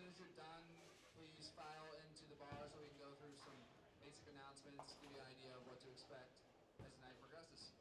as you're done, please file into the bar so we can go through some basic announcements, give you an idea of what to expect as the night progresses.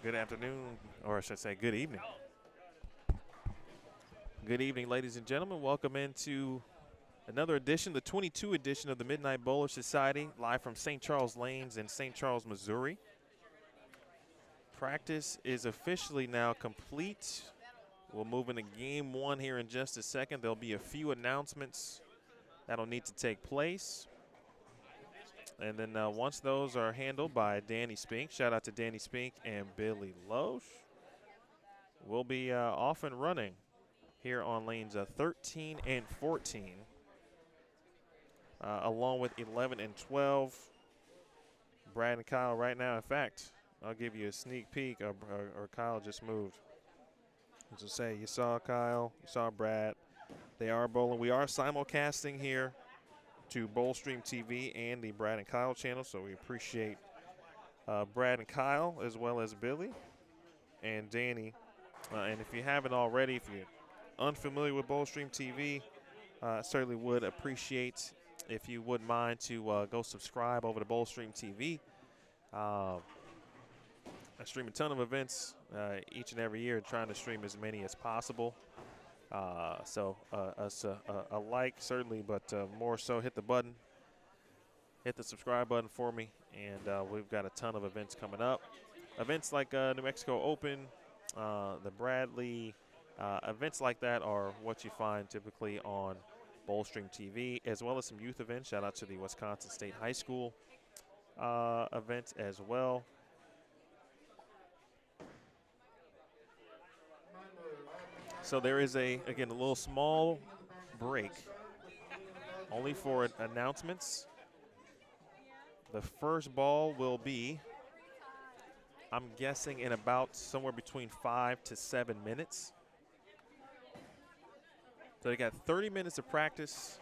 Good afternoon, or I should say good evening. Good evening, ladies and gentlemen. Welcome into another edition, the 22 edition of the Midnight Bowler Society, live from St. Charles Lanes in St. Charles, Missouri. Practice is officially now complete. We'll move into game one here in just a second. There'll be a few announcements that'll need to take place. And then once those are handled by Danny Spink, shout out to Danny Spink and Billy Loche, we'll be off and running here on lanes 13 and 14, along with 11 and 12. Brad and Kyle right now. In fact, I'll give you a sneak peek, or Kyle just moved. As I say, you saw Kyle, you saw Brad. They are bowling. We are simulcasting here to Bowlstream TV and the Brad and Kyle channel, so we appreciate Brad and Kyle as well as Billy and Danny. And if you haven't already, if you're unfamiliar with Bowlstream TV, certainly would appreciate if you wouldn't mind to go subscribe over to Bowlstream TV. I stream a ton of events each and every year, trying to stream as many as possible. So a like certainly, but more so hit the button, hit the subscribe button for me, and we've got a ton of events coming up. Events like New Mexico Open, the Bradley, events like that are what you find typically on Bowlstream TV, as well as some youth events. Shout out to the Wisconsin State High School event as well. So there is again, a little small break only for announcements. The first ball will be, I'm guessing, in about somewhere between 5 to 7 minutes. So they got 30 minutes of practice.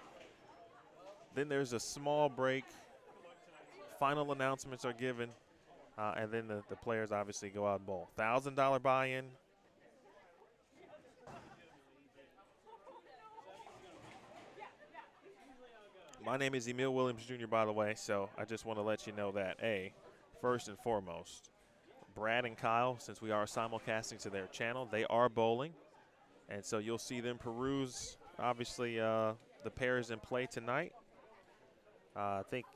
Then there's a small break. Final announcements are given. And then the players obviously go out and bowl. $1,000 buy-in. My name is Emil Williams Jr., by the way, so I just want to let you know that, first and foremost, Brad and Kyle, since we are simulcasting to their channel, they are bowling. And so you'll see them peruse, obviously, the pairs in play tonight. I think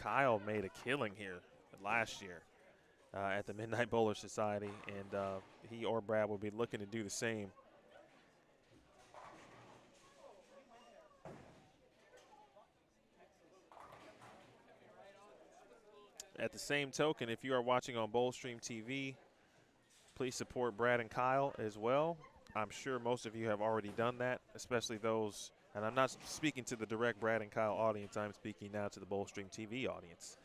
Kyle made a killing here last year at the Midnight Bowler Society, and he or Brad will be looking to do the same. At the same token, if you are watching on Bowlstream TV, please support Brad and Kyle as well. I'm sure most of you have already done that, especially those, and I'm not speaking to the direct Brad and Kyle audience, I'm speaking now to the Bowlstream TV audience.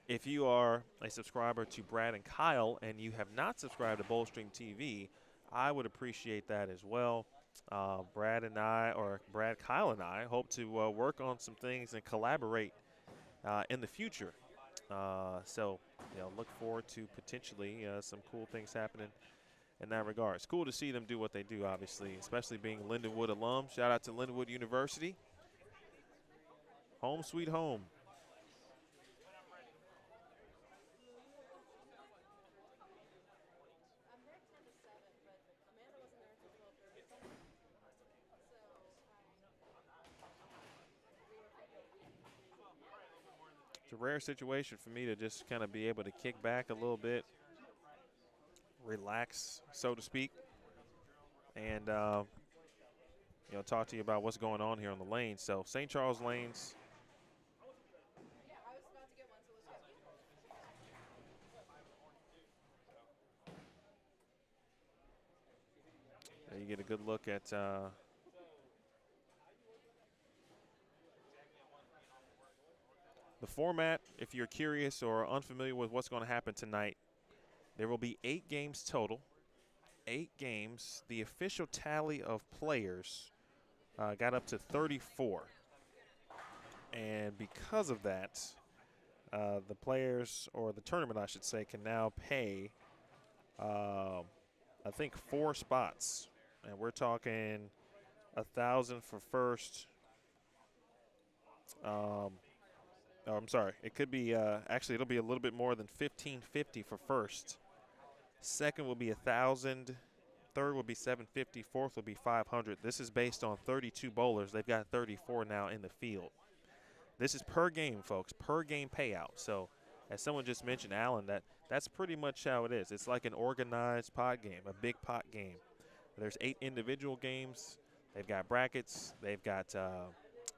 If you are a subscriber to Brad and Kyle and you have not subscribed to Bowlstream TV, I would appreciate that as well. Brad, Kyle and I hope to work on some things and collaborate in the future. So, look forward to potentially some cool things happening in that regard. It's cool to see them do what they do, obviously, especially being Lindenwood alum. Shout out to Lindenwood University. Home sweet home. It's a rare situation for me to just kind of be able to kick back a little bit, relax, so to speak, and talk to you about what's going on here on the lane. So St. Charles Lanes. You get a good look at the format. If you're curious or unfamiliar with what's going to happen tonight, there will be 8 games total. 8 games. The official tally of players got up to 34. And because of that, the players, or the tournament I should say, can now pay, I think, 4 spots. And we're talking $1,000 for first. I'm sorry. It could be actually, it'll be a little bit more than $1,550 for first. Second will be 1,000. Third will be 750. Fourth will be 500. This is based on 32 bowlers. They've got 34 now in the field. This is per game, folks, per game payout. So as someone just mentioned, Alan, that's pretty much how it is. It's like an organized pot game, a big pot game. There's 8 individual games. They've got brackets. They've got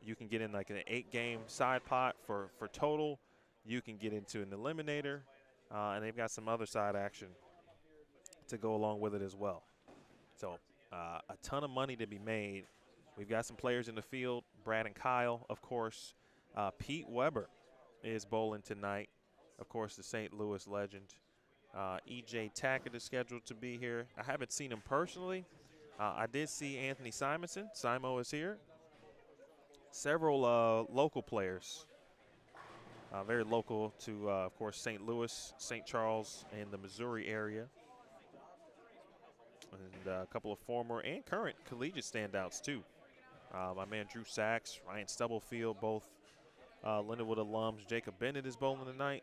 you can get in like an 8-game side pot for total. You can get into an eliminator, and they've got some other side action to go along with it as well. So a ton of money to be made. We've got some players in the field. Brad and Kyle, of course. Pete Weber is bowling tonight. Of course, the St. Louis legend. E.J. Tackett is scheduled to be here. I haven't seen him personally. I did see Anthony Simonsen. Czmo is here. Several local players. Very local to, of course, St. Louis, St. Charles, and the Missouri area. And a couple of former and current collegiate standouts, too. My man Drew Sachs, Ryan Stubblefield, both Lindenwood alums. Jacob Bennett is bowling tonight.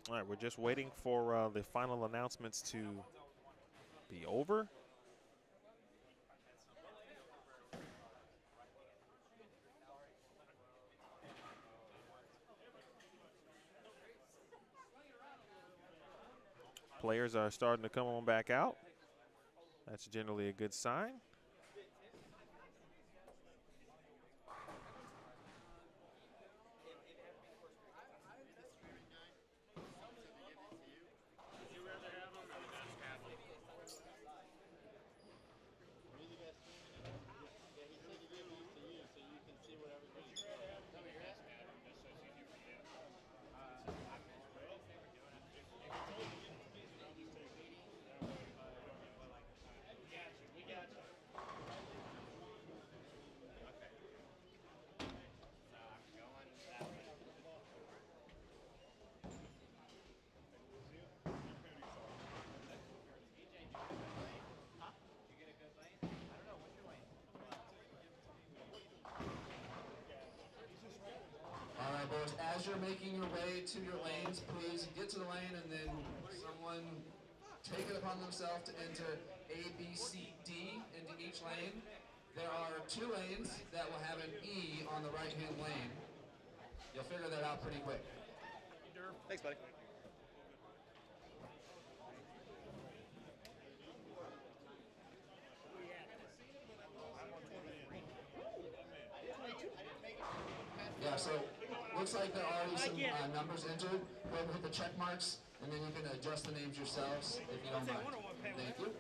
All right, we're just waiting for the final announcements to be over. Players are starting to come on back out. That's generally a good sign. As you're making your way to your lanes, please get to the lane and then someone take it upon themselves to enter A, B, C, D into each lane. There are 2 lanes that will have an E on the right-hand lane. You'll figure that out pretty quick. Thanks, buddy. Yeah, so looks like there are already some numbers entered. Go ahead and hit the check marks, and then you can adjust the names yourselves if you don't mind. Thank you.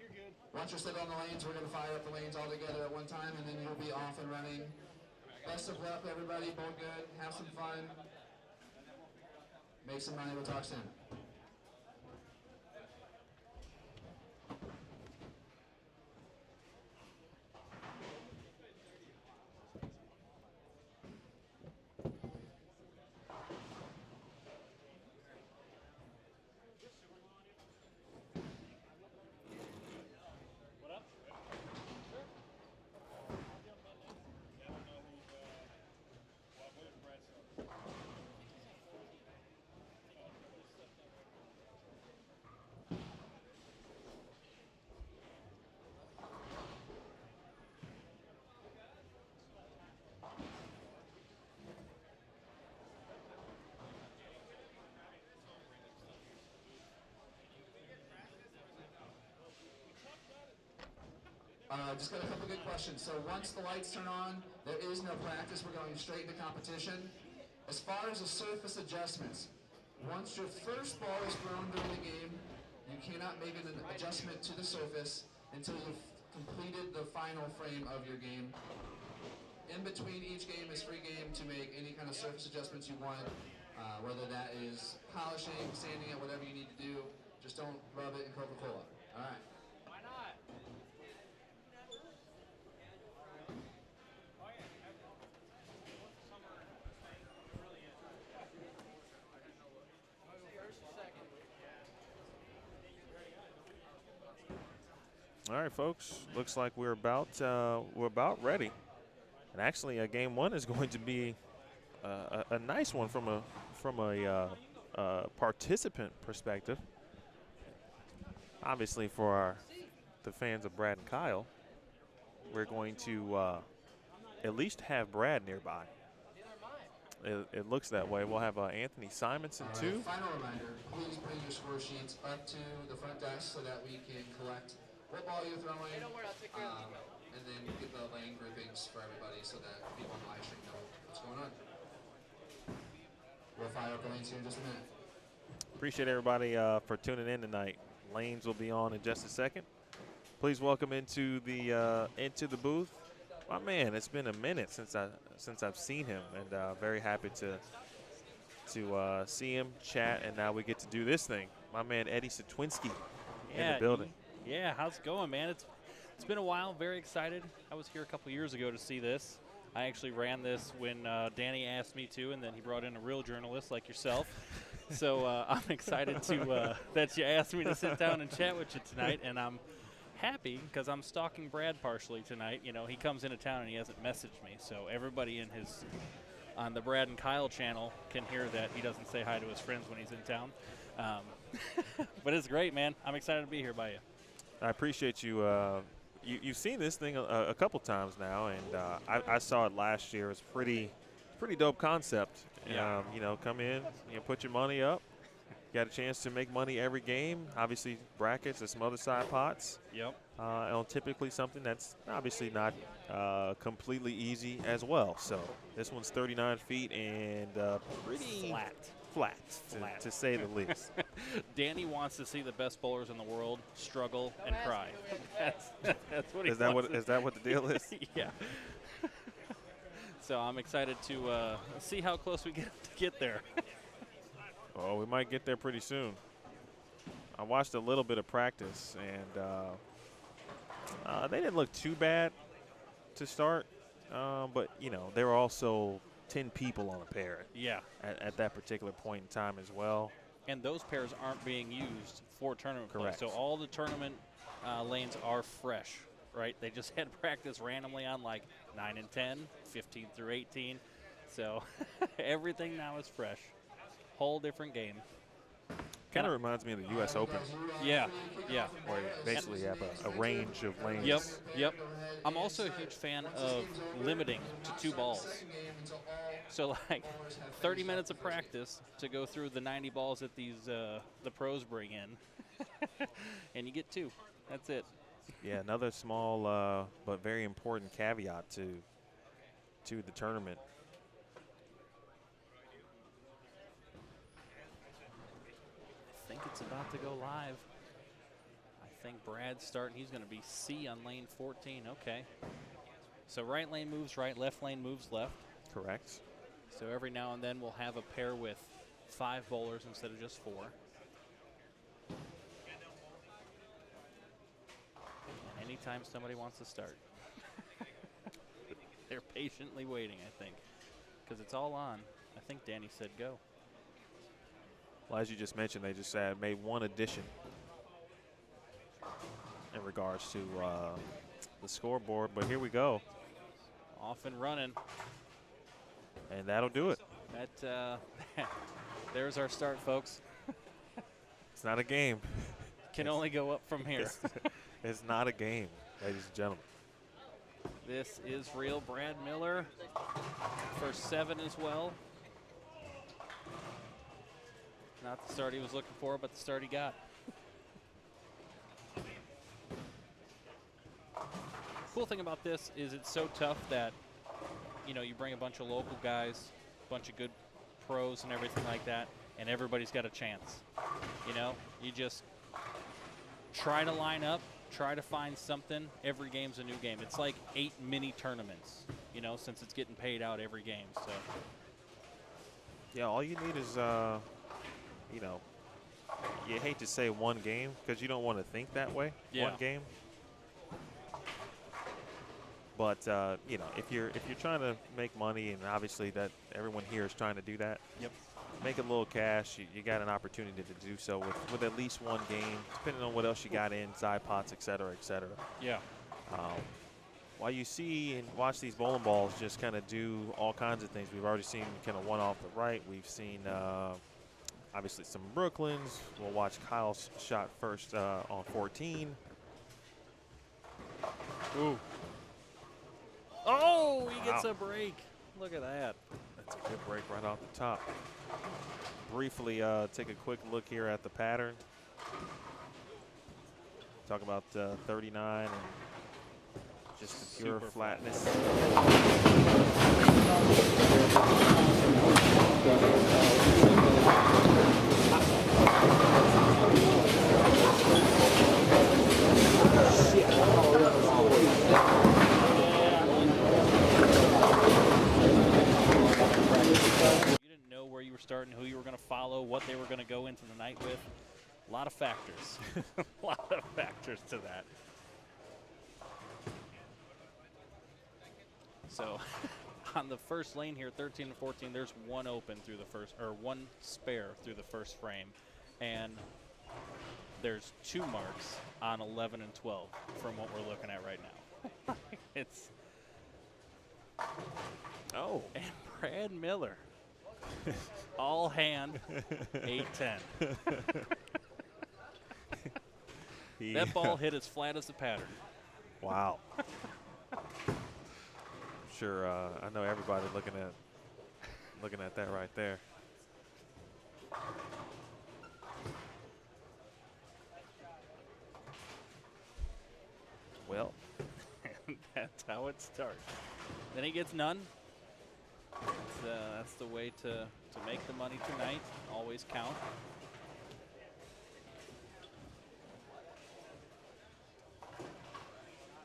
You're good. Once you're set on the lanes, we're going to fire up the lanes all together at one time, and then you'll be off and running. Best of luck, everybody. Bowl good. Have some fun. Make some money. We'll talk soon. Just got a couple good questions. So once the lights turn on, there is no practice. We're going straight into competition. As far as the surface adjustments, once your first ball is thrown during the game, you cannot make an adjustment to the surface until you've completed the final frame of your game. In between each game is free game to make any kind of surface adjustments you want, whether that is polishing, sanding it, whatever you need to do. Just don't rub it in Coca-Cola. All right. All right, folks. Looks like we're about ready. And actually, game one is going to be a nice one from a participant perspective. Obviously, for the fans of Brad and Kyle, we're going to at least have Brad nearby. It looks that way. We'll have Anthony Simonsen too. Final reminder: please bring your score sheets up to the front desk so that we can collect what ball you're throwing, and then get the lane groupings for everybody so that people on the live stream know what's going on. We'll fire up the lanes here in just a minute. Appreciate everybody for tuning in tonight. Lanes will be on in just a second. Please welcome into the booth. My man, it's been a minute since I've seen him, and very happy to see him, chat, and now we get to do this thing. My man Eddie Satwinski in the building. Yeah, how's it going, man? It's been a while. Very excited. I was here a couple years ago to see this. I actually ran this when Danny asked me to, and then he brought in a real journalist like yourself. So I'm excited that you asked me to sit down and chat with you tonight, and I'm happy because I'm stalking Brad partially tonight. You know, he comes into town and he hasn't messaged me, so everybody on the Brad and Kyle channel can hear that he doesn't say hi to his friends when he's in town. But it's great, man. I'm excited to be here by you. I appreciate you. You've seen this thing a couple times now, and I saw it last year. It's pretty dope concept. Yeah. Come in, put your money up. Got a chance to make money every game. Obviously, brackets and some other side pots. Yep. On typically something that's obviously not completely easy as well. So this one's 39 feet and pretty flat, to say the least. Danny wants to see the best bowlers in the world struggle and cry. That's what he Is wants. that what the deal is? Yeah. So I'm excited to see how close we get there. Oh, we might get there pretty soon. I watched a little bit of practice, and they didn't look too bad to start. But, there were also 10 people on a pair at that particular point in time as well. And those pairs aren't being used for tournament Correct. play. So all the tournament lanes are fresh, right? They just had practice randomly on like 9 and 10, 15 through 18. So everything now is fresh. Whole different game. Kind of reminds me of the U.S. Open. Yeah. Where you basically have a range of lanes. Yep. I'm also a huge fan of limiting to 2 balls. So like 30 minutes of practice to go through the 90 balls that the pros bring in, and you get 2. That's it. Yeah, another small but very important caveat to the tournament. I think it's about to go live. I think Brad's starting. He's going to be C on lane 14. Okay. So right lane moves right, left lane moves left. Correct. So every now and then we'll have a pair with 5 bowlers instead of just 4. And anytime somebody wants to start, they're patiently waiting, I think, because it's all on. I think Danny said go. Well, as you just mentioned, they just made one addition in regards to the scoreboard. But here we go. Off and running. And that'll do it. There's our start, folks. It's not a game. Can only go up from here. It's not a game, ladies and gentlemen. This is real. Brad Miller for 7 as well. Not the start he was looking for, but the start he got. Cool thing about this is it's so tough that, you bring a bunch of local guys, a bunch of good pros and everything like that, and everybody's got a chance. You just try to line up, try to find something. Every game's a new game. It's like 8 mini tournaments, since it's getting paid out every game. So Yeah, all you need is, you hate to say one game because you don't want to think that way. Yeah. One game. But if you're trying to make money, and obviously that everyone here is trying to do that. Yep. making a little cash, you got an opportunity to do so with at least one game, depending on what else you got in, side pots, et cetera, et cetera. Yeah. While you see and watch these bowling balls just kind of do all kinds of things, we've already seen kind of one off the right. We've seen obviously some Brooklyns. We'll watch Kyle's shot first on 14. Ooh. Oh, he gets a break. Look at that. That's a good break right off the top. Briefly take a quick look here at the pattern. Talk about 39 and just the pure Super flatness. You didn't know where you were starting, who you were going to follow, what they were going to go into the night with. A lot of factors. A lot of factors to that. So on the first lane here, 13 and 14, there's one open through the first, or one spare through the first frame. And there's 2 marks on 11 and 12 from what we're looking at right now. It's. Oh. And Brad Miller. All hand, 8-10. That ball hit as flat as the pattern. Wow. Sure, I know everybody looking at that right there. Well, That's how it starts. Then he gets none. That's the way to make the money tonight. Always count.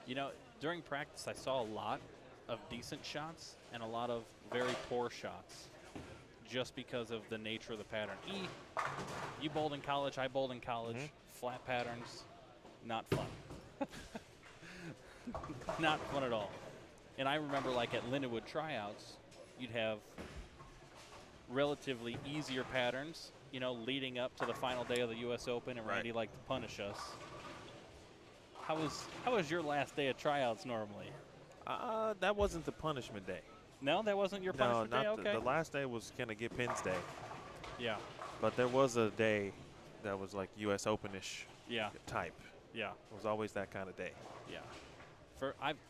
You know, during practice, I saw a lot of decent shots and a lot of very poor shots just because of the nature of the pattern. You bowled in college, I bowled in college. Flat patterns, not fun. Not fun at all. And I remember, like, at Lindenwood tryouts, you'd have relatively easier patterns, you know, leading up to the final day of the U.S. Open, and Randy liked to punish us. How was your last day of tryouts normally? that wasn't the punishment day. No, that wasn't your punishment day? No, Okay. the last day was kind of get pins day. Yeah. But there was a day that was like U.S. Open-ish type. Yeah. It was always that kind of day. Yeah.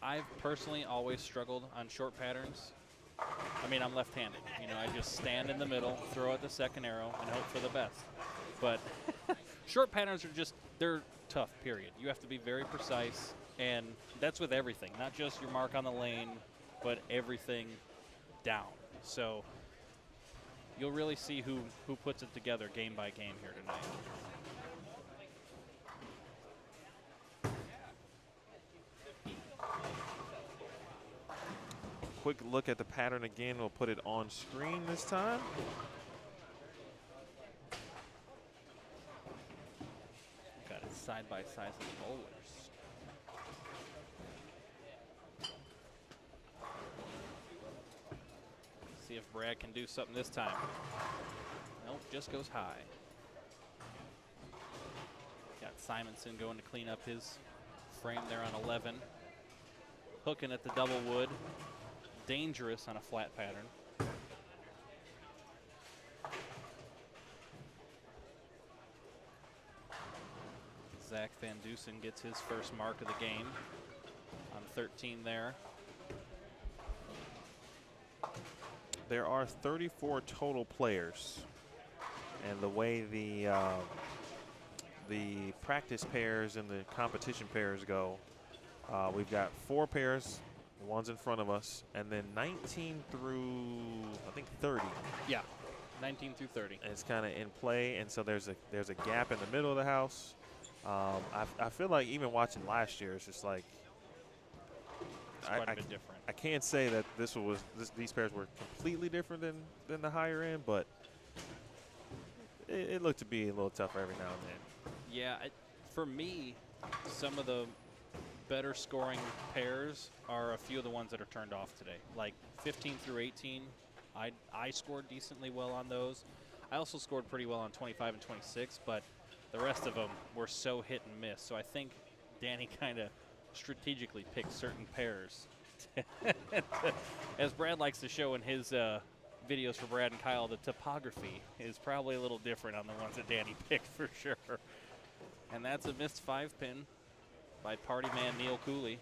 I've personally always struggled on short patterns. I mean, I'm left-handed. You know, I just stand in the middle, throw at the second arrow, and hope for the best. But short patterns are just, they're tough, period. You have to be very precise, and that's with everything, not just your mark on the lane, but everything down. So you'll really see who puts it together game by game here tonight. Quick look at the pattern again. We'll put it on screen this time. Got it side by side with the bowlers. See if Brad can do something this time. Nope, just goes high. Got Simonsen going to clean up his frame there on 11. Hooking at the double wood. Dangerous on a flat pattern. Zach Van Dusen gets his first mark of the game on 13 there. There are 34 total players, and the way the practice pairs and the competition pairs go, we've got 4 pairs, the ones in front of us, and then 19 through, I think, 30. Yeah, 19 through 30. And it's kind of in play, and so there's a gap in the middle of the house. I feel like even watching last year, it's just like It's quite a bit different. I can't say that these pairs were completely different than the higher end, but it looked to be a little tougher every now and then. Yeah, for me, some of the better scoring pairs are a few of the ones that are turned off today. Like 15 through 18, I scored decently well on those. I also scored pretty well on 25 and 26, but the rest of them were so hit and miss. So I think Danny kind of strategically picked certain pairs. As Brad likes to show in his videos for Brad and Kyle, the topography is probably a little different on the ones that Danny picked for sure. And that's a missed 5-pin by party man Neil Cooley.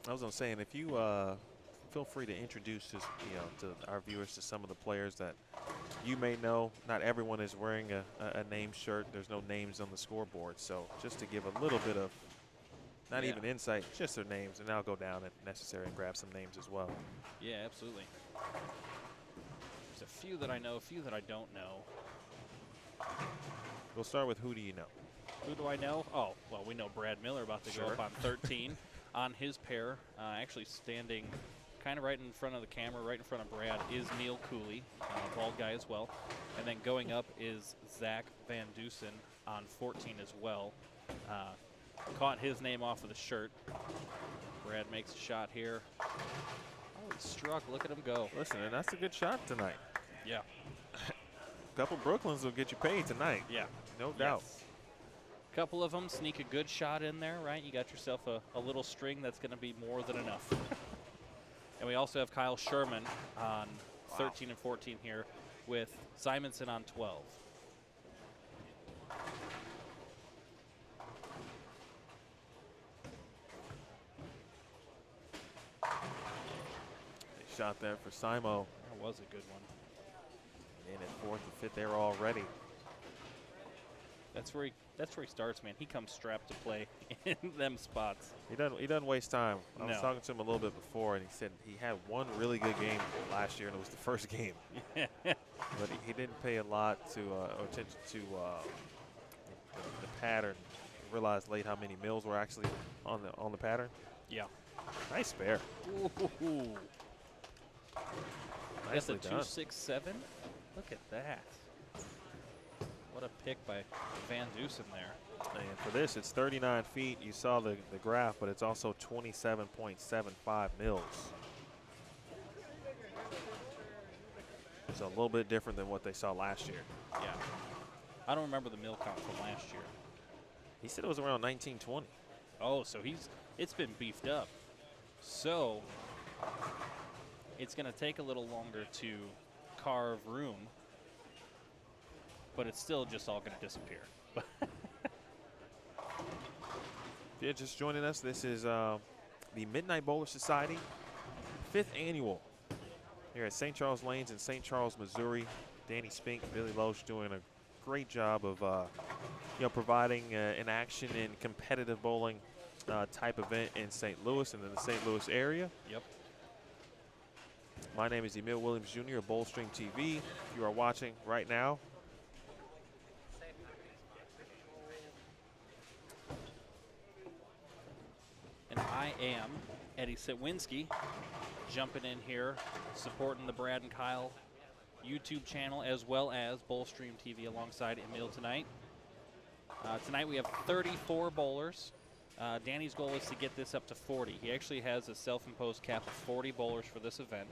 I was going to say, and if you feel free to introduce us, to our viewers to some of the players that you may know. Not everyone is wearing a name shirt. There's no names on the scoreboard. So just to give a little bit of, not even insight, just their names, and I'll go down if necessary and grab some names as well. Yeah, absolutely. There's a few that I know, a few that I don't know. We'll start with who do you know? Who do I know? Oh, well, we know Brad Miller about to go up on 13 on his pair. Actually standing kind of right in front of the camera, right in front of Brad, is Neil Cooley, bald guy as well. And then going up is Zach Van Dusen on 14 as well. Caught his name off of the shirt. Brad makes a shot here. Oh, he struck. Look at him go. Listen, and that's a good shot tonight. Yeah. A couple Brooklyns will get you paid tonight. Yeah. No doubt. A couple of them sneak a good shot in there, right? You got yourself a little string that's going to be more than enough. And we also have Kyle Sherman on 13 and 14 here with Simonsen on 12. Shot there for Czmo. That was a good one. And at 4th and 5th there already. That's where he starts, man. He comes strapped to play in them spots. He doesn't waste time. I was No. talking to him a little bit before, and he said he had one really good game last year, and it was the first game. But he didn't pay a lot to attention to the pattern. He realized late how many mills were actually on the pattern. Yeah. Nice spare. Ooh. That's a Nicely done. 2.67. Look at that. What a pick by Van Dusen there. And for this, it's 39 feet. You saw the graph, but it's also 27.75 mils. So a little bit different than what they saw last year. Yeah. I don't remember the mill count from last year. He said it was around 1920. Oh, so it's been beefed up. So it's going to take a little longer to carve room, but it's still just all going to disappear. If you're just joining us, this is the Midnight Bowler Society 5th annual here at St. Charles Lanes in St. Charles, Missouri. Danny Spink, Billy Loche doing a great job of providing an action and competitive bowling type event in St. Louis and in the St. Louis area. Yep. My name is Emil Williams Jr. of Bowlstream TV. If you are watching right now, And I am Eddie Sitwinski, jumping in here, supporting the Brad and Kyle YouTube channel as well as Bowlstream TV alongside Emil tonight. Tonight we have 34 bowlers. Danny's goal is to get this up to 40. He actually has a self-imposed cap of 40 bowlers for this event.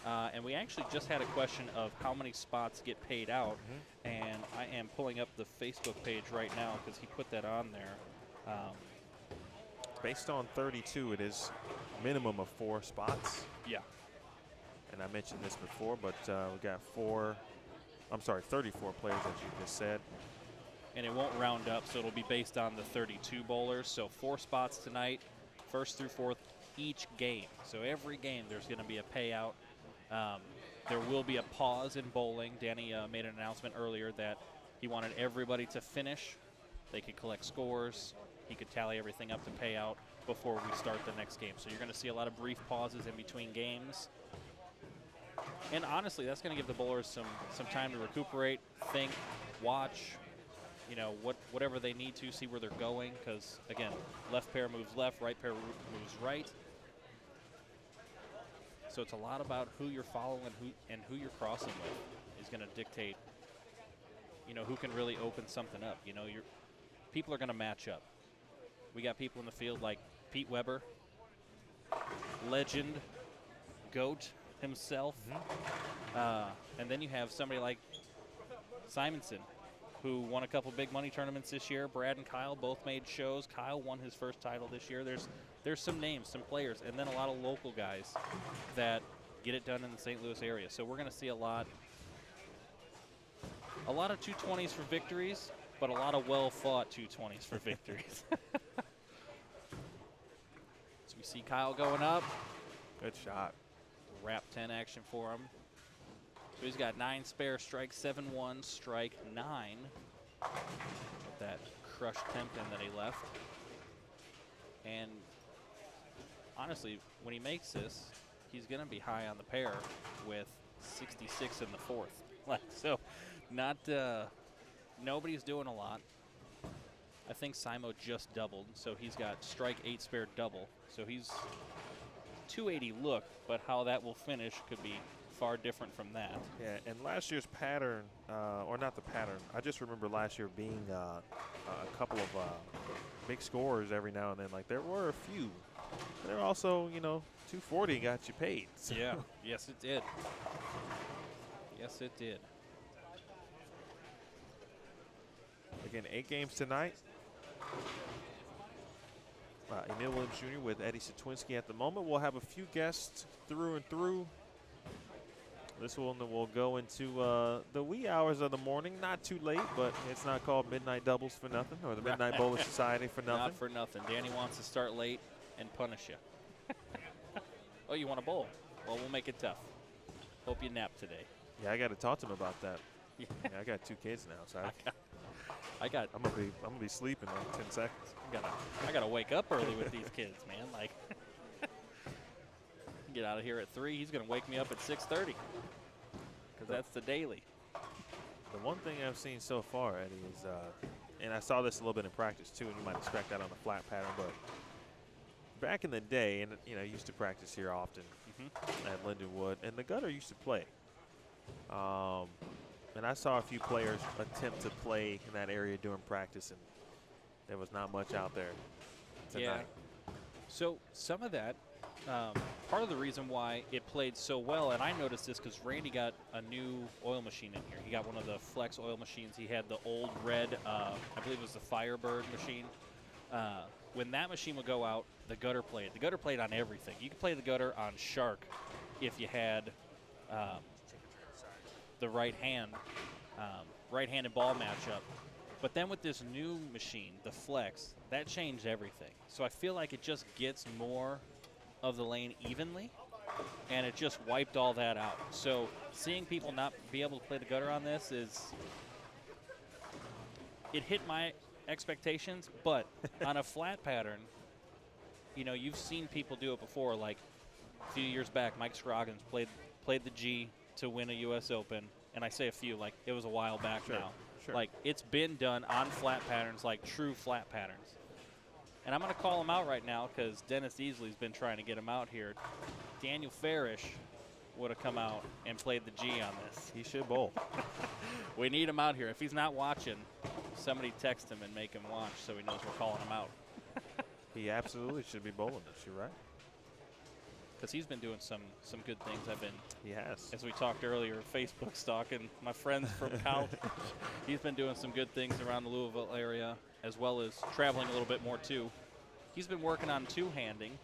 And we actually just had a question of how many spots get paid out. And I am pulling up the Facebook page right now because he put that on there. based on 32, it is minimum of 4 spots. Yeah. And I mentioned this before, but we got 34 players, as you just said. And it won't round up, so it'll be based on the 32 bowlers. So 4 spots tonight, 1st through 4th, each game. So every game there's going to be a payout. There will be a pause in bowling. Danny made an announcement earlier that he wanted everybody to finish. They could collect scores. He could tally everything up to pay out before we start the next game. So you're going to see a lot of brief pauses in between games. And honestly, that's going to give the bowlers some time to recuperate, think, watch, whatever they need to, see where they're going. Because, again, left pair moves left, right pair moves right. So it's a lot about who you're following and who you're crossing with is going to dictate, who can really open something up. People are going to match up. We got people in the field like Pete Weber, legend, GOAT himself. And then you have somebody like Simonsen, who won a couple big money tournaments this year. Brad and Kyle both made shows. Kyle won his first title this year. There's some names, some players, and then a lot of local guys that get it done in the St. Louis area. So we're going to see a lot of 220s for victories, but a lot of well-fought 220s for victories. So we see Kyle going up. Good shot. Wrap 10 action for him. So he's got 9 spare, strike 7-1, strike 9. With that crushed 10-pin that he left. And honestly, when he makes this, he's going to be high on the pair with 66 in the fourth. So not nobody's doing a lot. I think Czmo just doubled, so he's got strike 8 spare double. So he's 280 look, but how that will finish could be far different from that. Yeah, and last year's pattern, or not the pattern, I just remember last year being a couple of big scores every now and then. Like, there were a few. But there were also, 240 got you paid. So. Yeah, yes it did. Yes it did. Again, 8 games tonight. Emil Williams Jr. with Eddie Satwinski at the moment. We'll have a few guests through and through. This one will go into the wee hours of the morning. Not too late, but it's not called Midnight Doubles for nothing, or the Midnight Bowling Society for nothing. Not for nothing. Danny wants to start late and punish you. Oh, you want to bowl? Well, we'll make it tough. Hope you nap today. Yeah, I got to talk to him about that. Yeah, I got 2 kids now, so I'm gonna be sleeping in like 10 seconds. I gotta wake up early with these kids, man. Like, get out of here at 3. He's gonna wake me up at 6:30 because that's the daily. The one thing I've seen so far, Eddie, is, and I saw this a little bit in practice too, and you might expect that on the flat pattern, but back in the day, and I used to practice here often at Lindenwood, and the gutter used to play. And I saw a few players attempt to play in that area during practice, and there was not much out there tonight. Yeah. So some of that, part of the reason why it played so well, and I noticed this because Randy got a new oil machine in here. He got one of the Flex oil machines. He had the old red, I believe it was the Firebird machine. When that machine would go out, the gutter played. The gutter played on everything. You could play the gutter on Shark if you had the right-handed ball matchup. But then with this new machine, the Flex, that changed everything. So I feel like it just gets more of the lane evenly, and it just wiped all that out. So seeing people not be able to play the gutter on this it hit my expectations, but on a flat pattern, you've seen people do it before. Like a few years back, Mike Scroggins played the G to win a U.S. Open, and I say a few, like it was a while back now. Sure. Like it's been done on flat patterns, like true flat patterns. And I'm going to call him out right now because Dennis Easley's been trying to get him out here. Daniel Farish would have come out and played the G on this. He should bowl. We need him out here. If he's not watching, somebody text him and make him watch so he knows we're calling him out. He absolutely should be bowling this. You're right. Because he's been doing some good things. He has. As we talked earlier, Facebook stalking my friends from college. He's been doing some good things around the Louisville area, as well as traveling a little bit more too. He's been working on two-handing.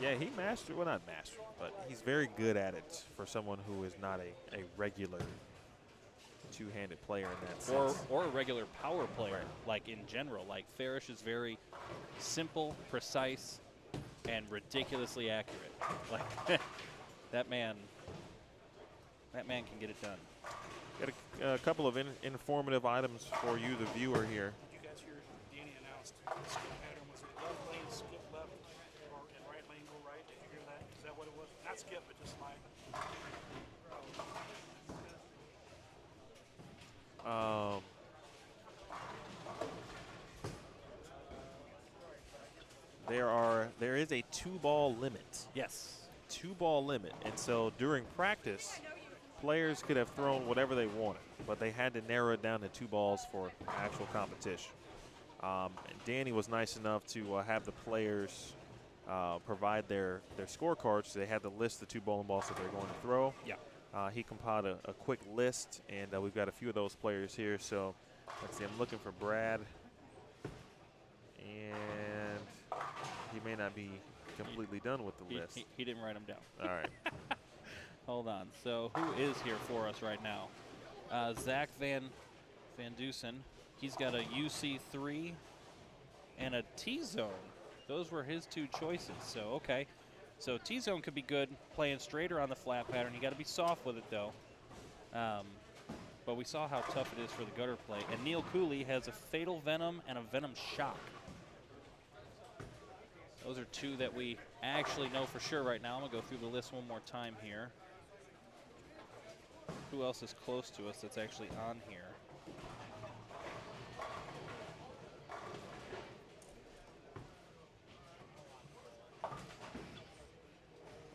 Yeah, he mastered, well, not mastered, but he's very good at it for someone who is not a regular two-handed player in that sense. Or a regular power player, like in general. Like Farish is very simple, precise, and ridiculously accurate. Like that man can get it done. Got a couple of informative items for you, the viewer here. Did you guys hear Danny announced the skip pattern? Was it left lane skip left or and right lane go right? Did you hear that? Is that what it was? Not skip, but just slide. There is a 2-ball limit. Yes. 2-ball limit, and so during practice, players could have thrown whatever they wanted, but they had to narrow it down to 2 balls for actual competition. And Danny was nice enough to have the players provide their scorecards. So they had to list the 2 bowling balls that they're going to throw. Yeah. He compiled a quick list, and we've got a few of those players here. So let's see, I'm looking for Brad, and he may not be completely done with the list. He didn't write them down. All right. Hold on. So who is here for us right now? Zach Van Dusen. He's got a UC3 and a T-zone. Those were his two choices. So, okay. So T-zone could be good playing straighter on the flat pattern. You got to be soft with it, though. But we saw how tough it is for the gutter play. And Neil Cooley has a Fatal Venom and a Venom Shock. Those are two that we actually know for sure right now. I'm going to go through the list one more time here. Who else is close to us that's actually on here?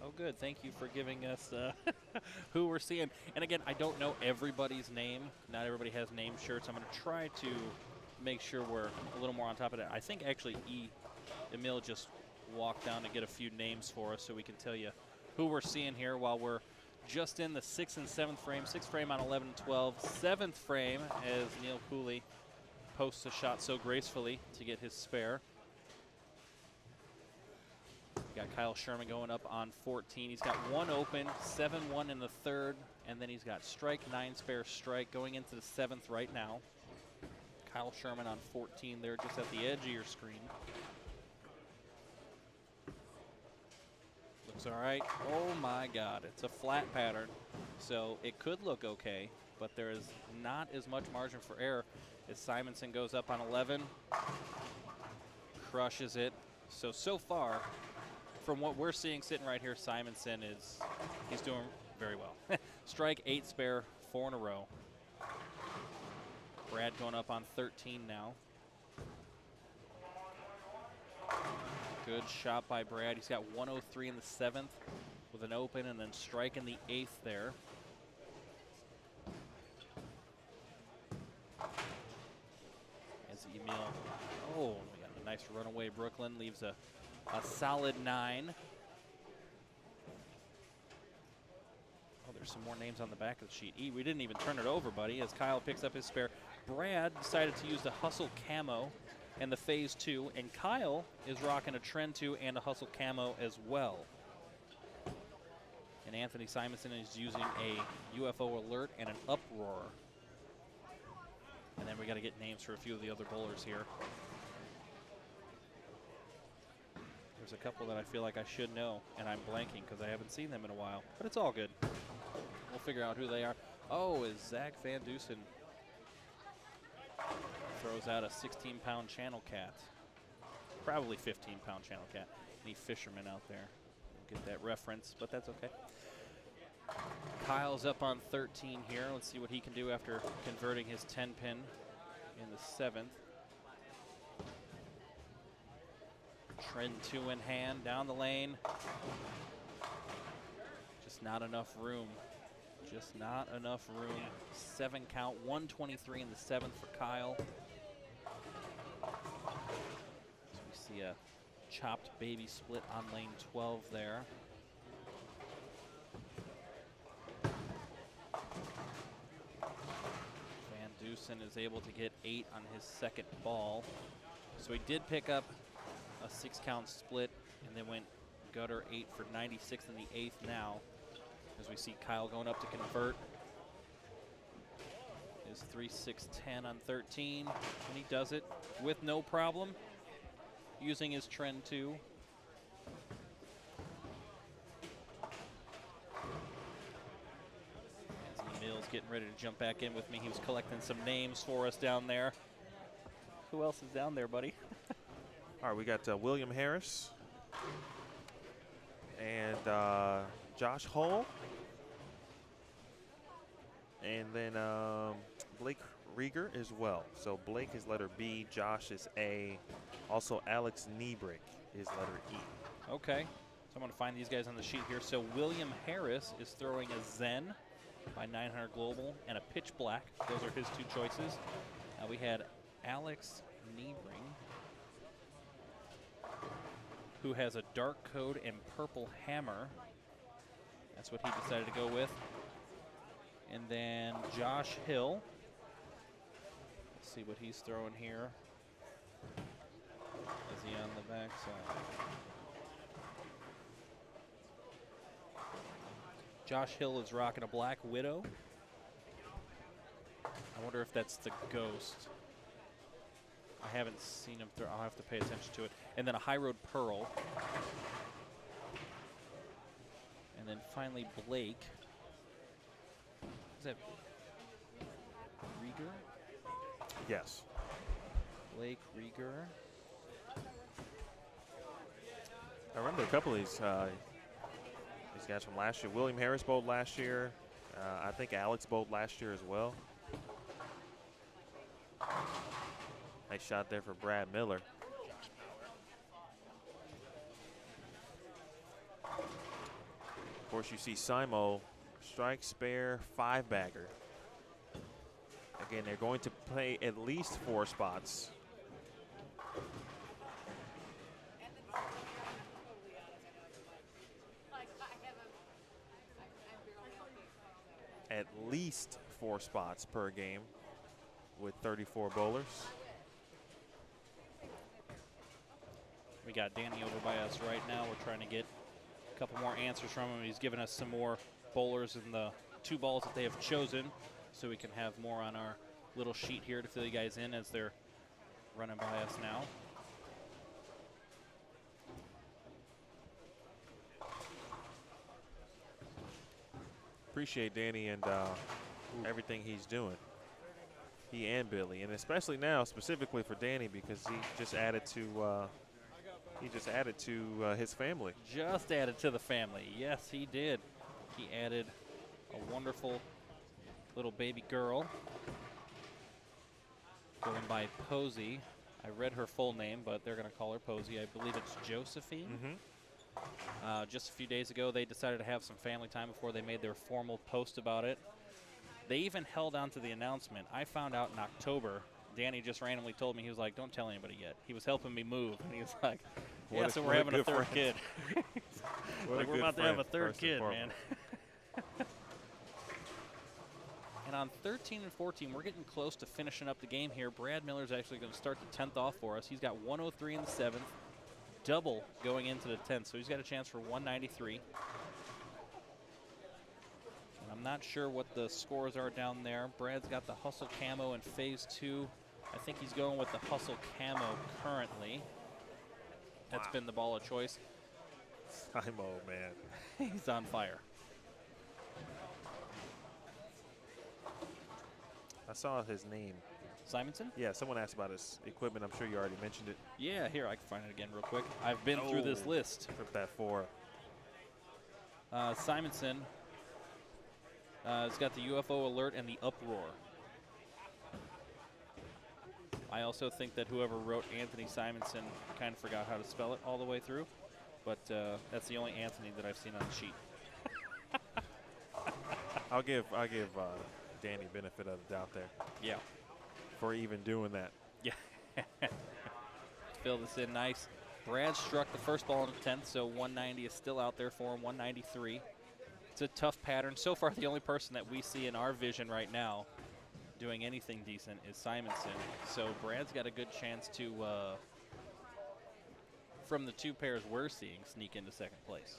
Oh, good. Thank you for giving us who we're seeing. And again, I don't know everybody's name. Not everybody has name shirts. I'm going to try to make sure we're a little more on top of that. I think actually Emil just walked down to get a few names for us so we can tell you who we're seeing here while we're just in the 6th and 7th frame. 6th frame on 11 and 12. 7th frame as Neil Cooley posts a shot so gracefully to get his spare. Got Kyle Sherman going up on 14. He's got one open, 7-1 in the 3rd, and then he's got strike, 9 spare strike going into the 7th right now. Kyle Sherman on 14 there just at the edge of your screen. Looks all right. Oh my God, it's a flat pattern, so it could look okay, but there is not as much margin for error as Simonsen goes up on 11, crushes it. So far, from what we're seeing sitting right here, Simonsen he's doing very well. Strike, 8 spare, 4 in a row. Brad going up on 13 now. Good shot by Brad. He's got 103 in the 7th with an open and then strike in the 8th there. As Emil, oh, we got a nice runaway. Brooklyn leaves a solid 9. Oh, there's some more names on the back of the sheet. We didn't even turn it over, buddy, as Kyle picks up his spare. Brad decided to use the Hustle Camo and the Phase 2, and Kyle is rocking a Trend 2 and a Hustle Camo as well. And Anthony Simonsen is using a UFO Alert and an Uproar. And then we got to get names for a few of the other bowlers here. There's a couple that I feel like I should know, and I'm blanking because I haven't seen them in a while. But it's all good. We'll figure out who they are. Oh, is Zach Van Dusen throws out a 16-pound channel cat. Probably 15-pound channel cat. Any fishermen out there? We'll get that reference, but that's okay. Kyle's up on 13 here. Let's see what he can do after converting his 10-pin in the 7th. Trend 2 in hand, down the lane. Just not enough room. Just not enough room. 7 count, 123 in the 7th for Kyle. So we see a chopped baby split on lane 12 there. Van Dusen is able to get 8 on his 2nd ball. So he did pick up a 6-count split and then went gutter 8 for 96 in the 8th now. As we see Kyle going up to convert. His 3-6-10 on 13, and he does it with no problem, using his Trend 2. As Emil's getting ready to jump back in with me, he was collecting some names for us down there. Who else is down there, buddy? All right, we got William Harris and Josh Hull. And then Blake Reiger as well. So Blake is letter B, Josh is A. Also Alex Nebrig is letter E. Okay, so I'm going to find these guys on the sheet here. So William Harris is throwing a Zen by 900 Global and a Pitch Black. Those are his 2 choices. We had Alex Nebrig, who has a Dark Code and Purple Hammer. That's what he decided to go with. And then Josh Hill. Let's see what he's throwing here. Is he on the backside? Josh Hill is rocking a Black Widow. I wonder if that's the Ghost. I haven't seen him throw. I'll have to pay attention to it. And then a High Road Pearl. And then finally Blake. Is that Reiger? Yes. Blake Reiger. I remember a couple of these guys from last year. William Harris bowled last year. I think Alex bowled last year as well. Nice shot there for Brad Miller. Of course, you see Czmo strike, spare, 5-bagger. Again, they're going to play at least 4 spots. At least 4 spots per game with 34 bowlers. We got Danny over by us right now. We're trying to get a couple more answers from him. He's given us some more bowlers in the 2 balls that they have chosen, so we can have more on our little sheet here to fill you guys in as they're running by us now. Appreciate Danny and everything he's doing. He and Billy, and especially now, specifically for Danny, because he just added to his family. Just added to the family. Yes, he did. He added a wonderful little baby girl going by Posey. I read her full name, but they're going to call her Posey. I believe it's Josephine. Just a few days ago, they decided to have some family time before they made their formal post about it. They even held on to the announcement. I found out in October. Danny just randomly told me, he was like, don't tell anybody yet. He was helping me move, and he was like, yeah, so we're having a third kid. Like, we're about to have a third kid, man. And on 13 and 14, we're getting close to finishing up the game here. Brad Miller's actually going to start the 10th off for us. He's got 103 in the 7th, double going into the 10th, so he's got a chance for 193. And I'm not sure what the scores are down there. Brad's got the Hustle Camo in phase 2. I think he's going with the Hustle Camo currently. That's been the ball of choice. Czmo, man. He's on fire. I saw his name. Simonsen? Yeah, someone asked about his equipment. I'm sure you already mentioned it. Yeah, here, I can find it again real quick. I've been through this list. Trip that 4. Simonsen has got the UFO alert and the uproar. I also think that whoever wrote Anthony Simonsen kind of forgot how to spell it all the way through, but that's the only Anthony that I've seen on the sheet. I'll give Danny benefit of the doubt there. Yeah. For even doing that. Yeah. Fill this in nice. Brad struck the first ball in the 10th, so 190 is still out there for him, 193. It's a tough pattern. So far, the only person that we see in our vision right now doing anything decent is Simonsen. So Brad's got a good chance to, from the 2 pairs we're seeing, sneak into 2nd place.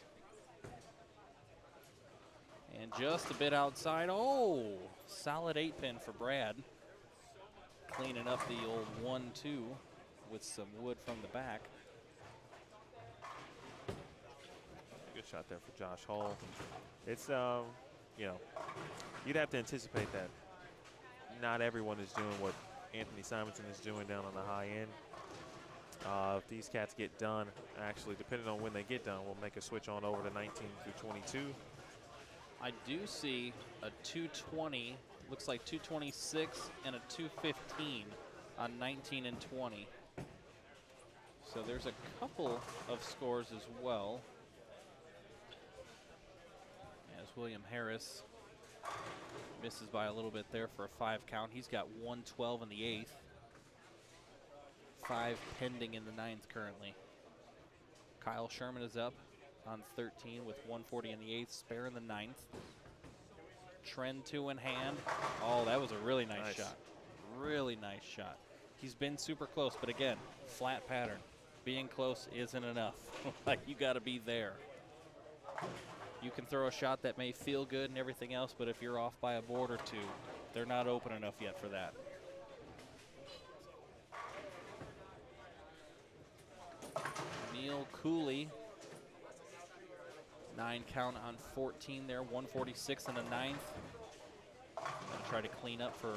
And just a bit outside. Oh, solid 8-pin for Brad. Cleaning up the old 1-2 with some wood from the back. Good shot there for Josh Hall. It's, you know, you'd have to anticipate that not everyone is doing what Anthony Simonsen is doing down on the high end. If these cats get done, actually, depending on when they get done, we'll make a switch on over to 19 through 22. I do see a 220, looks like 226 and a 215 on 19 and 20. So there's a couple of scores as well. As William Harris misses by a little bit there for a 5 count. He's got 112 in the 8th. 5 pending in the 9th currently. Kyle Sherman is up on 13 with 140 in the 8th, spare in the 9th. trend to in hand. Oh, that was a really nice shot. Really nice shot. He's been super close, but again, flat pattern. Being close isn't enough. Like, you got to be there. You can throw a shot that may feel good and everything else, but if you're off by a board or two, they're not open enough yet for that. Cooley, 9 count on 14 there, 146 in the 9th. Gonna try to clean up for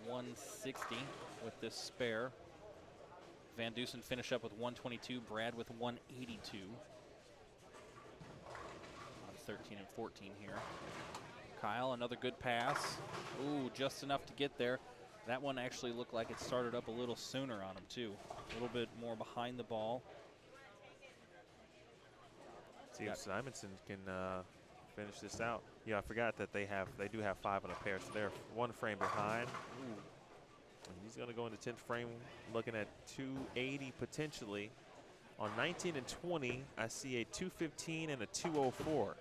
160 with this spare. Van Dusen finish up with 122, Brad with 182. On 13 and 14 here. Kyle, another good pass. Ooh, just enough to get there. That one actually looked like it started up a little sooner on him too. A little bit more behind the ball. See if Simonsen can finish this out. Yeah, I forgot that they do have 5 on a pair, so they're 1 frame behind. Ooh. And he's going to go into 10th frame, looking at 280 potentially. On 19 and 20, I see a 215 and a 204.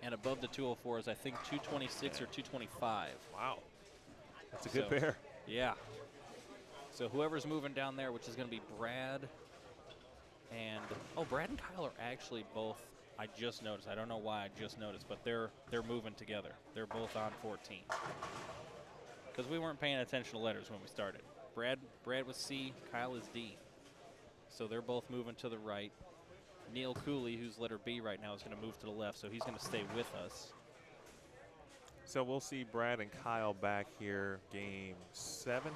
And above the 204 is, I think, 226 or 225. Wow, that's a good pair. Yeah. So whoever's moving down there, which is going to be Brad. And Brad and Kyle are actually both. I just noticed. I don't know why I just noticed, but they're moving together. They're both on 14. Because we weren't paying attention to letters when we started. Brad was C, Kyle is D. So they're both moving to the right. Neil Cooley, who's letter B right now, is going to move to the left, so he's going to stay with us. So we'll see Brad and Kyle back here, game 7.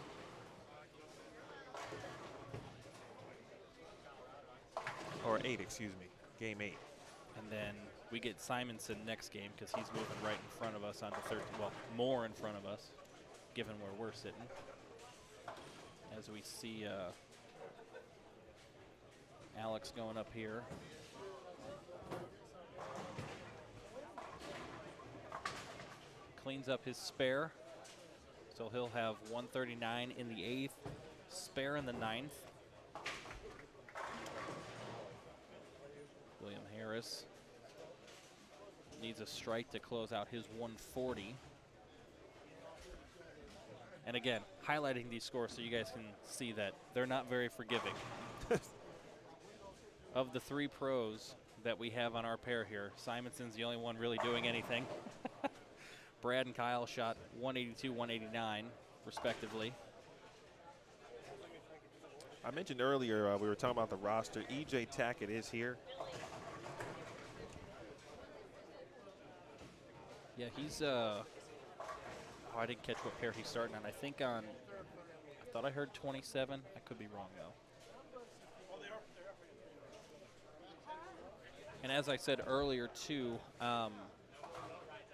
Or 8, excuse me, game 8. And then we get Simonsen next game because he's moving right in front of us onto 13. Well, more in front of us, given where we're sitting. As we see Alex going up here. Cleans up his spare. So he'll have 139 in the 8th, spare in the 9th. William Harris needs a strike to close out his 140. And again, highlighting these scores so you guys can see that they're not very forgiving. Of the 3 pros that we have on our pair here, Simonsen's the only one really doing anything. Brad and Kyle shot 182, 189, respectively. I mentioned earlier, we were talking about the roster. E.J. Tackett is here. Yeah, he's, I didn't catch what pair he's starting on. I thought I heard 27. I could be wrong, though. And as I said earlier, too,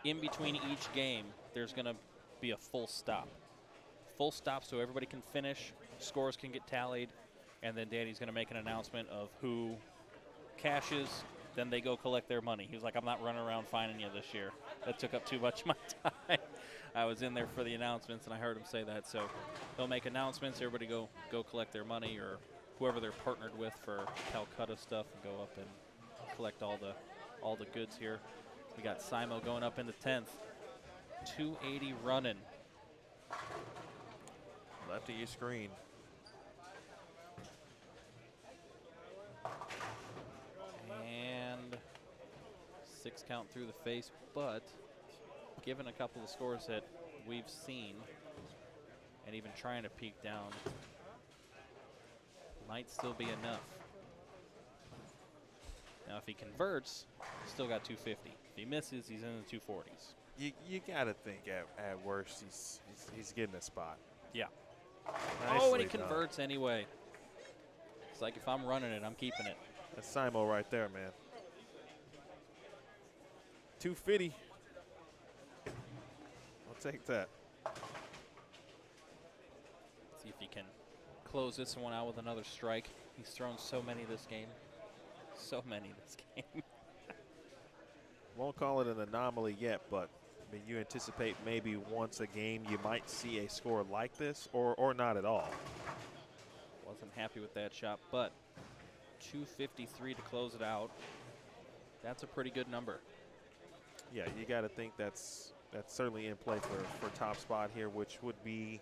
in between each game, there's going to be a full stop. Full stop so everybody can finish, scores can get tallied, and then Danny's going to make an announcement of who cashes. Then they go collect their money. He was like, I'm not running around finding you this year. That took up too much of my time. I was in there for the announcements, and I heard him say that. So they'll make announcements. Everybody go collect their money, or whoever they're partnered with for Calcutta stuff, and go up and collect all the goods here. We got Czmo going up in the 10th. 280 running. Left of your screen. And 6 count through the face, but given a couple of scores that we've seen, and even trying to peek down, might still be enough. Now, if he converts, he's still got 250. If he misses, he's in the 240s. You got to think at worst he's getting a spot. Yeah. Nicely and he done. converts anyway. It's like, if I'm running it, I'm keeping it. That's Czmo right there, man. 250. I'll take that. See if he can close this one out with another strike. He's thrown so many this game. So many this game. Won't call it an anomaly yet, but I mean, you anticipate maybe once a game you might see a score like this, or not at all. Wasn't happy with that shot, but 253 to close it out. That's a pretty good number. yeah, you got to think that's certainly in play for top spot here, which would be,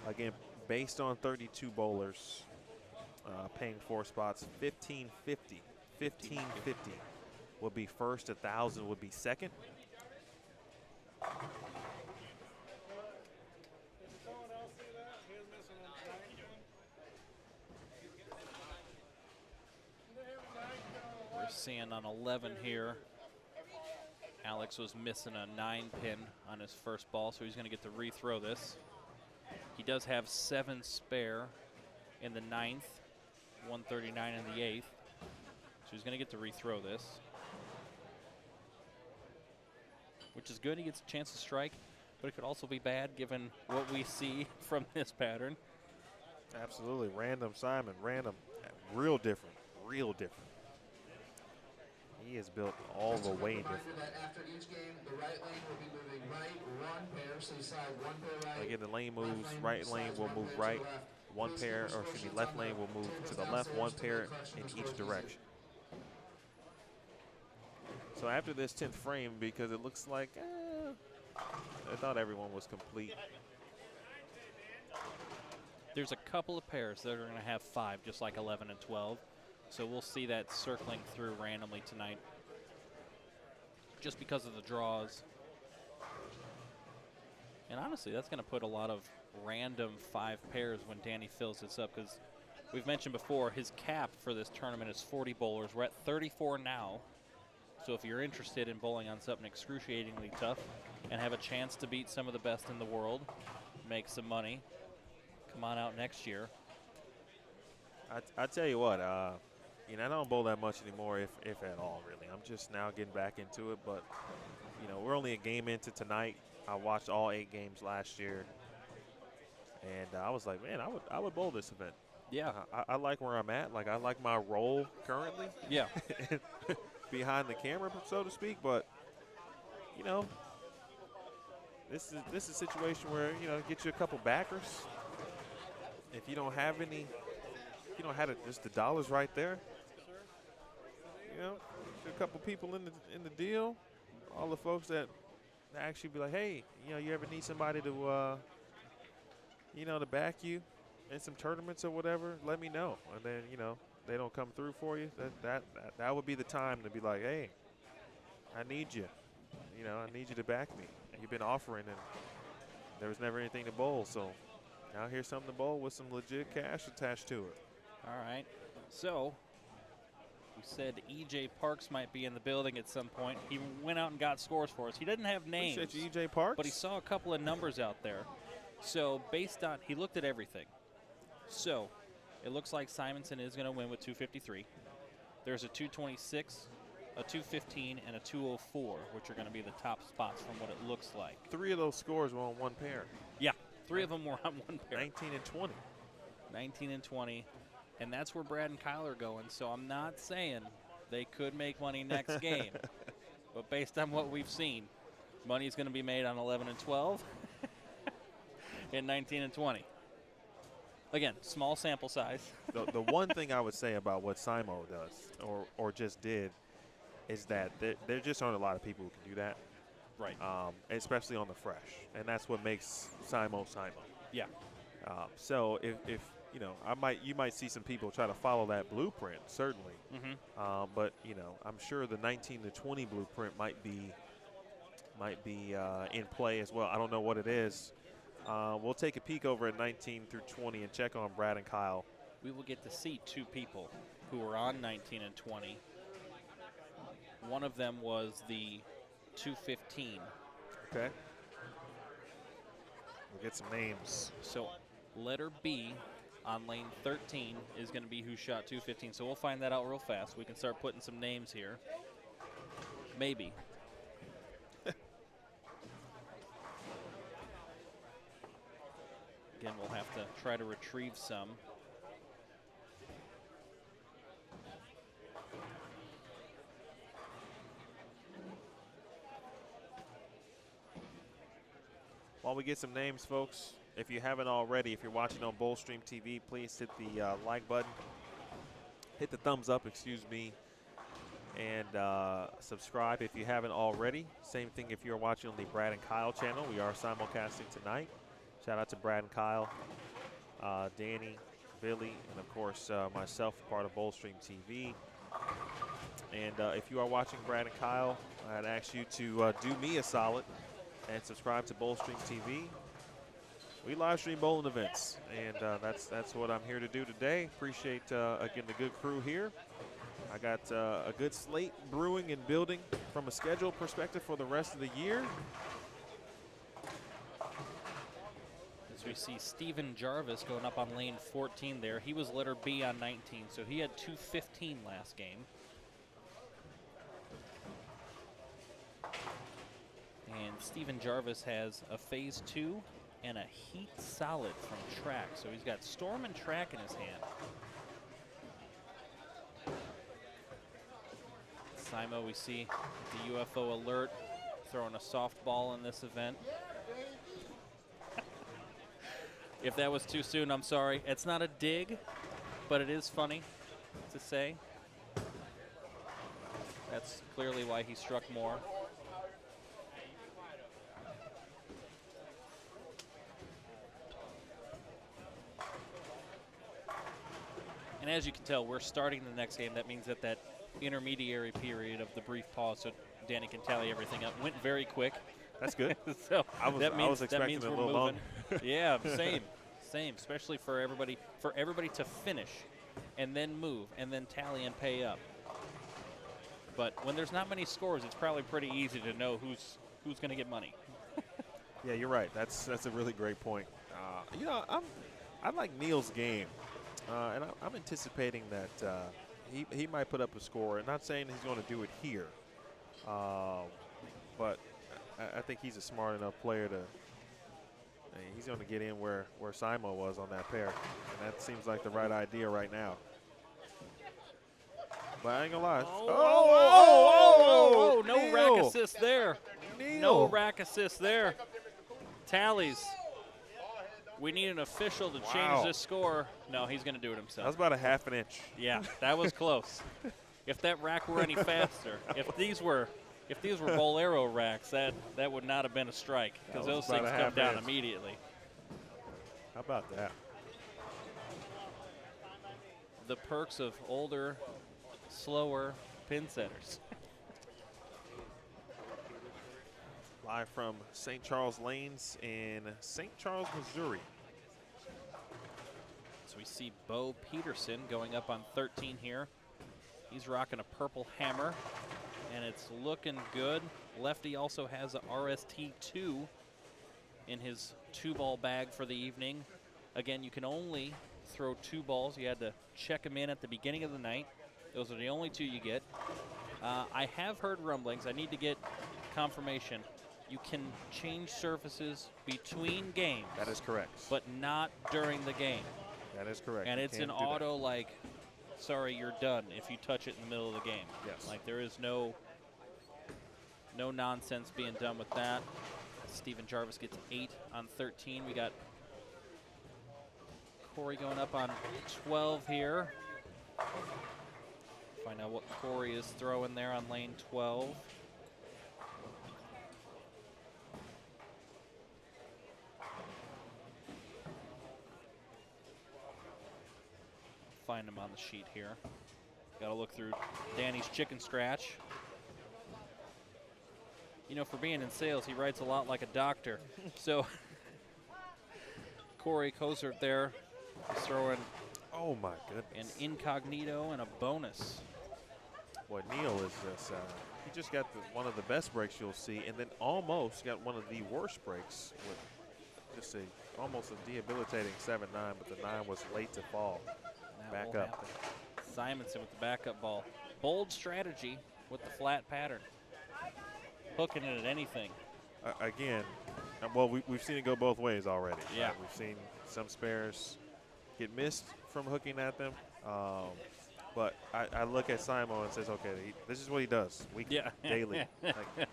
again, based on 32 bowlers paying 4 spots, 1550. 1550 would be first, 1,000 would be second. We're seeing on 11 here, Alex was missing a 9-pin on his first ball, so he's going to get to rethrow this. He does have 7 spare in the 9th, 139 in the 8th, so he's going to get to rethrow this, which is good. He gets a chance to strike, but it could also be bad given what we see from this pattern. Absolutely. Random Simon, random, real different, real different. He is built all the way different. That after each game, the right lane will be moving right 1 pair, so you side 1 pair right. Again, the lane moves, right lane will move right, 1 pair, or excuse me, left lane will move to the left, 1 pair in each direction. So after this 10th frame, because it looks like, I thought everyone was complete. There's a couple of pairs that are going to have 5, just like 11 and 12. So we'll see that circling through randomly tonight, just because of the draws. And honestly, that's going to put a lot of random 5 pairs when Danny fills this up, because we've mentioned before his cap for this tournament is 40 bowlers. We're at 34 now. So if you're interested in bowling on something excruciatingly tough and have a chance to beat some of the best in the world, make some money, come on out next year. I tell you what, you know, I don't bowl that much anymore, if at all, really. I'm just now getting back into it, but, you know, we're only a game into tonight. I watched all 8 games last year, and I was like, man, I would bowl this event. Yeah. I like where I'm at. Like, I like my role currently. Yeah. Behind the camera, so to speak, but, you know, this is a situation where, you know, get you a couple backers. If you don't have any, if you don't have just the dollars right there, you know, a couple people in the deal, all the folks that actually be like, hey, you know, you ever need somebody to, you know, to back you in some tournaments or whatever, let me know. And then, you know, they don't come through for you, that would be the time to be like, hey, I need you. You know, I need you to back me. And you've been offering, and there was never anything to bowl. So now here's something to bowl with some legit cash attached to it. All right. So we said E.J. Parks might be in the building at some point. He went out and got scores for us. He didn't have names. Appreciate you, E.J. Parks. But he saw a couple of numbers out there. So based on, he looked at everything. So it looks like Simonsen is going to win with 253. There's a 226, a 215, and a 204, which are going to be the top spots from what it looks like. 3 of those scores were on 1 pair. Yeah, 3 of them were on 1 pair. 19 and 20. 19 and 20. And that's where Brad and Kyle are going. So I'm not saying they could make money next game. But based on what we've seen, money's going to be made on 11 and 12 and 19 and 20. Again, small sample size. The one thing I would say about what Czmo does, or just did, is that there just aren't a lot of people who can do that. Right. Especially on the fresh. And that's what makes Czmo. Yeah. So if you know, you might see some people try to follow that blueprint, certainly. Mm-hmm. But you know, I'm sure the 19 to 20 blueprint might be in play as well. I don't know what it is. We'll take a peek over at 19 through 20 and check on Brad and Kyle. We will get to see 2 people who were on 19 and 20. One of them was the 215. Okay. We'll get some names. So letter B on lane 13 is going to be who shot 215. So we'll find that out real fast. We can start putting some names here. Maybe. Again, we'll have to try to retrieve some. While we get some names, folks, if you haven't already, if you're watching on Bowlstream TV, please hit the like button. Hit the thumbs up, excuse me. And subscribe if you haven't already. Same thing if you're watching on the Brad and Kyle channel. We are simulcasting tonight. Shout out to Brad and Kyle, Danny, Billy, and of course myself, part of Boldstream TV. And if you are watching Brad and Kyle, I'd ask you to do me a solid and subscribe to Boldstream TV. We live stream bowling events, and that's what I'm here to do today. Appreciate again the good crew here. I got a good slate brewing and building from a schedule perspective for the rest of the year. As we see Steven Jarvis going up on lane 14 there. He was letter B on 19, so he had 215 last game. And Steven Jarvis has a phase 2 and a heat solid from track. So he's got storm and track in his hand. Czmo, we see the UFO alert throwing a softball in this event. If that was too soon, I'm sorry. It's not a dig, but it is funny to say. That's clearly why he struck more. And as you can tell, we're starting the next game. That means that that intermediary period of the brief pause, so Danny can tally everything up, went very quick. That's good. So I was expecting a little longer. Yeah, same. Especially for everybody to finish, and then move, and then tally and pay up. But when there's not many scores, it's probably pretty easy to know who's going to get money. Yeah, you're right. That's a really great point. You know, I like Neil's game, and I'm anticipating that he might put up a score. I'm not saying he's going to do it here, but I think he's a smart enough player to. He's going to get in where Czmo was on that pair, and that seems like the right idea right now. But I ain't gonna lie. No Neil. rack assist there. Neil. No rack assist there. Tallies. We need an official to change this score. No, he's going to do it himself. That was about a half an inch. Yeah, that was close. If that rack were any faster, if these were Bolero racks, that would not have been a strike, because those things come down immediately. How about that? The perks of older, slower pin setters. Live from St. Charles Lanes in St. Charles, Missouri. So we see Beau Peterson going up on 13 here. He's rocking a purple hammer, and it's looking good. Lefty also has a RST2 in his 2-ball bag for the evening. Again, you can only throw 2 balls. You had to check them in at the beginning of the night. Those are the only 2 you get. I have heard rumblings. I need to get confirmation. You can change surfaces between games. That is correct. But not during the game. That is correct. And it's an auto, like, sorry, you're done if you touch it in the middle of the game. Yes. Like, there is no nonsense being done with that. Steven Jarvis gets 8 on 13. We got Cory going up on 12 here. Find out what Cory is throwing there on lane 12. Find him on the sheet here. Got to look through Danny's chicken scratch. You know, for being in sales, he writes a lot like a doctor. So Cory Cowsert there is throwing oh my goodness, an incognito and a bonus. Boy, Neil is just, he just got one of the best breaks you'll see, and then almost got one of the worst breaks with just almost a debilitating 7-9, but the 9 was late to fall. Back up. Simonsen with the backup ball. Bold strategy with the flat pattern. Hooking it at anything. Again, well, we've seen it go both ways already. Yeah. We've seen some spares get missed from hooking at them. But I look at Czmo and says, okay, this is what he does daily. Like,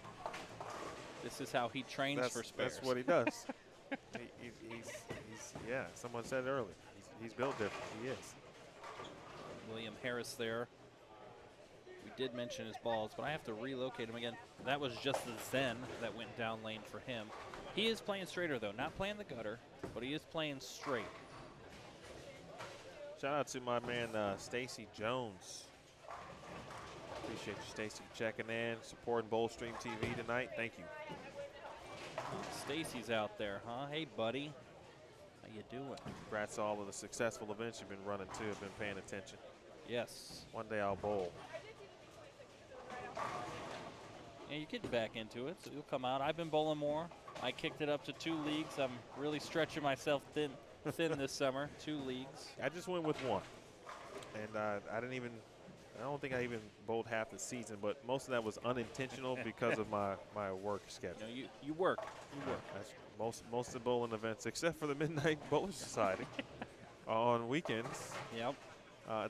this is how he trains for spares. That's what he does. Yeah, someone said it earlier. He's built different. He is. William Harris there. We did mention his balls, but I have to relocate him again. That was just the Zen that went down lane for him. He is playing straighter, though. Not playing the gutter, but he is playing straight. Shout out to my man Stacy Jones. Appreciate you, Stacy, checking in, supporting Boldstream TV tonight. Thank you. Stacy's out there, huh? Hey, buddy. How you doing? Congrats to all of the successful events you've been running, too. I've been paying attention. Yes. One day I'll bowl. Yeah, you're getting back into it, so you'll come out. I've been bowling more. I kicked it up to 2 leagues. I'm really stretching myself thin this summer. 2 leagues. I just went with 1. And I don't think I even bowled half the season, but most of that was unintentional because of my work schedule. You work. That's most of the bowling events, except for the Midnight Bowling Society on weekends. Yep.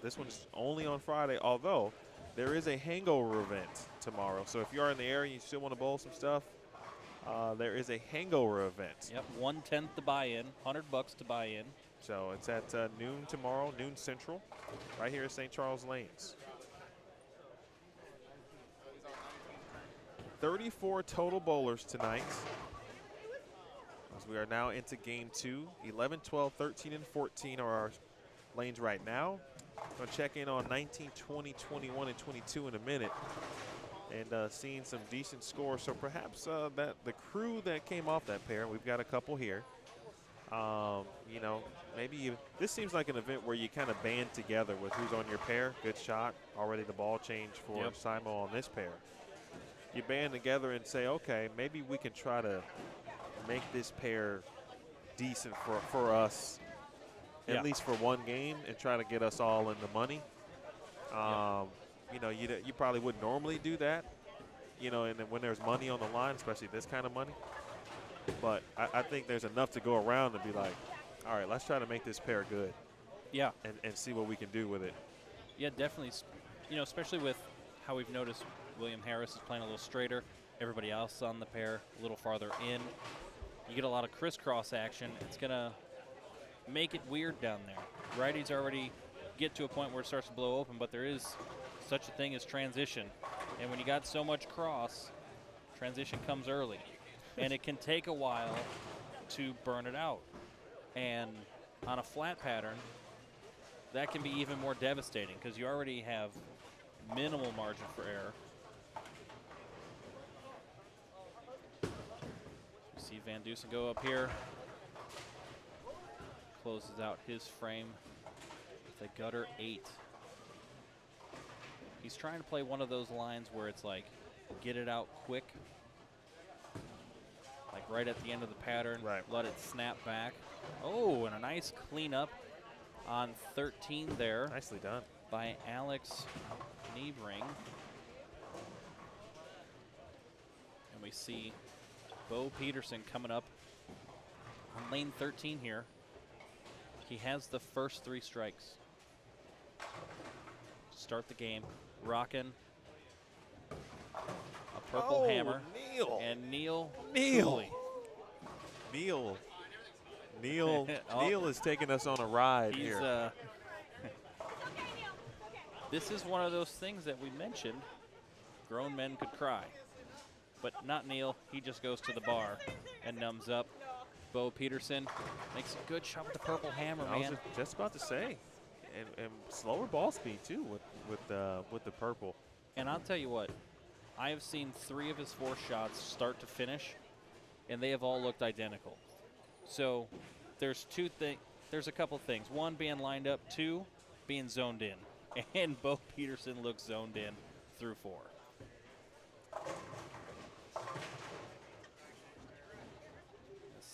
This one's only on Friday, although there is a hangover event tomorrow. So if you are in the area and you still want to bowl some stuff, there is a hangover event. Yep, 1/10 to buy in, $100 to buy in. So it's at noon tomorrow, noon central, right here at St. Charles Lanes. 34 total bowlers tonight, as we are now into game 2. 11, 12, 13, and 14 are our lanes right now. Going to check in on 19, 20, 21, and 22 in a minute, and seeing some decent scores. So perhaps that the crew that came off that pair, we've got a couple here. Maybe this seems like an event where you kind of band together with who's on your pair. Good shot. Already the ball change for Czmo on this pair. You band together and say, okay, maybe we can try to make this pair decent for us, at least for one game, and try to get us all in the money. You probably wouldn't normally do that, and then when there's money on the line, especially this kind of money. But I think there's enough to go around to be like, all right, let's try to make this pair good. Yeah. And see what we can do with it. Yeah, definitely. Especially with how we've noticed William Harris is playing a little straighter. Everybody else on the pair a little farther in. You get a lot of crisscross action. It's going to make it weird down there. Righties already get to a point where it starts to blow open, but there is such a thing as transition. And when you got so much cross, transition comes early. And it can take a while to burn it out. And on a flat pattern, that can be even more devastating because you already have minimal margin for error. You see Van Dusen go up here. Closes out his frame with a gutter 8. He's trying to play one of those lines where it's like, get it out quick. Like right at the end of the pattern, let it snap back. Oh, and a nice cleanup on 13 there. Nicely done. By Alex Nebrig. And we see Beau Peterson coming up on lane 13 here. He has the first 3 strikes. Start the game. Rocking a purple hammer. Neil. And Neil. Neil is taking us on a ride here. This is one of those things that we mentioned. Grown men could cry. But not Neil. He just goes to the bar and numbs up. Beau Peterson makes a good shot with the purple hammer, man. I was just about to say. And slower ball speed, too, with the purple. And I'll tell you what. I have seen 3 of his 4 shots start to finish, and they have all looked identical. So there's a couple things. 1, being lined up. 2, being zoned in. And Beau Peterson looks zoned in through 4.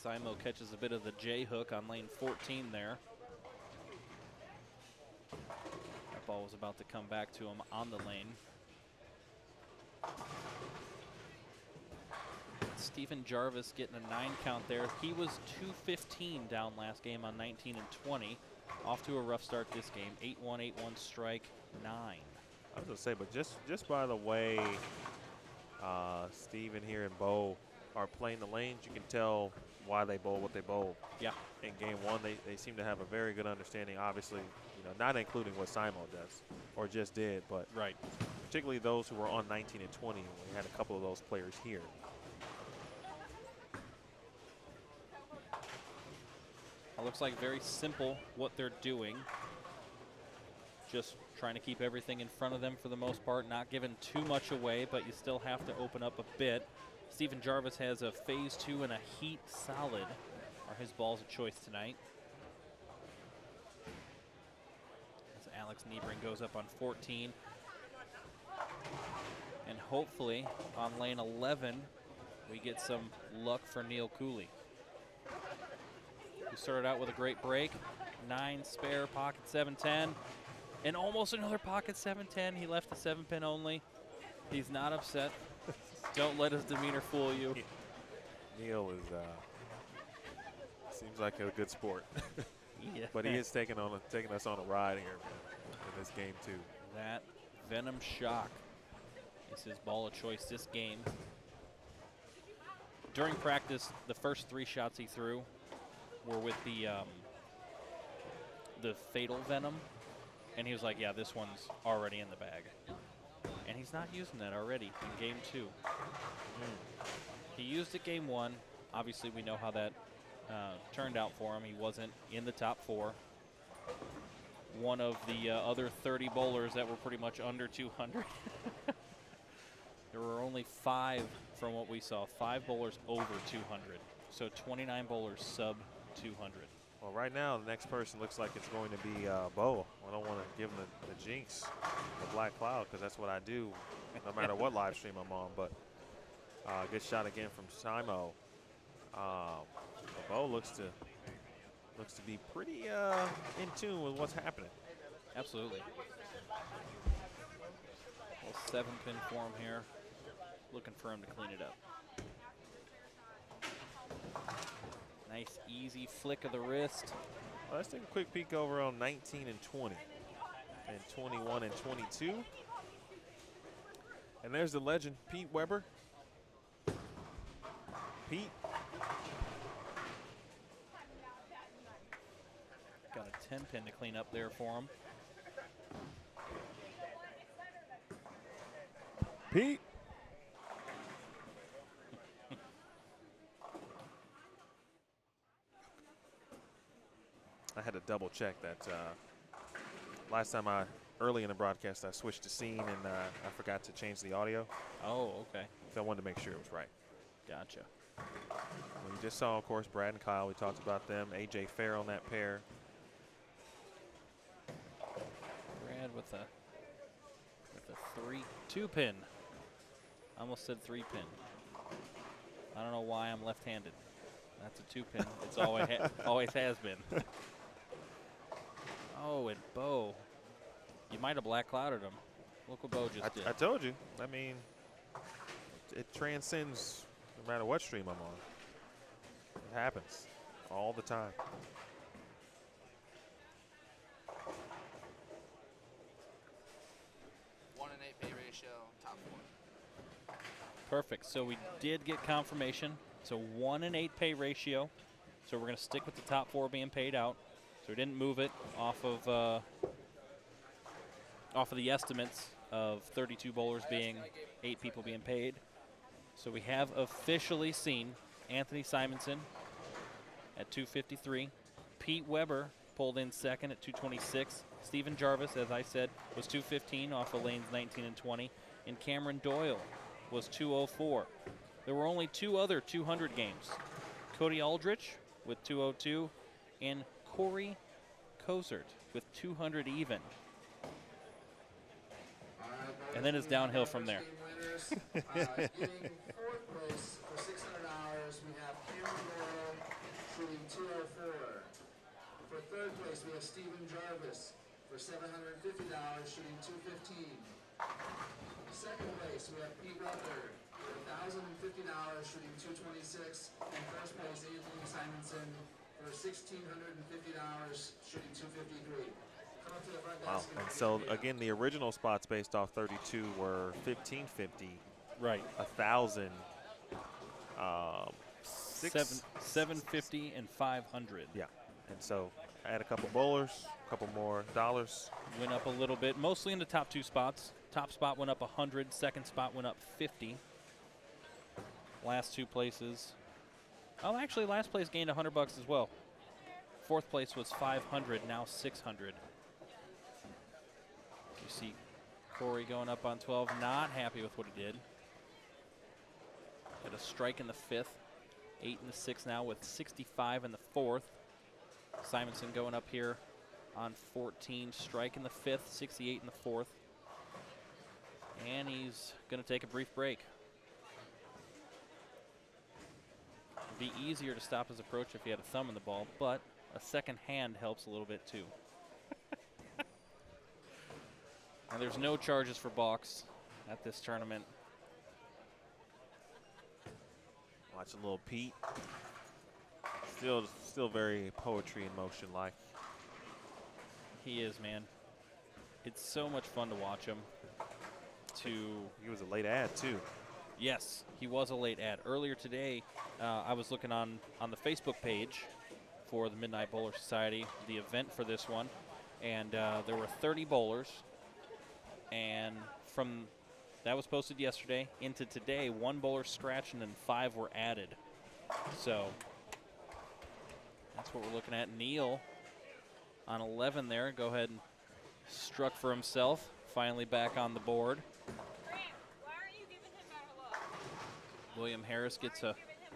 Czmo catches a bit of the J hook on lane 14 there. That ball was about to come back to him on the lane. Stephen Jarvis getting a 9 count there. He was 215 down last game on 19 and 20. Off to a rough start this game. 8-1, 8-1 strike, 9. I was going to say, but just by the way Steven here and Beau are playing the lanes, you can tell why they bowl what they bowl. Yeah. In game 1, they seem to have a very good understanding, obviously, not including what Simon does or just did, but particularly those who were on 19 and 20. We had a couple of those players here. It looks like very simple what they're doing. Just trying to keep everything in front of them for the most part, not giving too much away, but you still have to open up a bit. Stephen Jarvis has a phase 2 and a heat solid are his balls of choice tonight. As Alex Nebrig goes up on 14. And hopefully on lane 11, we get some luck for Neil Cooley. We started out with a great break. 9 spare, pocket 710. And almost another pocket 710. He left the 7-pin only. He's not upset. Don't let his demeanor fool you. Neil is seems like a good sport. Yeah. But he is taking us on a ride here in this game too. That Venom Shock is his ball of choice this game. During practice, the first 3 shots he threw were with the Fatal Venom. And he was like, yeah, this one's already in the bag. And he's not using that already in game 2. He used it game 1. Obviously, we know how that turned out for him. He wasn't in the top 4. One of the other 30 bowlers that were pretty much under 200. There were only 5 from what we saw. 5 bowlers over 200. So 29 bowlers sub 200. Well, right now, the next person looks like it's going to be Beau. I don't want to give him the jinx, the black cloud, because that's what I do no matter what live stream I'm on. But good shot again from Czmo. Beau looks to be pretty in tune with what's happening. Absolutely. Little 7-pin for him here. Looking for him to clean it up. Nice, easy flick of the wrist. Well, let's take a quick peek over on 19 and 20 and 21 and 22. And there's the legend, Pete Weber. Pete. Got a 10-pin to clean up there for him. Pete. I had to double check that last time early in the broadcast, I switched to scene and I forgot to change the audio. Oh, okay. So I wanted to make sure it was right. Gotcha. We just saw, of course, Brad and Kyle. We talked about them. AJ Fair on that pair. Brad with a 2-pin. I almost said 3-pin. I don't know why I'm left-handed. That's a 2-pin. It's always has been. Oh, and Beau. You might have black clouded him. Look what Beau just did. I told you. I mean, it transcends no matter what stream I'm on. It happens all the time. One and 8 pay ratio, top 4. Perfect. So we did get confirmation. So 1 and 8 pay ratio. So we're going to stick with the top 4 being paid out. So we didn't move it off of the estimates of 32 bowlers being 8 people being paid. So we have officially seen Anthony Simonsen at 253. Pete Weber pulled in second at 226. Stephen Jarvis, as I said, was 215 off of lanes 19 and 20. And Kamron Doyle was 204. There were only 2 other 200 games. Koty Aldrich with 202 and Cory Cowsert with 200 even. And then it's downhill from there. Getting 4th place for $600, we have Kamron Doyle shooting 204. For 3rd place, we have Stephen Jarvis for $750 shooting 215. 2nd place, we have Pete Weber for $1,050 shooting 226. And 1st place, Anthony Simonsen for $1,650 shooting 253. Wow. And so, again, the original spots based off 32 were 1,550. Right. 1,000. 750 and 500. Yeah. And so, add a couple bowlers, a couple more dollars. Went up a little bit, mostly in the top 2 spots. Top spot went up 100. Second spot went up 50. Last two places. Oh, actually, last place gained $100 as well. Fourth place was 500, now 600. You see Cory going up on 12, not happy with what he did. Got a strike in the fifth, 8 in the sixth now with 65 in the fourth. Simonsen going up here on 14, strike in the fifth, 68 in the fourth. And he's going to take a brief break. It'd be easier to stop his approach if he had a thumb in the ball, but a second hand helps a little bit too. And there's no charges for balks at this tournament. Watching little Pete. Still very poetry in motion like. He is, man. It's so much fun to watch him. He was a late ad too. Yes, he was a late ad. Earlier today, I was looking on the Facebook page for the Midnight Bowler Society, the event for this one, and there were 30 bowlers. And from that was posted yesterday into today, 1 bowler scratched and then 5 were added. So that's what we're looking at. Neil on 11 there. Go ahead and struck for himself. Finally back on the board. William Harris gets a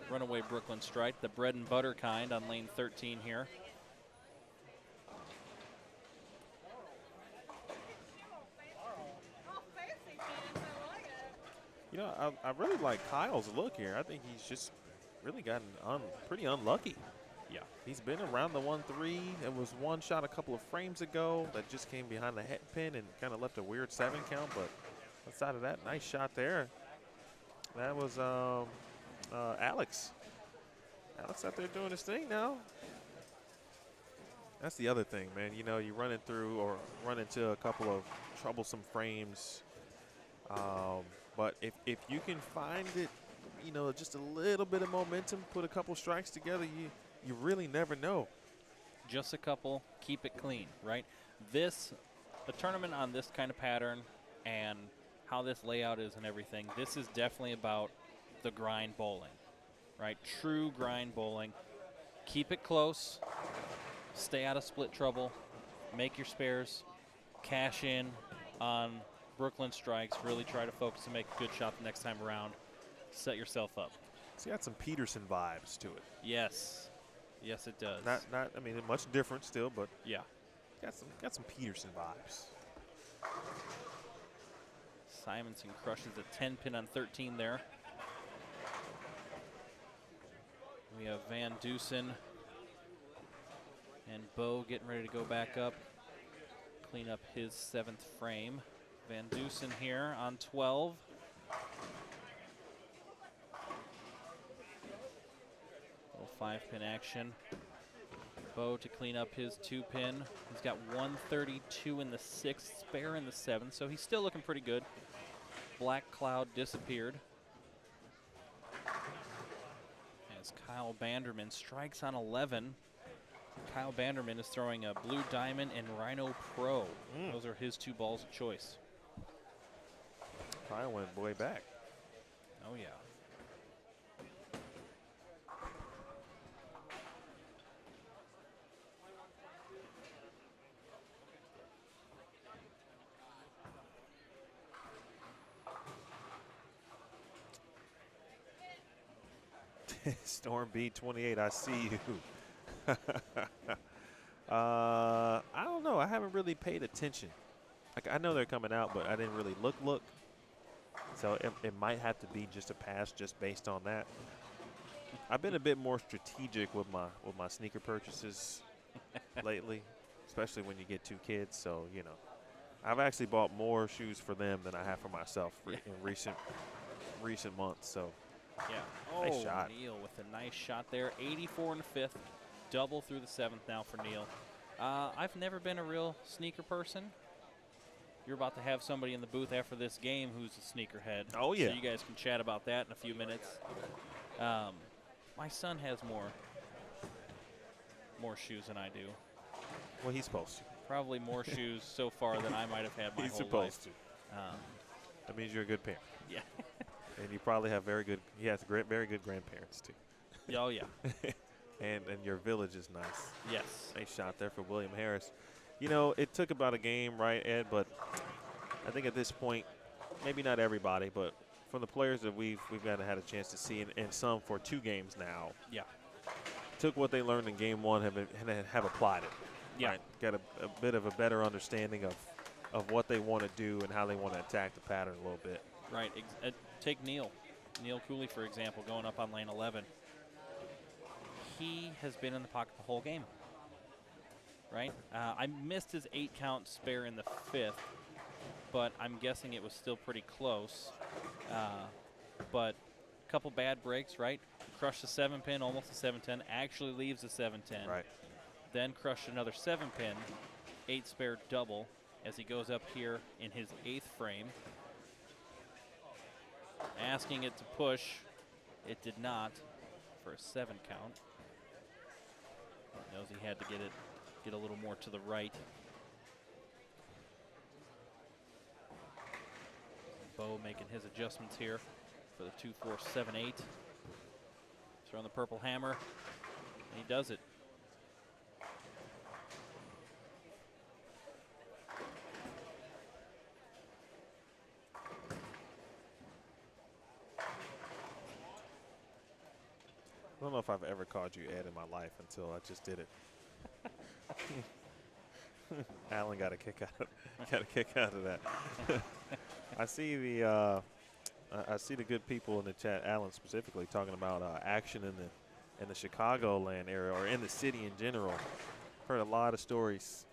runaway Brooklyn strike, the bread and butter kind on lane 13 here. You know, I really like Kyle's look here. I think he's just really gotten pretty unlucky. Yeah. He's been around the 1-3. It was one shot a couple of frames ago that just came behind the head pin and kind of left a weird 7 count. But outside of that, nice shot there. That was Alex. Alex out there doing his thing now. That's the other thing, man. You know, you run into a couple of troublesome frames. But if you can find it, you know, just a little bit of momentum, put a couple strikes together, you really never know. Just a couple, keep it clean, right? A tournament on this kind of pattern and how this layout is and everything, this is definitely about the grind bowling, right? True grind bowling. Keep it close, stay out of split trouble, make your spares, cash in on Brooklyn strikes, really try to focus and make a good shot the next time around. Set yourself up. It's got some Peterson vibes to it. Yes. Yes, it does. Not I mean, much different still, but yeah. Got some Peterson vibes. Simonsen crushes a 10 pin on 13 there. We have Van Dusen and Beau getting ready to go back up, clean up his 7th frame. Van Dusen here on 12. Little 5-pin action. Beau to clean up his 2-pin. He's got 132 in the 6th, spare in the 7th, so he's still looking pretty good. Black cloud disappeared. As Kyle Banderman strikes on 11. Kyle Banderman is throwing a Blue Diamond and Rhino Pro. Those are his 2 balls of choice. Kyle went way back. Oh, yeah. Storm B28, I see you. I don't know. I haven't really paid attention. Like, I know they're coming out, but I didn't really look. So it might have to be just a pass just based on that. I've been a bit more strategic with my sneaker purchases lately, especially when you get 2 kids. So, you know, I've actually bought more shoes for them than I have for myself in recent months. So, yeah. Nice shot. Neil with a nice shot there. 84 in the 5th, double through the 7th now for Neil. I've never been a real sneaker person. You're about to have somebody in the booth after this game who's a sneakerhead. Oh, yeah. So you guys can chat about that in a few minutes. My son has more shoes than I do. Well, he's supposed to. Probably more shoes so far than I might have had my He's whole supposed life. That means you're a good parent. Yeah. And you probably have very good very good grandparents too. Oh, yeah. and your village is nice. Yes. Nice shot there for William Harris. You know, it took about a game, right, Ed? But I think at this point, maybe not everybody, but from the players that we've had a chance to see, and some for 2 games now. Yeah. Took what they learned in game 1 have applied it. Yeah. Right? Got a bit of a better understanding of what they want to do and how they want to attack the pattern a little bit. Right. Take Neil Cooley, for example, going up on lane 11. He has been in the pocket the whole game. Right? I missed his 8-count spare in the 5th, but I'm guessing it was still pretty close. But a couple bad breaks, right? Crushed the 7-pin, almost a 7-10, actually leaves the 7-10. Right. Then crushed another 7-pin, 8 spare double as he goes up here in his 8th frame. Asking it to push. It did not for a 7-count. Knows he had to get a little more to the right. Beau making his adjustments here for the 2-4-7-8. Throwing the purple hammer, and he does it. I don't know if I've ever called you Ed in my life until I just did it. Alan got a kick out of that. I see the good people in the chat, Alan specifically, talking about action in the Chicagoland area or in the city in general. Heard a lot of stories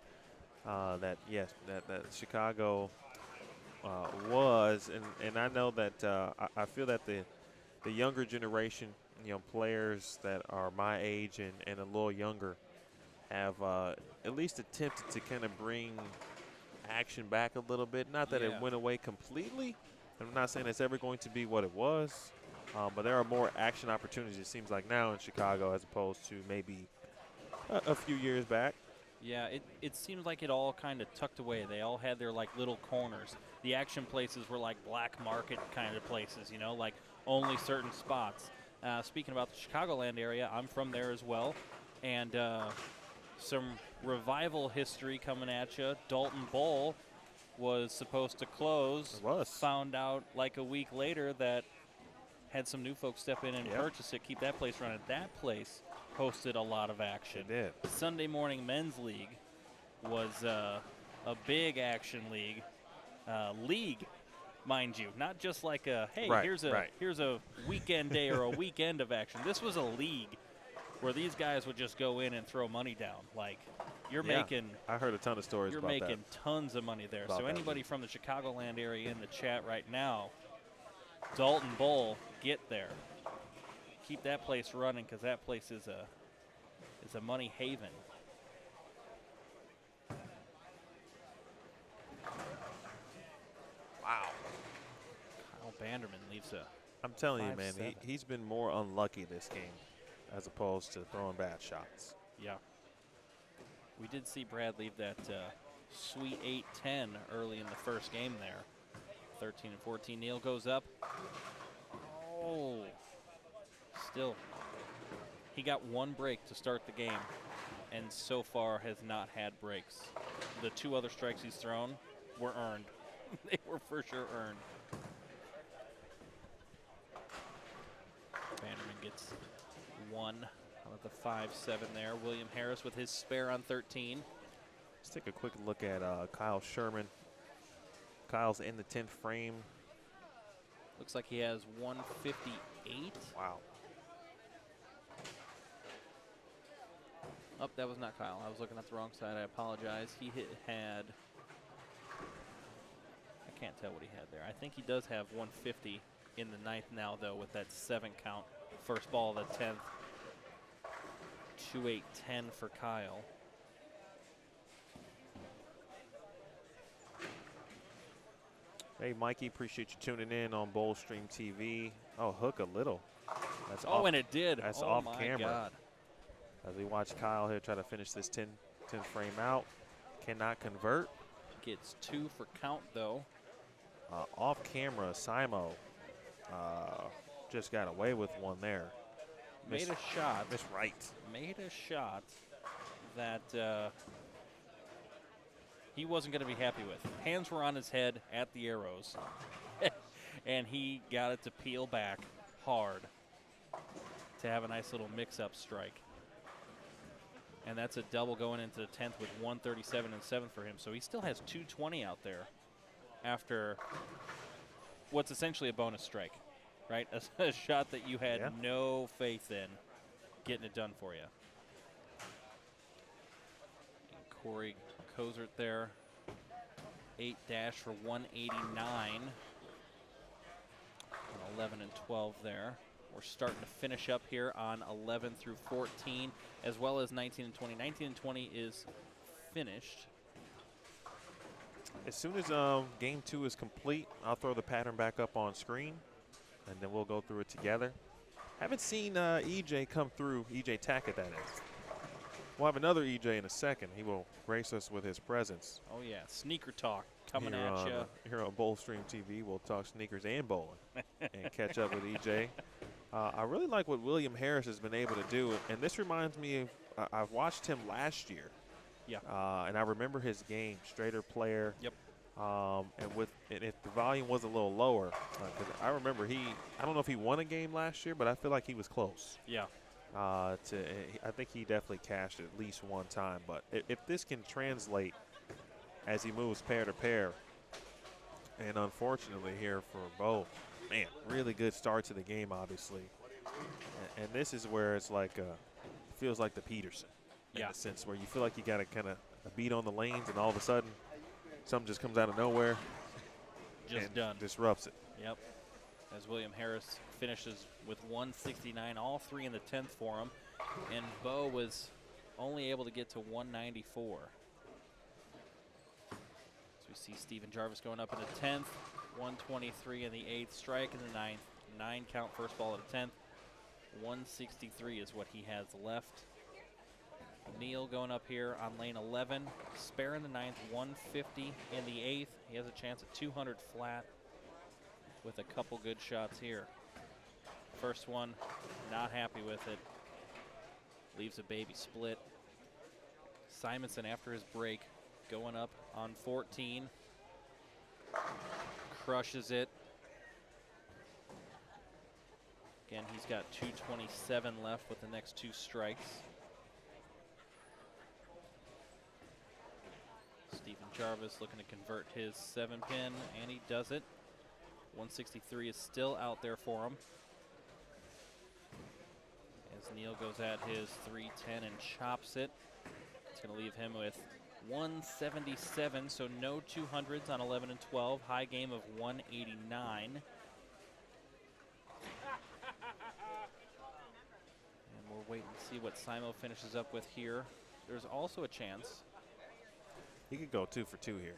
that Chicago was, and I know that I feel that the younger generation, players that are my age and a little younger have at least attempted to kind of bring action back a little bit. Not that it went away completely. I'm not saying it's ever going to be what it was, but there are more action opportunities, it seems like, now in Chicago as opposed to maybe a few years back. Yeah, it seems like it all kind of tucked away. They all had their, like, little corners. The action places were like black market kind of places, like only certain spots. Speaking about the Chicagoland area, I'm from there as well. And some revival history coming at you. Dalton Bowl was supposed to close. It was. Found out like a week later that had some new folks step in and purchase it, keep that place running. That place hosted a lot of action. It did. Sunday morning men's league was a big action league. League, mind you, not just like a, hey, here's a weekend day or a weekend of action. This was a league where these guys would just go in and throw money down. Like, you're making. I heard a ton of stories about that. You're making tons of money there. So anybody from the Chicagoland area in the chat right now, Dalton Bowl, get there. Keep that place running, because that place is a money haven. Wow. Kyle Banderman leaves a. I'm telling you, 5-7. man, he's been more unlucky this game as opposed to throwing bad shots. Yeah. We did see Brad leave that sweet 8-10 early in the first game there. 13 and 14. Neil goes up. Oh. Still. He got one break to start the game, and so far has not had breaks. The 2 other strikes he's thrown were earned. They were for sure earned. Banderman gets 1 out of the 5-7 there. William Harris with his spare on 13. Let's take a quick look at Kyle Sherman. Kyle's in the 10th frame. Looks like he has 158. Wow. Oh, that was not Kyle. I was looking at the wrong side. I apologize. He had. I can't tell what he had there. I think he does have 150 in the 9th now, though, with that 7-count. First ball of the 10th. 2-8-10 for Kyle. Hey, Mikey, appreciate you tuning in on Bowl Stream TV. Oh, hook a little. That's off, and it did. That's oh off my camera. God. As we watch Kyle here try to finish this 10 frame out. Cannot convert. Gets 2 for count, though. Off camera, Czmo just got away with one there. Made a shot. Miss right. Made a shot that he wasn't going to be happy with. Hands were on his head at the arrows, and he got it to peel back hard to have a nice little mix-up strike. And that's a double going into the 10th with 137 and 7 for him. So he still has 220 out there after what's essentially a bonus strike, right? A shot that you had no faith in getting it done for you. And Cory Cowsert there, 8 dash for 189. 11 and 12 there. We're starting to finish up here on 11 through 14, as well as 19 and 20. 19 and 20 is finished. As soon as game 2 is complete, I'll throw the pattern back up on screen, and then we'll go through it together. Haven't seen EJ come through, EJ Tackett, that is. We'll have another EJ in a second. He will grace us with his presence. Oh, yeah, sneaker talk coming here at you. Here on Bowl Stream TV, we'll talk sneakers and bowling and catch up with EJ. I really like what William Harris has been able to do, and this reminds me of I've watched him last year. Yeah. And I remember his game, straighter player. Yep. And if the volume was a little lower, 'cause I remember I don't know if he won a game last year, but I feel like he was close. Yeah. I think he definitely cashed at least one time. But if this can translate as he moves pair to pair, and unfortunately here for Beau, man, really good start to the game, obviously. And this is where it's like feels like the Peterson. In a sense where you feel like you got to kind of beat on the lanes, and all of a sudden something just comes out of nowhere. Just done. Disrupts it. Yep. As William Harris finishes with 169, all 3 in the 10th for him. And Beau was only able to get to 194. So we see Stephen Jarvis going up in the 10th, 123 in the 8th, strike in the 9th, 9 count first ball at the 10th. 163 is what he has left. Neal going up here on lane 11, spare in the 9th, 150 in the 8th. He has a chance at 200 flat with a couple good shots here. First one, not happy with it. Leaves a baby split. Simonsen after his break going up on 14. Crushes it. Again, he's got 227 left with the next 2 strikes. Stephen Jarvis looking to convert his 7-pin, and he does it. 163 is still out there for him. As Neal goes at his 310 and chops it. It's going to leave him with 177, so no 200s on 11 and 12. High game of 189. And we'll wait and see what Czmo finishes up with here. There's also a chance. He could go 2 for 2 here.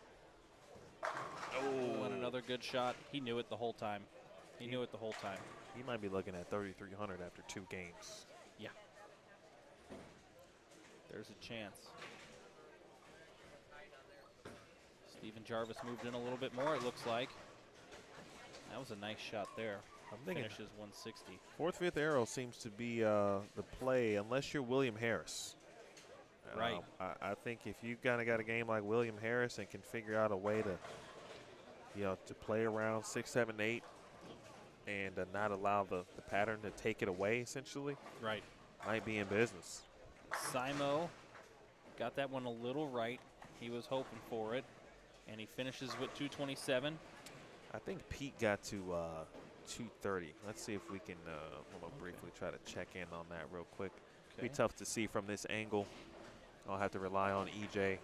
Oh, and another good shot. He knew it the whole time. He knew it the whole time. He might be looking at 3,300 after 2 games. Yeah. There's a chance. Stephen Jarvis moved in a little bit more, it looks like. That was a nice shot there. I'm thinking finishes 160. 4th, 5th arrow seems to be the play, unless you're William Harris. Right. I think if you've kind of got a game like William Harris and can figure out a way to, to play around 6, 7, 8, and not allow the pattern to take it away, essentially. Right. Might be in business. Czmo got that one a little right. He was hoping for it, and he finishes with 227. I think Pete got to 230. Let's see if we can we'll briefly try to check in on that real quick. Okay. Be tough to see from this angle. I'll have to rely on EJ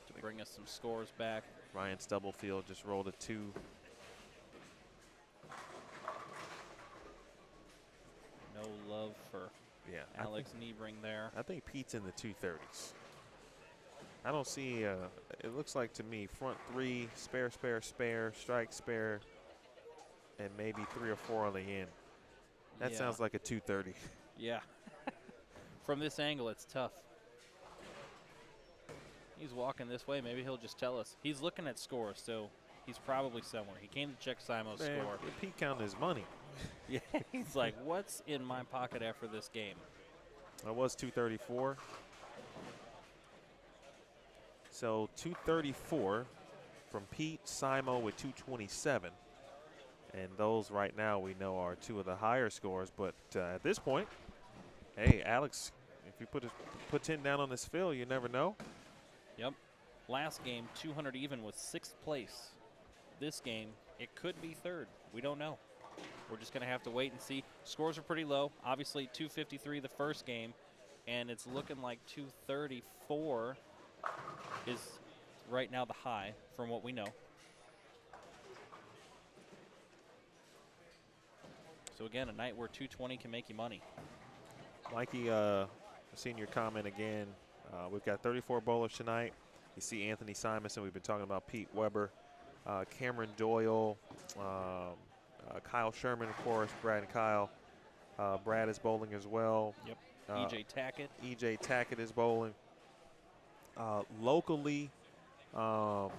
to bring us some scores back. Ryan Stubblefield just rolled a 2. No love for Alex Nebrig there. I think Pete's in the 230s. I don't see, it looks like to me, front 3, spare, strike, spare, and maybe 3 or 4 on the end. That sounds like a 230. Yeah. From this angle, it's tough. He's walking this way. Maybe he'll just tell us. He's looking at scores, so He's probably somewhere. He came to check Simo's Man, score. Pete counting his money. Yeah, he's like, what's in my pocket after this game? That was 234. So 234 from Pete, Simo with 227. And those right now we know are two of the higher scores. But at this point, hey, Alex, if you put 10 down on this field, you never know. Yep. Last game, 200 even was 6th place. This game, it could be 3rd. We don't know. We're just going to have to wait and see. Scores are pretty low. Obviously, 253 the first game, and it's looking like 234 is right now the high from what we know. So, again, a night where 220 can make you money. Mikey, I've seen your comment again. We've got 34 bowlers tonight. You see Anthony Simonsen. We've been talking about Pete Weber, Kamron Doyle, Kyle Sherman, of course, Brad and Kyle. Brad is bowling as well. Yep. EJ Tackett. EJ Tackett is bowling. Locally, of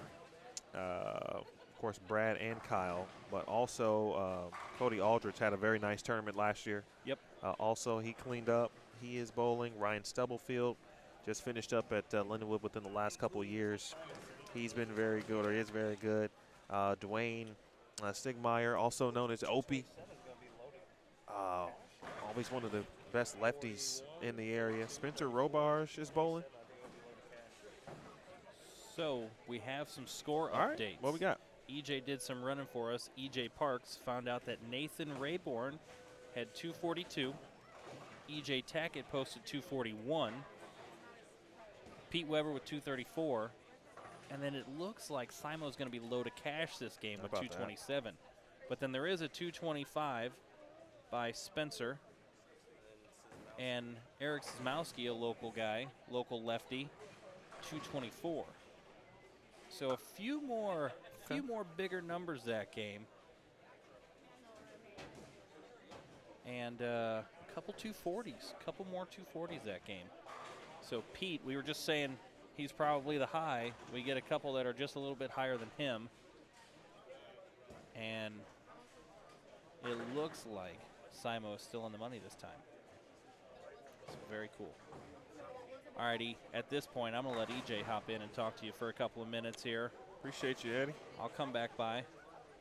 course, Brad and Kyle, but also Koty Aldrich had a very nice tournament last year. Yep. Also, he cleaned up. He is bowling. Ryan Stubblefield just finished up at Lindenwood within the last couple of years. He's been very good, or is very good. Dwayne Stiegemeier, also known as Opie. Always one of the best lefties in the area. Spencer Robarge is bowling. So we have some score All right, updates. what we got? EJ did some running for us. EJ Parks found out that Nathan Rayburn had 242. EJ Tackett posted 241. Pete Weber with 234. And then it looks like Simo's going to be low to cash this game with 227. But then there is a 225 by Spencer. And Eric Czmowski, a local guy, local lefty, 224. So a few more bigger numbers that game. And a couple 240s, couple more 240s that game. So Pete, we were just saying he's probably the high. We get a couple that are just a little bit higher than him. And it looks like Simo is still on the money this time. So very cool. Alrighty, at this point, I'm going to let EJ hop in and talk to you for a couple of minutes here. Appreciate you, Eddie. I'll come back by.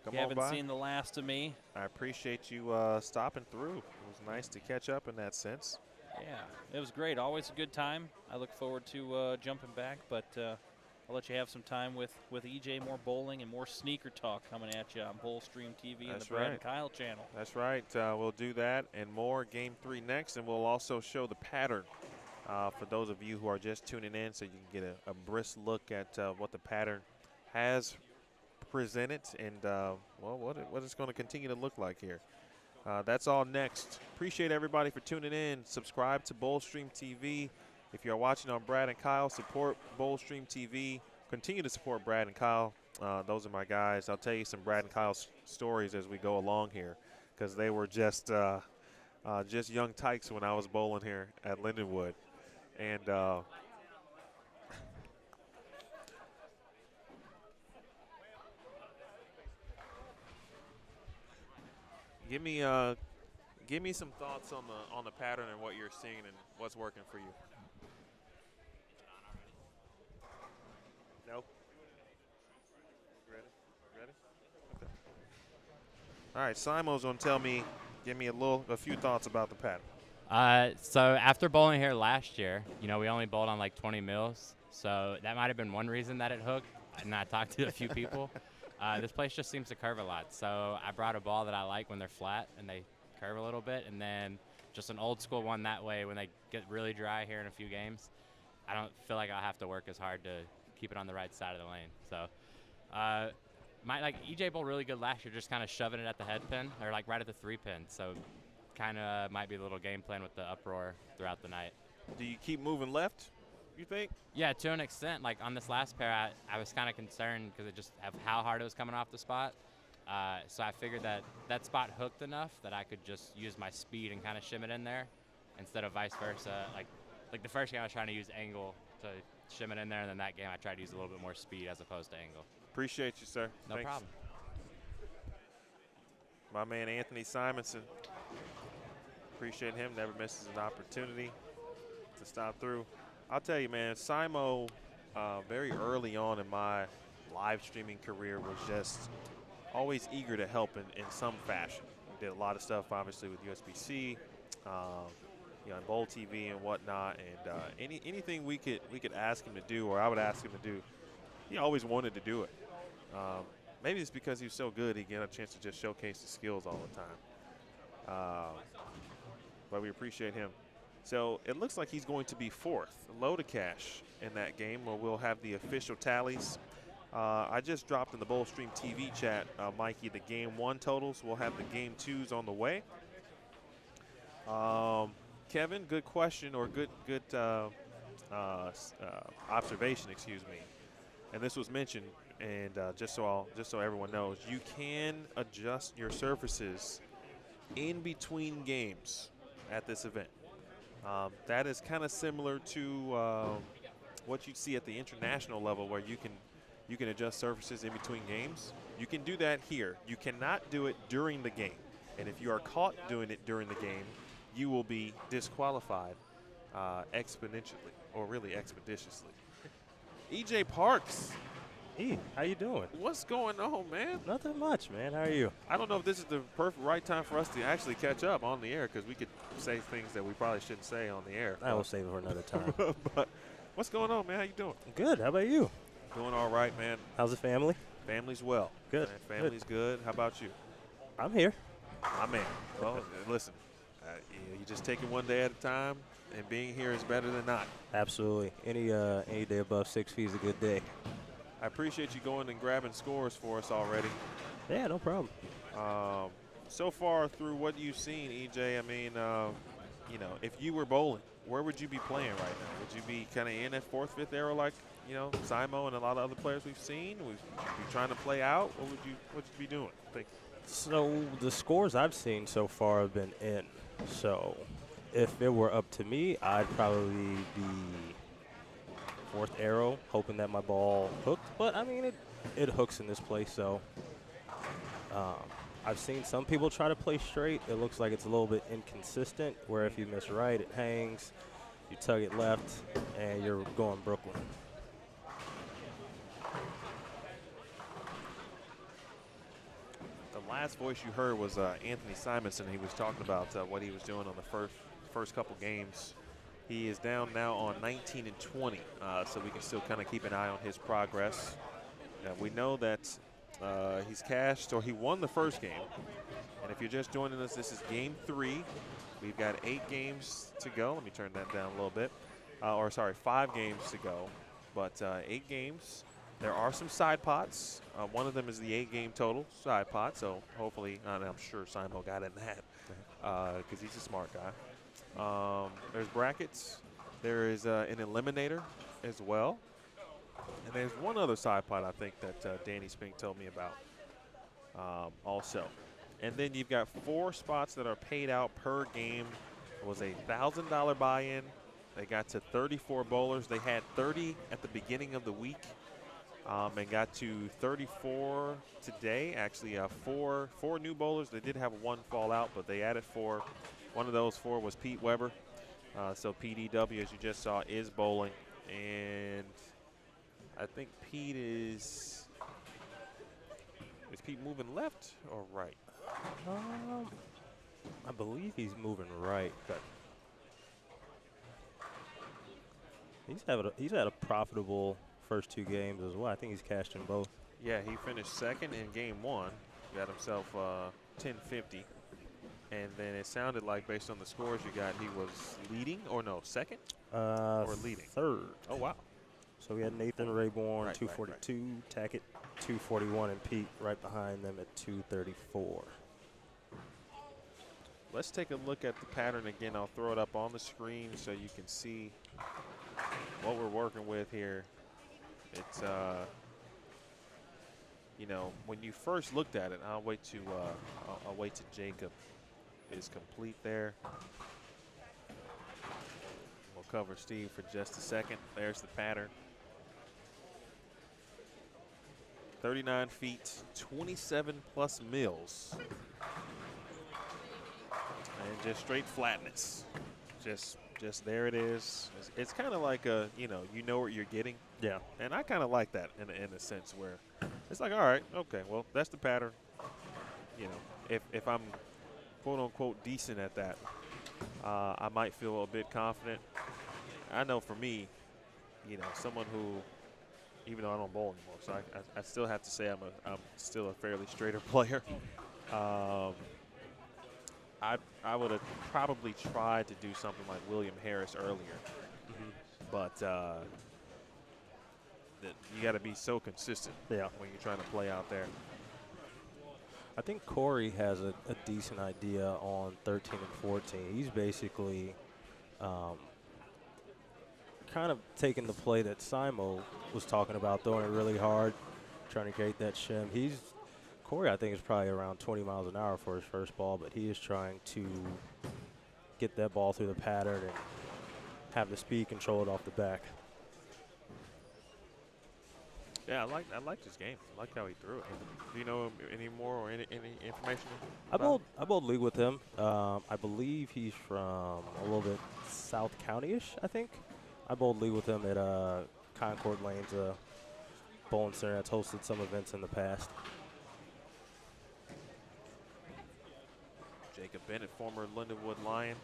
Come you on haven't by. seen the last of me. I appreciate you stopping through. It was nice to catch up in that sense. Yeah, it was great. Always a good time. I look forward to jumping back, but I'll let you have some time with EJ, more bowling and more sneaker talk coming at you on Bowl Stream TV and the Brad and Kyle channel. That's right. We'll do that and more Game 3 next, and we'll also show the pattern for those of you who are just tuning in, so you can get a brisk look at what the pattern has presented and what it's going to continue to look like here. That's all next. Appreciate everybody for tuning in. Subscribe to Bowl Stream TV. If you're watching on Brad and Kyle, support Bowl Stream TV. Continue to support Brad and Kyle. Those are my guys. I'll tell you some Brad and Kyle stories as we go along here, because they were just young tykes when I was bowling here at Lindenwood. And give me some thoughts on the pattern and what you're seeing and what's working for you. No. Ready? Okay. All right, Simo's gonna give me a few thoughts about the pattern. So after bowling here last year, we only bowled on like 20 mils, so that might have been one reason that it hooked. And I talked to a few people. This place just seems to curve a lot, so I brought a ball that I like when they're flat and they curve a little bit, and then just an old school one that way when they get really dry here in a few games. I don't feel like I'll have to work as hard to keep it on the right side of the lane. So EJ bowled really good last year, just kind of shoving it at the head pin or like right at the 3-pin. So kind of might be a little game plan with the uproar throughout the night. Do you keep moving left, you think? Yeah, to an extent. Like on this last pair, I was kind of concerned because of how hard it was coming off the spot. So I figured that spot hooked enough that I could just use my speed and kind of shim it in there instead of vice versa. Like the first game I was trying to use angle to shim it in there, and then that game I tried to use a little bit more speed as opposed to angle. Appreciate you, sir. No Thanks. problem. My man Anthony Simonsen. Appreciate him. Never misses an opportunity to stop through. I'll tell you, man, Simo, very early on in my live streaming career was just always eager to help in some fashion. We did a lot of stuff, obviously, with USBC, you know, and Bowl TV and whatnot, and anything we could ask him to do, or I would ask him to do, he always wanted to do it. Maybe it's because he was so good, he got a chance to just showcase his skills all the time. But we appreciate him. So it looks like he's going to be fourth, low to cash in that game, where we'll have the official tallies. I just dropped in the Bowl Stream TV chat, Mikey, the game 1 totals. We'll have the game 2s on the way. Kevin, good question, or good observation, excuse me. And this was mentioned, and just so everyone knows, you can adjust your surfaces in between games at this event. That is kind of similar to what you'd see at the international level, where you can adjust surfaces in between games. You can do that here. You cannot do it during the game. And if you are caught doing it during the game, you will be disqualified exponentially, or really expeditiously. EJ Parks. Hey, how you doing? What's going on, man? Nothing much, man. How are you? I don't know if this is the perfect right time for us to actually catch up on the air, because we could say things that we probably shouldn't say on the air. I will save it for another time. But what's going on, man? How you doing? Good. How about you? Doing all right, man. How's the family? Family's well. Good. Man, family's good. How about you? I'm here. My man. Well, listen, you just take it one day at a time, and being here is better than not. Absolutely. Any day above 6 feet is a good day. I appreciate you going and grabbing scores for us already. Yeah, no problem. So far through what you've seen, EJ, I mean, you know, if you were bowling, where would you be playing right now? Would you be kind of in that 4th, 5th arrow like, you know, Czmo and a lot of other players we've seen? Would you be trying to play out? What would you be doing? So the scores I've seen so far have been in. So if it were up to me, I'd probably be 4th arrow, hoping that my ball hooked. But, I mean, it hooks in this place, so I've seen some people try to play straight. It looks like it's a little bit inconsistent, where if you miss right, it hangs. You tug it left, and you're going Brooklyn. The last voice you heard was Anthony Simonsen. He was talking about what he was doing on the first couple games. He is down now on 19 and 20, so we can still kind of keep an eye on his progress. We know that he's cashed, or he won the first game. And if you're just joining us, this is game 3. We've got 8 games to go. Let me turn that down a little bit. 5 games to go, but 8 games. There are some side pots. One of them is the 8-game total side pot, so hopefully, and I'm sure Simo got in that because he's a smart guy. There's brackets. There is an eliminator as well. And there's one other side pot I think that Danny Spink told me about also. And then you've got 4 spots that are paid out per game. It was a $1,000 buy-in. They got to 34 bowlers. They had 30 at the beginning of the week and got to 34 today. Actually, 4 new bowlers. They did have 1 fall out, but they added 4. One of those 4 was Pete Weber. So PDW, as you just saw, is bowling. And I think Pete is Pete moving left or right? I believe he's moving right, but he's had a profitable first 2 games as well. I think he's cashed in both. Yeah, he finished second in game 1. Got himself 1050. And then it sounded like, based on the scores you got, he was leading, or no, second? Or leading? 3rd. Oh, wow. So we had Nathan Rayburn, Right, 242, Tackett, 241, and Pete right behind them at 234. Let's take a look at the pattern again. I'll throw it up on the screen so you can see what we're working with here. It's, you know, when you first looked at it, I'll wait to Jacob is complete there. We'll cover Steve for just a second. There's the pattern. 39 feet, 27 plus mils. And just straight flatness. Just there it is. It's kind of like you know what you're getting. Yeah. And I kind of like that in a sense where it's like, all right, okay, well, that's the pattern. You know, if I'm quote unquote decent at that, I might feel a bit confident. I know for me, you know, someone who, even though I don't bowl anymore, so I still have to say I'm still a fairly straighter player. I would have probably tried to do something like William Harris earlier, but you got to be so consistent when you're trying to play out there. I think Cory has a decent idea on 13 and 14. He's basically kind of taking the play that Czmo was talking about, throwing it really hard, trying to create that shim. Cory, I think, is probably around 20 miles an hour for his first ball, but he is trying to get that ball through the pattern and have the speed control it off the back. Yeah, I like this game. I like how he threw it. Do you know any more or any information? I bowled league with him. I believe he's from a little bit South County-ish, I think. I bowled league with him at Concord Lanes, a bowling center that's hosted some events in the past. Jacob Bennett, former Lindenwood Lion.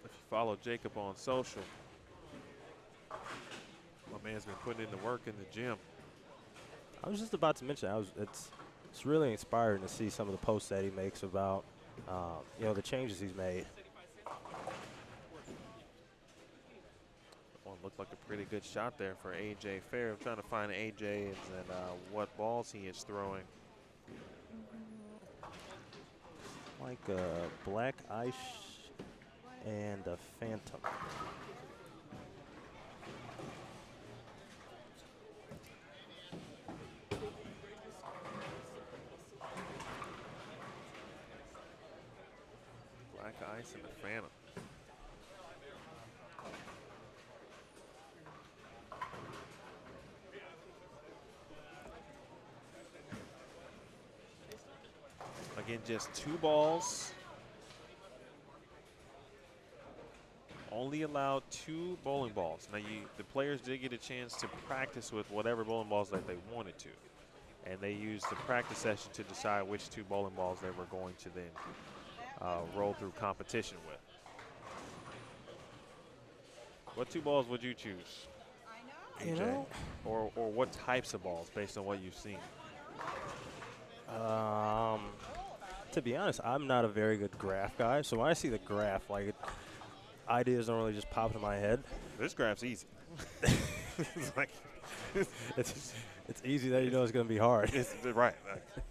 If you follow Jacob on social, my man's been putting in the work in the gym. I was just about to mention, it's really inspiring to see some of the posts that he makes about the changes he's made. One looked like a pretty good shot there for AJ Fair. I'm trying to find AJ and what balls he is throwing. Like a black ice and a phantom. Black ice and a phantom. Again, just 2 balls. Only allowed 2 bowling balls. Now, the players did get a chance to practice with whatever bowling balls that they wanted to. And they used the practice session to decide which 2 bowling balls they were going to then roll through competition with. What 2 balls would you choose, AJ? Or what types of balls based on what you've seen? To be honest, I'm not a very good graph guy, so when I see the graph, ideas don't really just pop into my head. This graph's easy. It's easy that you know it's going to be hard. It's right.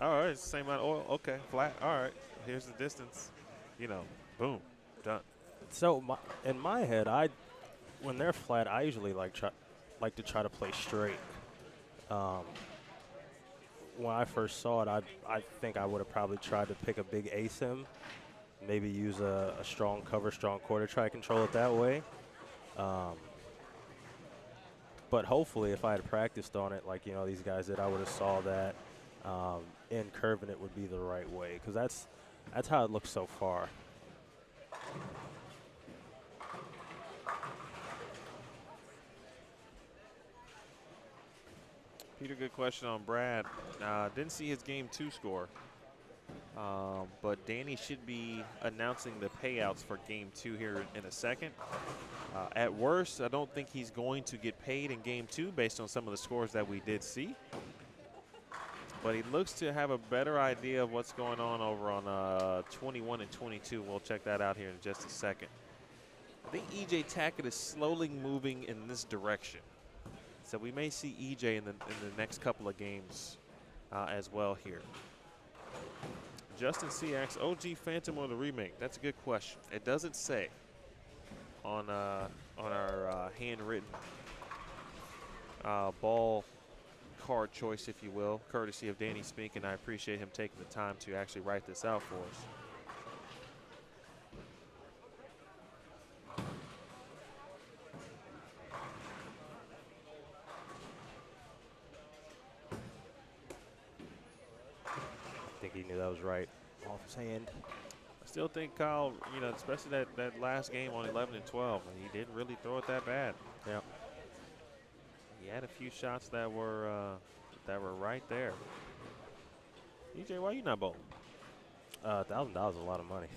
All right, it's the same amount of oil. Okay, flat. All right, here's the distance. Boom, done. So in my head, when they're flat, I usually like to try to play straight. When I first saw it, I think I would have probably tried to pick a big ASIM, maybe use a strong cover, strong quarter, try to control it that way. But hopefully, if I had practiced on it like these guys did, I would have saw that in curving it would be the right way, because that's how it looks so far. Peter, good question on Brad. Didn't see his Game 2 score, but Danny should be announcing the payouts for Game 2 here in a second. At worst, I don't think he's going to get paid in Game 2 based on some of the scores that we did see. But he looks to have a better idea of what's going on over on 21 and 22. We'll check that out here in just a second. I think EJ Tackett is slowly moving in this direction. So we may see EJ in the next couple of games as well here. Justin C. asks, OG Phantom or the remake? That's a good question. It doesn't say on our handwritten ball card choice, if you will, courtesy of Danny Spink, and I appreciate him taking the time to actually write this out for us. he knew that was right off his hand. I still think Kyle, you know, especially that last game on 11 and 12, he didn't really throw it that bad. Yeah. He had a few shots that were right there. EJ, why you not bowling? $1,000 is a lot of money.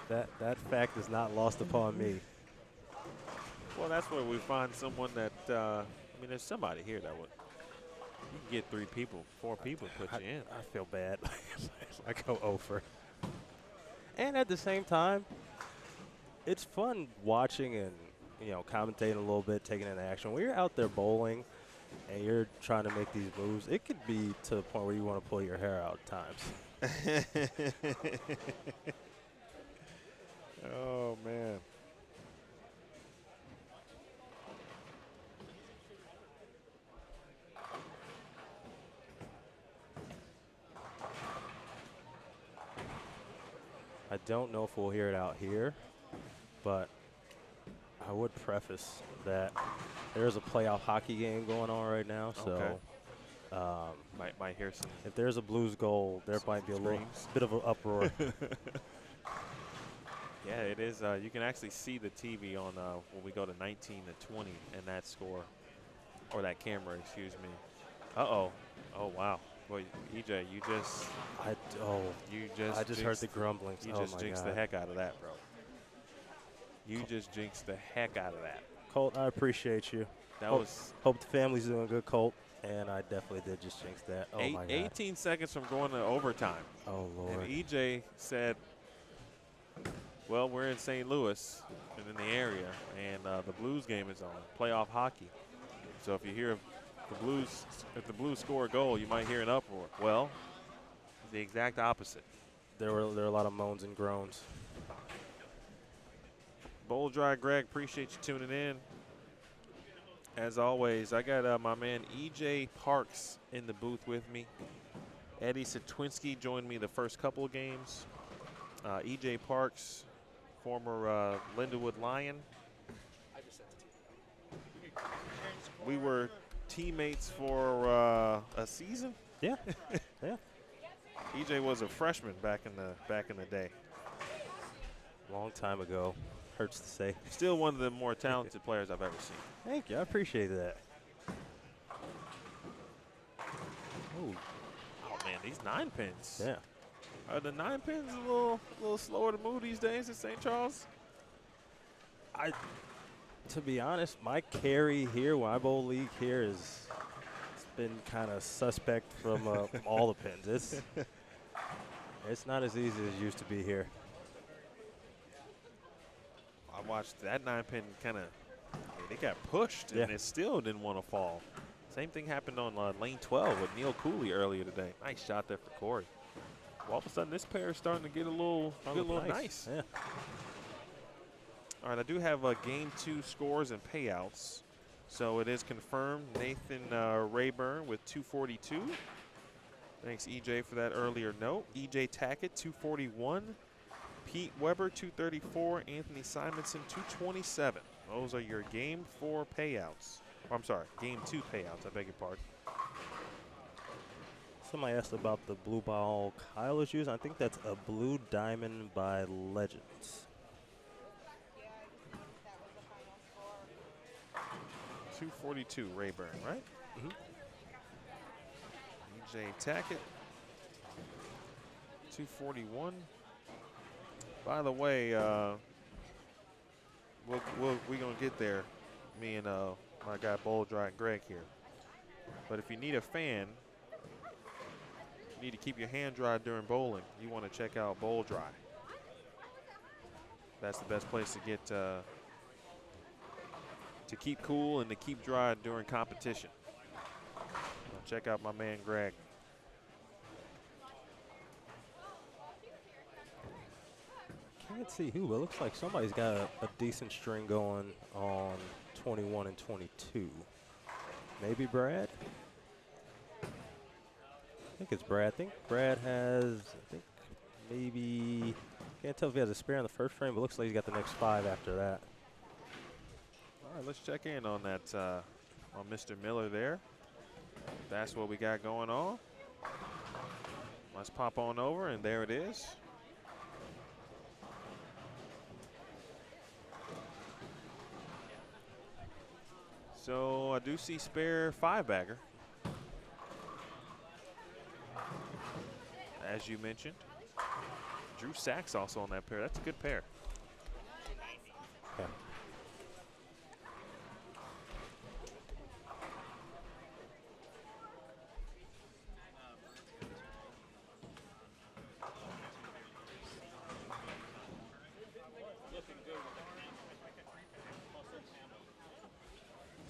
that fact is not lost upon me. Well, that's where we find someone that, I mean, there's somebody here that would, you can get 3 people, 4 people to put you in. I feel bad. I go over. And at the same time, it's fun watching and, you know, commentating a little bit, taking in action. When you're out there bowling and you're trying to make these moves, it could be to the point where you want to pull your hair out at times. Oh, man. I don't know if we'll hear it out here, but I would preface that there's a playoff hockey game going on right now, so Might hear some. if there's a Blues goal, there might be a little screams. bit of an uproar. Yeah, it is. You can actually see the TV on when we go to 19 to 20 and that score, or that camera, excuse me. Uh-oh. Oh, wow. Boy, EJ, you just I just heard the grumblings. You Oh just my jinxed God. the heck out of that, bro. You just jinxed the heck out of that. Colt, I appreciate you. That hope, was hope the family's doing good, Colt. And I definitely did just jinx that. Oh my God. 18 seconds from going to overtime. Oh Lord. And EJ said, well, we're in St. Louis and in the area, and the Blues game is on, playoff hockey. So if you hear if the Blues score a goal, you might hear an uproar. Well, the exact opposite. There were a lot of moans and groans. Bowl Dry Greg, appreciate you tuning in. As always, I got my man EJ Parks in the booth with me. Eddie Satwinski joined me the first couple of games. EJ Parks, former Lindenwood Lion. We were teammates for a season. Yeah. Yeah. EJ was a freshman back in the day. Long time ago. Hurts to say. Still one of the more talented players I've ever seen. Thank you. I appreciate that. Oh man, these 9 pins. Yeah. Are the 9 pins a little slower to move these days in St. Charles? To be honest, my carry here, when I bowl league here, it's been kind of suspect from all the pins. It's not as easy as it used to be here. I watched that 9 pin kind of, they got pushed and it still didn't want to fall. Same thing happened on lane 12 with Neil Cooley earlier today. Nice shot there for Cory. Well, all of a sudden, this pair is starting to get a little nice. Yeah. All right, I do have game 2 scores and payouts. So it is confirmed. Nathan Rayburn with 242. Thanks, EJ, for that earlier note. EJ Tackett, 241. Pete Weber, 234. Anthony Simonsen, 227. Those are your game 4 payouts. Oh, I'm sorry, game 2 payouts. I beg your pardon. Somebody asked about the blue ball Kyle is using. I think that's a Blue Diamond by Legends. 242 Rayburn, right? Mm-hmm. EJ Tackett, 241. By the way, we're gonna get there, me and my guy Bowl Dry and Greg here. But if you need a fan, you need to keep your hand dry during bowling, you want to check out Bowl Dry. That's the best place to get to keep cool and to keep dry during competition. Check out my man Greg. Can't see who, but it looks like somebody's got a decent string going on 21 and 22. Maybe Brad? I think it's Brad. I think Brad has, maybe, can't tell if he has a spare in the first frame, but looks like he's got the next 5 after that. All right, let's check in on that, on Mr. Miller there. That's what we got going on. Let's pop on over, and there it is. So I do see spare 5-bagger, as you mentioned. Drew Sachs also on that pair. That's a good pair. Yeah.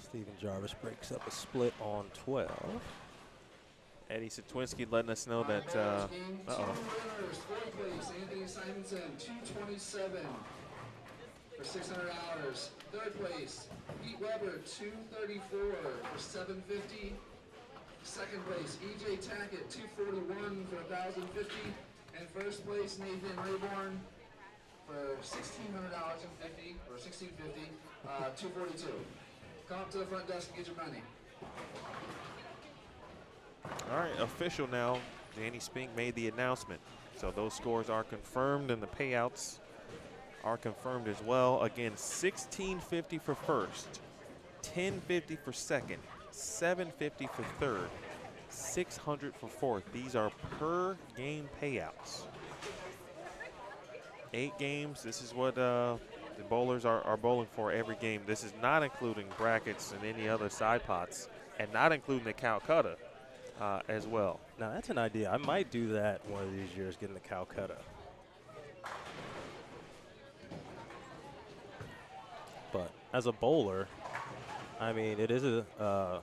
Steven Jarvis breaks up a split on 12. Eddie Satwinski letting us know that. Uh-oh. Uh-oh. Fourth place, Anthony Simonsen, 227 for $600. Third place, Pete Weber, 234 for $750. Second place, EJ Tackett, 241 for $1,050. And first place, Nathan Rayburn for $1,600.50 or $1,650, 242. Come up to the front desk and get your money. All right, official now. Danny Spink made the announcement. So those scores are confirmed and the payouts are confirmed as well. Again, $1,650 for first, $1,050 for second, $750 for third, $600 for fourth. These are per game payouts. 8 games, this is what the bowlers are bowling for every game. This is not including brackets and any other side pots, and not including the Calcutta as well. Now, that's an idea. I might do that one of these years, getting the Calcutta. But as a bowler, I mean, it is a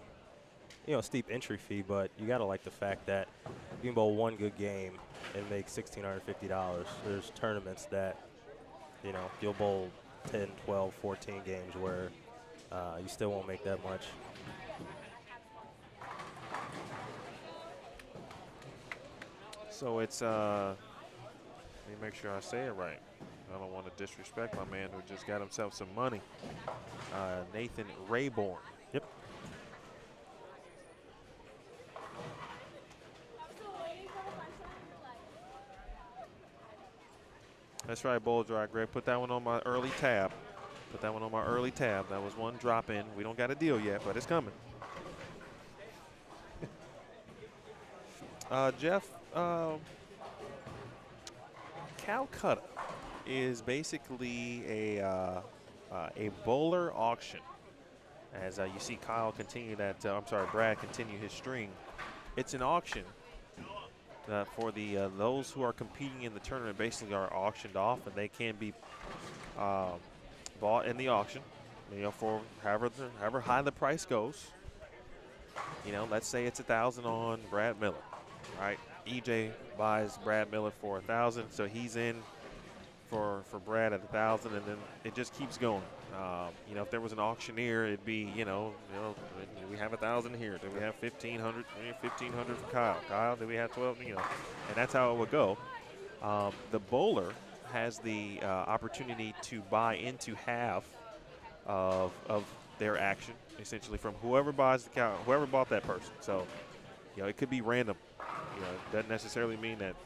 steep entry fee, but you got to like the fact that you can bowl one good game and make $1,650. There's tournaments that, you'll bowl 10, 12, 14 games where you still won't make that much. So it's, let me make sure I say it right. I don't want to disrespect my man who just got himself some money. Nathan Rayburn. Yep. That's right, Bowl Dry, Greg. Put that one on my early tab. Put that one on my early tab. That was one drop in. We don't got a deal yet, but it's coming. Jeff, Calcutta is basically a bowler auction. As you see Kyle continue that, Brad continue his string. It's an auction for the those who are competing in the tournament. Basically are auctioned off, and they can be bought in the auction. For however high the price goes. Let's say it's $1,000 on Brad Miller, right? EJ buys Brad Miller for $1,000, so he's in for Brad at $1,000, and then it just keeps going. If there was an auctioneer, it'd be we have $1,000 here. Do we have $1,500? $1,500 for Kyle. Kyle, do we have 12? And that's how it would go. The bowler has the opportunity to buy into half of their action, essentially from whoever buys the cow, whoever bought that person. So, it could be random. It doesn't necessarily mean that.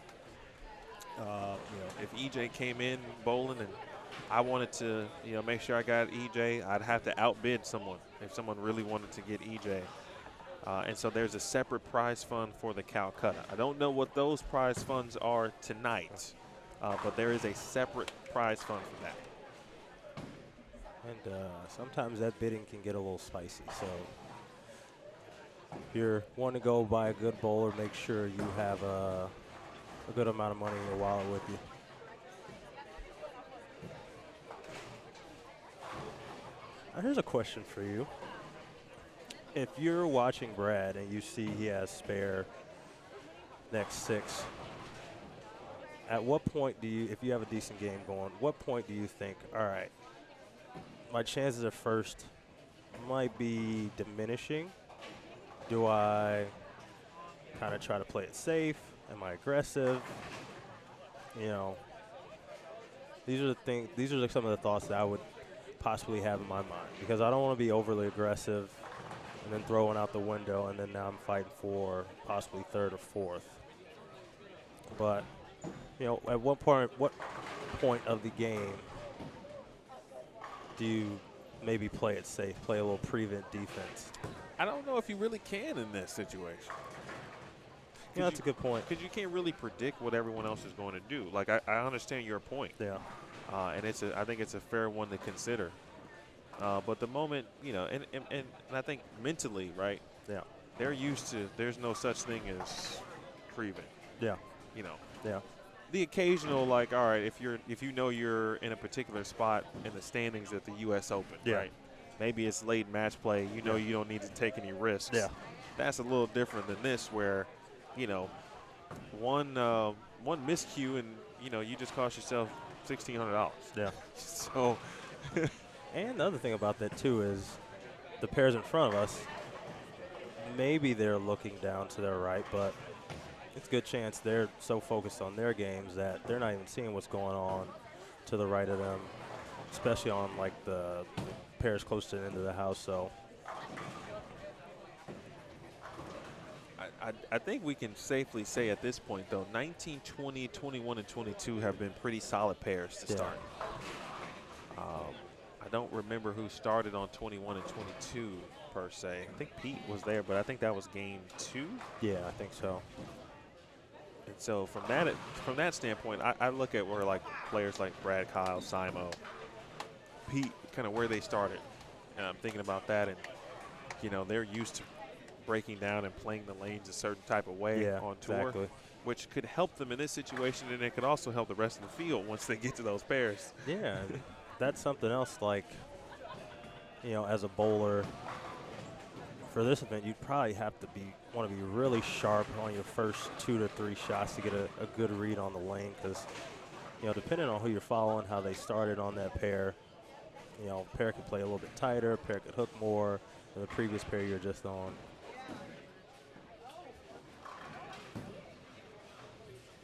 If EJ came in bowling and I wanted to, make sure I got EJ, I'd have to outbid someone if someone really wanted to get EJ. And so there's a separate prize fund for the Calcutta. I don't know what those prize funds are tonight, but there is a separate prize fund for that. And sometimes that bidding can get a little spicy. So if you want to go buy a good bowler, make sure you have a good amount of money in your wallet with you. Now, here's a question for you. If you're watching Brad and you see he has spare next 6, at what point do you, if you have a decent game going, what point do you think, all right, my chances at first might be diminishing? Do I kind of try to play it safe? Am I aggressive? These are the things. These are some of the thoughts that I would possibly have in my mind, because I don't want to be overly aggressive. and then throw one out the window, and then now I'm fighting for possibly third or fourth. But, you know, at what point of the game do you maybe play it safe, play a little prevent defense? I don't know if you really can in this situation. Yeah, that's a good point. Because you can't really predict what everyone else is going to do. Like, I understand your point. Yeah. And I think it's a fair one to consider. But the moment, you know, and I think mentally, right? Yeah. They're used to, there's no such thing as prevent. Yeah. You know. Yeah. The occasional, like, all right, if you know you're in a particular spot in the standings at the U.S. Open, Yeah. right? Maybe it's late match play. You know you don't need to take any risks. Yeah. That's a little different than this where, you know, one miscue and, you know, you just cost yourself $1,600. Yeah. So. And the other thing about that, too, is the pairs in front of us, maybe they're looking down to their right, but it's a good chance they're so focused on their games that they're not even seeing what's going on to the right of them, especially on, like, the pairs close to the end of the house. So I think we can safely say at this point, though, 19, 20, 21, and 22 have been pretty solid pairs to start. I don't remember who started on 21 and 22 per se. I think Pete was there, but I think that was game 2. yeah, I think so. And so from that standpoint, I look at where like players like Brad, Kyle, Simo, Pete, kind of where they started. And I'm thinking about that, and you know they're used to breaking down and playing the lanes a certain type of way on tour, exactly. which could help them in this situation, and it could also help the rest of the field once they get to those pairs. Yeah, and that's something else. Like, you know, as a bowler for this event, you'd probably have to want to be really sharp on your first 2 to 3 shots to get a good read on the lane, because, you know, depending on who you're following, how they started on that pair, you know, pair could play a little bit tighter, pair could hook more than the previous pair you're just on.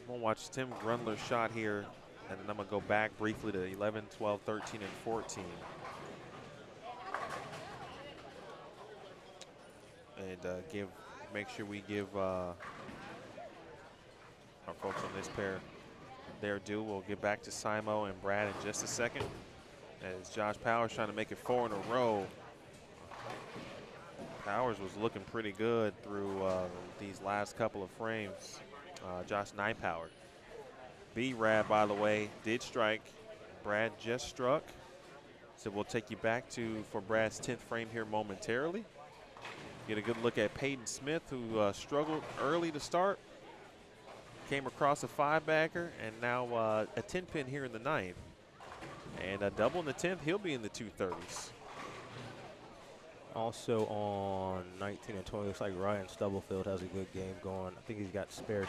I'm going to watch Tim Gruendler's shot here, and then I'm going to go back briefly to 11, 12, 13, and 14. And make sure we give our folks on this pair their due. We'll get back to Simo and Brad in just a second, as Josh Powers trying to make it 4 in a row. Powers was looking pretty good through these last couple of frames. Josh Nypower. B-Rab, by the way, did strike. Brad just struck. So we'll take you back for Brad's 10th frame here momentarily. Get a good look at Peyton Smith, who struggled early to start. Came across a 5-bagger, and now a 10-pin here in the 9th. And a double in the 10th, he'll be in the 230s. Also on 19 and 20, looks like Ryan Stubblefield has a good game going. I think he's got spare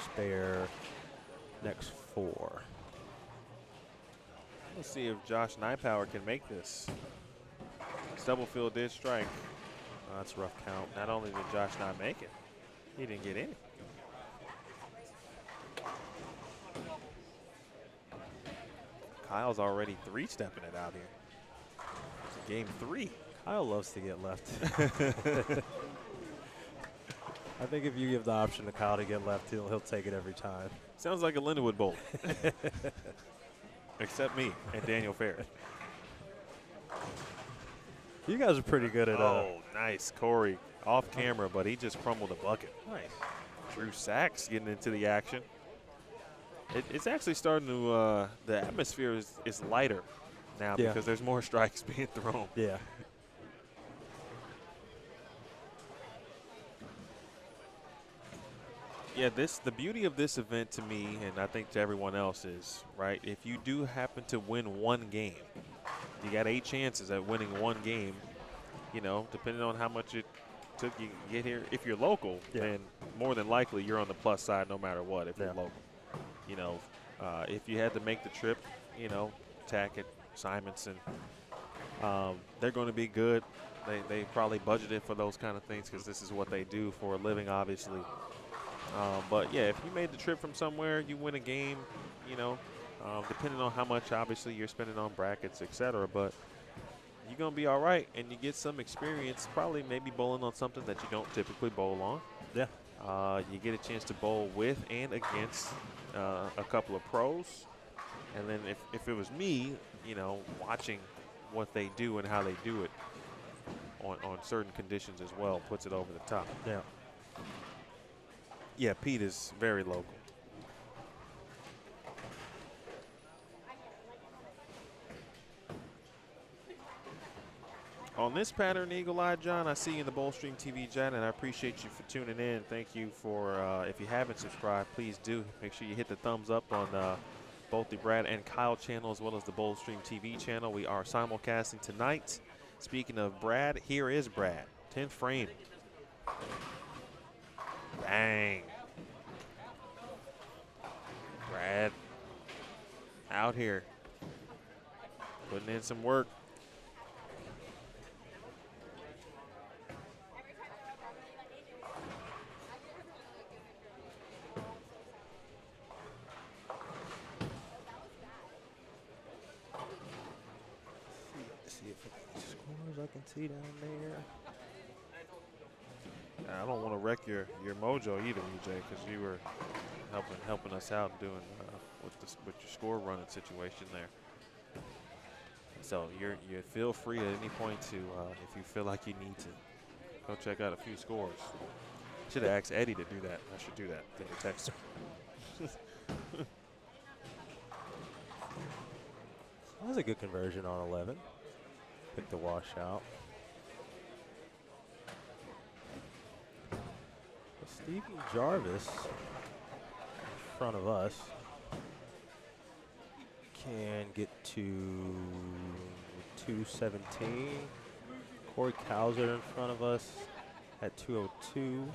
next 4. Let's see if Josh Nypower can make this. Stubblefield did strike. That's a rough count. Not only did Josh not make it, he didn't get any. Kyle's already 3-stepping it out here. It's game 3. Kyle loves to get left. I think if you give the option to Kyle to get left, he'll take it every time. Sounds like a Lindenwood Bowl. Except me and Daniel Ferris. You guys are pretty good at Oh, nice. Cory off camera, but he just crumbled a bucket. Nice. Drew Sachs getting into the action. It's actually starting to, the atmosphere is lighter now because there's more strikes being thrown. Yeah. Yeah, the beauty of this event to me, and I think to everyone else, is, right, if you do happen to win one game, you got 8 chances at winning one game, you know, depending on how much it took you to get here. If you're local, then more than likely you're on the plus side no matter what if you're local. You know, if you had to make the trip, you know, Tackett, Simonsen, they're going to be good. They probably budgeted for those kind of things because this is what they do for a living, obviously. But, yeah, if you made the trip from somewhere, you win a game, you know, depending on how much, obviously, you're spending on brackets, et cetera. But you're going to be all right, and you get some experience, probably maybe bowling on something that you don't typically bowl on. Yeah. You get a chance to bowl with and against a couple of pros. And then if it was me, you know, watching what they do and how they do it on certain conditions as well, puts it over the top. Yeah. Yeah, Pete is very local. On this pattern, Eagle Eye, John, I see you in the Bowlstream TV chat, and I appreciate you for tuning in. Thank you for, if you haven't subscribed, please do. Make sure you hit the thumbs up on both the Brad and Kyle channel as well as the Bowlstream TV channel. We are simulcasting tonight. Speaking of Brad, here is Brad. 10th frame. Bang. Brad out here putting in some work. I can see down there. I don't want to wreck your mojo either, EJ, because you were helping us out doing with your score running situation there. So you feel free at any point to if you feel like you need to go check out a few scores. Should have asked Eddie to do that. I should do that. Get a text her. That was a good conversion on 11. Pick the wash out. Stephen Jarvis in front of us can get to 217. Cory Cowsert in front of us at 202.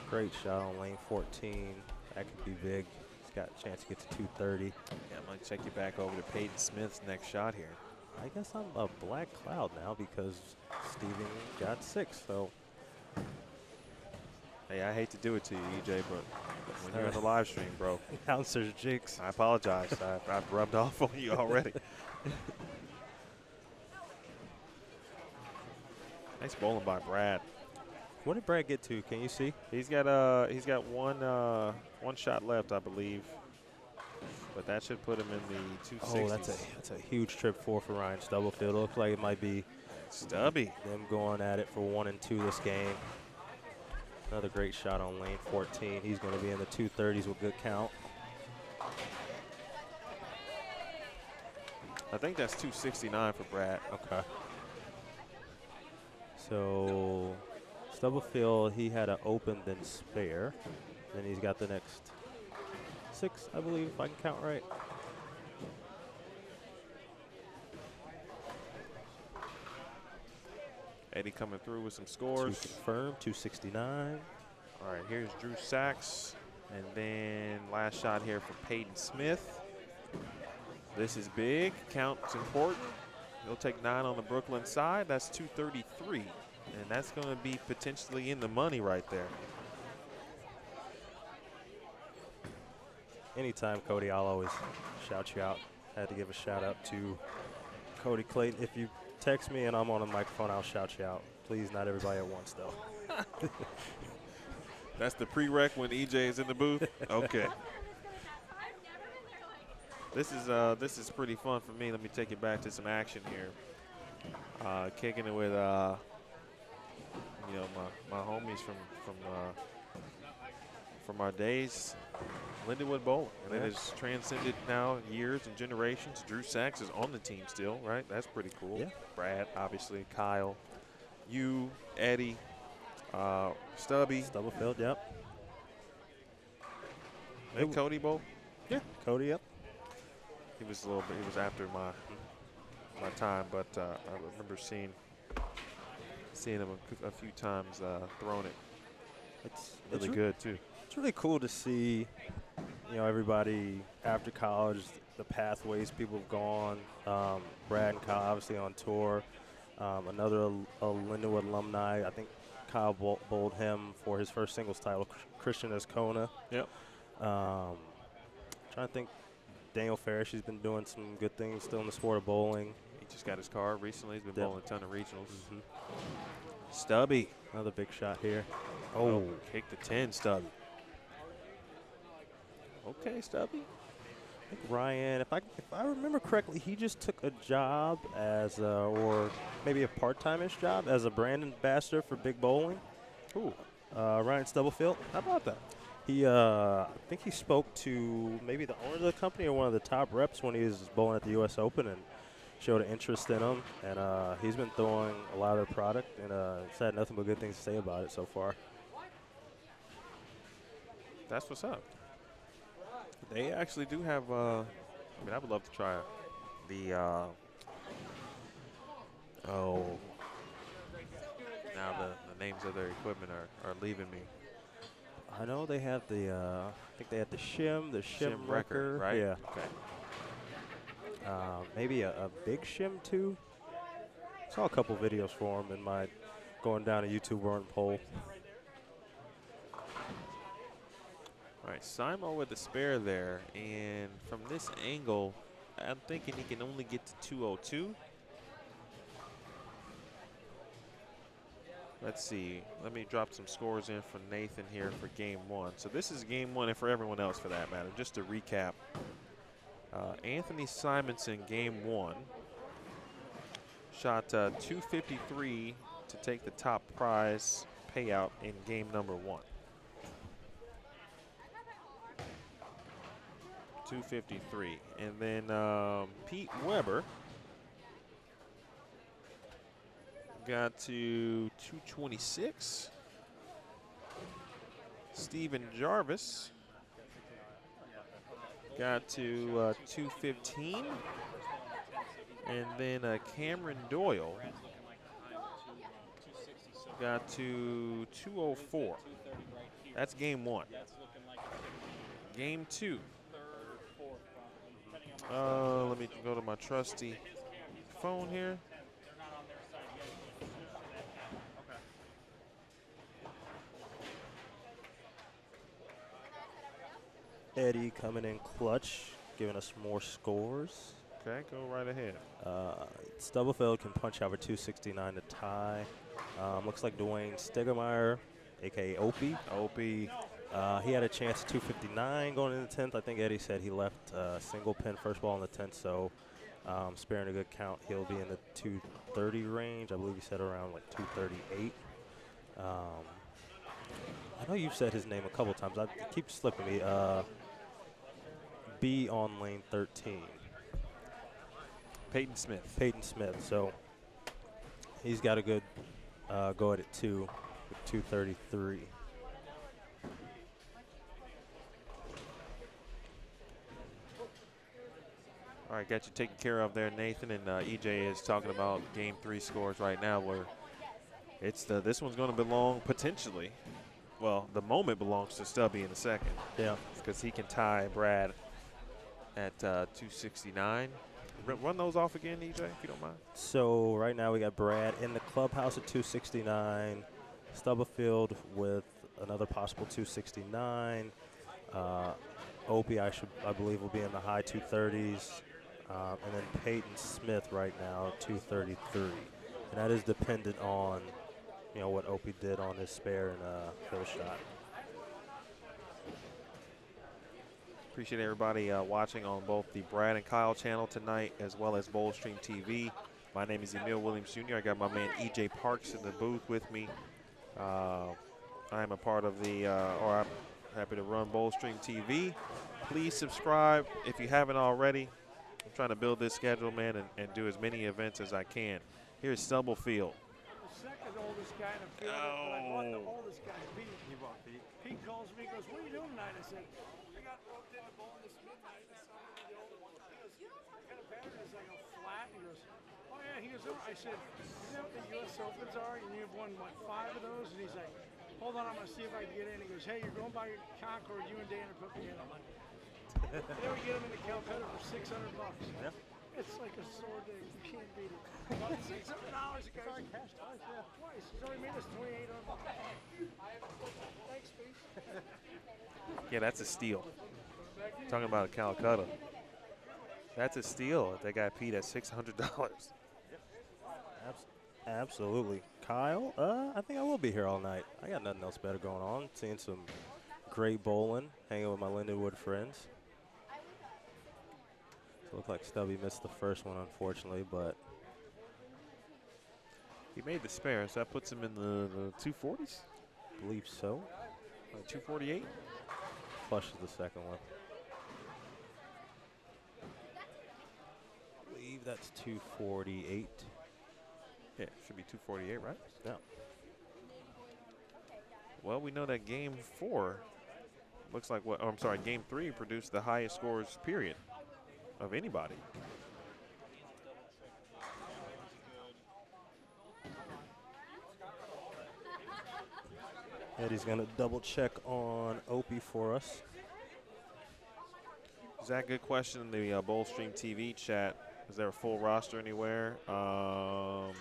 Great shot on lane 14. That could be big. He's got a chance to get to 230. Yeah, I'm going to check you back over to Peyton Smith's next shot here. I guess I'm a black cloud now because Steven got 6, so. Hey, I hate to do it to you, EJ, but when you're in the live stream, bro. Bouncer's jigs. I apologize. I've rubbed off on you already. Nice bowling by Brad. What did Brad get to? Can you see? He's got one shot left, I believe. But that should put him in the 260s. Oh, that's a huge trip for Ryan Stubblefield. It looks like it might be Stubby. Them going at it for 1 and 2 this game. Another great shot on lane 14. He's going to be in the 230s with good count. I think that's 269 for Brad. Okay. So Stubblefield, he had an open then spare. Then he's got the next 6, I believe, if I can count right. Eddie coming through with some scores. 2 confirmed, 269. All right, here's Drew Sachs. And then last shot here for Peyton Smith. This is big. Count's important. He'll take 9 on the Brooklyn side. That's 233. And that's going to be potentially in the money right there. Anytime, Koty, I'll always shout you out. Had to give a shout out to Koty Clayton. If you text me and I'm on the microphone, I'll shout you out. Please, not everybody at once, though. That's the prereq when EJ is in the booth? Okay. This is pretty fun for me. Let me take it back to some action here. Kicking it with you know, my homies from our days, Lindenwood Bowling, and it has transcended now years and generations. Drew Sachs is on the team still, right? That's pretty cool. Yeah. Brad, obviously, Kyle, you, Eddie, Stubby. Stubblefield, yep. And Koty bowl. Yeah, Koty, yep. He was after my time, but I remember seeing him a few times throwing it. It's Really good too. It's really cool to see, you know, everybody after college, the pathways people have gone. Brad and Kyle obviously on tour. Another Lindenwood alumni. I think Kyle bowled him for his first singles title, Christian Ascona. Yep. Trying to think Daniel Ferris, he's been doing some good things still in the sport of bowling. He just got his card recently. He's been Yep. bowling a ton of regionals. Stubby. Another big shot here. Oh, kick the 10, Stubby. Okay, Stubby. I think Ryan, if I remember correctly, he just took a job as or maybe a part-time-ish job as a brand ambassador for Big Bowling. Who? Ryan Stubblefield. How about that? He, I think he spoke to maybe the owner of the company or one of the top reps when he was bowling at the U.S. Open and showed an interest in him. And he's been throwing a lot of their product and he's had nothing but good things to say about it so far. That's what's up. They actually do have, I mean, I would love to try the, now the names of their equipment are leaving me. I know they have the, I think they have the shim Wrecker, right? Yeah. Okay. Maybe a big shim too. Saw a couple videos for him in my going down a YouTube run poll. All right, Simo with the spare there, and from this angle, I'm thinking he can only get to 202. Let's see. Let me drop some scores in for Nathan here for game one. So this is game one, and for everyone else for that matter. Just to recap, Anthony Simonsen, game one, shot 253 to take the top prize payout in game number one. 253. And then Pete Weber got to 226. Steven Jarvis got to 215. And then Kamron Doyle got to 204. That's game one. Game two. Let me go to my trusty phone here. Eddie coming in clutch, giving us more scores. Okay, go right ahead. Stubblefield can punch out for 269 to tie. Looks like Dwayne Stiegemeier, a.k.a. Opie. He had a chance at 259 going into the 10th. I think Eddie said he left single pin first ball in the 10th, so sparing a good count, he'll be in the 230 range. I believe he said around like 238. I know you've said his name a couple times. It keeps slipping me. B on lane 13. Peyton Smith. Peyton Smith. So he's got a good go at it too with 233. All right, got you taken care of there, Nathan, and EJ is talking about game three scores right now where it's this one's going to belong potentially. Well, the moment belongs to Stubby in the second. Yeah. Because he can tie Brad at 269. Run those off again, EJ, if you don't mind. So right now we got Brad in the clubhouse at 269. Stubblefield with another possible 269. Opie, I believe, will be in the high 230s. And then Peyton Smith right now, 233. And that is dependent on, what Opie did on his spare and fill shot. Appreciate everybody watching on both the Brad and Kyle channel tonight as well as Bowl Stream TV. My name is Emil Williams Jr. I got my man EJ Parks in the booth with me. I am a part of I'm happy to run Bowl Stream TV. Please subscribe if you haven't already. I'm trying to build this schedule, man, and do as many events as I can. Here's Stubblefield. The second oldest guy in the field, but I bought the oldest guy, Pete. Pete calls me, goes, "What are you doing tonight?" I said, "I got roped into bowling this midnight." I saw the older one. He goes, "What kind of pattern is like a flat?" He goes, "Oh yeah." He goes, "I said, you know what the U.S. Opens are? And you've won like 5 of those." And he's like, "Hold on, I'm gonna see if I can get in." He goes, "Hey, you're going by Concord. You and Dana put me in." I'm like, then we get him in the Calcutta for $600. Yeah. It's like a sword that you can't beat it. $600 a guy. Cash twice, yeah. Twice. He's already made us $2,800. Thanks, Pete. Yeah, that's a steal. Talking about a Calcutta. That's a steal. They got Pete at $600. Absolutely. Kyle, I think I will be here all night. I got nothing else better going on. Seeing some great bowling, hanging with my Lindenwood friends. So it looked like Stubby missed the first one, unfortunately, but He made the spare, so that puts him in the 240s? I believe so. 248? Flushes the second one. I believe that's 248. Yeah, should be 248, right? Yeah. Well, we know that game 4 looks like what, oh, I'm sorry, game 3 produced the highest scores, period, of anybody. Eddie's going to double check on Opie for us. Zach, good question in the Bowl Stream TV chat. Is there a full roster anywhere? I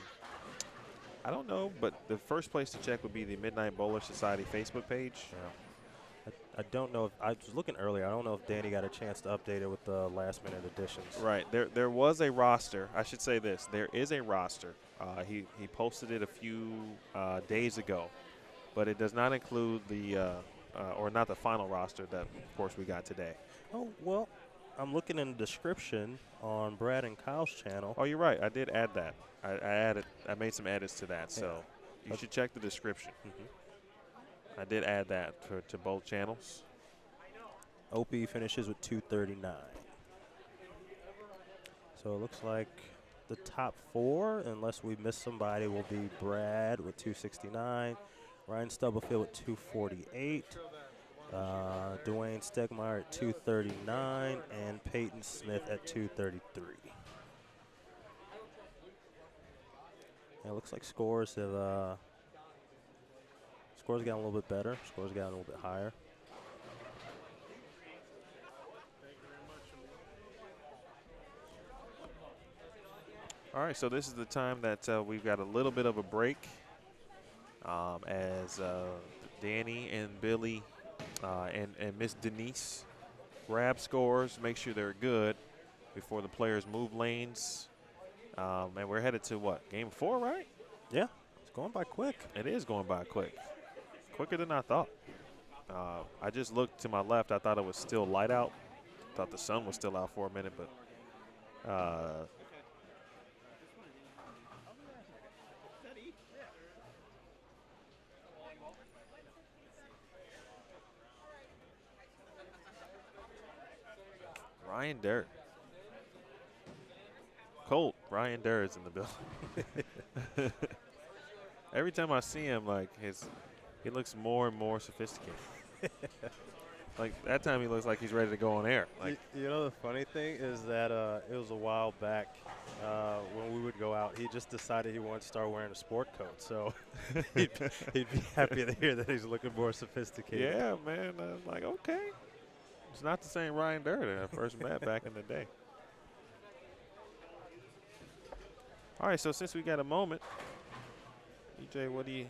don't know, but the first place to check would be the Midnight Bowler Society Facebook page. Yeah. I don't know if I was looking earlier. I don't know if Danny got a chance to update it with the last minute additions. Right. There was a roster. I should say this. There is a roster. He posted it a few days ago, but it does not include the or not the final roster that, of course, we got today. Oh, well, I'm looking in the description on Brad and Kyle's channel. Oh, you're right. I did add that. I made some edits to that, so you should check the description. I did add that to both channels. Opie finishes with 239. So it looks like the top 4, unless we miss somebody, will be Brad with 269, Ryan Stubblefield with 248, Dwayne Stiegemeier at 239, and Peyton Smith at 233. It looks like scores have gotten a little bit better. Scores gotten a little bit higher. All right, so this is the time that we've got a little bit of a break as Danny and Billy and Miss Denise grab scores, make sure they're good before the players move lanes. And we're headed to what, game 4, right? Yeah, it's going by quick. It is going by quick. Quicker than I thought. I just looked to my left. I thought it was still light out. Thought the sun was still out for a minute, but Ryan Durr. Colt, Ryan Durr is in the building. Every time I see him, like he looks more and more sophisticated. Like that time, he looks like he's ready to go on air. Like you know, the funny thing is that it was a while back when we would go out. He just decided he wanted to start wearing a sport coat, so he'd be happy to hear that he's looking more sophisticated. yeah, man. I'm like, okay, it's not the same Ryan Durr that I first met back in the day. All right, so since we got a moment, EJ, what do you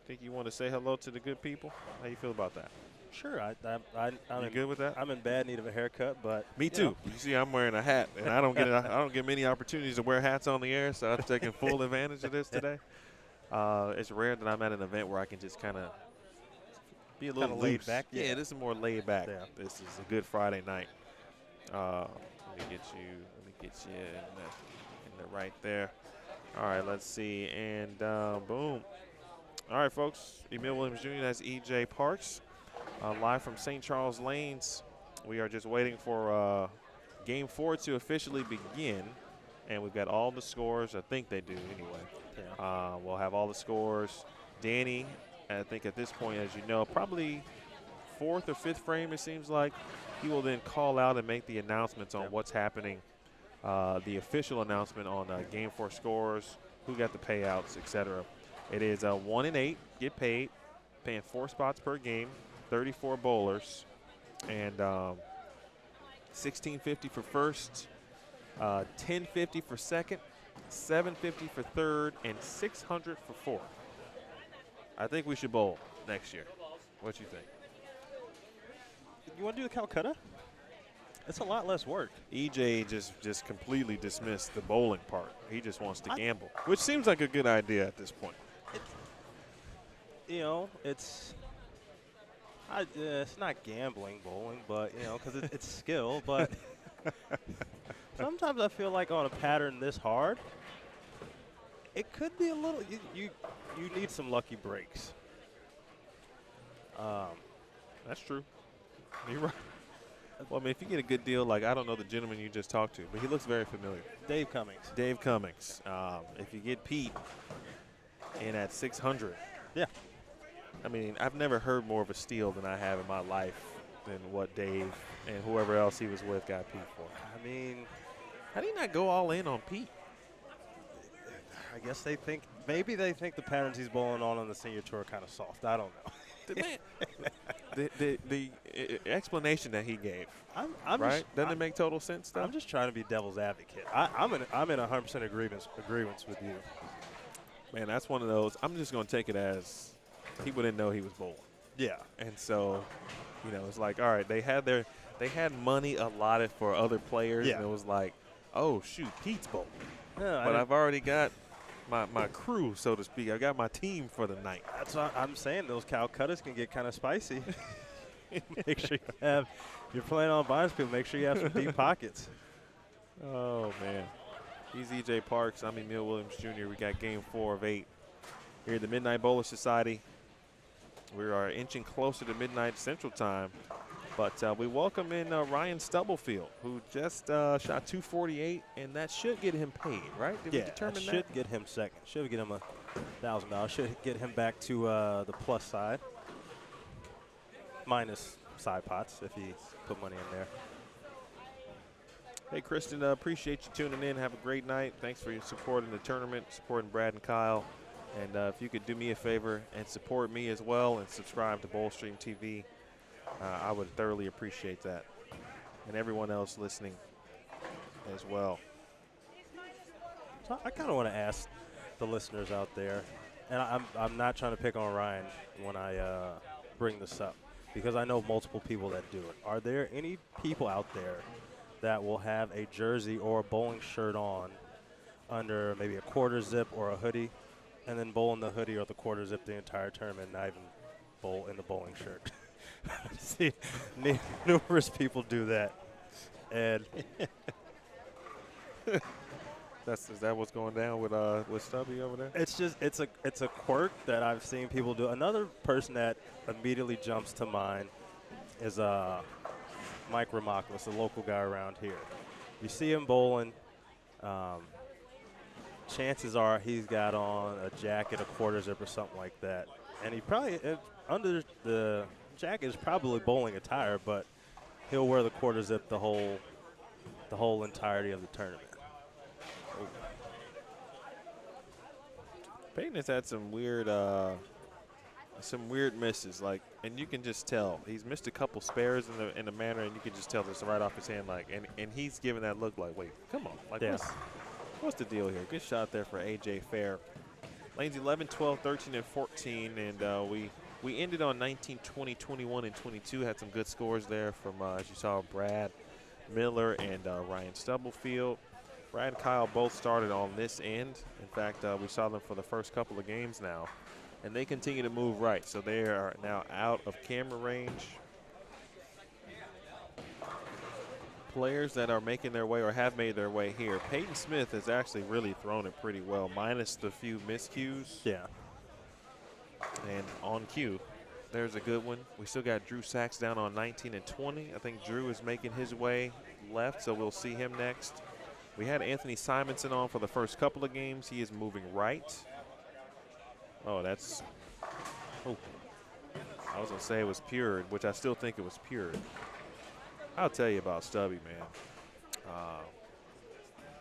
think you want to say hello to the good people? How you feel about that? Sure, I'm You good with that? I'm in bad need of a haircut, but Me too. You see, I'm wearing a hat, and I don't get many opportunities to wear hats on the air, so I'm taking full advantage of this today. It's rare that I'm at an event where I can just kind of be a little Kinda laid loose. back, Yeah, yeah. this is more laid back. Yeah. This is a good Friday night. Let me get you in the right there. All right, let's see, and boom. All right, folks. Emil Williams Jr. That's EJ Parks, live from St. Charles Lanes. We are just waiting for Game 4 to officially begin, and we've got all the scores. I think they do anyway. Yeah. We'll have all the scores. Danny, I think at this point, as you know, probably 4th or 5th frame, it seems like, he will then call out and make the announcements on what's happening, the official announcement on Game 4 scores, who got the payouts, etc. It is 1 and 8 get paid, paying 4 spots per game, 34 bowlers, and $16.50 for first, $10.50 for second, $7.50 for third, and $600 for fourth. I think we should bowl next year. What you think? You want to do the Calcutta? It's a lot less work. EJ just completely dismissed the bowling part. He just wants to gamble, which seems like a good idea at this point. You know, it's not gambling bowling, but, you know, because it's skill. But sometimes I feel like on a pattern this hard, it could be a little, you need some lucky breaks. That's true. You're right. Well, I mean, if you get a good deal, like I don't know the gentleman you just talked to, but he looks very familiar. Dave Cummings. Dave Cummings. If you get Pete in at 600. Yeah. I mean, I've never heard more of a steal than I have in my life than what Dave and whoever else he was with got Pete for. I mean, how do you not go all in on Pete? I guess maybe they think the patterns he's bowling on the senior tour are kind of soft. I don't know. The explanation that he gave, I'm right? Doesn't it make total sense, though? I'm just trying to be devil's advocate. I'm in 100% agreement with you. Man, that's one of those. I'm just going to take it as people didn't know he was bowling. Yeah. And so, you know, it's like, all right, they had money allotted for other players, yeah. And it was like, oh, shoot, Pete's bowling. Yeah, but I've already got my crew, so to speak. I got my team for the night. That's what I'm saying. Those Calcuttas can get kind of spicy. Make sure if you're playing on binds people, make sure you have some deep pockets. Oh, man. He's EJ Parks. I'm Emil Williams Jr. We got game 4 of 8 here at the Midnight Bowler Society. We are inching closer to midnight Central Time. But we welcome in Ryan Stubblefield, who just shot 248, and that should get him paid, right? Did we determine that? Should get him second. Should get him $1,000. Should get him back to the plus side, minus side pots if he put money in there. Hey, Kristen, appreciate you tuning in. Have a great night. Thanks for your support in the tournament, supporting Brad and Kyle. And if you could do me a favor and support me as well and subscribe to Bowlstream TV, I would thoroughly appreciate that. And everyone else listening as well. So I kind of want to ask the listeners out there, and I'm not trying to pick on Ryan when I bring this up, because I know multiple people that do it. Are there any people out there that will have a jersey or a bowling shirt on under maybe a quarter zip or a hoodie, and then bowl in the hoodie or the quarter zip the entire tournament and not even bowl in the bowling shirt? See, numerous people do that, and is that what's going down with Stubby over there? it's a quirk that I've seen people do. Another person that immediately jumps to mind is Mike Ramaklis, a local guy around here. You see him bowling. Chances are he's got on a jacket, a quarter zip, or something like that, and he probably under the jacket is probably bowling attire, but he'll wear the quarter zip the whole entirety of the tournament. Peyton has had some weird misses, and you can just tell he's missed a couple spares in the manner, and you can just tell this right off his hand, and he's giving that look like, wait, come on, yeah. what's the deal here? Good shot there for AJ Fair. Lanes 11, 12, 13, and 14, and we ended on 19, 20, 21, and 22. Had some good scores there from, as you saw, Brad Miller and Ryan Stubblefield. Brad and Kyle both started on this end. In fact, we saw them for the first couple of games now, and they continue to move right. So they are now out of camera range. Players that are making their way or have made their way here. Peyton Smith has actually really thrown it pretty well, minus the few miscues. Yeah. And on cue, there's a good one. We still got Drew Sachs down on 19 and 20. I think Drew is making his way left, so we'll see him next. We had Anthony Simonsen on for the first couple of games. He is moving right. Oh, that's – oh. I was going to say it was Pured, which I still think it was Pured. I'll tell you about Stubby, man.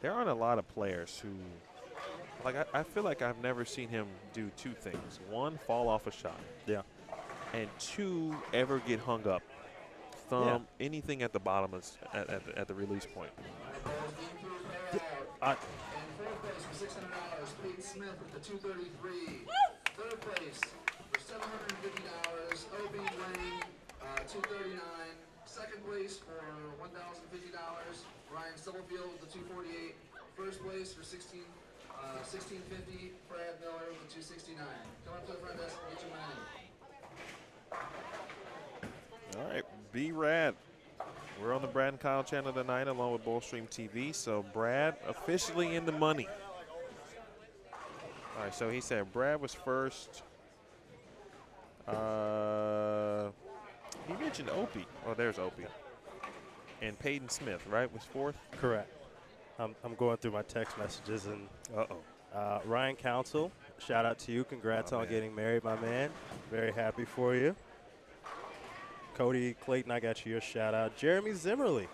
There aren't a lot of players who – I feel like I've never seen him do two things. One, fall off a shot. Yeah. And two, ever get hung up. Anything at the bottom at the release point. In fourth place for $600, Pete Smith with the 233. Third place for $750, O.B. Lane, 239. Second place for $1,050, Ryan Stubblefield with the 248. First place for $1,650, Brad Miller with the 269. Come up to the front desk and get your money. All right, B-Rad. We're on the Brad and Kyle channel tonight along with Bullstream TV. So Brad officially in the money. All right, so he said Brad was first. He mentioned Opie. Oh, there's Opie. And Peyton Smith, right, was fourth? Correct. I'm going through my text messages, and Ryan Council, shout out to you. Congrats on getting married, my man. Very happy for you. Cody Clayton, I got you your shout out. Jeremy Zimmerly.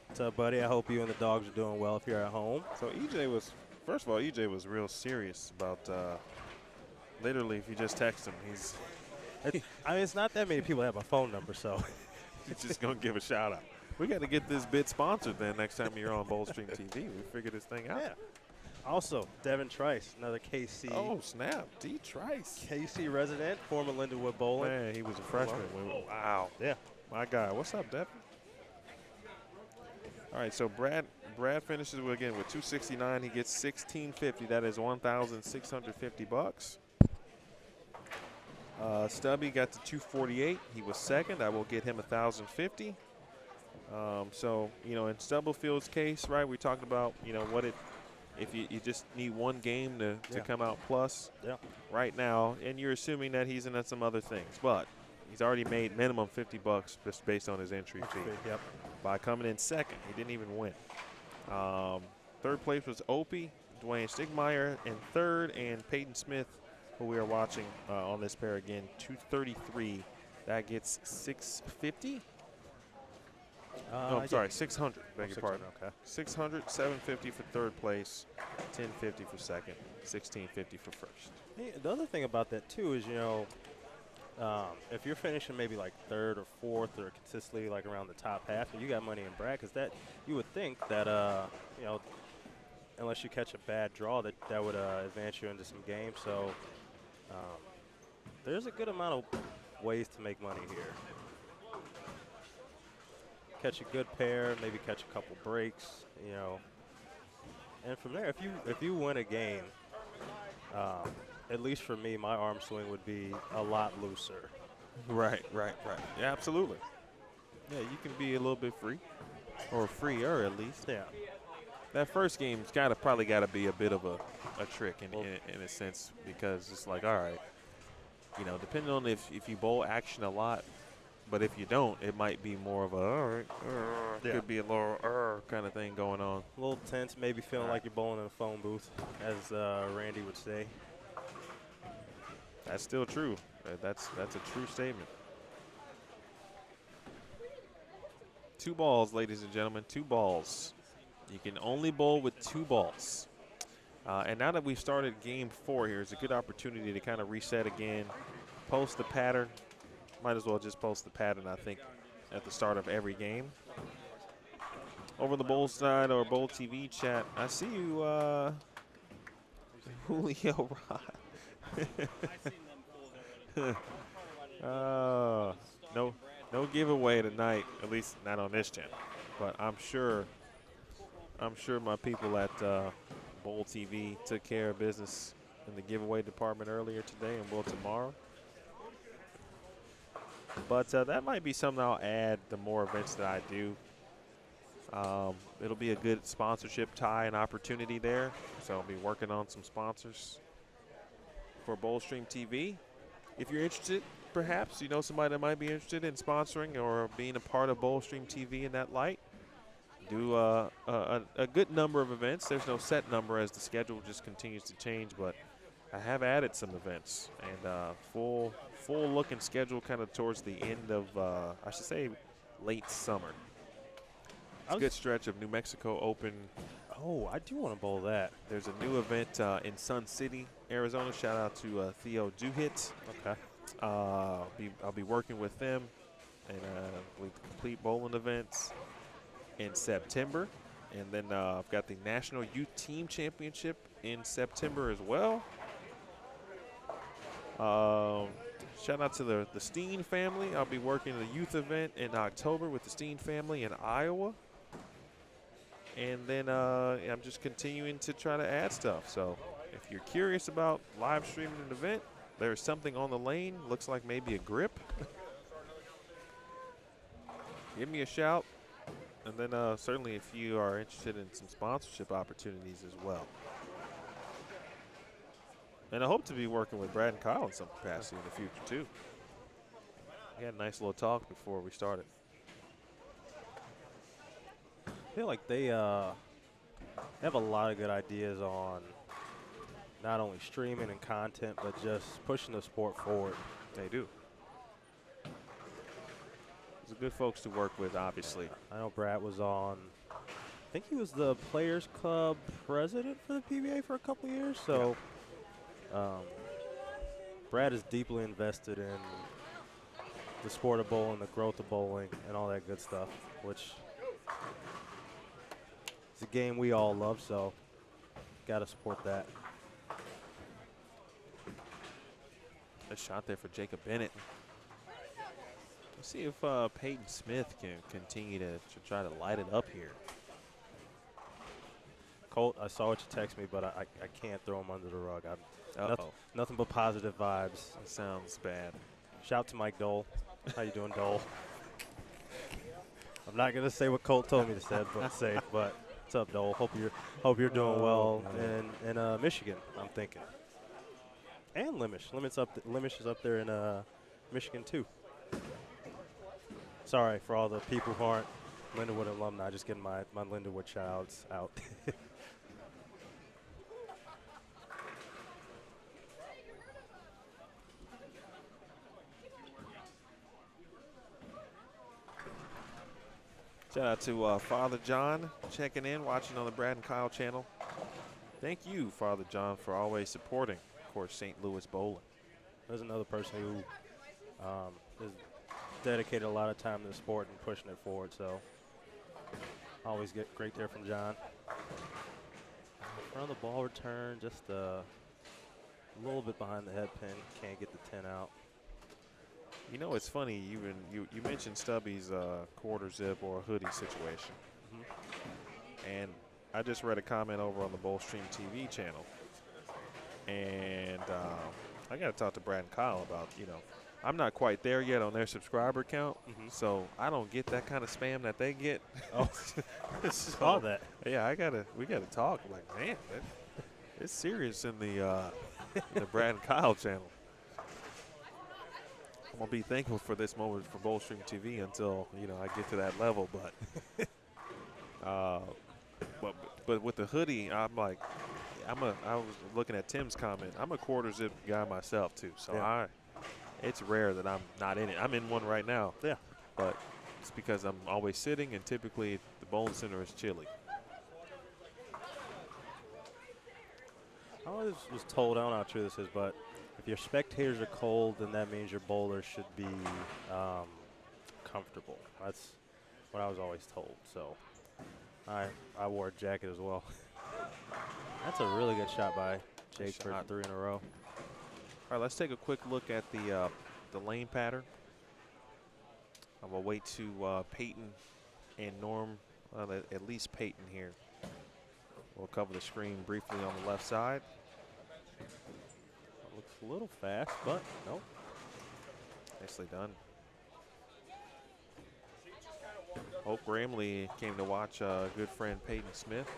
What's up, buddy? I hope you and the dogs are doing well if you're at home. So EJ was, first of all, EJ was real serious about literally if you just text him, he's I mean, it's not that many people have my phone number, so. he's just going to give a shout out. We got to get this bit sponsored then next time you're on Bullstream TV. We figure this thing out. Yeah. Also, Devin Trice, another KC. Oh, snap. D. Trice. KC resident, former Lindenwood Bowling. Man, he was a freshman. Wow. Yeah. My guy. What's up, Devin? All right, so Brad finishes again with 269. He gets $1,650. That is $1,650. Stubby got to 248. He was second. I will get him $1,050. So, you know, in Stubblefield's case, right, we talked about, you know, if you just need one game to come out plus right now, and you're assuming that he's in some other things. But he's already made minimum $50 just based on his entry fee. By coming in second. He didn't even win. Third place was Opie, Dwayne Stiegemeier in third, and Peyton Smith, who we are watching on this pair again, 233. That gets $650. No, I'm sorry, 600. Beg your pardon. Okay. 600, 750 for third place, 1050 for second, 1650 for first. Hey, the other thing about that too is, you know, if you're finishing maybe like third or fourth or consistently like around the top half, and you got money in brackets, that you would think that you know, unless you catch a bad draw, that would advance you into some games. So there's a good amount of ways to make money here. Catch a good pair, maybe catch a couple breaks, you know. And from there, if you win a game, at least for me, my arm swing would be a lot looser. Right. Yeah, absolutely. Yeah, you can be a little bit free, or freer at least. Yeah. That first game's probably got to be a bit of a trick in a sense, because it's like, all right, you know, depending on if you bowl action a lot, but if you don't, it might be more of a, all right, could be a little kind of thing going on. A little tense, maybe feeling like you're bowling in a phone booth, as Randy would say. That's still true. That's a true statement. 2 balls, ladies and gentlemen, 2 balls. You can only bowl with 2 balls. And now that we've started game 4 here, it's a good opportunity to kind of reset again, post the pattern. Might as well just post the pattern, I think, at the start of every game. Over the Bowl side or Bowl TV chat, I see you, Julio Rod. No giveaway tonight, at least not on this channel. But I'm sure my people at Bowl TV took care of business in the giveaway department earlier today and will tomorrow. But that might be something I'll add the more events that I do. It'll be a good sponsorship tie and opportunity there. So I'll be working on some sponsors for Bullstream TV. If you're interested, perhaps you know somebody that might be interested in sponsoring or being a part of Bullstream TV in that light, do a good number of events. There's no set number as the schedule just continues to change, but I have added some events and full looking schedule kind of towards the end of, I should say, late summer. It's a good stretch of New Mexico Open. Oh, I do want to bowl that. There's a new event in Sun City, Arizona. Shout out to Theo Duhit. Okay. I'll be working with them and with complete bowling events in September. And then I've got the National Youth Team Championship in September as well. Shout out to the Steen family. I'll be working at a youth event in October with the Steen family in Iowa. And then I'm just continuing to try to add stuff. So if you're curious about live streaming an event, there's something on the lane. Looks like maybe a grip. Give me a shout. And then certainly if you are interested in some sponsorship opportunities as well. And I hope to be working with Brad and Kyle in some capacity in the future, too. We had a nice little talk before we started. I feel like they have a lot of good ideas on not only streaming and content, but just pushing the sport forward. They do. Those are good folks to work with, obviously. I know Brad was on, I think he was the Players Club president for the PBA for a couple of years, so. Brad is deeply invested in the sport of bowling, the growth of bowling, and all that good stuff, which is a game we all love, so got to support that. A shot there for Jacob Bennett. Let's see if Peyton Smith can continue to try to light it up here. Colt, I saw what you text me, but I can't throw him under the rug. Uh-oh. Nothing but positive vibes. That sounds bad. Shout out to Mike Dole. How you doing, Dole? I'm not gonna say what Colt told me to say, but what's up, Dole? Hope you're doing well in Michigan. I'm thinking, and Limish. Limish is up there in Michigan too. Sorry for all the people who aren't Lindenwood alumni. Just getting my Lindenwood shout-outs out. Shout out to Father John checking in, watching on the Brad and Kyle channel. Thank you, Father John, for always supporting, of course, St. Louis bowling. There's another person who has dedicated a lot of time to the sport and pushing it forward, so always get great there from John. Front of the ball return, just a little bit behind the head pin, can't get the 10 out. You know, it's funny, you mentioned Stubby's quarter zip or hoodie situation. And I just read a comment over on the Bowlstream TV channel. And I got to talk to Brad and Kyle about, I'm not quite there yet on their subscriber count. So I don't get that kind of spam that they get. Oh, saw that. Yeah, we got to talk. I'm like, man, it's serious in the Brad and Kyle channel. I'm going to be thankful for this moment for Bowlstream TV until, I get to that level. But with the hoodie, I'm like, I was looking at Tim's comment. I'm a quarter zip guy myself, too. So yeah. It's rare that I'm not in it. I'm in one right now. Yeah. But it's because I'm always sitting, and typically the bowling center is chilly. I always was told, I don't know how true this is, but if your spectators are cold, then that means your bowlers should be comfortable. That's what I was always told. So I wore a jacket as well. That's a really good shot by Jake for 3 in a row. All right, let's take a quick look at the lane pattern. I will wait to Peyton and Norm, at least Peyton here. We'll cover the screen briefly on the left side. Looks a little fast, but nope. Nicely done. Hope Bramley came to watch good friend Peyton Smith.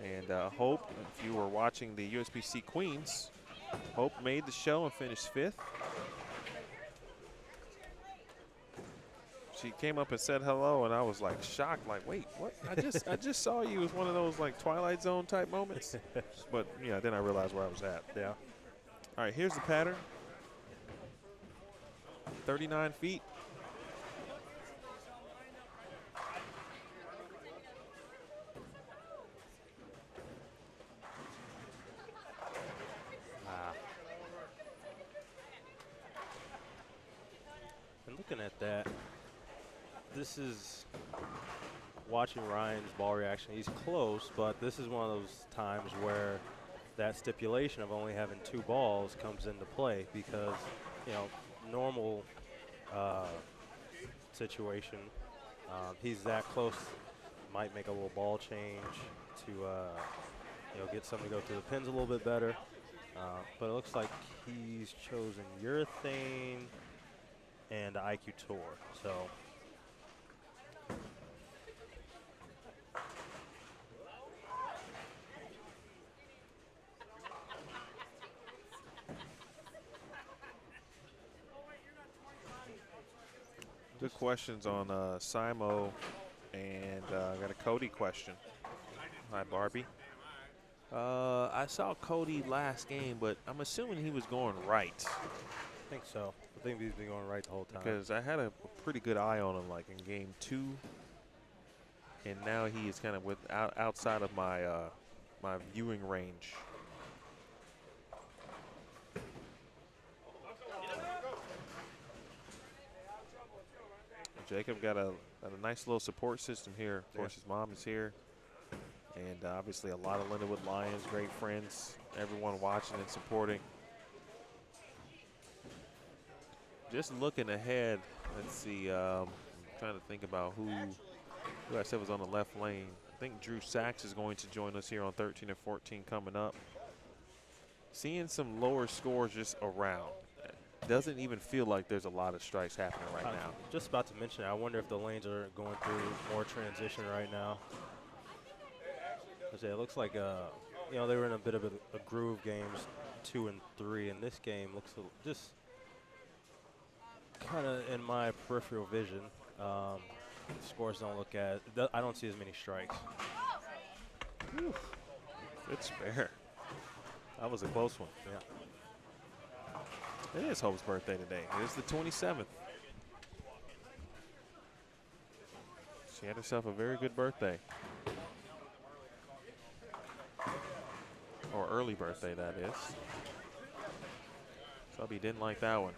And Hope, if you were watching the USBC Queens, Hope made the show and finished 5th. She came up and said hello, and I was like shocked, like, wait, what? I just saw you as one of those like Twilight Zone type moments. But yeah, then I realized where I was at. Yeah. All right, here's the pattern. 39 feet. And looking at that, this is watching Ryan's ball reaction. He's close, but this is one of those times where that stipulation of only having 2 balls comes into play, because normal situation. He's that close. Might make a little ball change to get something to go through the pins a little bit better. But it looks like he's chosen urethane and IQ Tour. So Good questions on Czmo, and I got a Koty question. Hi, Barbie. I saw Koty last game, but I'm assuming he was going right. I think so. I think he's been going right the whole time. Because I had a pretty good eye on him, like in game 2, and now he is kind of outside of my my viewing range. Jacob got a nice little support system here. Of course, his mom is here. And obviously a lot of Lindenwood Lions, great friends, everyone watching and supporting. Just looking ahead, let's see, I'm trying to think about who I said was on the left lane. I think Drew Sachs is going to join us here on 13 and 14 coming up. Seeing some lower scores just around. Doesn't even feel like there's a lot of strikes happening right now. Just about to mention it. I wonder if the lanes are going through more transition right now. It looks like they were in a bit of a groove games 2 and 3, and this game looks just kind of in my peripheral vision. Scores don't look at. I don't see as many strikes. Whew. Good spare. That was a close one. Yeah. It is Hope's birthday today. It is the 27th. She had herself a very good birthday. Or early birthday, that is. Subby didn't like that one.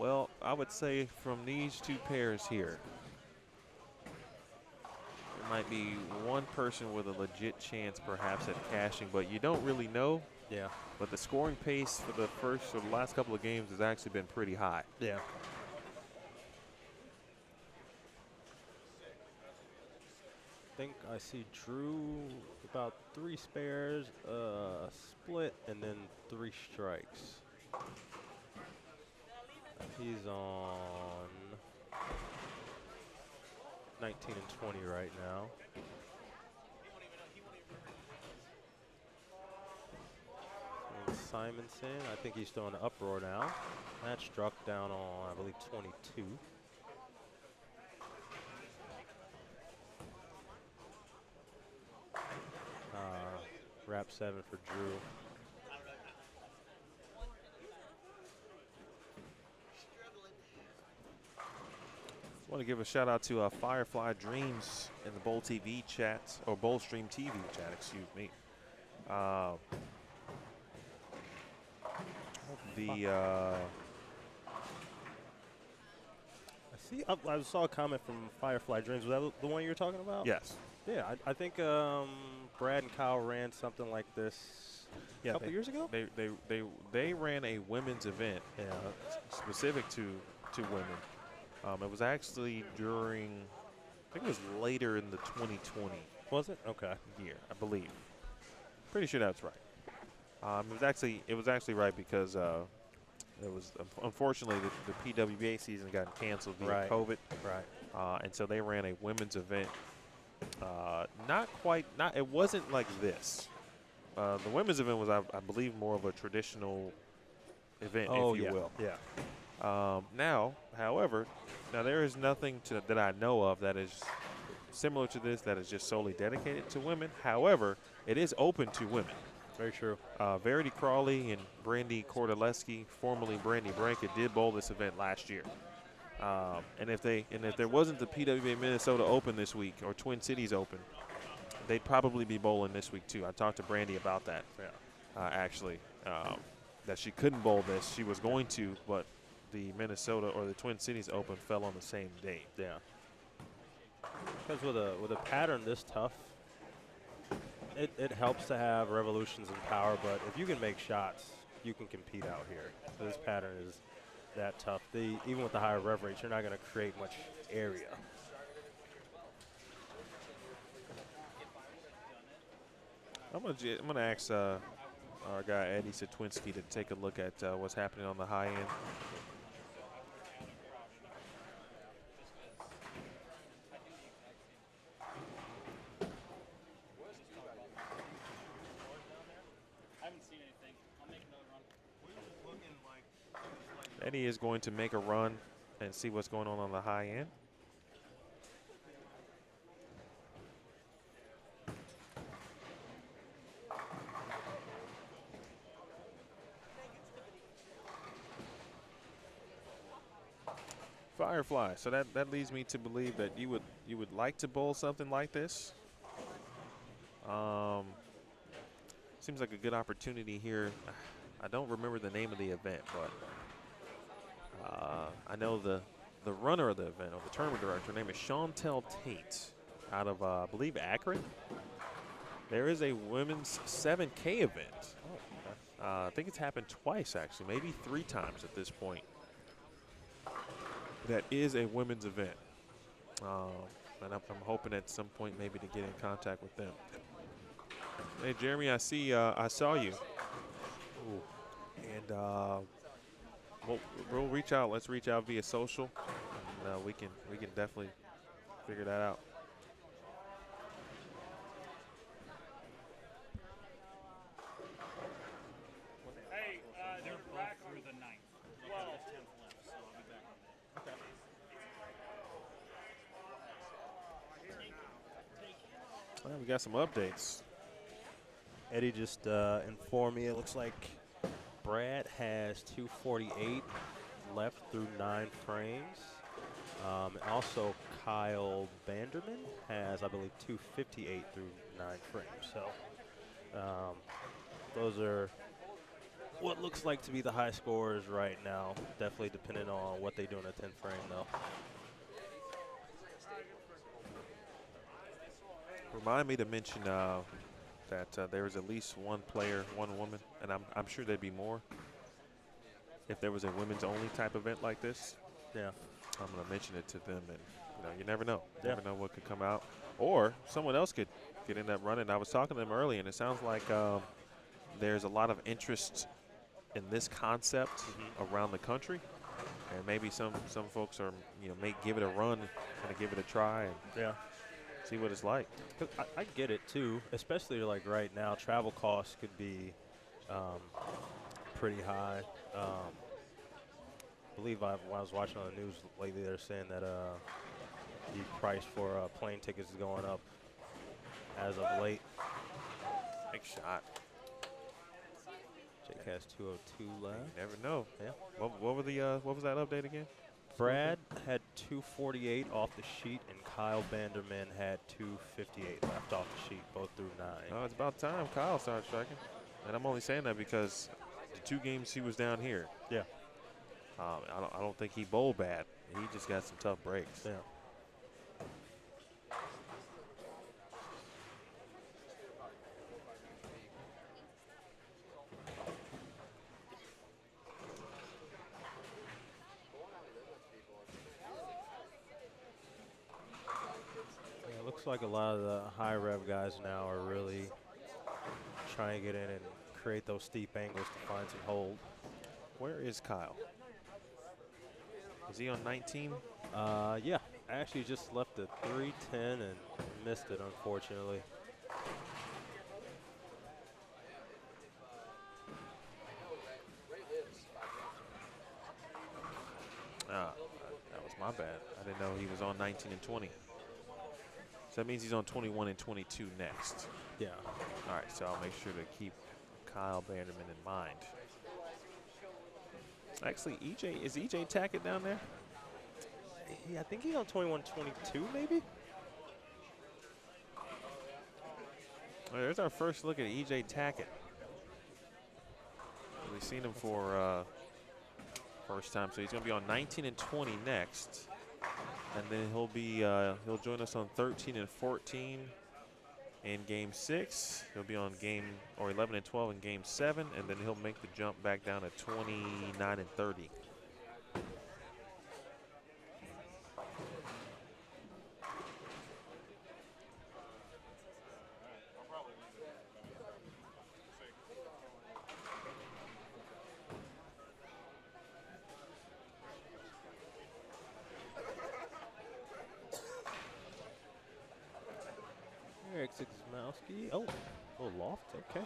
Well, I would say from these two pairs here, there might be one person with a legit chance perhaps at cashing, but you don't really know. Yeah. But the scoring pace for the last couple of games has actually been pretty high. Yeah. I think I see Drew about 3 spares, split, and then 3 strikes. He's on 19 and 20 right now. And Simonsen, I think he's still in the uproar now. That struck down on, I believe, 22. Wrap 7 for Drew. I want to give a shout out to Firefly Dreams in the Bowl TV chat, or Bowl Stream TV chat, excuse me. I see. I saw a comment from Firefly Dreams. Was that the one you were talking about? Yes. Yeah, I think Brad and Kyle ran something like this a couple years ago. They ran a women's event, specific to women. It was actually during, I think it was later in the 2020. Was it? Okay. Year, I believe. Pretty sure that's right. It was actually right because it was unfortunately the PWBA season got canceled via COVID. Right. And so they ran a women's event. It wasn't like this. The women's event was, I believe, more of a traditional event, if you will. Yeah. Now, however, there is nothing that I know of that is similar to this that is just solely dedicated to women. However, it is open to women. Very true. Verity Crawley and Brandy Kordoleski, formerly Brandy Branca, did bowl this event last year. And if there wasn't the PWBA Minnesota Open this week, or Twin Cities Open, they'd probably be bowling this week too. I talked to Brandy about that, actually, that she couldn't bowl this. She was going to, but the Minnesota or the Twin Cities Open fell on the same day. Yeah. Because with a pattern this tough, it helps to have revolutions in power, but if you can make shots, you can compete out here. So this pattern is that tough. Even with the higher rev rates, you're not going to create much area. I'm gonna ask our guy Eddie Satwinski to take a look at what's happening on the high end. Eddie is going to make a run and see what's going on the high end. Firefly. So that leads me to believe that you would like to bowl something like this. Seems like a good opportunity here. I don't remember the name of the event, but I know the runner of the event, or the tournament director, her name is Chantel Tate, out of I believe Akron. There is a women's 7K event. I think it's happened twice, actually, maybe 3 times at this point. That is a women's event, and I'm hoping at some point maybe to get in contact with them. Hey Jeremy, I saw you. Ooh. And we'll reach out. Let's reach out via social, and we can definitely figure that out. Hey, they're back through the 9th. 12. 10th left, so I'll be back on that. Okay. Well, we got some updates. Eddie just informed me it looks like Brad has 248 left through 9 frames. Also, Kyle Banderman has, I believe, 258 through 9 frames. So those are what looks like to be the high scores right now. Definitely depending on what they do in a 10 frame, though. Remind me to mention that there is at least one player, one woman, and I'm sure there'd be more if there was a women's only type event like this. Yeah. I'm going to mention it to them, and you never know. You Yeah. never know what could come out. Or someone else could get in that running. I was talking to them early, and it sounds like there's a lot of interest in this concept around the country. And maybe some folks are, may give it a run, kind of give it a try, and Yeah. see what it's like. I get it too, especially like right now. Travel costs could be pretty high. I believe when I was watching on the news lately, they're saying that the price for plane tickets is going up as of late. Big shot. Jake has 202 left. You never know. Yeah. What was that update again? Brad had 248 off the sheet, and Kyle Banderman had 258 left off the sheet, both through 9. Oh, it's about time Kyle started striking. And I'm only saying that because the 2 games he was down here, Yeah. I don't think he bowled bad. He just got some tough breaks. Yeah. It looks like a lot of the high rev guys now are really trying to get in and create those steep angles to find some hold. Where is Kyle? Is he on 19? Yeah, I actually just left the 310 and missed it, unfortunately. That was my bad. I didn't know he was on 19 and 20. So that means he's on 21 and 22 next. Yeah. All right, so I'll make sure to keep Kyle Banderman in mind. Actually, is EJ Tackett down there? Yeah, I think he's on 21-22, maybe? Well, there's our first look at EJ Tackett. We've seen him for first time, so he's going to be on 19 and 20 next, and then he'll join us on 13 and 14, in Game 6. He'll be on 11 and 12 in Game 7, and then he'll make the jump back down to 29 and 30. Eric Siksmowski. Oh, a little loft. Okay.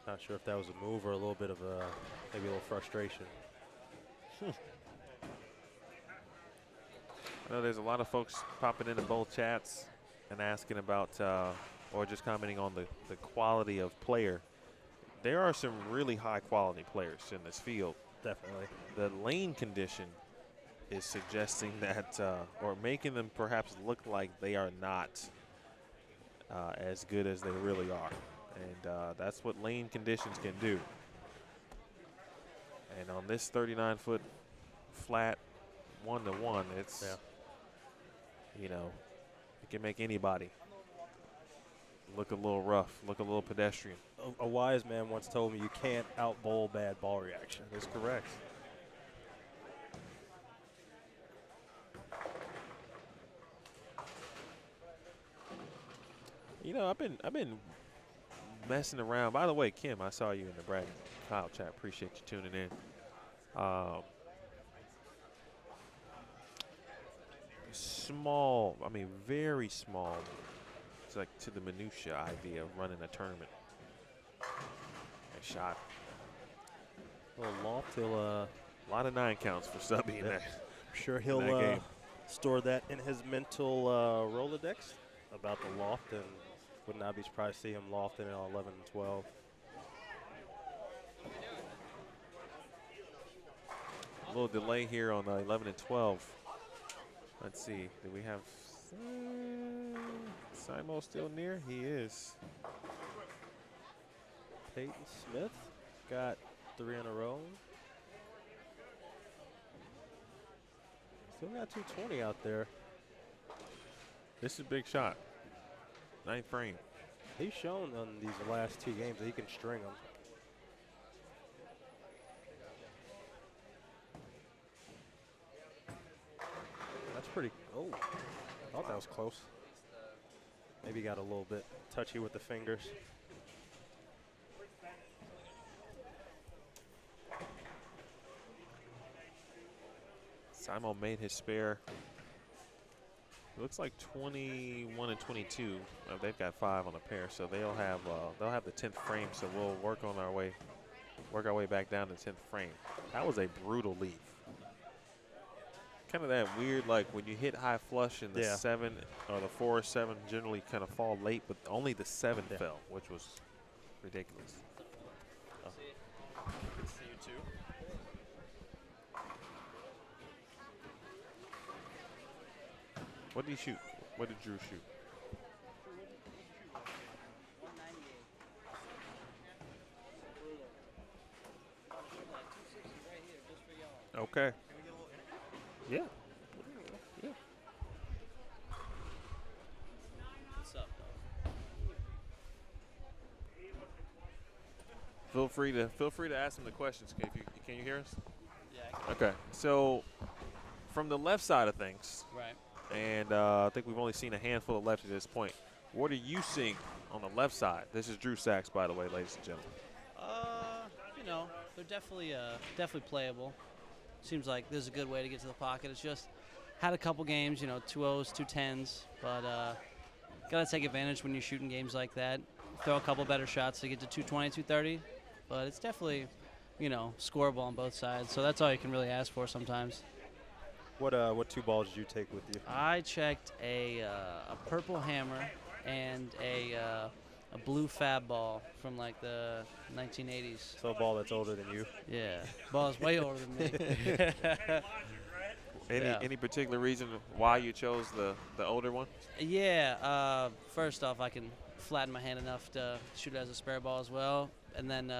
Not sure if that was a move or a little bit of maybe a little frustration. I know there's a lot of folks popping into both chats and asking about or just commenting on the quality of player. There are some really high quality players in this field. Definitely. The lane condition is suggesting that, or making them perhaps look like they are not as good as they really are. And that's what lane conditions can do. And on this 39-foot flat 1-to-1, it's, you know, it can make anybody look a little rough, look a little pedestrian. A wise man once told me you can't out-bowl bad ball reaction. That's correct. You know, I've been messing around. By the way, Kim, I saw you in the Brad Kyle chat. Appreciate you tuning in. Small, I mean, very small. It's like to the minutia idea of running a tournament. Nice shot. A little loft. He'll A lot of 9 counts for Subby in that. I'm sure that he'll game. store that in his mental Rolodex about the loft, and would not be surprised to see him lofting in 11 and 12. A little delay here on 11 and 12. Let's see. Do we have Simo still near? He is. Peyton Smith got 3 in a row. Still got 220 out there. This is a big shot. 9th frame. He's shown on these last 2 games that he can string them. That's pretty. Oh, I thought that was close. Maybe got a little bit touchy with the fingers. Simo made his spare. It looks like 21 and 22. They've got 5 on a pair, so they'll have the 10th frame. So we'll work our way back down to 10th frame. That was a brutal leave. Kind of that weird, like when you hit high flush and the 7 or the 4 or 7 generally kind of fall late, but only the 7 fell, which was ridiculous. Good to see you too. What did he shoot? What did Drew shoot? Okay. Yeah. Yeah. What's up, Feel free to ask him the questions. Can you hear us? Yeah. I Okay. So from the left side of things, can. Right. and I think we've only seen a handful of lefts at this point. What are you seeing on the left side? This is Drew Sachs, by the way, ladies and gentlemen. You know, they're definitely playable. Seems like there's a good way to get to the pocket. It's just had a couple games, you know, 2-0s, 2-10s, but gotta take advantage when you're shooting games like that. Throw a couple better shots to get to 220, 230, but it's definitely, you know, scoreable on both sides. So that's all you can really ask for sometimes. What 2 balls did you take with you? I checked a purple hammer and a blue fab ball from like the 1980s. So a ball that's older than you. Yeah, ball is way older than me. Any particular reason why you chose the older one? Yeah, first off, I can flatten my hand enough to shoot it as a spare ball as well, and then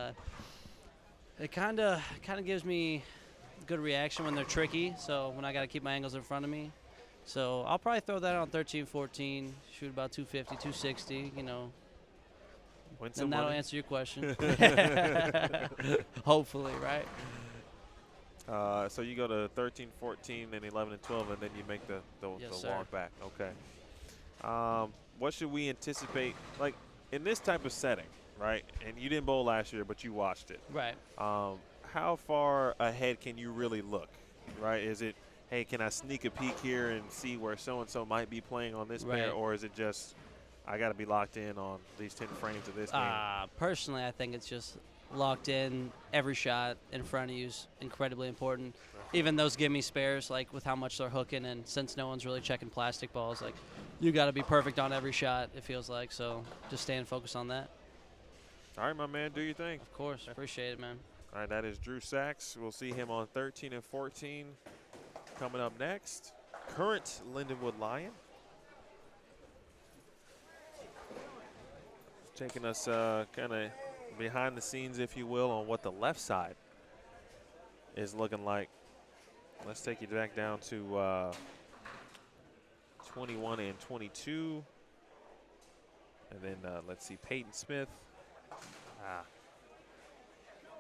it kind of gives me good reaction when they're tricky. So when I got to keep my angles in front of me, So I'll probably throw that on 13, 14, shoot about 250, 260, you know. Win And some that'll money. answer your question. Hopefully, right? So you go to 13, 14, and 11 and 12, and then you make the Yes, walk sir. back. Okay. What should we anticipate, like in this type of setting, right? And you didn't bowl last year, but you watched it. Right. How far ahead can you really look, right? Is it, hey, can I sneak a peek here and see where so-and-so might be playing on this pair, Right. or is it just I got to be locked in on these 10 frames of this game? Personally, I think it's just locked in. Every shot in front of you is incredibly important. Even those gimme spares, like with how much they're hooking, and since no one's really checking plastic balls, like you got to be perfect on every shot, it feels like. So just staying focused on that. All right, my man, do your thing. Of course. Appreciate it, man. All right, that is Drew Sachs. We'll see him on 13 and 14 coming up next. Current Lindenwood Lion. Taking us kind of behind the scenes, if you will, on what the left side is looking like. Let's take you back down to 21 and 22. And then let's see, Peyton Smith.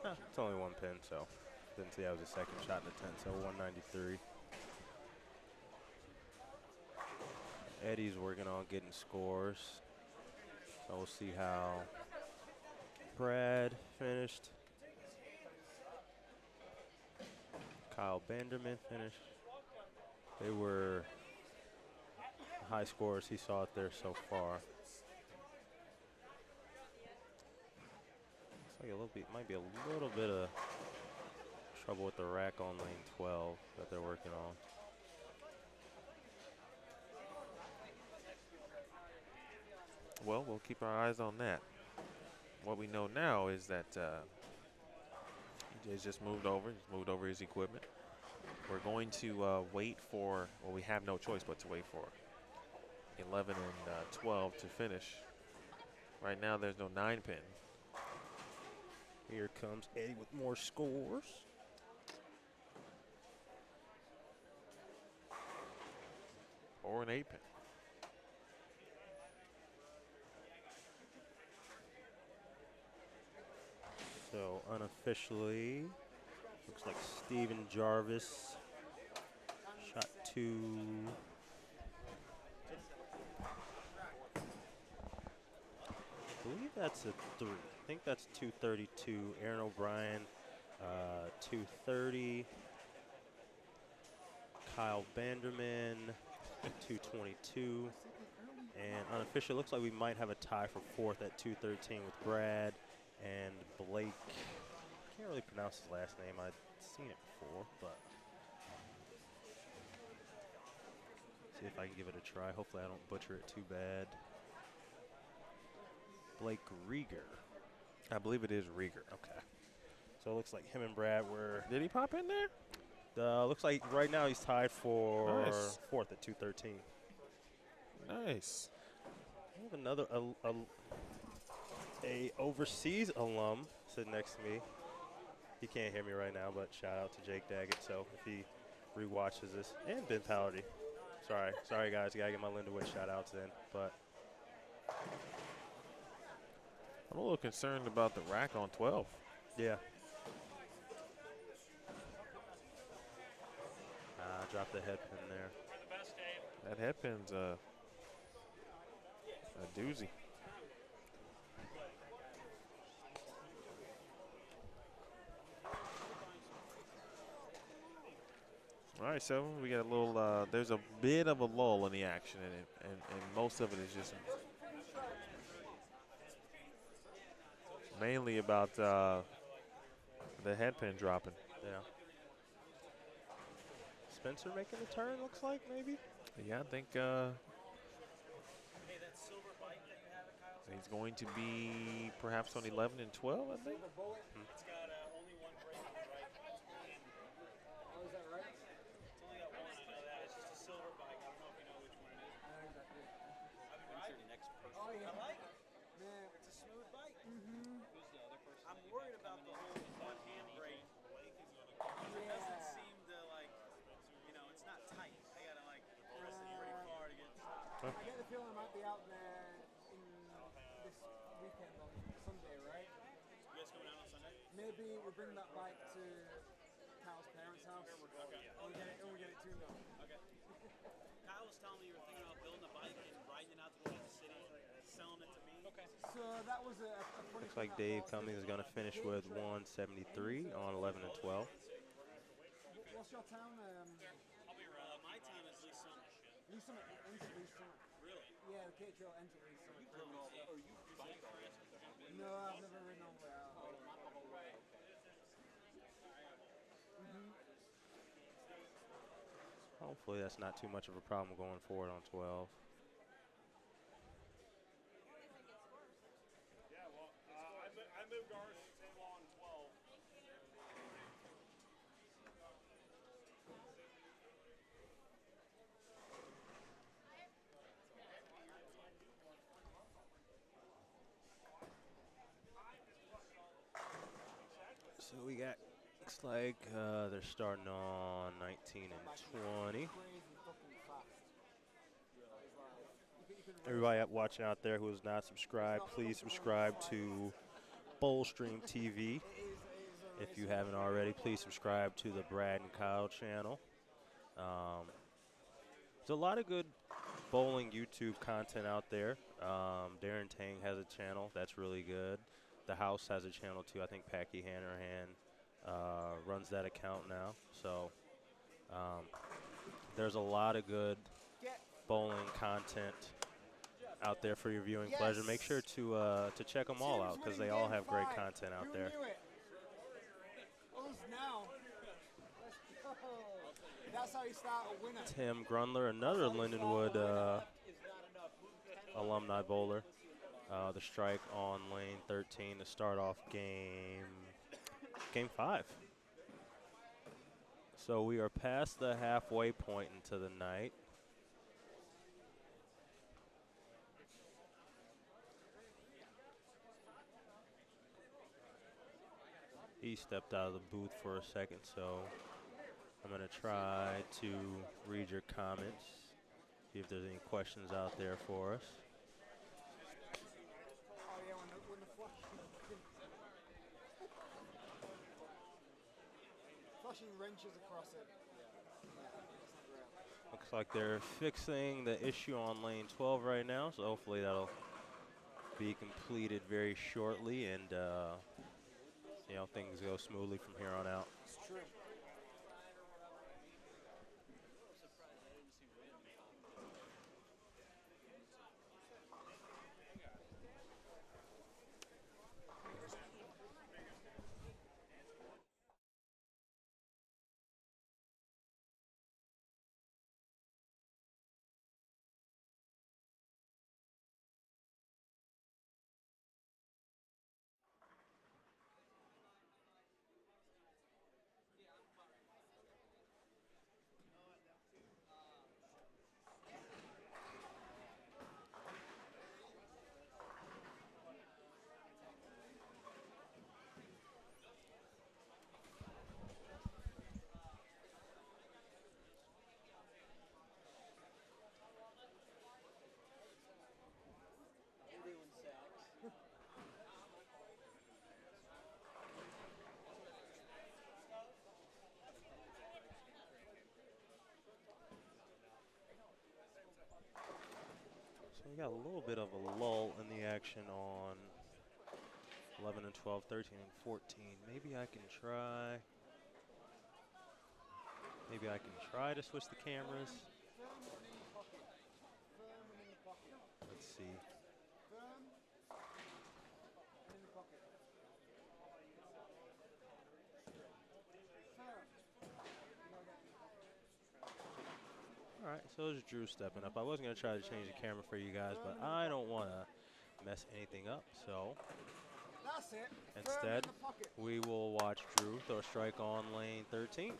It's only one pin, so didn't see that was a second shot in the 10, so 193. Eddie's working on getting scores. So we'll see how Brad finished. Kyle Banderman finished. They were high scores he saw out there so far. Looks like a little bit, might be a little bit of trouble with the rack on lane 12 that they're working on. Well, we'll keep our eyes on that. What we know now is that he's just moved over his equipment. We're going to wait for, well, we have no choice but to wait for 11 and 12 to finish. Right now, there's no 9-pin. Here comes Eddie with more scores. Or an 8-pin. So unofficially, looks like Steven Jarvis shot 2. I believe that's a 3. I think that's 232. Aaron O'Brien, 230. Kyle Banderman, 222. And unofficial, looks like we might have a tie for 4th at 213 with Brad and Blake. Can't really pronounce his last name. I've seen it before, but see if I can give it a try. Hopefully I don't butcher it too bad. Blake Reiger. I believe it is Reiger. Okay. So it looks like him and Brad were. Did he pop in there? Looks like right now he's tied for Nice. 4th at 213. Nice. We have another a overseas alum sitting next to me. He can't hear me right now, but shout out to Jake Daggett. So if he rewatches this, and Ben Paladdy. Sorry guys, gotta get my Lindenwood shout outs in. But I'm a little concerned about the rack on 12. yeah. Drop the head pin there. That headpin's a doozy. All right, so we got a little, there's a bit of a lull in the action, and most of it is just mainly about the headpin dropping. Yeah. Spencer making a turn, looks like, maybe? Yeah, I think he's going to be perhaps on 11 and 12, I think. maybe we bring that bike to Kyle's parents' house. Okay. And we get it tuned up. Okay. Kyle was telling me you were thinking about building a bike and riding it out to the city, selling it to me. Okay. So that was a funny Looks like Dave Cummings is going to finish with 173 on 11 and 12. What's your town? I'll be around. My town is Lee Summit. Lee Summit. Enter Lee Summit. Really? Yeah, the Cape Trail enter Lee Summit. Or you bike or No, I've never ridden all the way out. Hopefully that's not too much of a problem going forward on 12. Yeah, well, I moved ours to on 12. So we got, looks like they're starting on 19 and 20. Everybody watching out there who is not subscribed, please subscribe to Boldstream TV. If you haven't already, please subscribe to the Brad and Kyle channel. There's a lot of good bowling YouTube content out there. Darren Tang has a channel that's really good. The House has a channel too. I think Packy Hanrahan runs that account now. So there's a lot of good bowling content out there for your viewing pleasure. Make sure to check them all out because they all have great content out there. Now. That's how you start a winner. Tim Gruendler, another Lindenwood alumni bowler. The strike on lane 13 to start off game 5. So we are past the halfway point into the night. He stepped out of the booth for a second, so I'm going to try to read your comments, see if there's any questions out there for us. Oh yeah, when the flashing wrenches across it. Looks like they're fixing the issue on lane 12 right now, so hopefully that'll be completed very shortly and see how things go smoothly from here on out. It's true. So we got a little bit of a lull in the action on 11 and 12, 13 and 14. Maybe I can try to switch the cameras. Let's see. All right, so there's Drew stepping up. I was going to try to change the camera for you guys, but I don't want to mess anything up. So That's it. instead, we will watch Drew throw a strike on lane 13.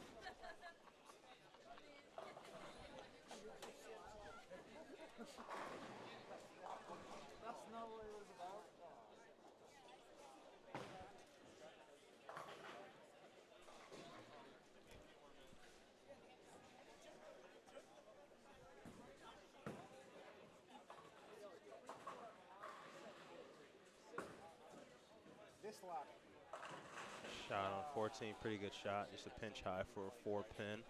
That's not what it was about. This lap. Shot on 14, pretty good shot. Just a pinch high for a 4-pin.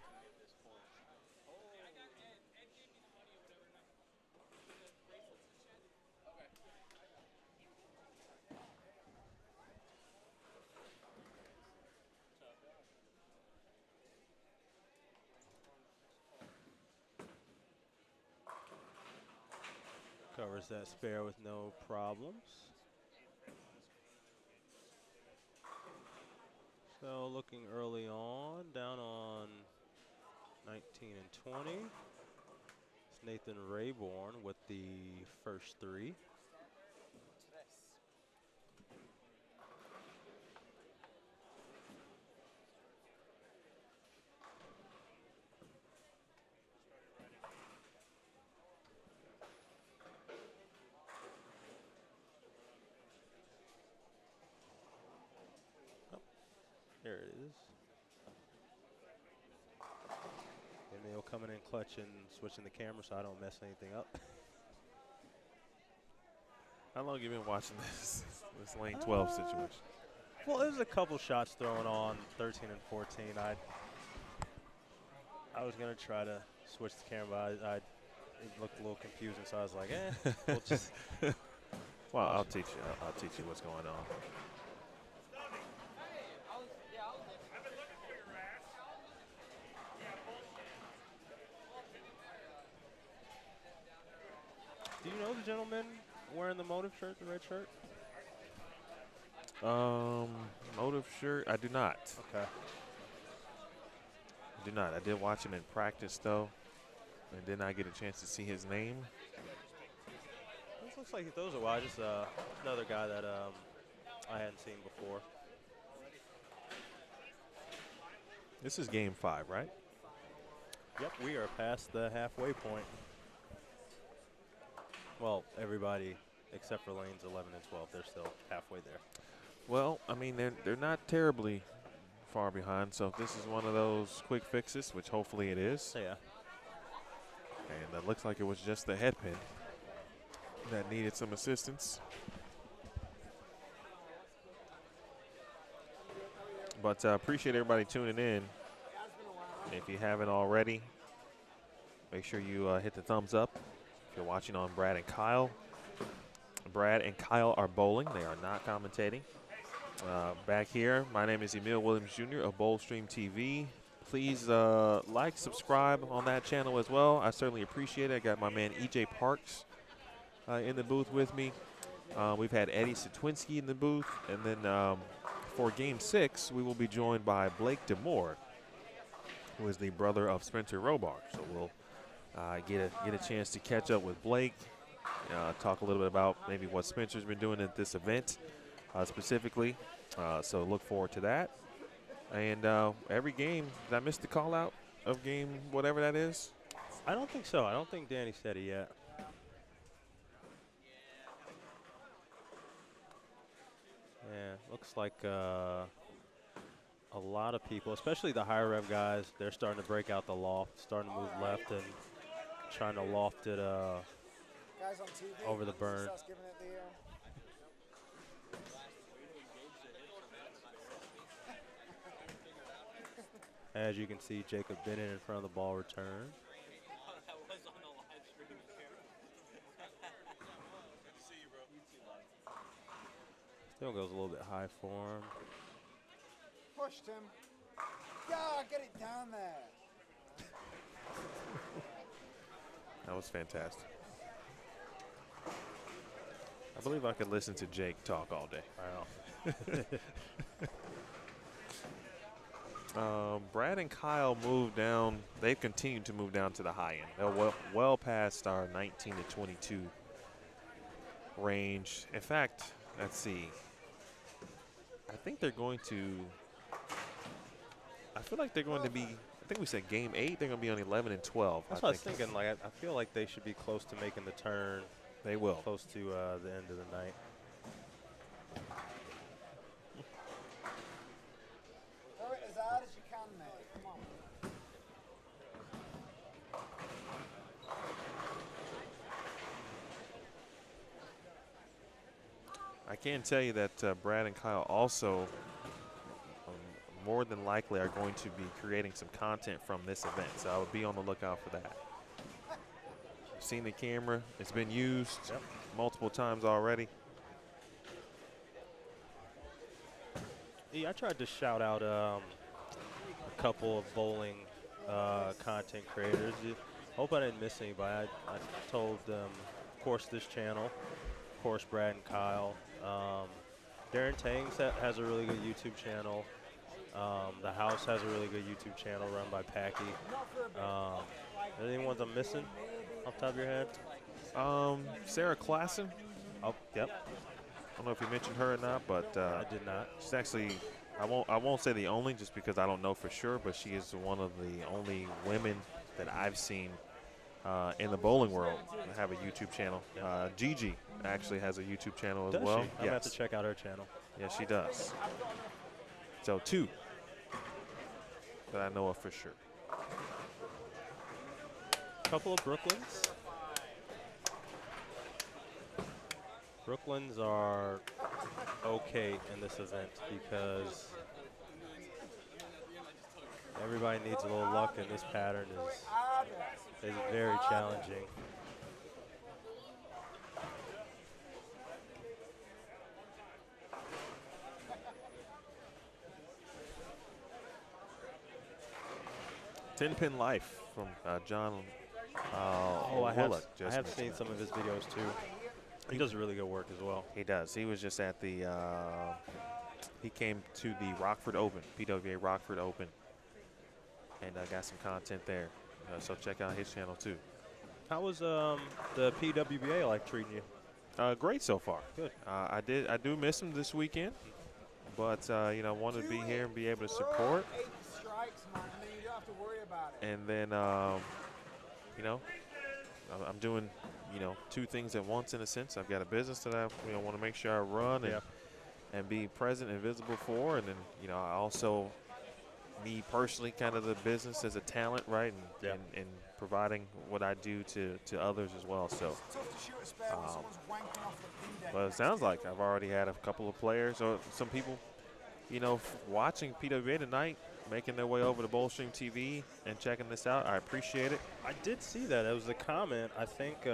Covers that spare with no problems. So looking early on, down on 19 and 20. It's Nathan Rayburn with the first 3. There it is. Emil coming in clutch and switching the camera so I don't mess anything up. How long have you been watching this lane 12 situation? Well, there's a couple shots thrown on 13 and 14. I was going to try to switch the camera, but it looked a little confusing, so I was like, we'll just. Well, I'll teach you. I'll teach you what's going on. Do you know the gentleman wearing the Motive shirt, the red shirt? Motive shirt? I do not. Okay. I do not. I did watch him in practice, though, and did not get a chance to see his name. This looks like he throws it wide. Just another guy that I hadn't seen before. This is game 5, right? Yep, we are past the halfway point. Well, everybody except for lanes 11 and 12, they're still halfway there. Well, I mean, they're not terribly far behind, so if this is one of those quick fixes, which hopefully it is. Yeah. And that looks like it was just the head pin that needed some assistance. But appreciate everybody tuning in. If you haven't already, make sure you hit the thumbs up. If you're watching on Brad and Kyle, Brad and Kyle are bowling. They are not commentating. Back here, my name is Emil Williams Jr. of Bowlstream TV. Please like, subscribe on that channel as well. I certainly appreciate it. I got my man EJ Parks in the booth with me. We've had Eddie Satwinski in the booth. And then for Game 6, we will be joined by Blake DeMoore, who is the brother of Spencer Robarge. So we'll get a chance to catch up with Blake, talk a little bit about maybe what Spencer's been doing at this event specifically. So look forward to that. And every game, did I miss the call out of game whatever that is? I don't think so. I don't think Danny said it yet. Yeah, looks like a lot of people, especially the higher rev guys, they're starting to break out the loft, starting to move left and trying to loft it Guys on TV, over the burn. As you can see, Jacob Bennett in front of the ball return. Still goes a little bit high for him. Push, Tim. Yeah, get it down there. That was fantastic. I believe I could listen to Jake talk all day. Wow. Brad and Kyle moved down. They've continued to move down to the high end. They're well past our 19 to 22 range. In fact, let's see. I think they're going to. I feel like they're going to be. I think we said game 8. They're going to be on 11 and 12. That's what I was thinking. Like I feel like they should be close to making the turn. They will. Close to the end of the night. Throw it as hard as you can, mate. Come on. I can tell you that Brad and Kyle also, more than likely are going to be creating some content from this event. So I would be on the lookout for that. I've seen the camera. It's been used multiple times already. Yeah, I tried to shout out a couple of bowling content creators. Hope I didn't miss anybody. I told them, of course, this channel, of course, Brad and Kyle. Darren Tangs has a really good YouTube channel. The House has a really good YouTube channel run by Packy. Are there any ones I'm missing off the top of your head? Sarah Klassen. Oh, yep. I don't know if you mentioned her or not, but I did not. she's actually, I won't say the only, just because I don't know for sure, but she is one of the only women that I've seen in the bowling world that have a YouTube channel. Gigi actually has a YouTube channel as well. She? I'm gonna have to check out her channel. Yes, she does. So 2 that I know of for sure. A couple of Brooklyns. Brooklyns are okay in this event because everybody needs a little luck, and this pattern is very challenging. Ten-pin life from John. I have just seen some of his videos too. He does really good work as well. He does. He was just at the. He came to the Rockford Open, PWA Rockford Open, and got some content there. So check out his channel too. How was the PWBA like treating you? Great so far. Good. I do miss him this weekend, but wanted to be here and be able to support. 8 strikes, man. I mean, you don't have to worry about it. And then I'm doing 2 things at once in a sense. I've got a business that I want to make sure I run and be present and visible for, and then I also, me personally, kind of the business as a talent, right, and providing what I do to others as well. So, but it sounds like I've already had a couple of players or some people, watching PWA tonight, making their way over to Bowlstream TV and checking this out. I appreciate it. I did see that. It was a comment, I think,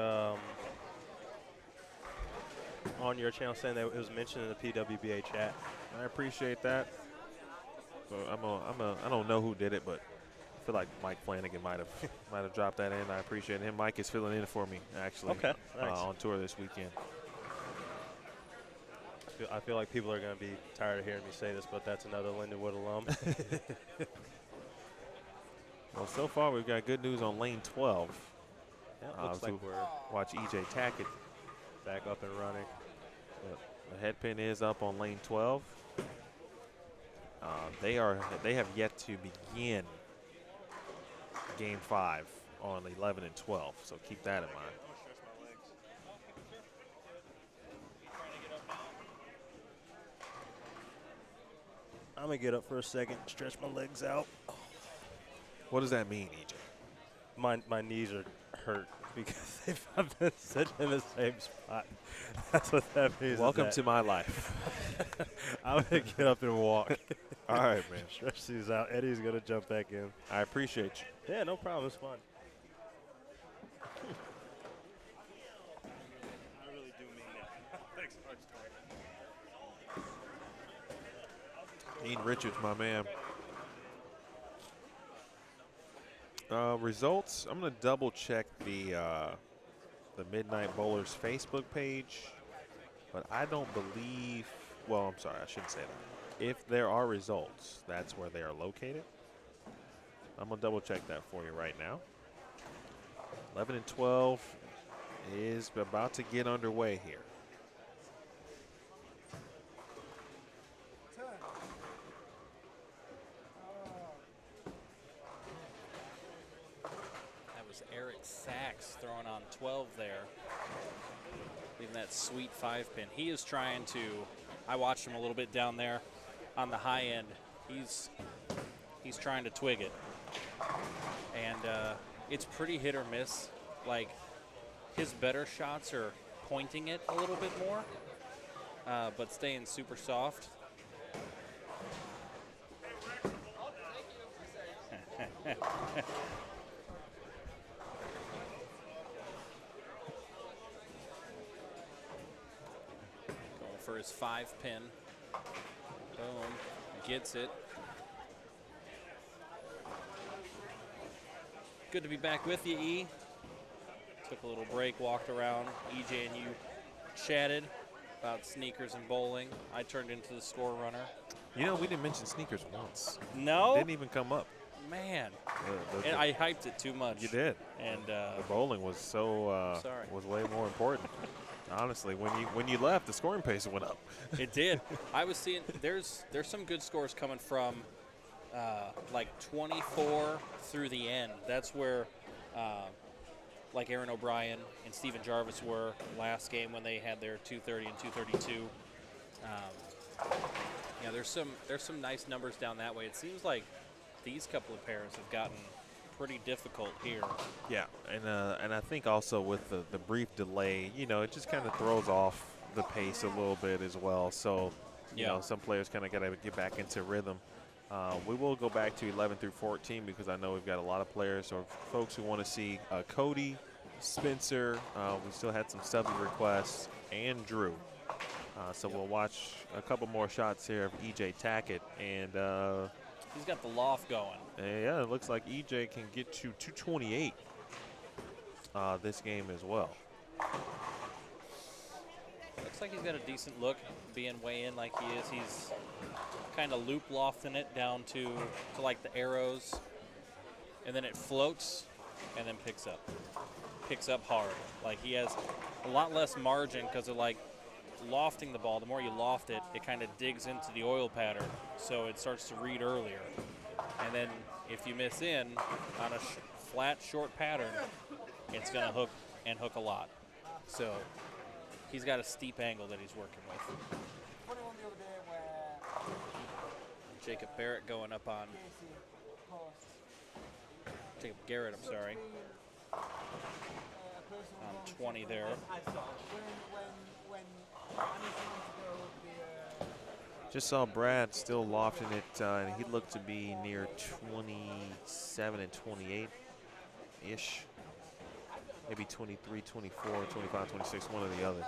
on your channel saying that it was mentioned in the PWBA chat. I appreciate that. So I don't know who did it, but I feel like Mike Flanagan might have dropped that in. I appreciate him. Mike is filling in for me actually. Okay, nice. On tour this weekend. I feel like people are going to be tired of hearing me say this, but that's another Lindenwood alum. Well, so far we've got good news on lane 12. Yeah, looks like we're watch EJ Tackett back up and running. The head pin is up on lane 12. They have yet to begin game 5 on 11 and 12, so keep that in mind. I'm going to get up for a second, stretch my legs out. What does that mean, EJ? My knees are hurt because I've been sitting in the same spot. That's what that means. Welcome to my life. I'm going to get up and walk. All right, man. Stretch these out. Eddie's going to jump back in. I appreciate you. Yeah, no problem. It's fun. I really do mean that. Thanks so much, Tori. Dean Richards, my man. Results. I'm going to double check the Midnight Bowlers Facebook page, but I don't believe. Well, I'm sorry, I shouldn't say that. If there are results, that's where they are located. I'm going to double check that for you right now. 11 and 12 is about to get underway here. That was Eric Sachs throwing on 12 there. Leaving that sweet 5-pin. He is trying to, I watched him a little bit down there on the high end. He's trying to twig it. And it's pretty hit or miss. Like, his better shots are pointing it a little bit more, but staying super soft. Going for his 5-pin. Boom. Gets it. Good to be back with you, E. Took a little break, walked around. EJ and you chatted about sneakers and bowling. I turned into the score runner. You know, we didn't mention sneakers once. No? Didn't even come up. Man. And I hyped it too much. You did. And the bowling was so was way more important. Honestly, when you left, the scoring pace went up. It did. I was seeing there's some good scores coming from like 24 through the end. That's where like Aaron O'Brien and Stephen Jarvis were last game when they had their 230 and 232. Yeah, there's some nice numbers down that way. It seems like these couple of pairs have gotten pretty difficult here. Yeah, and I think also with the brief delay, you know, it just kind of throws off the pace a little bit as well. So, you know, some players kind of got to get back into rhythm. We will go back to 11 through 14 because I know we've got a lot of players or folks who want to see Koty, Spencer. We still had some subby requests, and Drew. So we'll watch a couple more shots here of EJ Tackett. And he's got the loft going. Yeah, it looks like EJ can get to 228 this game as well. Looks like he's got a decent look being way in like he is. He's kind of loop lofting it down to like the arrows, and then it floats and then picks up hard. Like he has a lot less margin because of like lofting the ball. The more you loft it, it kind of digs into the oil pattern, so it starts to read earlier. And then if you miss in on a flat short pattern, it's going to hook and hook a lot. So he's got a steep angle that he's working with. Jacob Barrett going up on Jacob Garrett, I'm sorry. On 20 there. Just saw Brad still lofting it, and he looked to be near 27 and 28-ish. Maybe 23, 24, 25, 26, one or the other.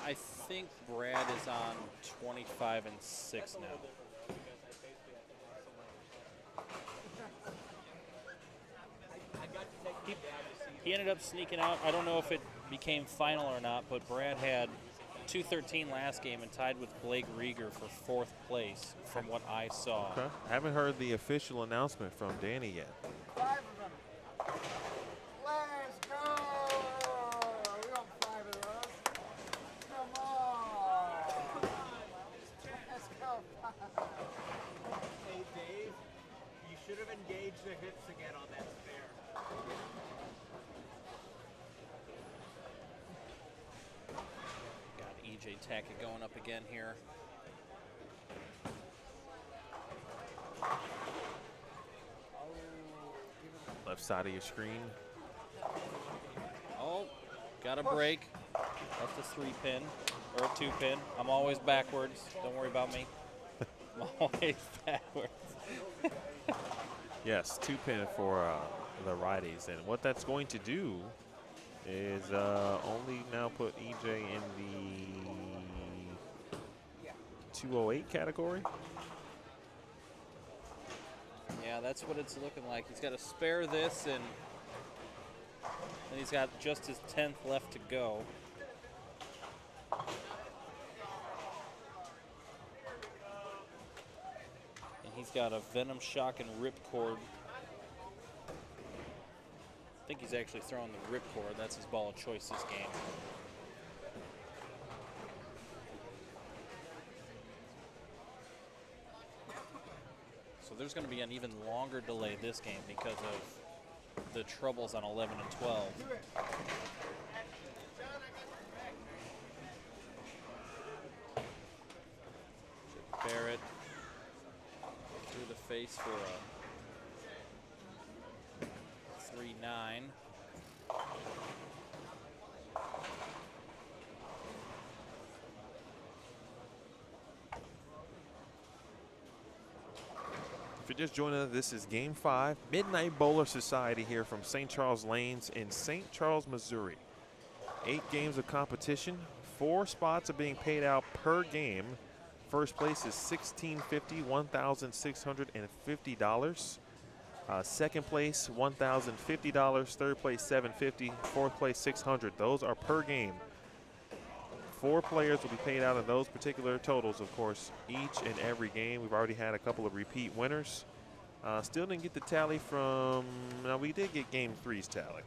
I think Brad is on 25 and 6 now. He ended up sneaking out. I don't know if it became final or not, but Brad had 213 last game and tied with Blake Reiger for 4th place from what I saw. Okay. Haven't heard the official announcement from Danny yet. 5 of them. Let's go! We got 5 of those. Come on! Let's go. Hey, Dave, you should have engaged the hips again on that spare. EJ Tackett going up again here. Left side of your screen. Oh, got a break. That's a 3-pin or a 2-pin. I'm always backwards. Don't worry about me. I'm always backwards. Yes, 2-pin for the righties. And what that's going to do is only now put EJ in the 208 category. Yeah, that's what it's looking like. He's got to spare this, and he's got just his 10th left to go. And he's got a Venom Shock and Ripcord. I think he's actually throwing the Ripcord. That's his ball of choice this game. So there's going to be an even longer delay this game because of the troubles on 11 and 12. Barrett through the face for a 3-9. you're just joining us, this is Game 5, Midnight Bowler Society here from St. Charles Lanes in St. Charles, Missouri. 8 games of competition, 4 spots are being paid out per game. First place is $1,650, $1,650. Second place, $1,050. Third place, $750. Fourth place, $600. Those are per game. 4 players will be paid out of those particular totals, of course, each and every game. We've already had a couple of repeat winners. Still didn't get the tally from, no, we did get Game 3's tally.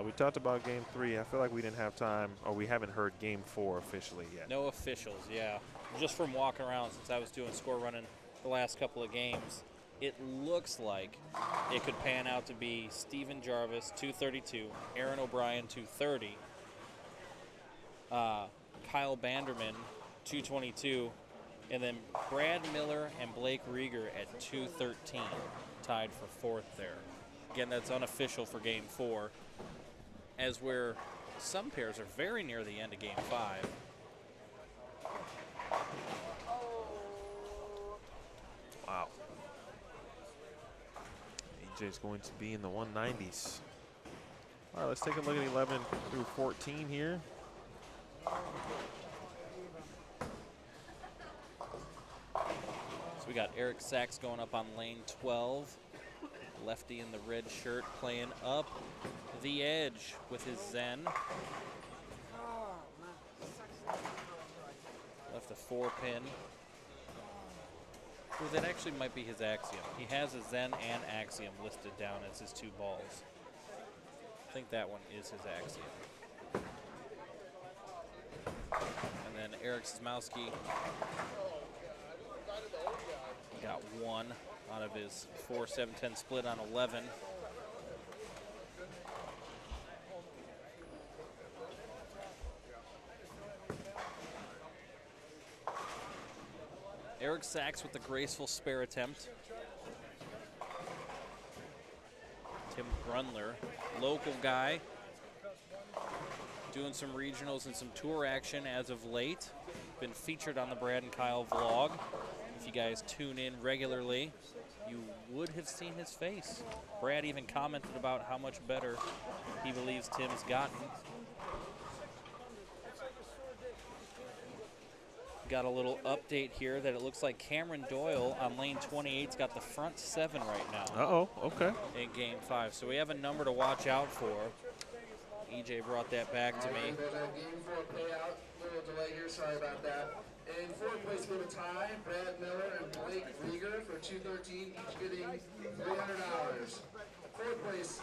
We talked about Game 3. I feel like we didn't have time, or we haven't heard Game 4 officially yet. No officials, yeah. Just from walking around since I was doing score running the last couple of games, it looks like it could pan out to be Steven Jarvis, 232, Aaron O'Brien, 230, Kyle Banderman, 222, and then Brad Miller and Blake Reiger at 213, tied for 4th there. Again, that's unofficial for Game 4, as where some pairs are very near the end of Game 5. Wow. AJ's going to be in the 190s. All right, let's take a look at 11 through 14 here. So we got Eric Sachs going up on lane 12. Lefty in the red shirt playing up the edge with his Zen. Left a 4-pin. Well, that actually might be his Axiom. He has a Zen and Axiom listed down as his 2 balls. I think that one is his Axiom. And then Eric Czmowski got 1 out of his 4-7-10 split on 11. Eric Sachs with the graceful spare attempt. Tim Gruendler, local guy, doing some regionals and some tour action as of late. Been featured on the Brad and Kyle vlog. If you guys tune in regularly, you would have seen his face. Brad even commented about how much better he believes Tim's gotten. Got a little update here that it looks like Kamron Doyle on lane 28's got the front 7 right now. Uh-oh, okay. In Game 5. So we have a number to watch out for. EJ brought that back to me. There's a Game 4 payout. Little delay here, sorry about that. In 4th place, we have a tie. Brad Miller and Blake Reiger for 213, each getting $300. 4th place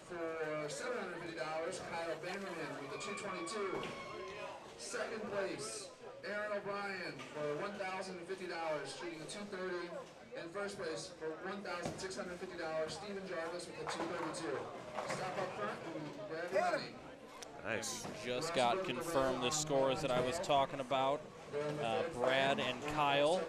for $750, Kyle Banderman with a 222. 2nd place, Aaron O'Brien for $1,050, shooting a 230. And 1st place for $1,650, Steven Jarvis with a 232. Stop up front and grab your money. Nice. Just got confirmed the scores that I was talking about. Brad and Kyle.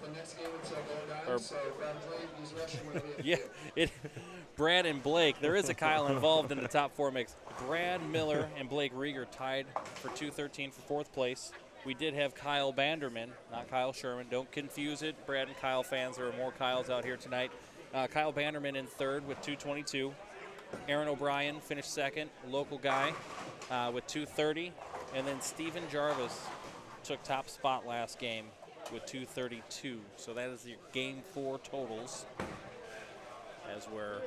Brad and Blake. There is a Kyle involved in the top 4 mix. Brad Miller and Blake Reiger tied for 213 for 4th place. We did have Kyle Banderman, not Kyle Sherman. Don't confuse it. Brad and Kyle fans, there are more Kyles out here tonight. Kyle Banderman in 3rd with 222. Aaron O'Brien finished 2nd, local guy, with 230. And then Steven Jarvis took top spot last game with 232. So that is your Game 4 totals as we're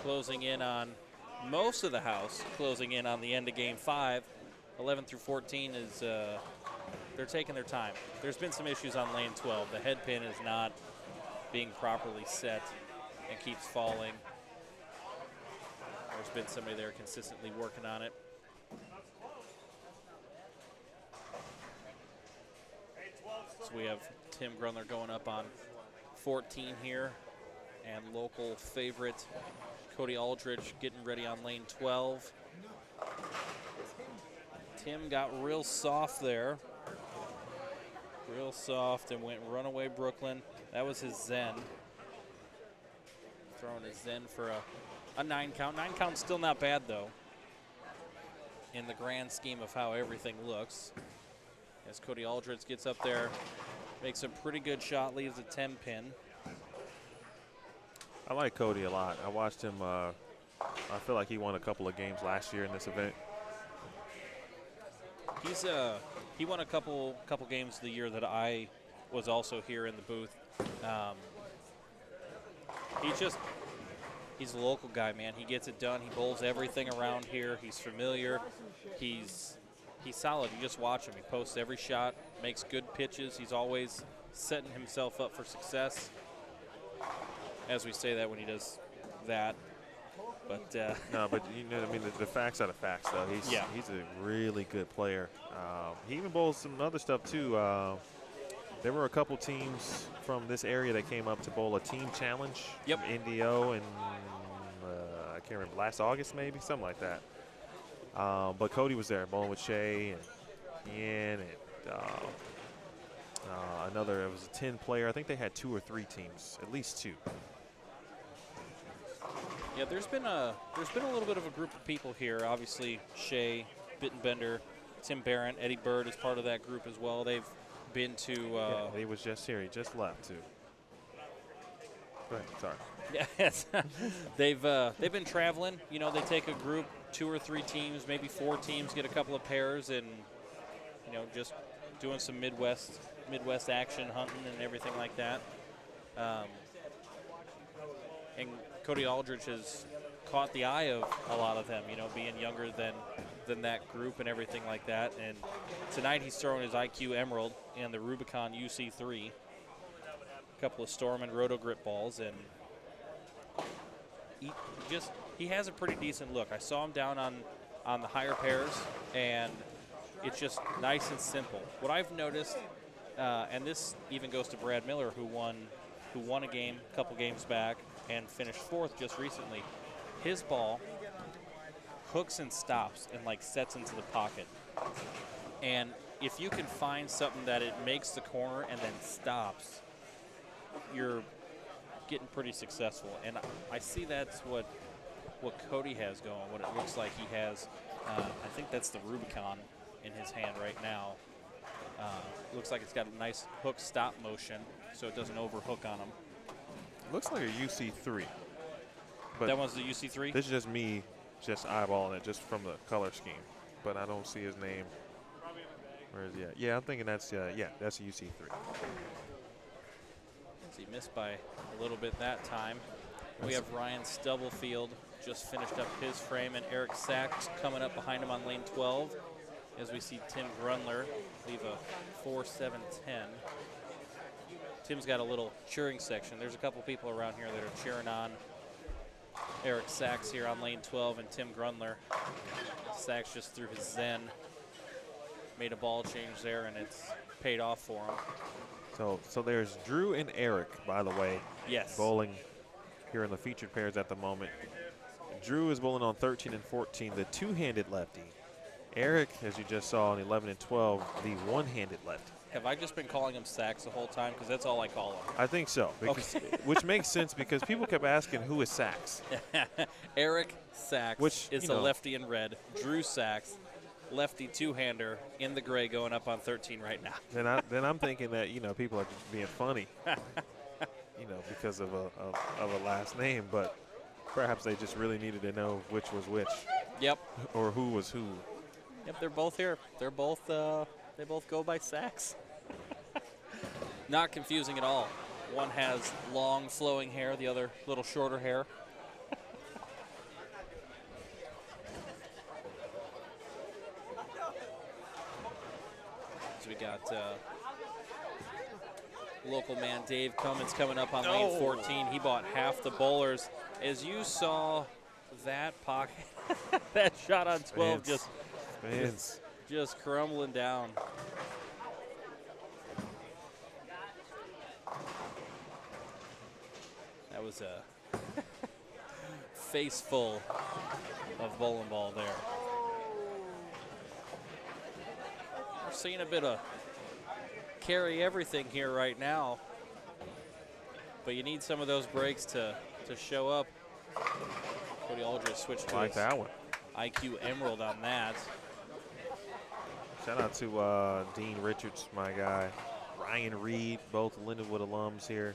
closing in on most of the house, closing in on the end of Game 5. 11 through 14 is, they're taking their time. There's been some issues on lane 12. The head pin is not being properly set and keeps falling. There's been somebody there consistently working on it. So we have Tim Gruendler going up on 14 here, and local favorite Koty Aldrich getting ready on lane 12. Tim got real soft there. Real soft and went runaway Brooklyn. That was his Zen. Throwing his Zen for a 9 count. 9 count's still not bad though, in the grand scheme of how everything looks. As Koty Aldrich gets up there, makes a pretty good shot, leaves a 10 pin. I like Koty a lot. I watched him. I feel like he won a couple of games last year in this event. He won a couple games the year that I was also here in the booth. He's a local guy, man. He gets it done. He bowls everything around here. He's familiar. He's solid. You just watch him. He posts every shot, makes good pitches. He's always setting himself up for success. As we say that when he does that. But no, but you know, I mean, the facts are the facts, though. He's a really good player. He even bowls some other stuff too. There were a couple teams from this area that came up to bowl a team challenge. Yep. Indio and I can't remember, last August maybe, something like that. But Koty was there bowling with Shay and Ian and another. It was a 10-player. I think they had 2 or 3 teams, at least 2. Yeah, there's been a little bit of a group of people here. Obviously, Shay, Bittenbender, Tim Barron, Eddie Bird is part of that group as well. They've been to. Yeah, he was just here. He just left too. Go ahead. Sorry. Yes, they've been traveling. You know, they take a group, 2 or 3 teams, maybe 4 teams, get a couple of pairs, and you know, just doing some Midwest action, hunting, and everything like that. And Koty Aldrich has caught the eye of a lot of them, you know, being younger than that group and everything like that. And tonight he's throwing his IQ Emerald and the Rubicon UC3, a couple of Storm and Roto Grip balls, and he has a pretty decent look. I saw him down on the higher pairs, and it's just nice and simple. What I've noticed, and this even goes to Brad Miller, who won a couple games back, and finished 4th just recently. His ball hooks and stops and like sets into the pocket. And if you can find something that it makes the corner and then stops, you're getting pretty successful. And I see that's what Koty has going, what it looks like he has. I think that's the Rubicon in his hand right now. Looks like it's got a nice hook stop motion so it doesn't overhook on him. Looks like a UC3. But that one's the UC3? This is just me just eyeballing it just from the color scheme. But I don't see his name. Where is he at? Yeah, I'm thinking that's a UC3. He missed by a little bit that time. We have Ryan Stubblefield just finished up his frame, and Eric Sachs coming up behind him on lane 12. As we see Tim Gruendler leave a 4-7-10. Tim's got a little cheering section. There's a couple people around here that are cheering on Eric Sachs here on lane 12 and Tim Gruendler. Sachs just threw his Zen, made a ball change there, and it's paid off for him. So there's Drew and Eric, by the way. Yes. Bowling here in the featured pairs at the moment. Drew is bowling on 13 and 14, the two-handed lefty. Eric, as you just saw on 11 and 12, the one-handed lefty. Have I just been calling him Sachs the whole time? Because that's all I call him. I think so. Because, which makes sense because people kept asking, who is Sachs? Eric Sachs is the lefty in red. Drew Sachs, lefty two-hander in the gray going up on 13 right now. Then I'm thinking that, people are just being funny, because of a last name. But perhaps they just really needed to know which was which. Yep. Or who was who. Yep, they're both here. They're both, they both go by Sachs. Not confusing at all. One has long flowing hair, the other little shorter hair. So we got local man Dave Cummins coming up on lane 14. He bought half the bowlers. As you saw that pocket, that shot on 12 just crumbling down. That was a face full of bowling ball there. We're seeing a bit of carry everything here right now, but you need some of those breaks to show up. Koty Aldrich switched to that one. IQ Emerald on that. Shout out to Dean Richards, my guy. Ryan Reed, both Lindenwood alums here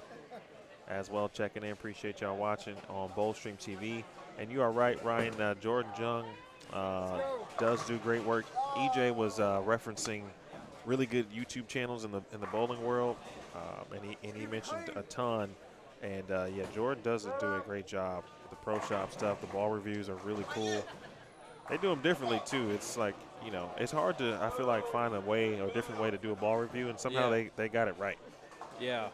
as well checking in. Appreciate y'all watching on Boldstream TV. And you are right, Ryan. Jordan Jung does do great work. EJ was referencing really good YouTube channels in the bowling world, and he mentioned a ton. And yeah, Jordan does do a great job. The pro shop stuff, the ball reviews are really cool. They do them differently too. It's like, you know, it's hard to, I feel like, find a way or a different way to do a ball review, and somehow they got it right. Yeah.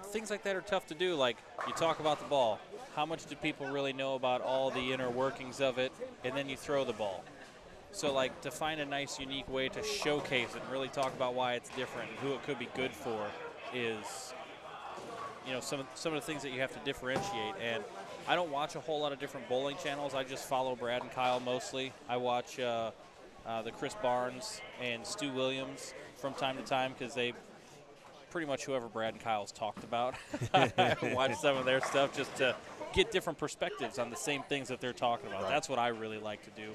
Things like that are tough to do. Like, you talk about the ball. How much do people really know about all the inner workings of it? And then you throw the ball. So, like, to find a nice, unique way to showcase it and really talk about why it's different and who it could be good for is, you know, some of the things that you have to differentiate. And I don't watch a whole lot of different bowling channels. I just follow Brad and Kyle mostly. I watch the Chris Barnes and Stu Williams from time to time because they pretty much whoever Brad and Kyle's talked about. I watch some of their stuff just to get different perspectives on the same things that they're talking about. Right. That's what I really like to do.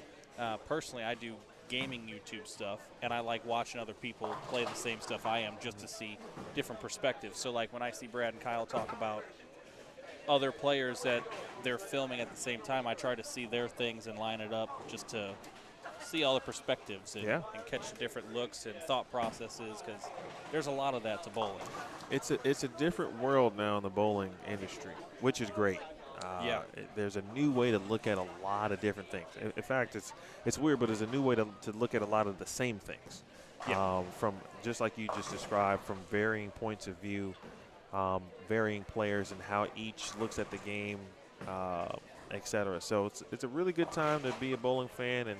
Personally, I do gaming YouTube stuff, and I like watching other people play the same stuff I am just to see different perspectives. So, like, when I see Brad and Kyle talk about other players that they're filming at the same time, I try to see their things and line it up just to see all the perspectives and catch the different looks and thought processes, because there's a lot of that to bowling. It's a different world now in the bowling industry, which is great. There's a new way to look at a lot of different things. In fact, it's weird, but there's a new way to look at a lot of the same things. From just like you just described, from varying points of view, varying players and how each looks at the game, etc. So it's a really good time to be a bowling fan and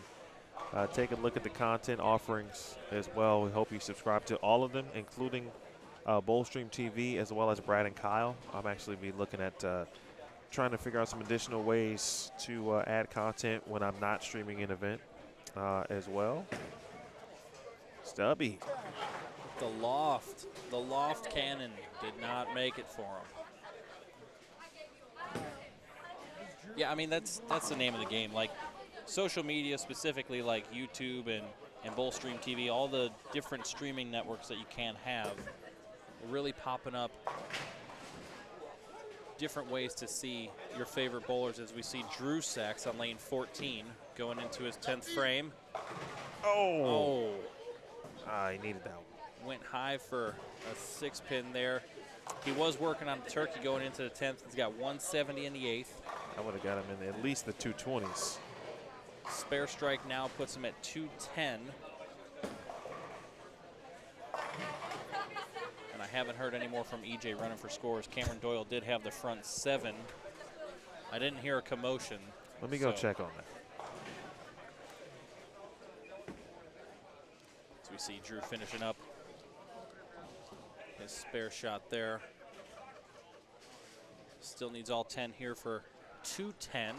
take a look at the content offerings as well. We hope you subscribe to all of them, including Boldstream TV as well as Brad and Kyle. I'm actually be looking at trying to figure out some additional ways to add content when I'm not streaming an event as well. Stubby. The loft cannon did not make it for him. Yeah, I mean, that's the name of the game. Like, social media, specifically like YouTube and Boldstream TV, all the different streaming networks that you can have, are really popping up different ways to see your favorite bowlers, as we see Drew Sachs on lane 14 going into his 10th frame. Oh. He needed that one. Went high for a 6-pin there. He was working on the turkey going into the 10th. He's got 170 in the 8th. I would have got him in at least the 220s. Spare strike now puts him at 210. And I haven't heard any more from EJ running for scores. Kamron Doyle did have the front 7. I didn't hear a commotion. Let me go check on that. So we see Drew finishing up his spare shot there. Still needs all 10 here for 210.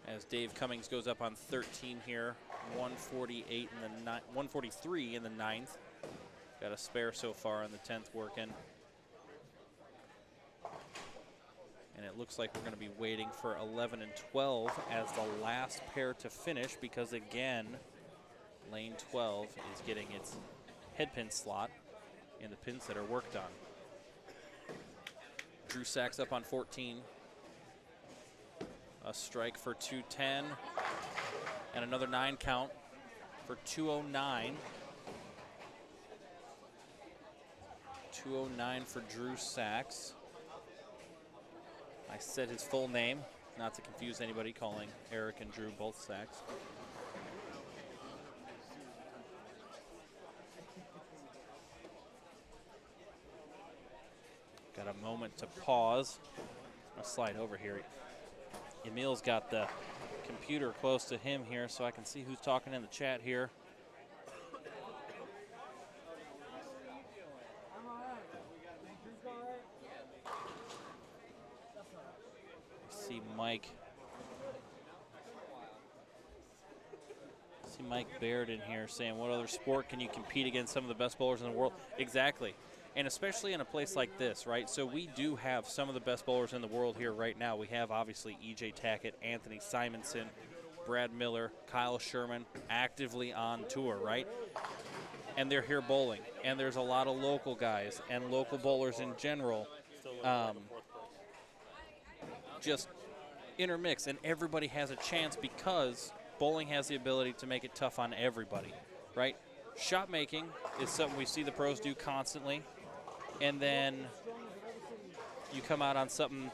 As Dave Cummings goes up on 13 here, 143 in the 9th. Got a spare so far on the 10th working. And it looks like we're going to be waiting for 11 and 12 as the last pair to finish, because again, lane 12 is getting its headpin slot in the pins that are worked on. Drew Sachs up on 14. A strike for 210, and another 9 count for 209. 209 for Drew Sachs. I said his full name, not to confuse anybody calling Eric and Drew both Sachs. Got a moment to pause. I'm gonna slide over here. Emil's got the computer close to him here, so I can see who's talking in the chat here. See Mike Baird in here saying, what other sport can you compete against some of the best bowlers in the world? Exactly. And especially in a place like this, right? So we do have some of the best bowlers in the world here right now. We have obviously EJ Tackett, Anthony Simonsen, Brad Miller, Kyle Sherman actively on tour, right? and they're here bowling, and there's a lot of local guys and local bowlers in general just intermix, and everybody has a chance because bowling has the ability to make it tough on everybody, right? Shot making is something we see the pros do constantly, and then you come out on something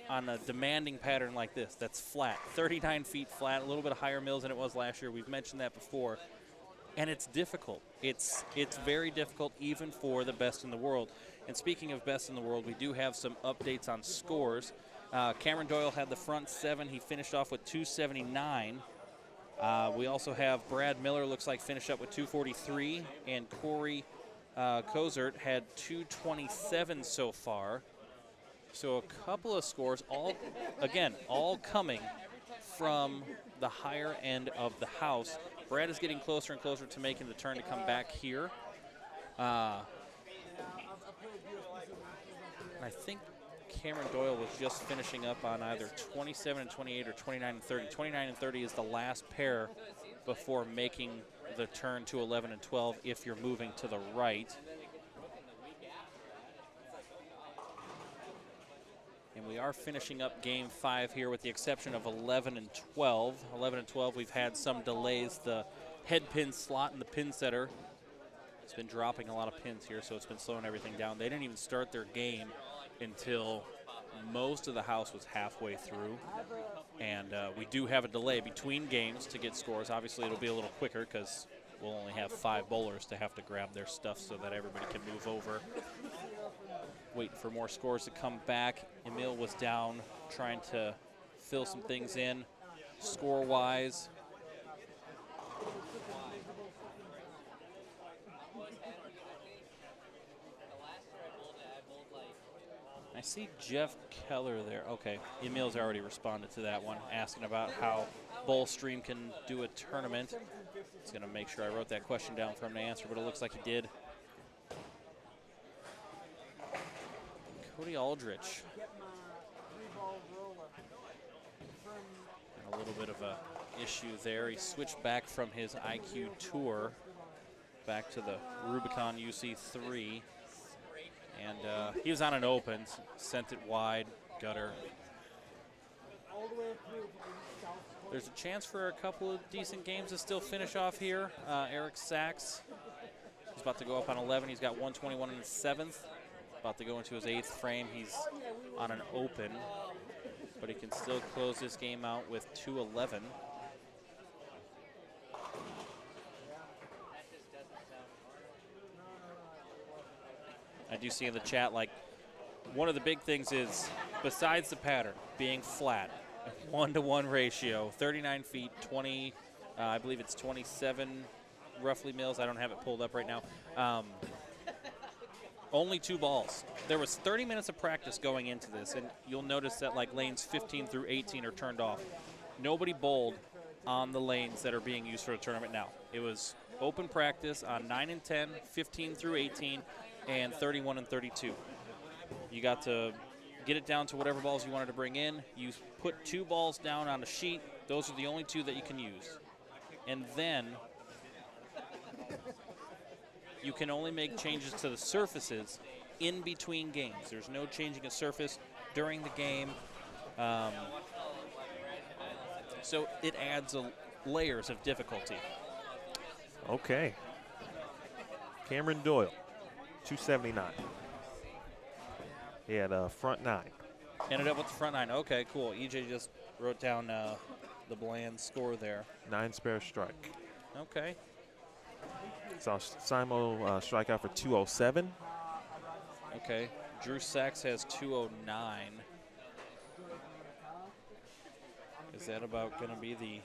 on a demanding pattern like this that's flat, 39 feet flat, a little bit higher mills than it was last year. We've mentioned that before. And it's difficult. It's very difficult even for the best in the world. And speaking of best in the world, we do have some updates on scores. Kamron Doyle had the front 7. He finished off with 279. We also have Brad Miller, looks like, finished up with 243. And Cory Cowsert had 227 so far. So a couple of scores, all coming from the higher end of the house. Brad is getting closer and closer to making the turn to come back here. I think Kamron Doyle was just finishing up on either 27 and 28 or 29 and 30. 29 and 30 is the last pair before making the turn to 11 and 12 if you're moving to the right. And we are finishing up game 5 here with the exception of 11 and 12. 11 and 12, we've had some delays. The head pin slot and the pin setter, it's been dropping a lot of pins here, so it's been slowing everything down. They didn't even start their game until most of the house was halfway through. And we do have a delay between games to get scores. Obviously, it'll be a little quicker because we'll only have 5 bowlers to have to grab their stuff so that everybody can move over. Waiting for more scores to come back. Emil was down trying to fill some things in score-wise. I see Jeff Keller there. Okay, Emil's already responded to that one, asking about how Bowl-Stream can do a tournament. He's going to make sure I wrote that question down for him to answer, but it looks like he did. Koty Aldrich. A little bit of a issue there. He switched back from his IQ Tour back to the Rubicon UC3. And he was on an open, sent it wide, gutter. There's a chance for a couple of decent games to still finish off here. Eric Sachs is about to go up on 11. He's got 121 in the 7th. About to go into his 8th frame. He's on an open, but he can still close this game out with 211. I do see in the chat, like, one of the big things is, besides the pattern being flat, 1-to-1 ratio, 39 feet, 20, I believe it's 27 roughly mils. I don't have it pulled up right now. Only 2 balls. There was 30 minutes of practice going into this, and you'll notice that like lanes 15 through 18 are turned off. Nobody bowled on the lanes that are being used for the tournament now. It was open practice on 9 and 10, 15 through 18, and 31 and 32. You got to get it down to whatever balls you wanted to bring in. You put 2 balls down on a sheet. Those are the only 2 that you can use. And then you can only make changes to the surfaces in between games. There's no changing a surface during the game. So it adds layers of difficulty. Okay. Kamron Doyle, 279. He had a front 9. Ended up with the front 9. Okay, cool. EJ just wrote down the bland score there. 9 spare strike. Okay. Saw Czmo strike out for 207. Okay. Drew Sachs has 209. Is that about going to be the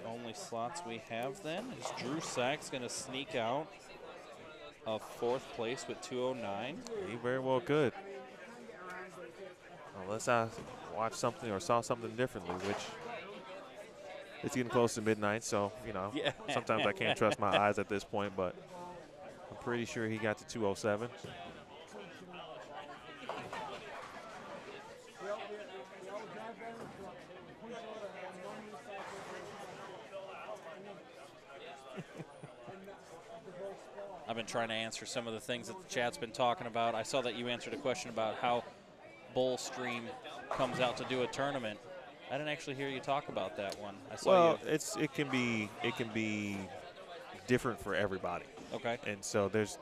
only slots we have then? Is Drew Sachs going to sneak out of 4th place with 209? He very well could. Unless I watched something or saw something differently, which it's getting close to midnight, so, you know, yeah. Sometimes I can't trust my eyes at this point, but I'm pretty sure he got to 207. I've been trying to answer some of the things that the chat's been talking about. I saw that you answered a question about how Bowl Stream comes out to do a tournament. I didn't actually hear you talk about that one. I saw it can be different for everybody. Okay. And so there's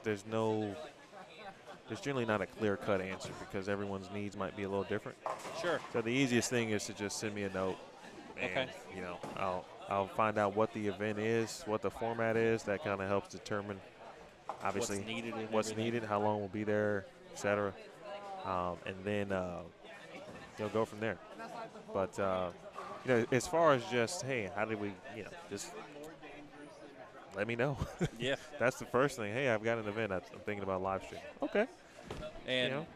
generally not a clear-cut answer because everyone's needs might be a little different. Sure. So the easiest thing is to just send me a note. And, Okay. you know, I'll find out what the event is, what the format is. That kind of helps determine, obviously, what's needed, how long we'll be there, et cetera. And then you'll go from there. But, you know, as far as just, hey, how did we, you know, just let me know. Yeah. That's the first thing. Hey, I've got an event. I'm thinking about live stream. Okay. And you know?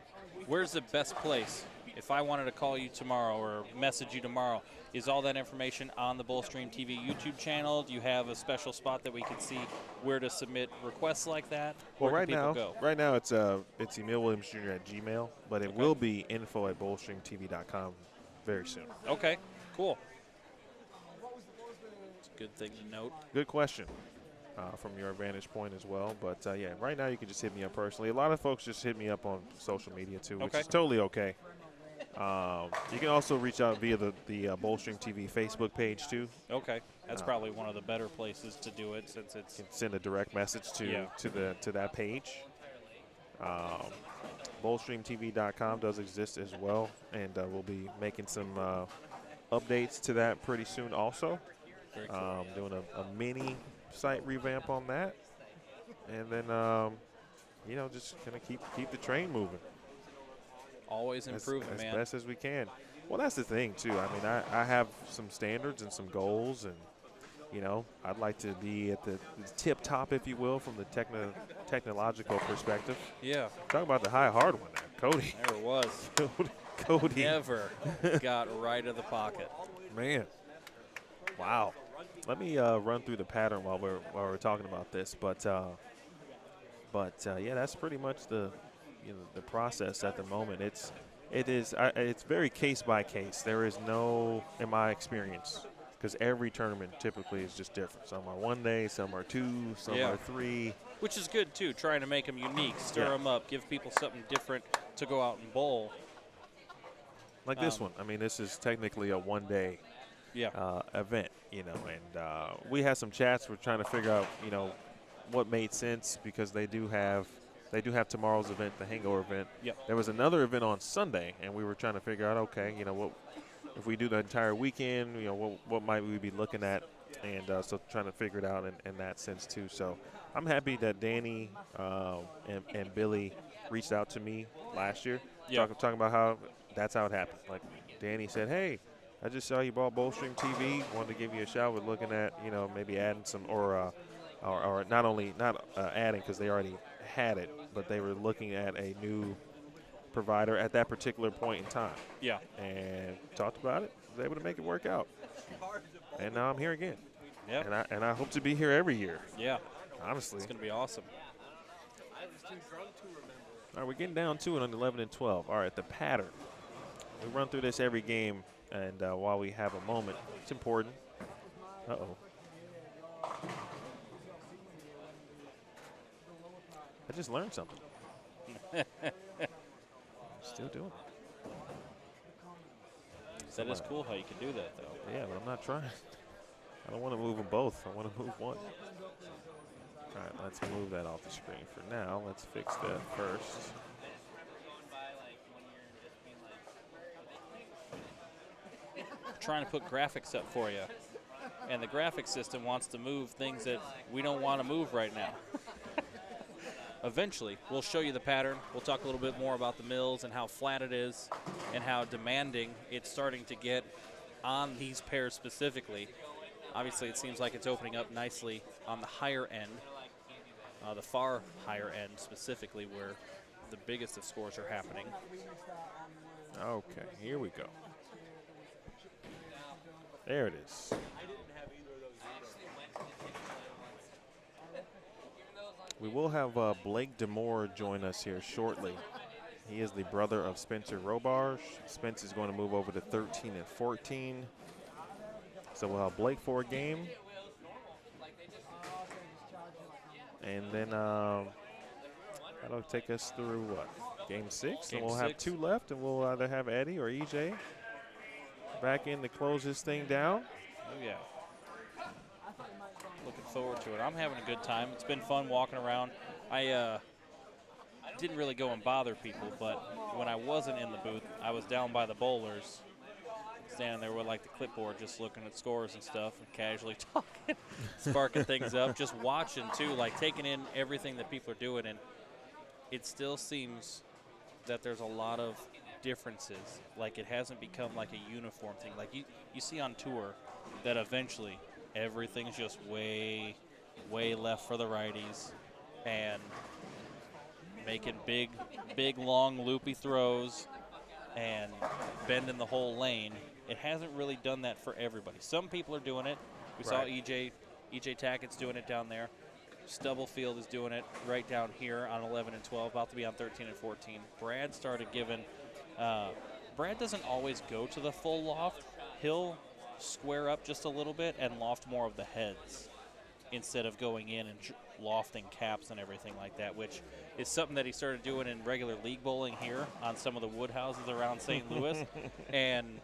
Where's the best place? If I wanted to call you tomorrow or message you tomorrow, is all that information on the Bullstream TV YouTube channel? Do you have a special spot that we can see where to submit requests like that? Well, Where can people go? right now it's Emil Williams Jr. at Gmail, but it will be info@bullstreamtv.com very soon. Okay, cool. It's a good thing to note. Good question from your vantage point as well. But, yeah, right now you can just hit me up personally. A lot of folks just hit me up on social media, too, which is totally okay. You can also reach out via the Bullstream TV Facebook page, too. Okay. That's probably one of the better places to do it since it's – send a direct message to that page. Bullstreamtv.com does exist as well, and we'll be making some updates to that pretty soon also. Very cool. Doing a mini site revamp on that. And then, you know, just kind of keep the train moving. Always improving, as man. best as we can. Well, that's the thing, too. I mean, I have some standards and some goals, and, you know, I'd like to be at the tip top, if you will, from the technological perspective. Yeah. Talk about the high hard one there. Koty. There it was. Koty. Never got right of the pocket. Man. Wow. Let me run through the pattern while we're talking about this, but yeah, that's pretty much the process at the moment. It's very case by case. There is no, in my experience, because every tournament typically is just different. Some are 1 day, some are 2, some are 3. Which is good too, trying to make them unique, stir them up, give people something different to go out and bowl. Like this one. I mean, this is technically a 1 day event, you know, and we had some chats. We're trying to figure out, you know, what made sense because they do have tomorrow's event, the hangover event. Yep. There was another event on Sunday, and we were trying to figure out, okay, you know, what if we do the entire weekend, you know, what might we be looking at, and so trying to figure it out in that sense too. So I'm happy that Danny and Billy reached out to me last year, talking about how that's how it happened. Like Danny said, hey, I just saw you bought Bullstream TV. Wanted to give you a shout. We're looking at, you know, maybe adding some or not adding because they already had it, but they were looking at a new provider at that particular point in time. Yeah. And talked about it. Was able to make it work out. And now I'm here again. Yeah. And I hope to be here every year. Yeah. Honestly. It's going to be awesome. All right, we're getting down to it on 11 and 12. All right, the pattern. We run through this every game, and while we have a moment, it's important. Uh-oh. I just learned something. Still doing it. That is cool how you can do that, though. Yeah, but I'm not trying. I don't want to move them both. I want to move one. All right, let's move that off the screen for now. Let's fix that first. Trying to put graphics up for you, and the graphic system wants to move things that we don't want to move right now. Eventually, we'll show you the pattern. We'll talk a little bit more about the mills and how flat it is and how demanding it's starting to get on these pairs specifically. Obviously, it seems like it's opening up nicely on the higher end, the far higher end specifically, where the biggest of scores are happening. Okay, here we go. There it is. We will have Blake Demore join us here shortly. He is the brother of Spencer Robarge. Spence is going to move over to 13 and 14. So we'll have Blake for a game. And then that'll take us through what? Game 6. Game And we'll have 6. 2 left, and we'll either have Eddie or EJ back in to close this thing down. Oh, yeah. Looking forward to it. I'm having a good time. It's been fun walking around. I didn't really go and bother people, but when I wasn't in the booth, I was down by the bowlers, standing there with like the clipboard, just looking at scores and stuff, and casually talking, sparking things up, just watching too, like taking in everything that people are doing. And it still seems that there's a lot of differences. Like it hasn't become like a uniform thing. Like you see on tour that eventually everything's just way left for the righties and making big, long, loopy throws and bending the whole lane. It hasn't really done that for everybody. Some people are doing it. We saw EJ Tackett's doing it down there. Stubblefield is doing it right down here on 11 and 12, about to be on 13 and 14. Brad started giving Brad doesn't always go to the full loft. He'll square up just a little bit and loft more of the heads instead of going in and lofting caps and everything like that, which is something that he started doing in regular league bowling here on some of the wood houses around St. Louis. And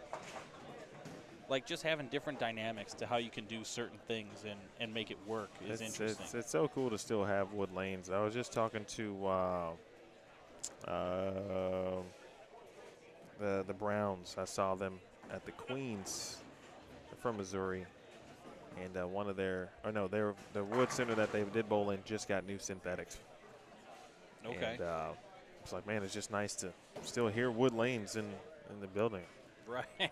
like just having different dynamics to how you can do certain things and make it work is interesting. It's so cool to still have wood lanes. I was just talking to the Browns. I saw them at the Queens from Missouri. And one of their the wood center that they did bowl in just got new synthetics. Okay. And it's like, man, it's just nice to still hear wood lanes in the building. Right.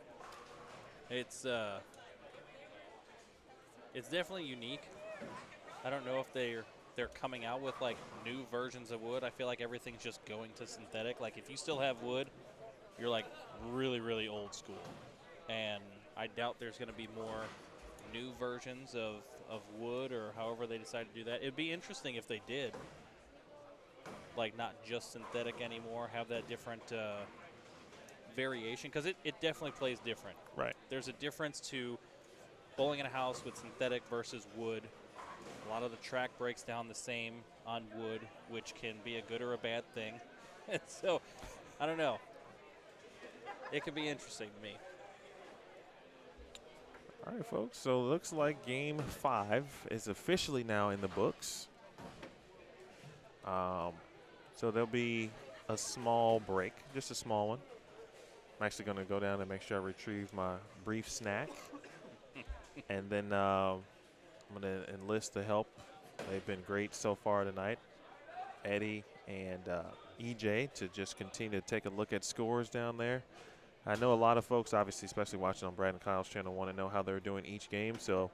It's definitely unique. I don't know if they're coming out with like new versions of wood. I feel like everything's just going to synthetic. Like if you still have wood, you're like really old school. And I doubt there's going to be more new versions of wood or however they decide to do that. It'd be interesting if they did, like not just synthetic anymore, have that different variation, because it definitely plays different. Right. There's a difference to bowling in a house with synthetic versus wood. A lot of the track breaks down the same on wood, which can be a good or a bad thing. And so, I don't know. It could be interesting to me. All right, folks, so it looks like Game 5 is officially now in the books. So there'll be a small break, just a small one. I'm actually going to go down and make sure I retrieve my brief snack. And then I'm going to enlist the help. They've been great so far tonight. Eddie and EJ to just continue to take a look at scores down there. I know a lot of folks, obviously, especially watching on Brad and Kyle's channel, want to know how they're doing each game. So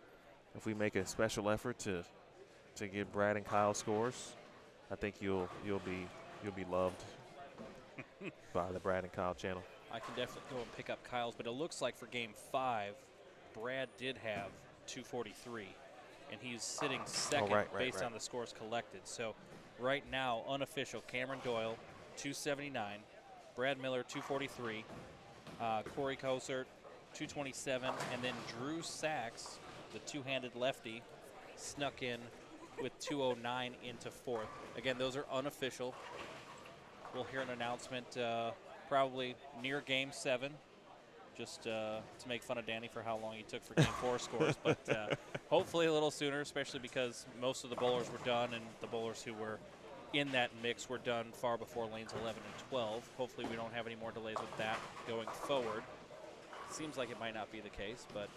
if we make a special effort to get Brad and Kyle scores, I think you'll be loved by the Brad and Kyle channel. I can definitely go and pick up Kyle's, but it looks like for Game 5, Brad did have 243, and he's sitting second based on the scores collected. So right now, unofficial, Kamron Doyle, 279, Brad Miller, 243, Cory Cowsert, 227, and then Drew Sachs, the two-handed lefty, snuck in with 209 into fourth. Again, those are unofficial. We'll hear an announcement probably near Game 7, just to make fun of Danny for how long he took for Game 4 scores. But hopefully a little sooner, especially because most of the bowlers were done, and the bowlers who were in that mix were done far before lanes 11 and 12. Hopefully we don't have any more delays with that going forward. Seems like it might not be the case, but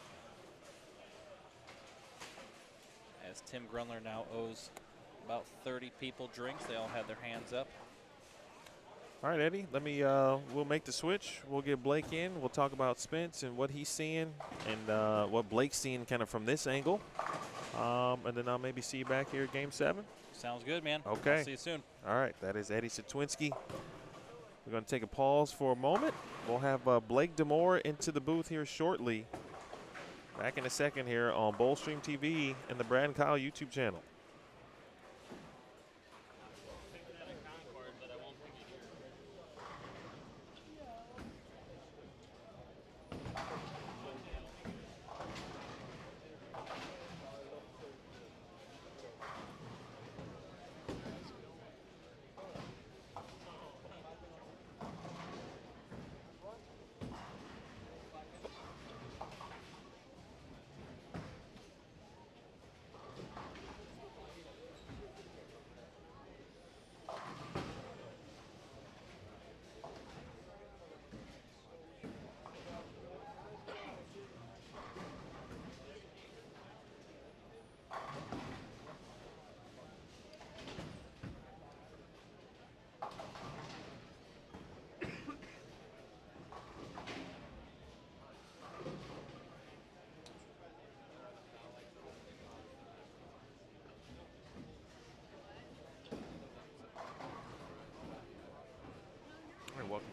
as Tim Gruendler now owes about 30 people drinks, they all had their hands up. All right, Eddie, we'll make the switch. We'll get Blake in. We'll talk about Spence and what he's seeing and what Blake's seeing kind of from this angle. And then I'll maybe see you back here at Game 7. Sounds good, man. Okay. I'll see you soon. All right, that is Eddie Satwinski. We're going to take a pause for a moment. We'll have Blake Demore into the booth here shortly. Back in a second here on Bowlstream TV and the Brad and Kyle YouTube channel.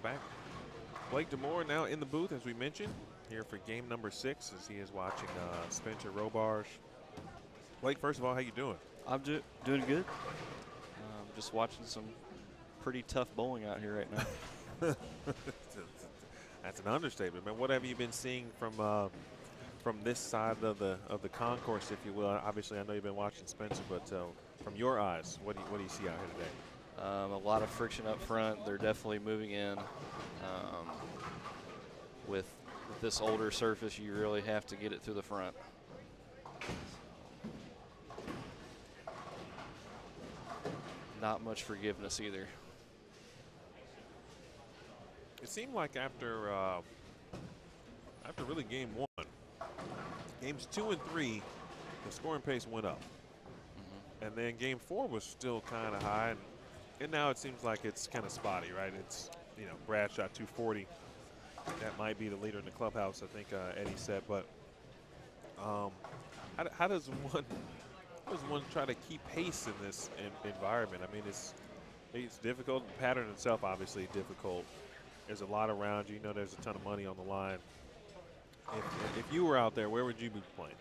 back. Blake DeMore now in the booth, as we mentioned, here for game number 6, as he is watching Spencer Robarge. Blake, first of all, how you doing? I'm doing good. Just watching some pretty tough bowling out here right now. That's an understatement, man. What have you been seeing from this side of the concourse, if you will? Obviously, I know you've been watching Spencer, but from your eyes, what do you see out here today? A lot of friction up front. They're definitely moving in. With this older surface, you really have to get it through the front. Not much forgiveness either. It seemed like after really game 1, games 2 and 3, the scoring pace went up. And then game 4 was still kind of high. And now it seems like it's kind of spotty, right? It's, Brad shot 240. That might be the leader in the clubhouse, I think Eddie said. But how does one try to keep pace in this environment? I mean, it's difficult. The pattern itself, obviously, difficult. There's a lot around you. There's a ton of money on the line. If you were out there, where would you be playing?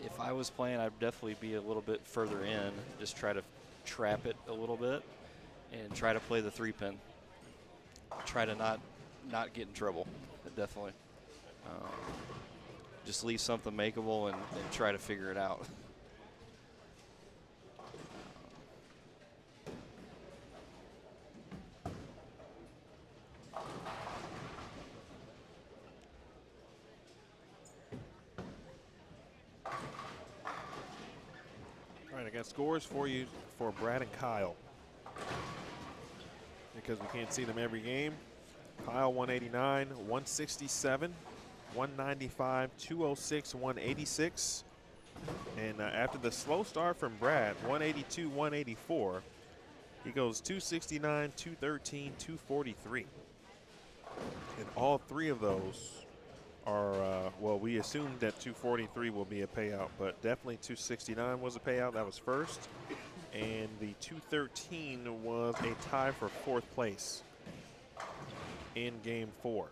If I was playing, I'd definitely be a little bit further in. Just try to trap it a little bit and try to play the 3-pin. Try to not get in trouble, definitely. Just leave something makeable and try to figure it out. All right, I got scores for you for Brad and Kyle, because we can't see them every game. Kyle 189, 167, 195, 206, 186. And after the slow start from Brad, 182, 184, he goes 269, 213, 243. And all 3 of those are, well, we assumed that 243 will be a payout, but definitely 269 was a payout. That was first. And the 213 was a tie for 4th place in game 4.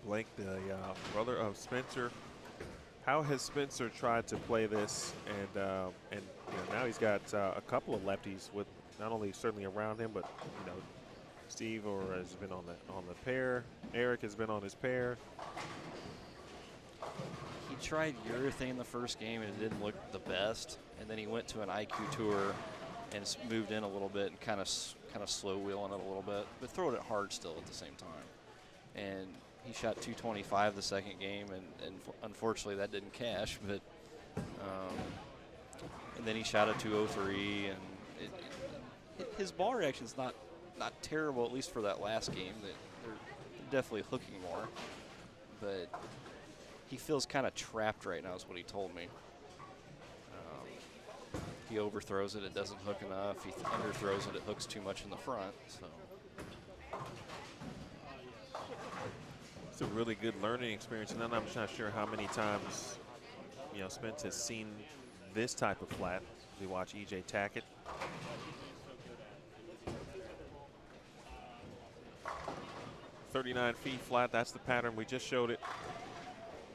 Blake, the brother of Spencer, how has Spencer tried to play this? And now he's got a couple of lefties with not only certainly around him, but Steve has been on the pair. Eric has been on his pair. He tried urethane the first game and it didn't look the best, and then he went to an IQ tour and moved in a little bit and kind of slow wheeling it a little bit, but throwing it hard still at the same time. And he shot 225 the second game, and unfortunately that didn't cash. But and then he shot a 203, and his ball reaction's not terrible, at least for that last game. They're definitely hooking more, but he feels kind of trapped right now is what he told me. He overthrows it, it doesn't hook enough. He underthrows it, it hooks too much in the front. So it's a really good learning experience, and then I'm just not sure how many times Spence has seen this type of flat. We watch EJ Tackett. .39 feet flat, that's the pattern. We just showed it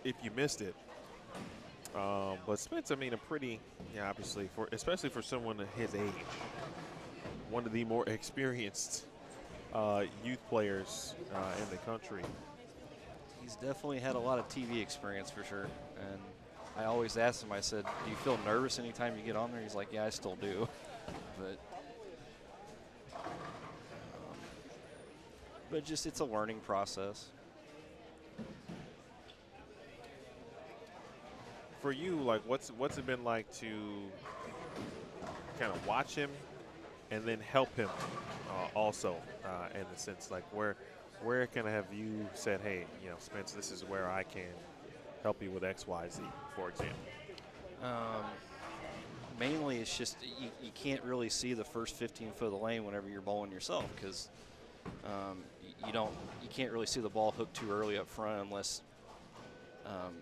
if you missed it. But Spence, I mean, a pretty, obviously, especially for someone his age, one of the more experienced youth players in the country. He's definitely had a lot of TV experience for sure. And I always asked him, I said, do you feel nervous anytime you get on there? He's like, yeah, I still do. But just, it's a learning process. For you, like, what's it been like to kind of watch him and then help him also in the sense, like, where can I have you said, hey, Spence, this is where I can help you with X, Y, Z, for example? Mainly it's just you can't really see the first 15 foot of the lane whenever you're bowling yourself, because you can't really see the ball hook too early up front unless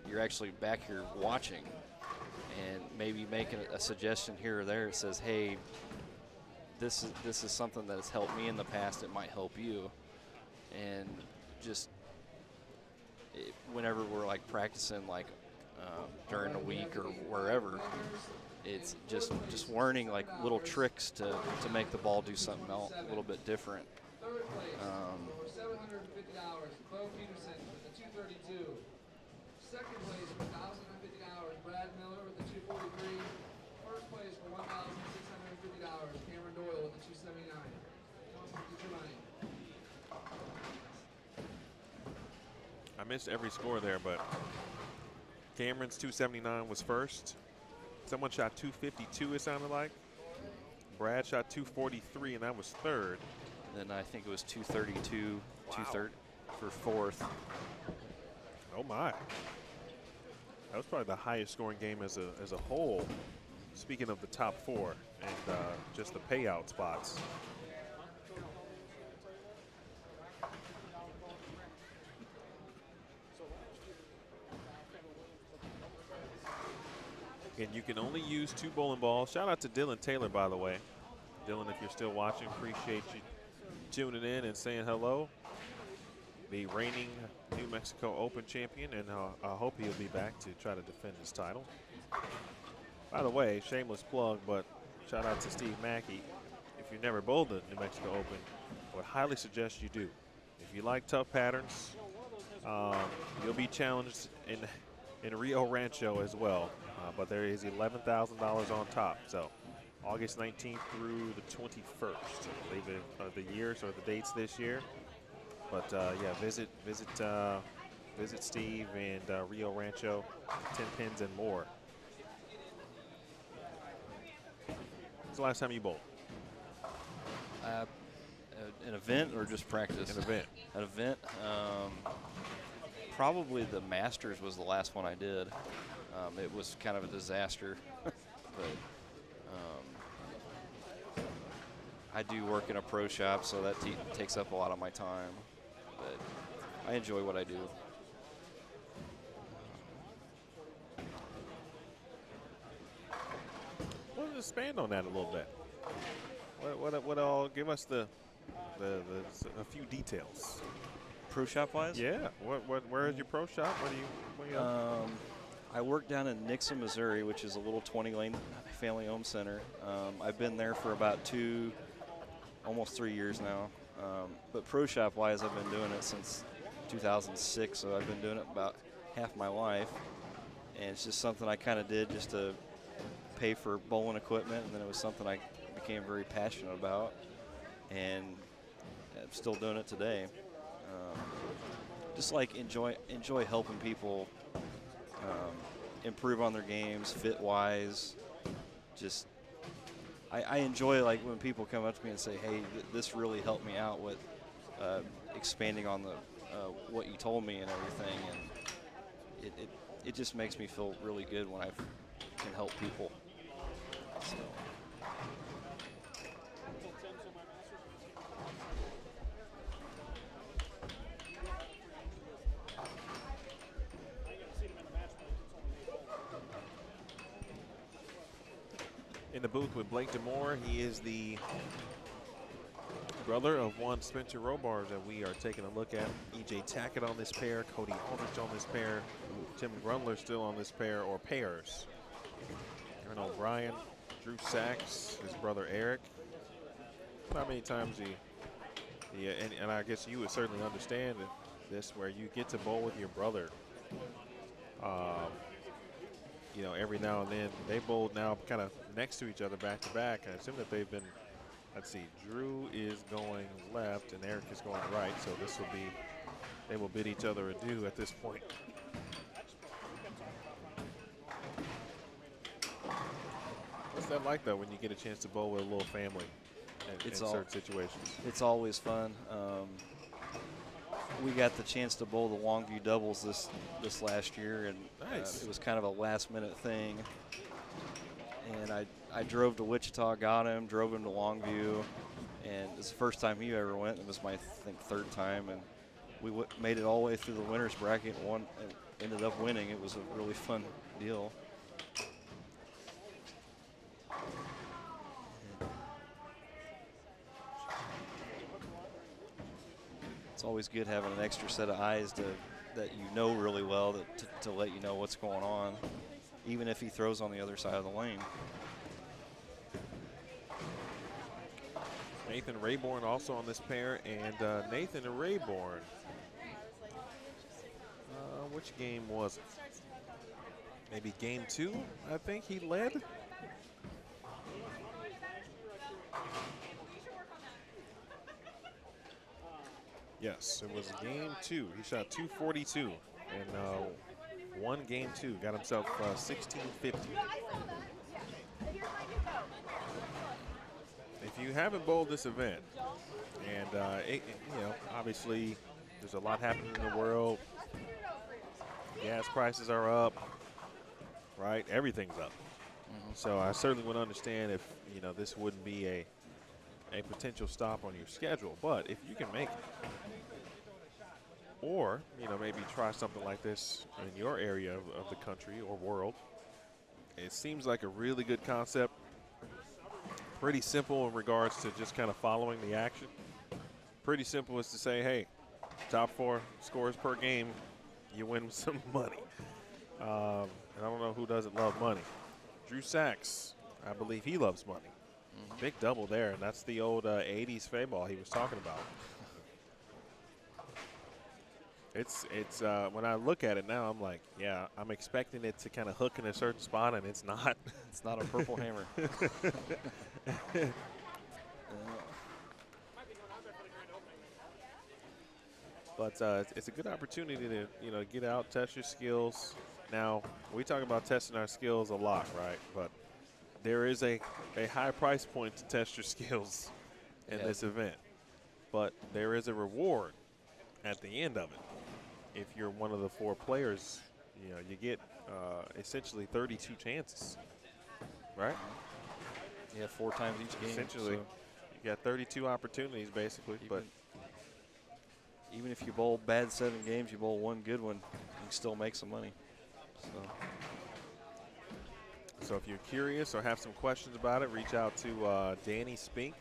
you're actually back here watching and maybe making a suggestion here or there that says, hey, this is something that has helped me in the past. It might help you, and just whenever we're like practicing, like during the week or wherever, it's just learning like little tricks to make the ball do something else a little bit different. Third place for $750, Beau Peterson with the 232. Second place for $1,050, Brad Miller with the 243. First place for $1,650, Kamron Doyle with the 279. I missed every score there, but Cameron's 279 was first. Someone shot 252, it sounded like. Brad shot 243, and that was third. And then I think it was 232, Wow. 230 for fourth. Oh my! That was probably the highest scoring game as a whole. Speaking of the top four and just the payout spots. And you can only use 2 bowling balls. Shout out to Dylan Taylor, by the way. Dylan, if you're still watching, appreciate you tuning in and saying hello. The reigning New Mexico Open champion, and I hope he'll be back to try to defend his title. By the way, shameless plug, but shout out to Steve Mackey. If you've never bowled the New Mexico Open, I would highly suggest you do. If you like tough patterns, you'll be challenged in Rio Rancho as well. But there is $11,000 on top. So August 19th through the 21st, I believe are the years or the dates this year. But yeah, visit Steve and Rio Rancho, 10 pins and more. When's the last time you bowled? An event or just practice? An event. An event. Probably the Masters was the last one I did. It was kind of a disaster, but I do work in a pro shop, so that takes up a lot of my time. But I enjoy what I do. Well, expand on that a little bit. What all? Give us a few details. Pro shop wise? Yeah. Where is your pro shop? What do you I work down in Nixon, Missouri, which is a little 20-lane family-owned center. I've been there for about almost 3 years now. But pro shop-wise, I've been doing it since 2006, so I've been doing it about half my life. And it's just something I kind of did just to pay for bowling equipment, and then it was something I became very passionate about, and I'm still doing it today. Just like enjoy helping people improve on their games, fit-wise. Just I enjoy like when people come up to me and say, "Hey, this really helped me out with expanding on the what you told me and everything," and it just makes me feel really good when I can help people. So. In the booth with Blake DeMore. He is the brother of one Spencer Robarge that we are taking a look at. E.J. Tackett on this pair, Koty Aldrich on this pair, Tim Gruendler still on this pair, or pairs. Aaron O'Brien, Drew Sachs, his brother Eric. How many times and I guess you would certainly understand this, where you get to bowl with your brother. You know, every now and then. They bowled now kind of next to each other back to back. I assume that they've been, let's see, Drew is going left and Eric is going right. So this will be, they will bid each other adieu at this point. What's that like, though, when you get a chance to bowl with a little family in certain situations? It's always fun. We got the chance to bowl the Longview doubles this last year, and nice. It was kind of a last-minute thing. And I drove to Wichita, got him, drove him to Longview, and it's the first time he ever went. It was my, I think, third time, and we made it all the way through the winners bracket and ended up winning. It was a really fun deal. it's always good having an extra set of eyes that you know really well to let you know what's going on, even if he throws on the other side of the lane. Nathan Rayburn also on this pair, and Nathan Rayburn. Which game was it? Maybe game 2, I think he led. Yes, it was game 2. He shot 242 and won game 2. Got himself 1650. If you haven't bowled this event, and you know, obviously there's a lot happening in the world. Gas prices are up, right? Everything's up. So I certainly would understand if, you know, this wouldn't be a potential stop on your schedule. But if you can make it, or, you know, maybe try something like this in your area of the country or world, it seems like a really good concept. Pretty simple in regards to just kind of following the action. Pretty simple is to say, hey, top 4 scores per game, you win some money. And I don't know who doesn't love money. Drew Sachs, I believe he loves money. Big double there, and that's the old 80s fay ball he was talking about. It's when I look at it now, I'm like, yeah, I'm expecting it to kind of hook in a certain spot, and it's not. It's not a purple hammer. But it's a good opportunity to, you know, get out, test your skills. Now, we talk about testing our skills a lot, right? But there is a high price point to test your skills in this event. But there is a reward at the end of it. If you're one of the 4 players, you know, you get essentially 32 chances, right? Yeah, 4 times each game. Essentially, so you got 32 opportunities basically. But even if you bowl bad 7 games, you bowl 1 good one, you can still make some money. So if you're curious or have some questions about it, reach out to Danny Spink,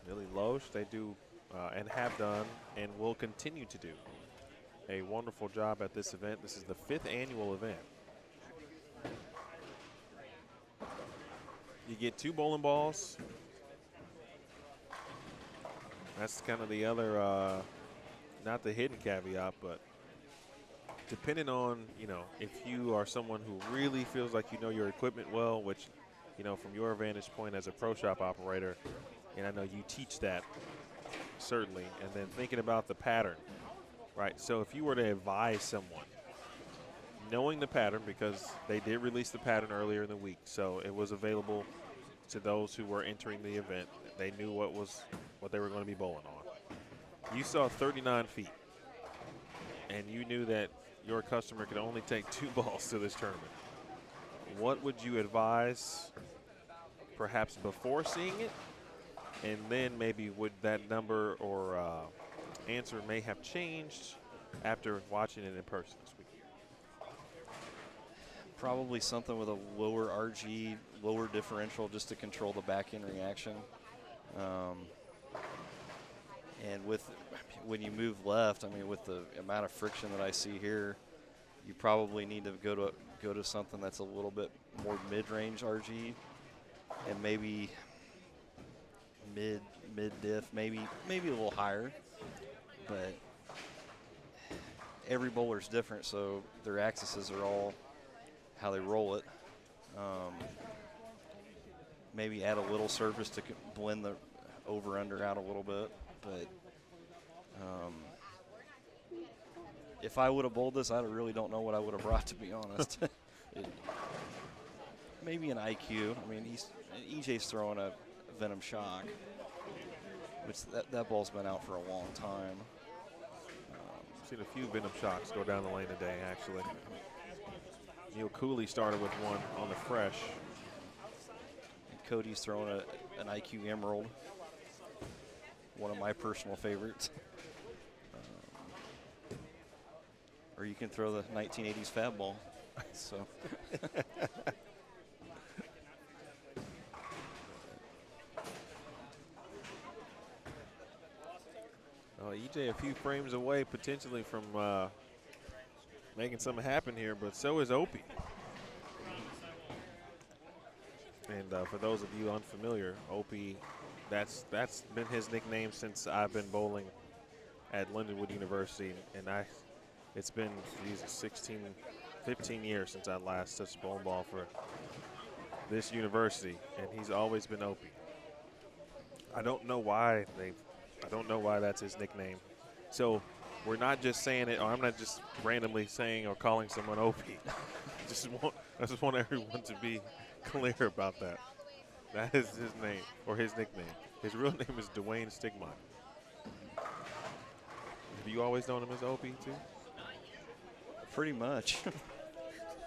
Billy Loche. They do and have done and will continue to do a wonderful job at this event. This is the 5th annual event. You get 2 bowling balls. That's kind of the other, not the hidden caveat, but depending on, you know, if you are someone who really feels like you know your equipment well, which, you know, from your vantage point as a pro shop operator, and I know you teach that, certainly, and then thinking about the pattern, right? So if you were to advise someone, knowing the pattern, because they did release the pattern earlier in the week, so it was available to those who were entering the event. They knew what they were going to be bowling on. You saw 39 feet, and you knew that your customer could only take 2 balls to this tournament. What would you advise, perhaps before seeing it? And then maybe would that number or answer may have changed after watching it in person this week? Probably something with a lower RG, lower differential, just to control the back end reaction. And when you move left, I mean, with the amount of friction that I see here, you probably need to go to something that's a little bit more mid-range RG, and maybe mid diff, maybe a little higher. But every bowler's different, so their axes are all how they roll it. Maybe add a little surface to blend the over-under out a little bit. But if I would have bowled this, I really don't know what I would have brought, to be honest. Maybe an IQ. I mean, EJ's throwing a Venom Shock, which that ball's been out for a long time. Seen a few Venom Shocks go down the lane today, actually. Neil Cooley started with one on the fresh. And Cody's throwing an IQ Emerald, one of my personal favorites. Or you can throw the 1980s Fab Ball. So. EJ a few frames away potentially from making something happen here, but so is Opie. And for those of you unfamiliar, Opie, that's been his nickname since I've been bowling at Lindenwood University, and it's been 15 years since I last touched bowling ball for this university, and he's always been Opie. I don't know why that's his nickname. So we're not just saying it, or I'm not just randomly saying or calling someone Opie. I just want everyone to be clear about that. That is his name, or his nickname. His real name is Dwayne Stiegemeier. Have you always known him as Opie too? Pretty much.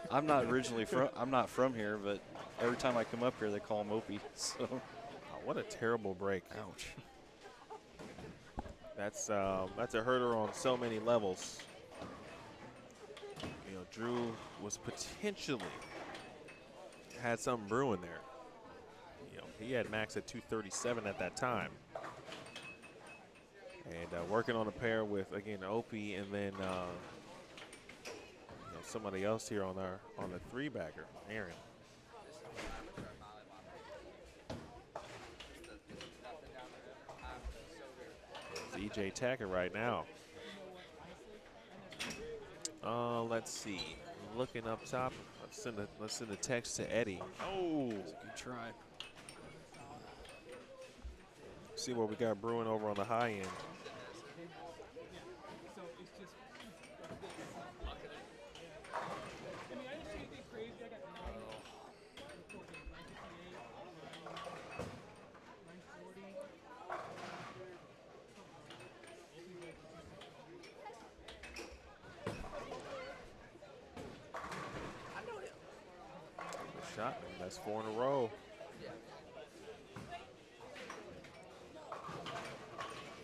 I'm not from here, but every time I come up here, they call him Opie. So, what a terrible break! Ouch. That's a hurter on so many levels. You know, Drew was potentially had something brewing there. You know, he had max at 237 at that time, and working on a pair with again Opie, and then somebody else here on the three-bagger, Aaron. It's EJ Tackett right now. Let's see. Looking up top. Let's send a text to Eddie. Oh, good try. See what we got brewing over on the high end. That's 4 in a row.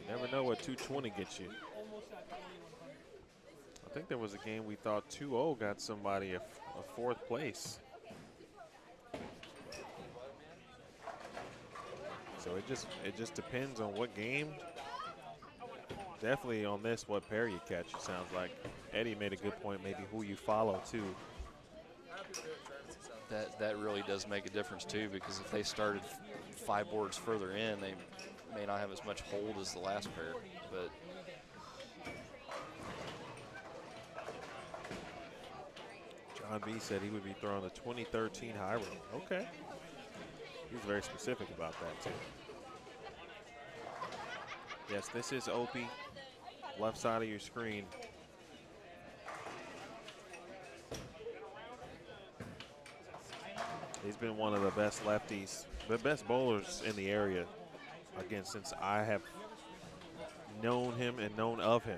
You never know what 220 gets you. I think there was a game we thought 2-0 got somebody a fourth place. So it just depends on what game. Definitely on this, what pair you catch, it sounds like. Eddie made a good point, maybe who you follow too. That really does make a difference too, because if they started 5 boards further in, they may not have as much hold as the last pair. But John B said he would be throwing the 2013 high roll. Okay. He was very specific about that too. Yes, this is Opie, left side of your screen. He's been one of the best lefties, the best bowlers in the area, again, since I have known him and known of him.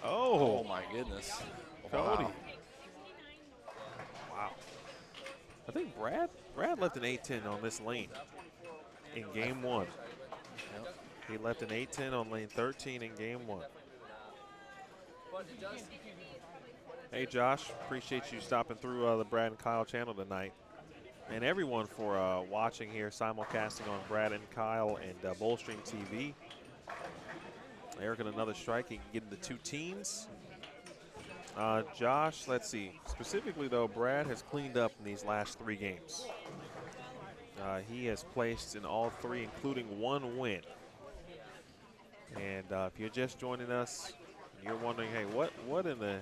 Oh my goodness. Koty. Wow. Wow. I think Brad left an 8-10 on this lane in game 1. Yep. He left an 8-10 on lane 13 in game 1. Hey Josh, appreciate you stopping through the Brad and Kyle channel tonight. And everyone for watching here, simulcasting on Brad and Kyle and Bowlstream TV. Eric in another strike, he can get into 2 teens. Josh, let's see. Specifically though, Brad has cleaned up in these last 3 games. He has placed in all 3, including 1 win. And if you're just joining us, you're wondering, hey, what in the,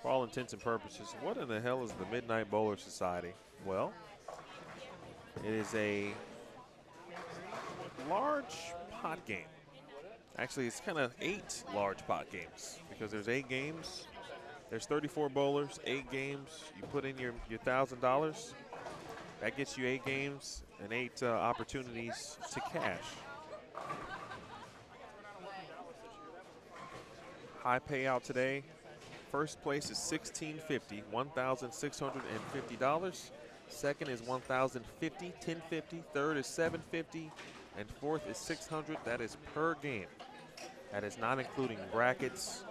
for all intents and purposes, what in the hell is the Midnight Bowler Society? Well, it is a large pot game. Actually, it's kind of 8 large pot games because there's 8 games. There's 34 bowlers, 8 games. You put in your $1,000. That gets you 8 games and 8 opportunities to cash. High payout today. First place is $1,650, $1,650. Second is $1,050, $1,050. Third is $750, and fourth is $600. That is per game. That is not including brackets.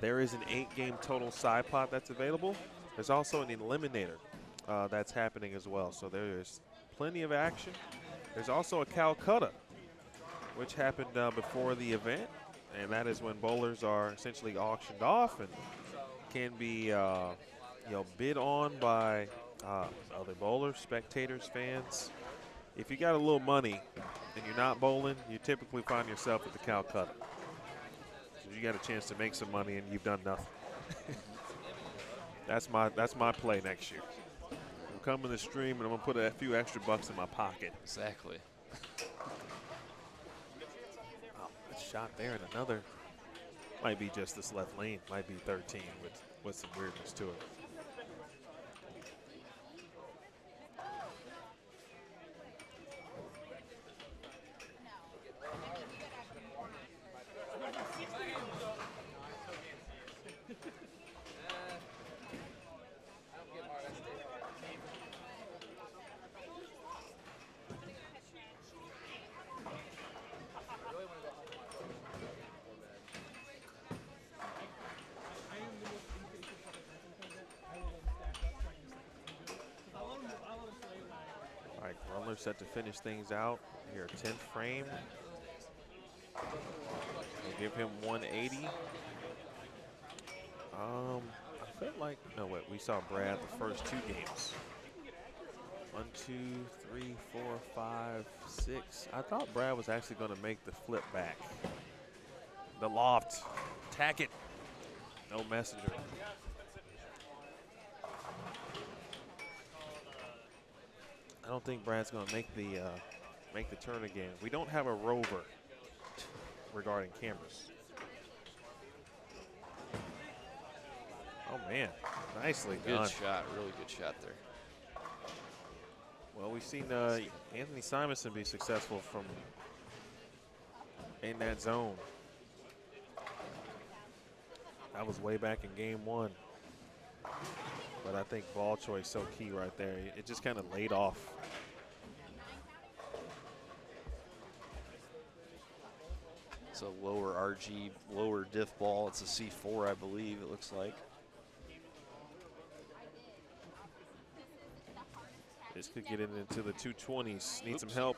There is an 8-game total side pot that's available. There's also an eliminator that's happening as well. So there is plenty of action. There's also a Calcutta, which happened before the event. and that is when bowlers are essentially auctioned off and can be bid on by other bowlers, spectators, fans. If you got a little money and you're not bowling, you typically find yourself at the Calcutta. So you got a chance to make some money and you've done nothing. That's my play next year. I'm coming to the stream and I'm gonna put a few extra bucks in my pocket. Exactly. Oh, good shot there, and another. Might be just this left lane. Might be 13 with some weirdness to it. All right, Gruendler set to finish things out here, 10th frame. We'll give him 180. I felt like, no wait, we saw Brad the first 2 games. 1, 2, 3, 4, 5, 6. I thought Brad was actually going to make the flip back. The loft, Tackett, no messenger. I don't think Brad's going to make the turn again. We don't have a rover regarding cameras. Oh man, nicely done. Good shot, really good shot there. Well, we've seen Anthony Simonsen be successful from in that zone. That was way back in game 1. But I think ball choice so key right there. It just kind of laid off. It's a lower RG, lower diff ball. It's a C4, I believe, it looks like. This could get it into the 220s. Need some help.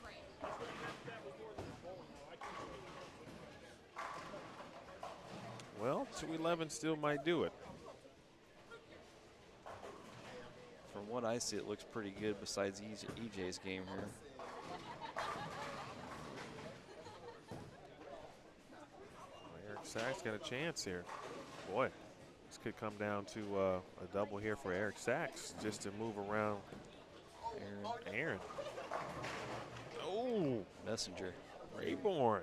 Well, 211 still might do it. From what I see, it looks pretty good besides EJ's game here. Eric Sachs got a chance here. Boy, this could come down to a double here for Eric Sachs just to move around Aaron. Oh, messenger. Rayburn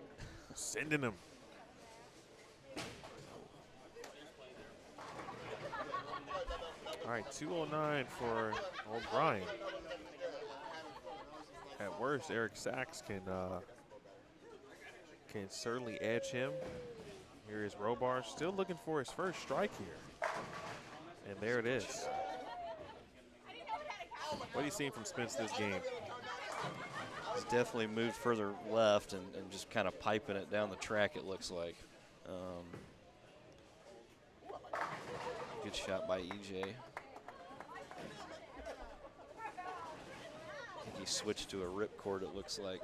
sending him. All right, 209 for O'Brien. At worst, Eric Sachs can certainly edge him. Here is Robarge still looking for his first strike here. And there it is. What are you seeing from Spence this game? He's definitely moved further left and just kind of piping it down the track, it looks like. Good shot by EJ. I think he switched to a ripcord, it looks like.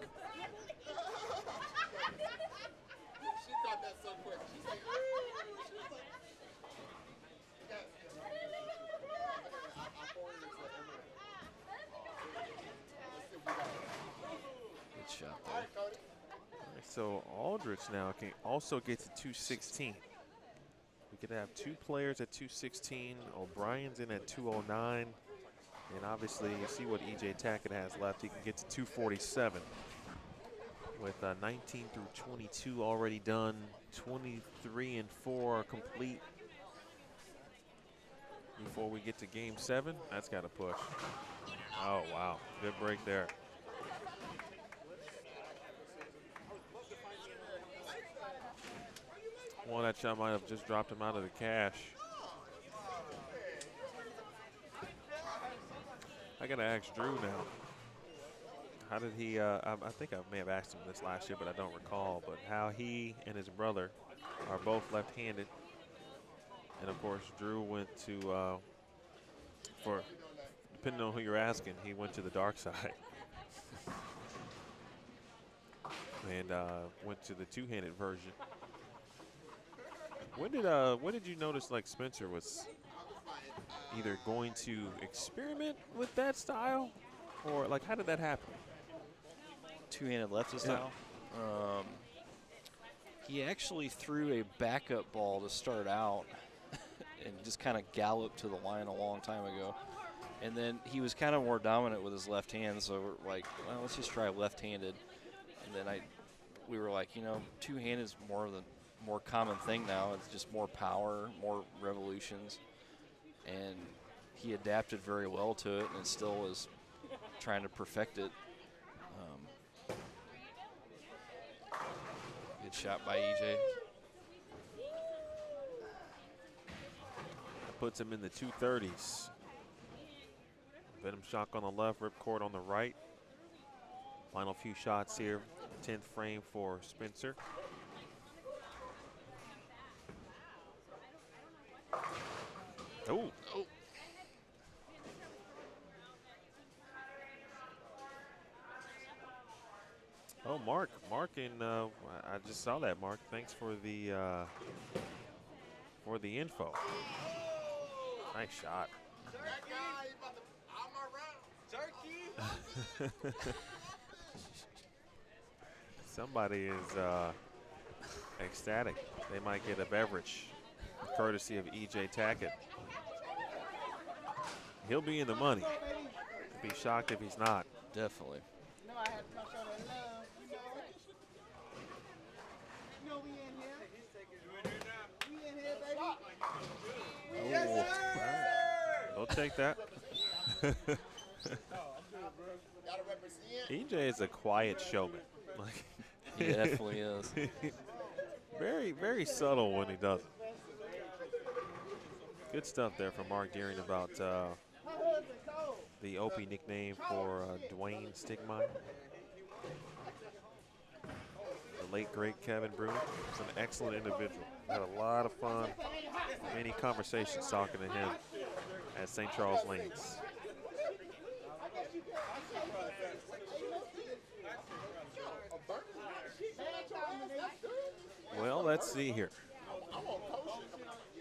Good shot there. So Aldrich now can also get to 216. We could have 2 players at 216. O'Brien's in at 209. And obviously, you see what EJ Tackett has left. He can get to 247 with 19 through 22 already done. 23 and 4 are complete before we get to game 7. That's got to push. Oh, wow. Good break there. One that shot might have just dropped him out of the cash. I gotta ask Drew now. How did he, I think I may have asked him this last year, but I don't recall, but how he and his brother are both left-handed. And of course, Drew went to, depending on who you're asking, he went to the dark side. And went to the 2-handed version. When did you notice like Spencer was either going to experiment with that style, or like how did that happen? Two-handed lefty style. He actually threw a backup ball to start out and just kind of galloped to the line a long time ago. And then he was kind of more dominant with his left hand, so we're like, well, let's just try left-handed. And then we were like, you know, two-handed is more common thing now. It's just more power, more revolutions. And he adapted very well to it and still is trying to perfect it. Good shot by EJ. That puts him in the 230s. Venom shock on the left, ripcord on the right. Final few shots here. 10th frame for Spencer. Oh. Oh, Mark, and I just saw that, Mark. Thanks for the info. Nice shot. Somebody is ecstatic. They might get a beverage, courtesy of EJ Tackett. He'll be in the money. I'd be shocked if he's not. Definitely. Oh, don't take that. EJ is a quiet showman. Like he definitely is. Very, very subtle when he does it. Good stuff there from Mark Deering about the Opie nickname for Dwayne Stiegemeier. The late, great Kevin Bruin was an excellent individual. Had a lot of fun, many conversations talking to him at St. Charles Lanes. Well, let's see here.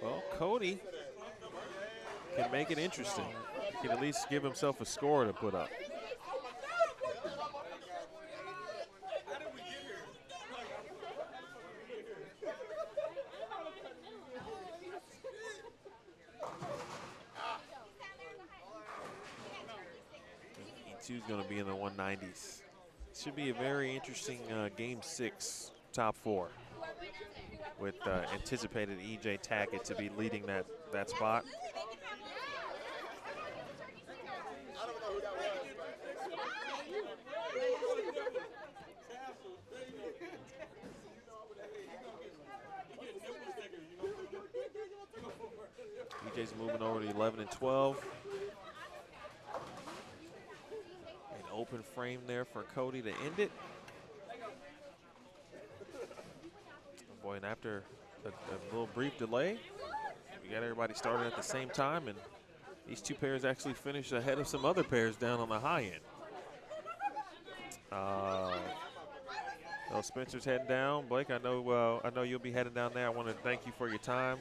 Well, Koty can make it interesting. He can at least give himself a score to put up. E2 is going to be in the 190s. Should be a very interesting game 6, top 4, with anticipated EJ Tackett to be leading that spot. EJ's moving over to 11 and 12. An open frame there for Koty to end it. Oh boy, and after a little brief delay, we got everybody started at the same time, and these two pairs actually finished ahead of some other pairs down on the high end. Spencer's heading down. Blake, I know you'll be heading down there. I want to thank you for your time.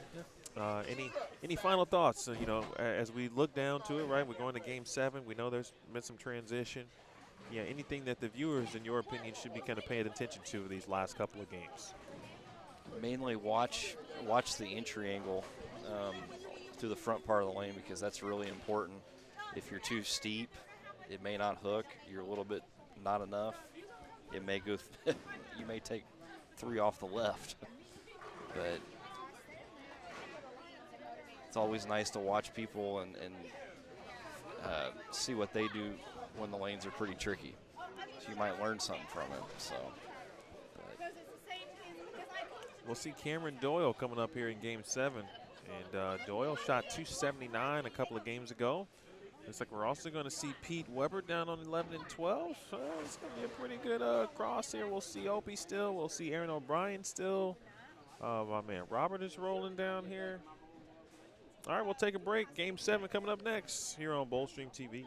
Any final thoughts? You know, as we look down to it, right? We're going to Game 7. We know there's been some transition. Yeah, anything that the viewers, in your opinion, should be kind of paying attention to these last couple of games? Mainly watch the entry angle through the front part of the lane, because that's really important. If you're too steep, it may not hook. You're a little bit not enough. It may go. You may take 3 off the left, but it's always nice to watch people and see what they do when the lanes are pretty tricky. So you might learn something from it. So. We'll see Kamron Doyle coming up here in Game 7. And Doyle shot 279 a couple of games ago. Looks like we're also going to see Pete Weber down on 11 and 12. It's going to be a pretty good cross here. We'll see Opie still. We'll see Aaron O'Brien still. My man Robert is rolling down here. All right, we'll take a break. Game 7 coming up next here on Boldstream TV.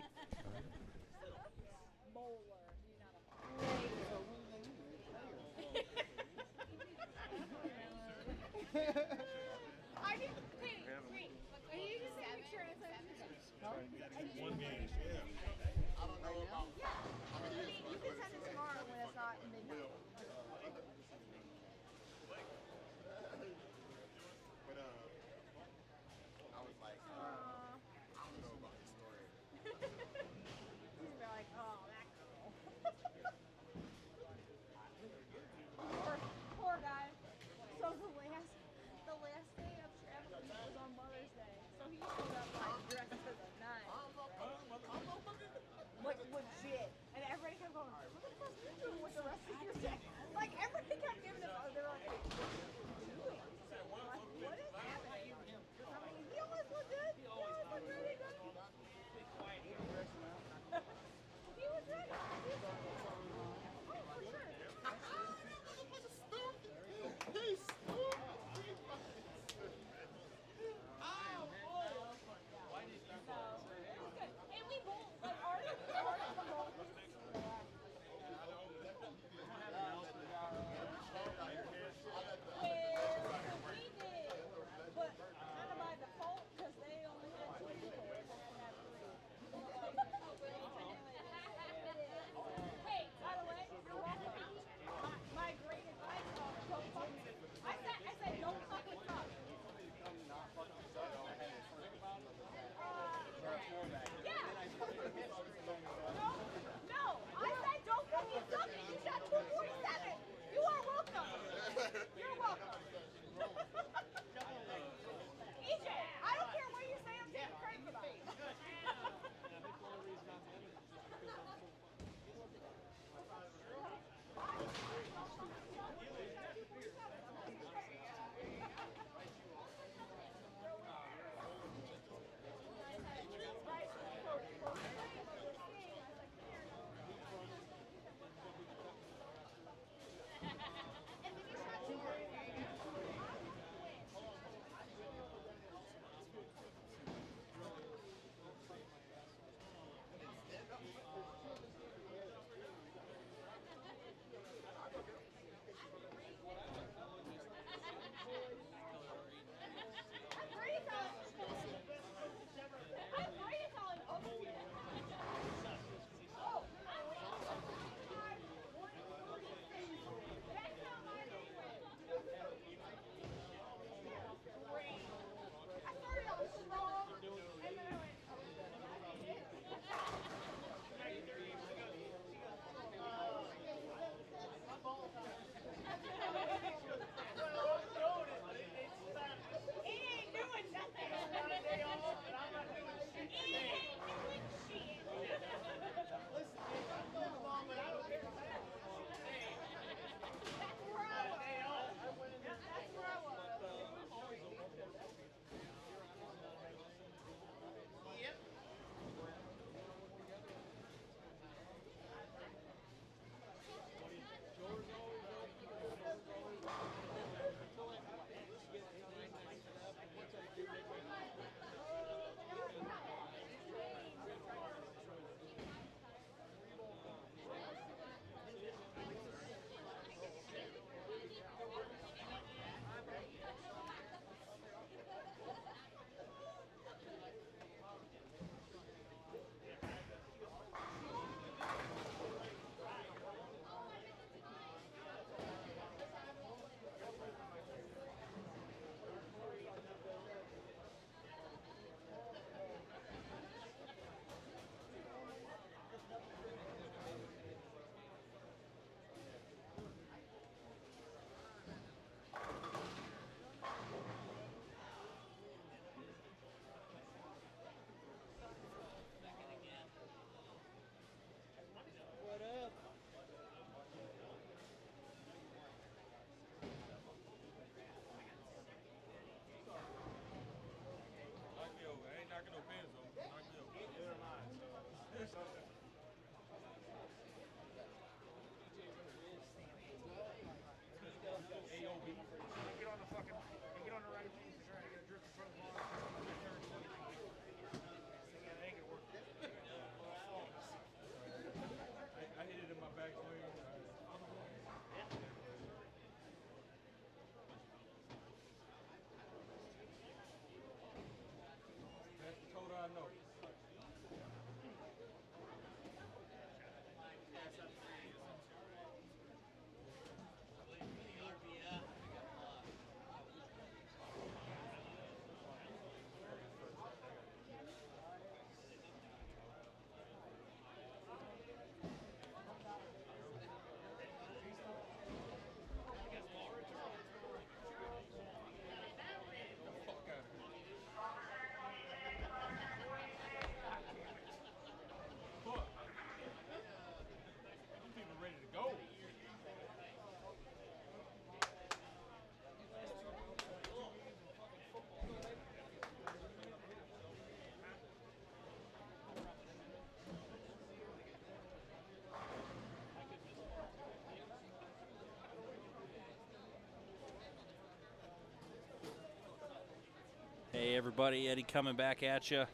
Hey everybody, Eddie coming back at you.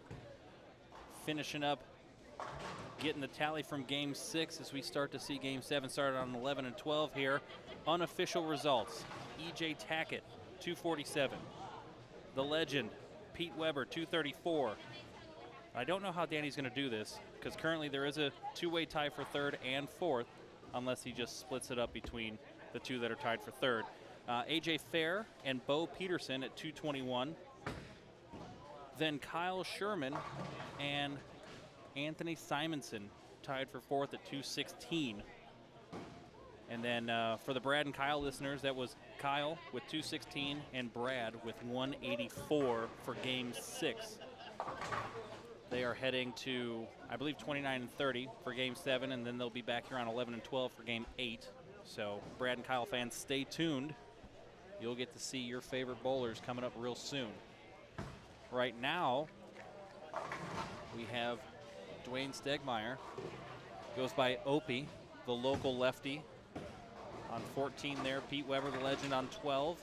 Finishing up, getting the tally from Game 6 as we start to see Game 7 started on 11 and 12 here. Unofficial results: E.J. Tackett, 247. The legend, Pete Weber, 234. I don't know how Danny's going to do this because currently there is a two-way tie for third and fourth, unless he just splits it up between the two that are tied for third. A.J. Fair and Beau Peterson at 221. Then Kyle Sherman and Anthony Simonsen tied for fourth at 216. And then for the Brad and Kyle listeners, that was Kyle with 216 and Brad with 184 for Game 6. They are heading to, I believe, 29 and 30 for Game 7, and then they'll be back here on 11 and 12 for Game 8. So Brad and Kyle fans, stay tuned. You'll get to see your favorite bowlers coming up real soon. Right now, we have Dwayne Stiegemeier. Goes by Opie, the local lefty. On 14 there, Pete Weber, the legend, on 12.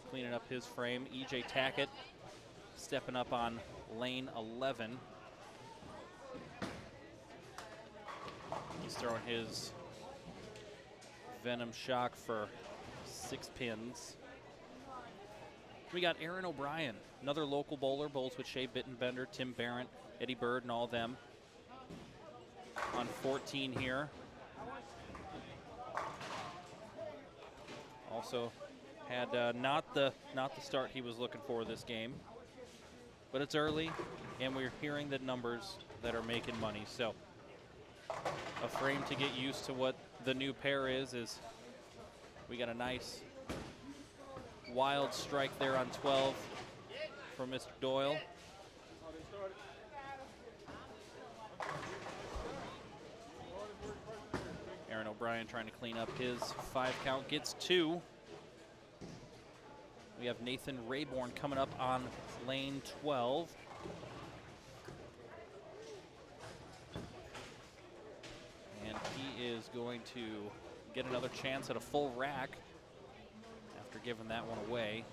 Cleaning up his frame. E.J. Tackett stepping up on lane 11. He's throwing his Venom Shock for 6 pins. We got Aaron O'Brien, another local bowler, bowls with Shea Bittenbender, Tim Barrett, Eddie Bird, and all them. On 14 here. Also had not the start he was looking for this game, but it's early, and we're hearing the numbers that are making money. So a frame to get used to what the new pair is we got a nice wild strike there on 12 from Mr. Doyle. Aaron O'Brien trying to clean up his 5 count, gets 2. We have Nathan Rayburn coming up on lane 12. And he is going to get another chance at a full rack after giving that one away.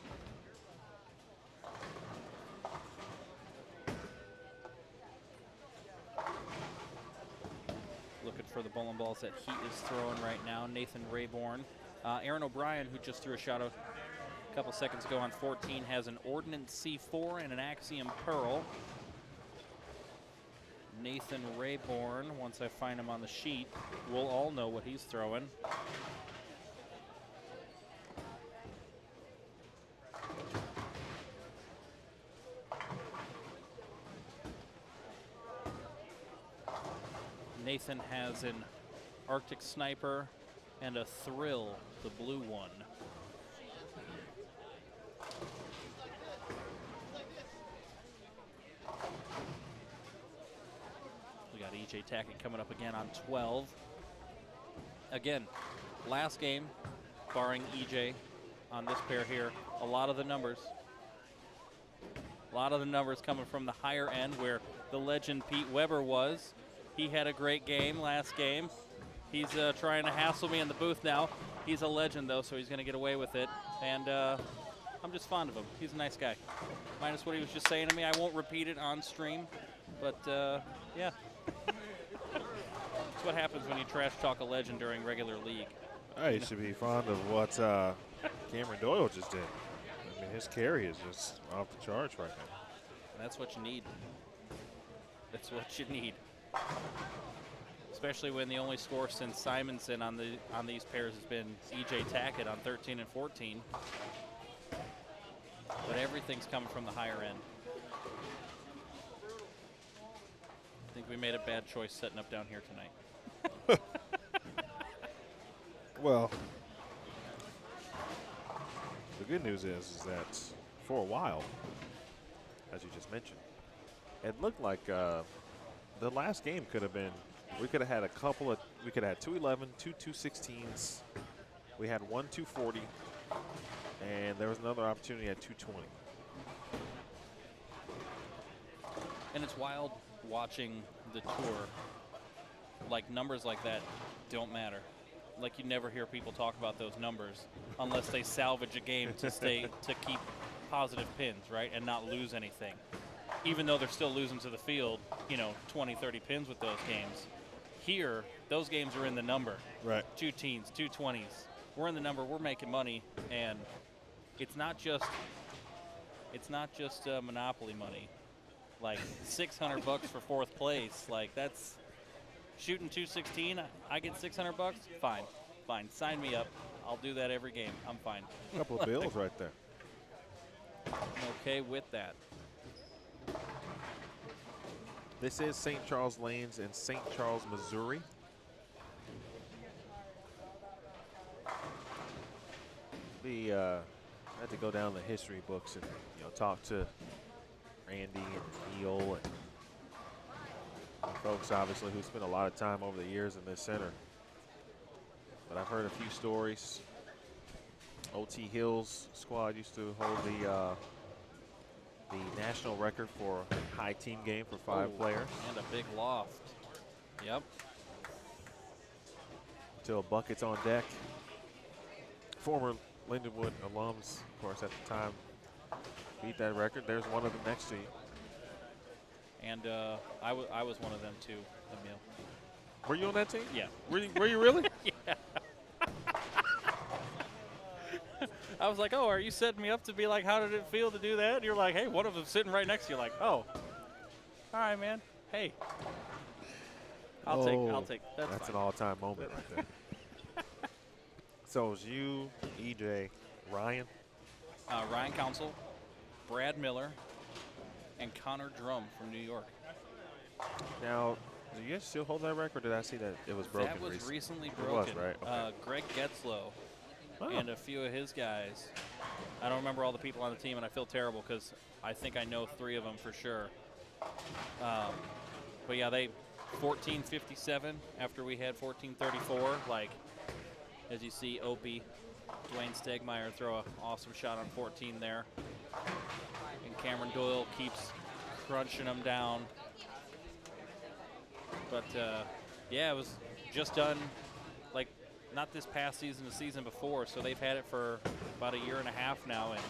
Looking for the bowling balls that he is throwing right now, Nathan Rayburn. Aaron O'Brien, who just threw a shot a couple seconds ago on 14, has an Ordnance C4 and an Axiom Pearl. Nathan Rayburn, once I find him on the sheet, we'll all know what he's throwing. Nathan has an Arctic Sniper and a Thrill, the blue one. We got E.J. Tackett coming up again on 12. Again, last game, barring E.J. on this pair here, a lot of the numbers coming from the higher end where the legend Pete Weber was. He had a great game last game. He's trying to hassle me in the booth now. He's a legend, though, so he's going to get away with it. And I'm just fond of him. He's a nice guy. Minus what he was just saying to me. I won't repeat it on stream. But, yeah. That's what happens when you trash talk a legend during regular league. You should be fond of what Kamron Doyle just did. I mean, his carry is just off the charts right now. That's what you need. That's what you need. Especially when the only score since Simonsen on these pairs has been E.J. Tackett on 13 and 14. But everything's coming from the higher end. I think we made a bad choice setting up down here tonight. Well, the good news is that for a while, as you just mentioned, it looked like the last game could have been, we could have had we could have had 211, 2 216s. We had 1 240, and there was another opportunity at 220. And it's wild watching the tour. Like, numbers like that don't matter. like you never hear people talk about those numbers unless they salvage a game to keep positive pins, right, and not lose anything. Even though they're still losing to the field, 20, 30 pins with those games. Here, those games are in the number. Right. 2 teens, 2 20s. We're in the number. We're making money, and it's not just Monopoly money. Like $600 for 4th place. Like that's shooting 216. I get $600. Fine. Sign me up. I'll do that every game. I'm fine. A couple of bills right there. I'm okay with that. This is St. Charles Lanes in St. Charles, Missouri. We had to go down the history books and talk to Randy and Neil and folks obviously who spent a lot of time over the years in this center. But I've heard a few stories. OT Hill's squad used to hold the national record for high team game for 5 players. And a big loft. Yep. Until buckets on deck. Former Lindenwood alums, of course, at the time, beat that record. There's one of them next to you. And I was one of them too, Emil. Were you on that team? Yeah. Were you really? Yeah. I was like, oh, are you setting me up to be like, how did it feel to do that? And you're like, hey, one of them's sitting right next to you. Like, oh, all right, man. Hey, I'll take. That's an fine. all-time moment right there. So it was you, EJ, Ryan? Ryan Council, Brad Miller, and Connor Drum from New York. Now, do you guys still hold that record? Or did I see that it was broken? That was recently It broken. was, right? Okay. Greg Getzlow. Oh. And a few of his guys. I don't remember all the people on the team, and I feel terrible because I think I know 3 of them for sure. But yeah, they 14:57 after we had 14:34. Like, as you see, Opie, Dwayne Stiegemeier throw an awesome shot on 14 there. And Kamron Doyle keeps crunching them down. But yeah, it was just done. Like, not this past season, the season before, so they've had it for about 1.5 years now, and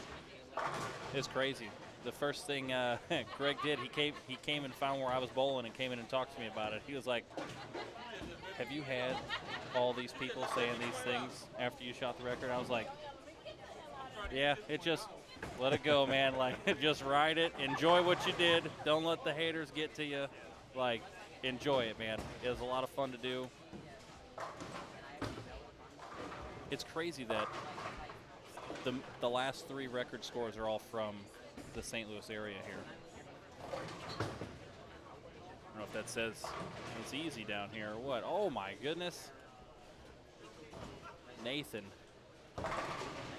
it's crazy. The first thing Greg did, he came and found where I was bowling and came in and talked to me about it. He was like, have you had all these people saying these things after you shot the record? I was like, yeah, let it go, man. Like, just ride it, enjoy what you did. Don't let the haters get to you. Like, enjoy it, man. It was a lot of fun to do. It's crazy that the last 3 record scores are all from the St. Louis area here. I don't know if that says it's easy down here or what. Oh my goodness. Nathan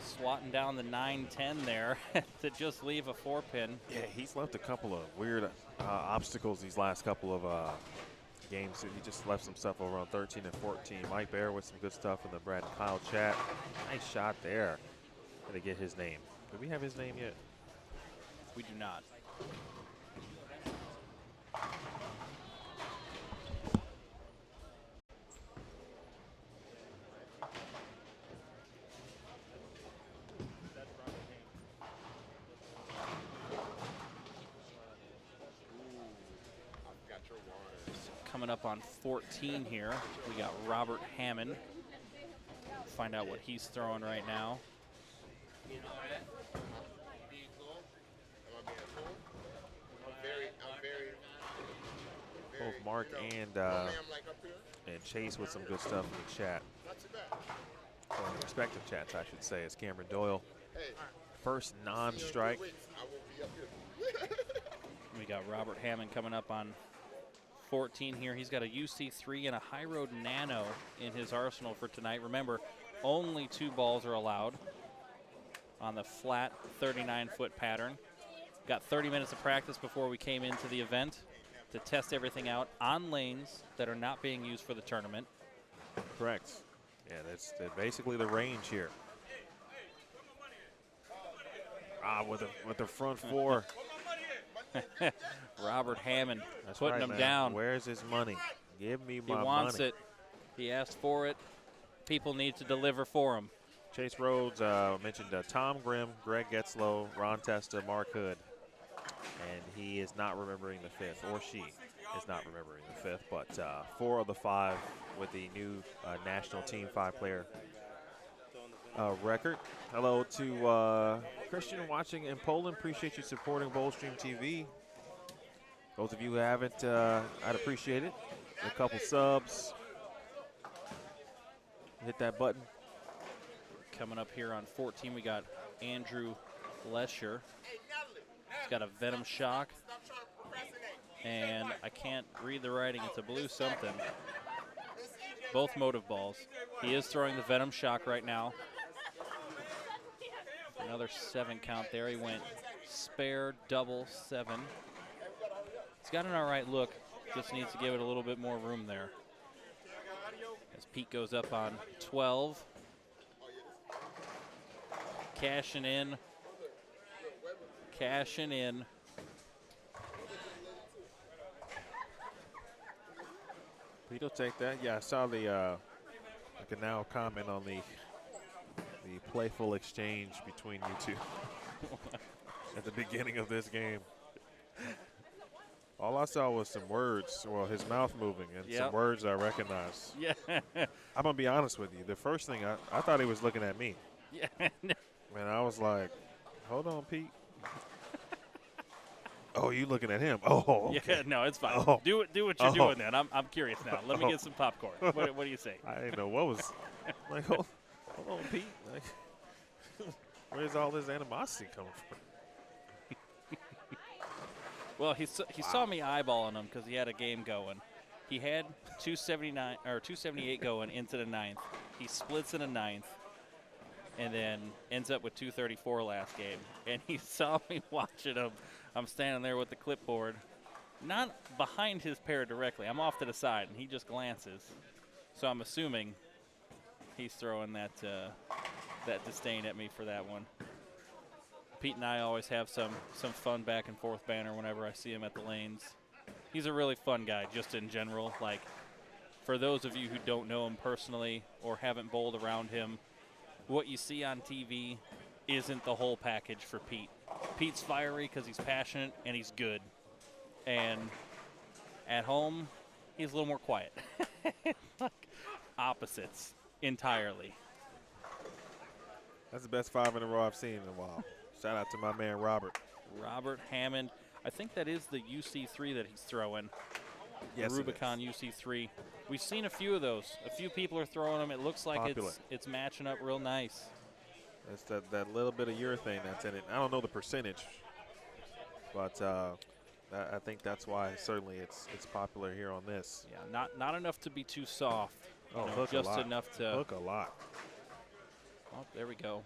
swatting down the 9-10 there to just leave a 4-pin. Yeah, he's left a couple of weird obstacles these last couple of games. He just left some stuff over on 13 and 14. Mike Bear with some good stuff in the Brad and Kyle chat. Nice shot there. Got to get his name. Do we have his name yet? We do not. Coming up on 14 here, we got Robert Hammond. Find out what he's throwing right now. Both Mark and Chase with some good stuff in the chat. Or in respective chats, I should say, as Kamron Doyle. First non-strike. We got Robert Hammond coming up on 14 here. He's got a UC3 and a High Road Nano in his arsenal for tonight. Remember, only 2 balls are allowed on the flat 39-foot pattern. Got 30 minutes of practice before we came into the event to test everything out on lanes that are not being used for the tournament. Correct. Yeah, that's basically the range here. With the front 4. Robert Hammond That's putting right, him man. down. Where's his money? Give me my money. He wants it. He asked for it. People need to deliver for him. Chase Rhodes mentioned Tom Grimm, Greg Getzlow, Ron Testa, Mark Hood. And he is not remembering the fifth, or she is not remembering the fifth, but 4 of the 5 with the new national team 5-player record. Hello to Christian watching in Poland. Appreciate you supporting Boldstream TV. Those of you who haven't, I'd appreciate it. A couple subs. Hit that button. Coming up here on 14, we got Andrew Letscher. He's got a Venom Shock. And I can't read the writing. It's a blue something. Both motive balls. He is throwing the Venom Shock right now. Another 7 count there. He went spare, double, 7. He's got an all right look. Just needs to give it a little bit more room there. As Pete goes up on 12. Cashing in. Cashing in. Pete will take that. Yeah, I saw the, I can now comment on the playful exchange between you two at the beginning of this game. All I saw was some words, well, his mouth moving, and some words I recognized. Yeah. I'm going to be honest with you. The first thing, I thought he was looking at me. Yeah. And I was like, hold on, Pete. Oh, you looking at him? Oh, okay. Yeah, no, it's fine. Oh. Do what you're doing then. I'm curious now. Let me get some popcorn. What do you say? I didn't know what was. Like, hold on, Pete. Like, where's all this animosity coming from? Well, he saw me eyeballing him because he had a game going. He had 279 or 278 going into the 9th. He splits in the 9th, and then ends up with 234 last game. And he saw me watching him. I'm standing there with the clipboard, not behind his pair directly. I'm off to the side, and he just glances. So I'm assuming he's throwing that that disdain at me for that one. Pete and I always have some fun back and forth banter whenever I see him at the lanes. He's a really fun guy just in general. Like, for those of you who don't know him personally or haven't bowled around him, what you see on TV isn't the whole package for Pete. Pete's fiery because he's passionate and he's good. And at home, he's a little more quiet. Like opposites entirely. That's the best 5 in a row I've seen in a while. Shout out to my man Robert. Robert Hammond. I think that is the UC3 that he's throwing. Yes, the Rubicon UC3. We've seen a few of those. A few people are throwing them. It looks like it's matching up real nice. That's that little bit of urethane that's in it. I don't know the percentage, but I think that's why certainly it's popular here on this. Yeah, not enough to be too soft. Oh, hook just a lot. Enough to hook a lot. Oh, there we go.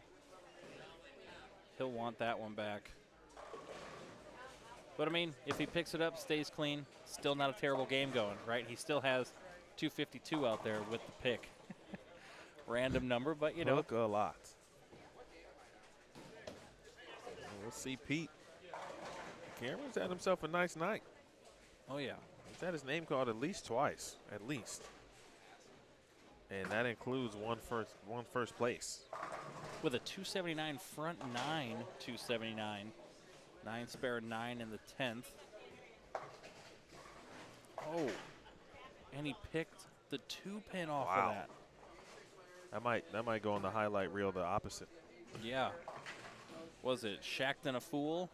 He'll want that one back. But I mean, if he picks it up, stays clean, still not a terrible game going, right? He still has 252 out there with the pick. Random number, but you know. Hook a lot. We'll see Pete. Cameron's had himself a nice night. Oh, yeah. He's had his name called at least twice, at least. And that includes one first place. With a 279 front 9, 279. 9 spare 9 in the 10th. Oh, and he picked the 2-pin off of that. That might go on the highlight reel the opposite. Yeah. Was it Shacked and a Fool?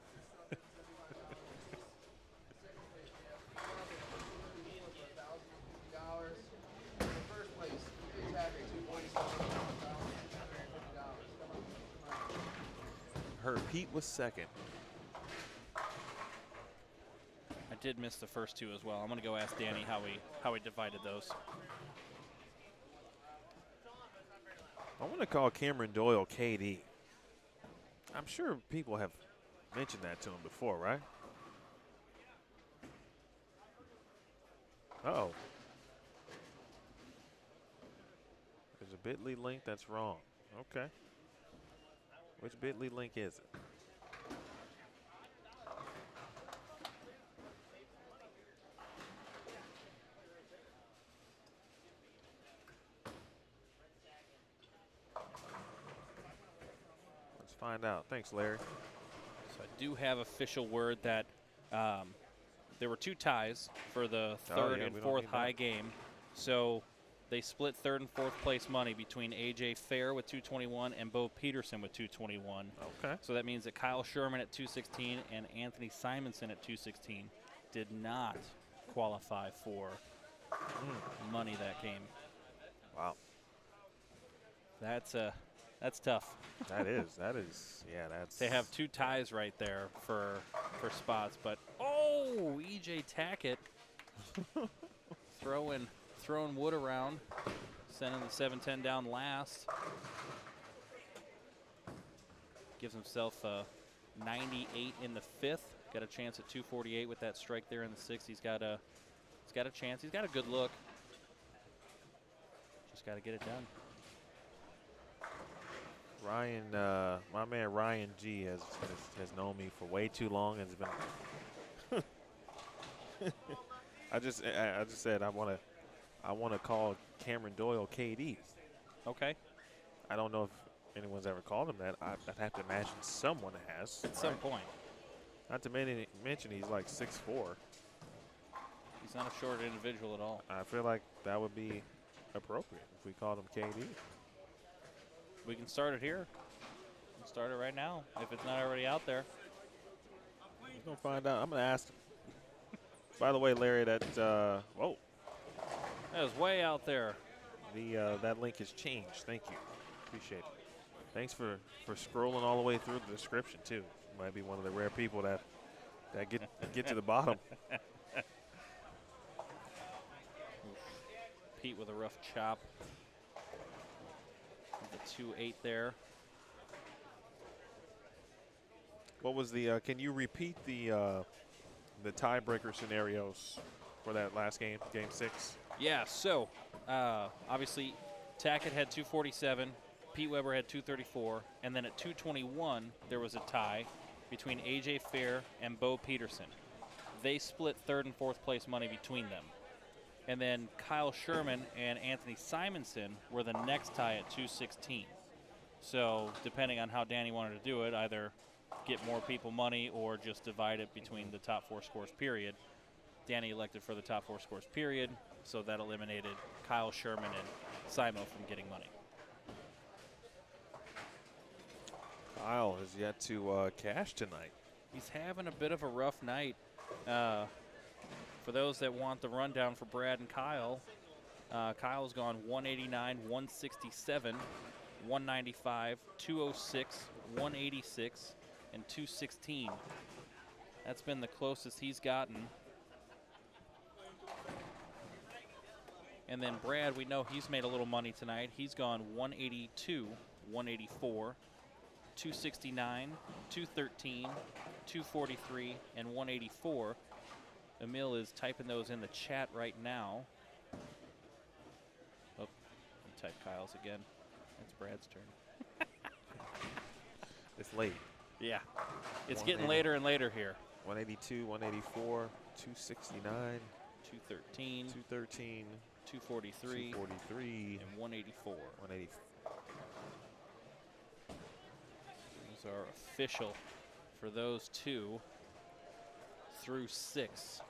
Her Pete was second. I did miss the first 2 as well. I'm going to go ask Danny how he divided those. I want to call Kamron Doyle KD. I'm sure people have mentioned that to him before, right? Uh-oh. There's a bit.ly link that's wrong. Okay. Which bit.ly link is it? find out. Thanks, Larry. So I do have official word that there were 2 ties for the third and fourth high game. So they split third and fourth place money between A.J. Fair with 221 and Beau Peterson with 221. Okay. So that means that Kyle Sherman at 216 and Anthony Simonsen at 216 did not qualify for money that game. Wow. That's tough. That is, yeah, that's. They have 2 ties right there for spots, but E.J. Tackett throwing wood around, sending the 7-10 down last. Gives himself a 98 in the 5th. Got a chance at 248 with that strike there in the 6th. He's got a chance. He's got a good look. Just got to get it done. Ryan, my man Ryan G has known me for way too long and has been. I just said I want to call Kamron Doyle KD. Okay. I don't know if anyone's ever called him that. I'd have to imagine someone has. At some point. Not to mention he's like 6'4". He's not a short individual at all. I feel like that would be appropriate if we called him KD. We can start it here. We can start it right now if it's not already out there. We're going to find out. I'm going to ask him. By the way, Larry, that whoa. That was way out there. That link has changed. Thank you. Appreciate it. Thanks for scrolling all the way through the description, too. You might be one of the rare people that get to the bottom. Pete with a rough chop. The 2-8 there. What was the? Can you repeat the tiebreaker scenarios for that last game, Game 6? Yeah. So obviously, Tackett had 247. Pete Weber had 234, and then at 221 there was a tie between A.J. Fair and Beau Peterson. They split third and fourth place money between them. And then Kyle Sherman and Anthony Simonsen were the next tie at 216. So depending on how Danny wanted to do it, either get more people money or just divide it between the top 4 scores period. Danny elected for the top 4 scores period, so that eliminated Kyle Sherman and Simo from getting money. Kyle has yet to cash tonight. He's having a bit of a rough night. For those that want the rundown for Brad and Kyle, Kyle's gone 189, 167, 195, 206, 186, and 216. That's been the closest he's gotten. And then Brad, we know he's made a little money tonight. He's gone 182, 184, 269, 213, 243, and 184. Emil is typing those in the chat right now. Oh, type Kyle's again. That's Brad's turn. It's late. Yeah. It's getting later and later here. 182, 184, 269, 213, 213, 243, 243, and 184. 184. Those are official for those 2 through 6.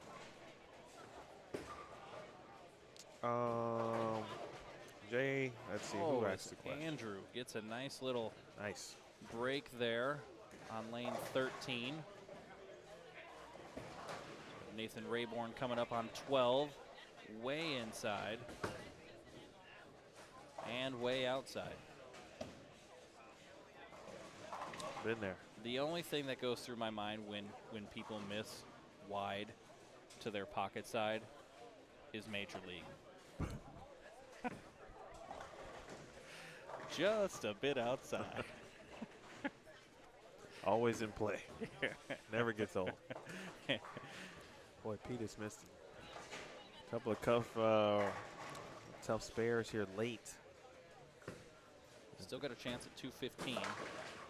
Jay, let's see who asked the question. Andrew gets a nice little nice break there on lane 13. Nathan Rayburn coming up on 12, way inside and way outside. Been there. The only thing that goes through my mind when people miss wide to their pocket side is Major League. Just a bit outside. Always in play. Never gets old. Boy, Pete has missed a couple of tough spares here late. Still got a chance at 215.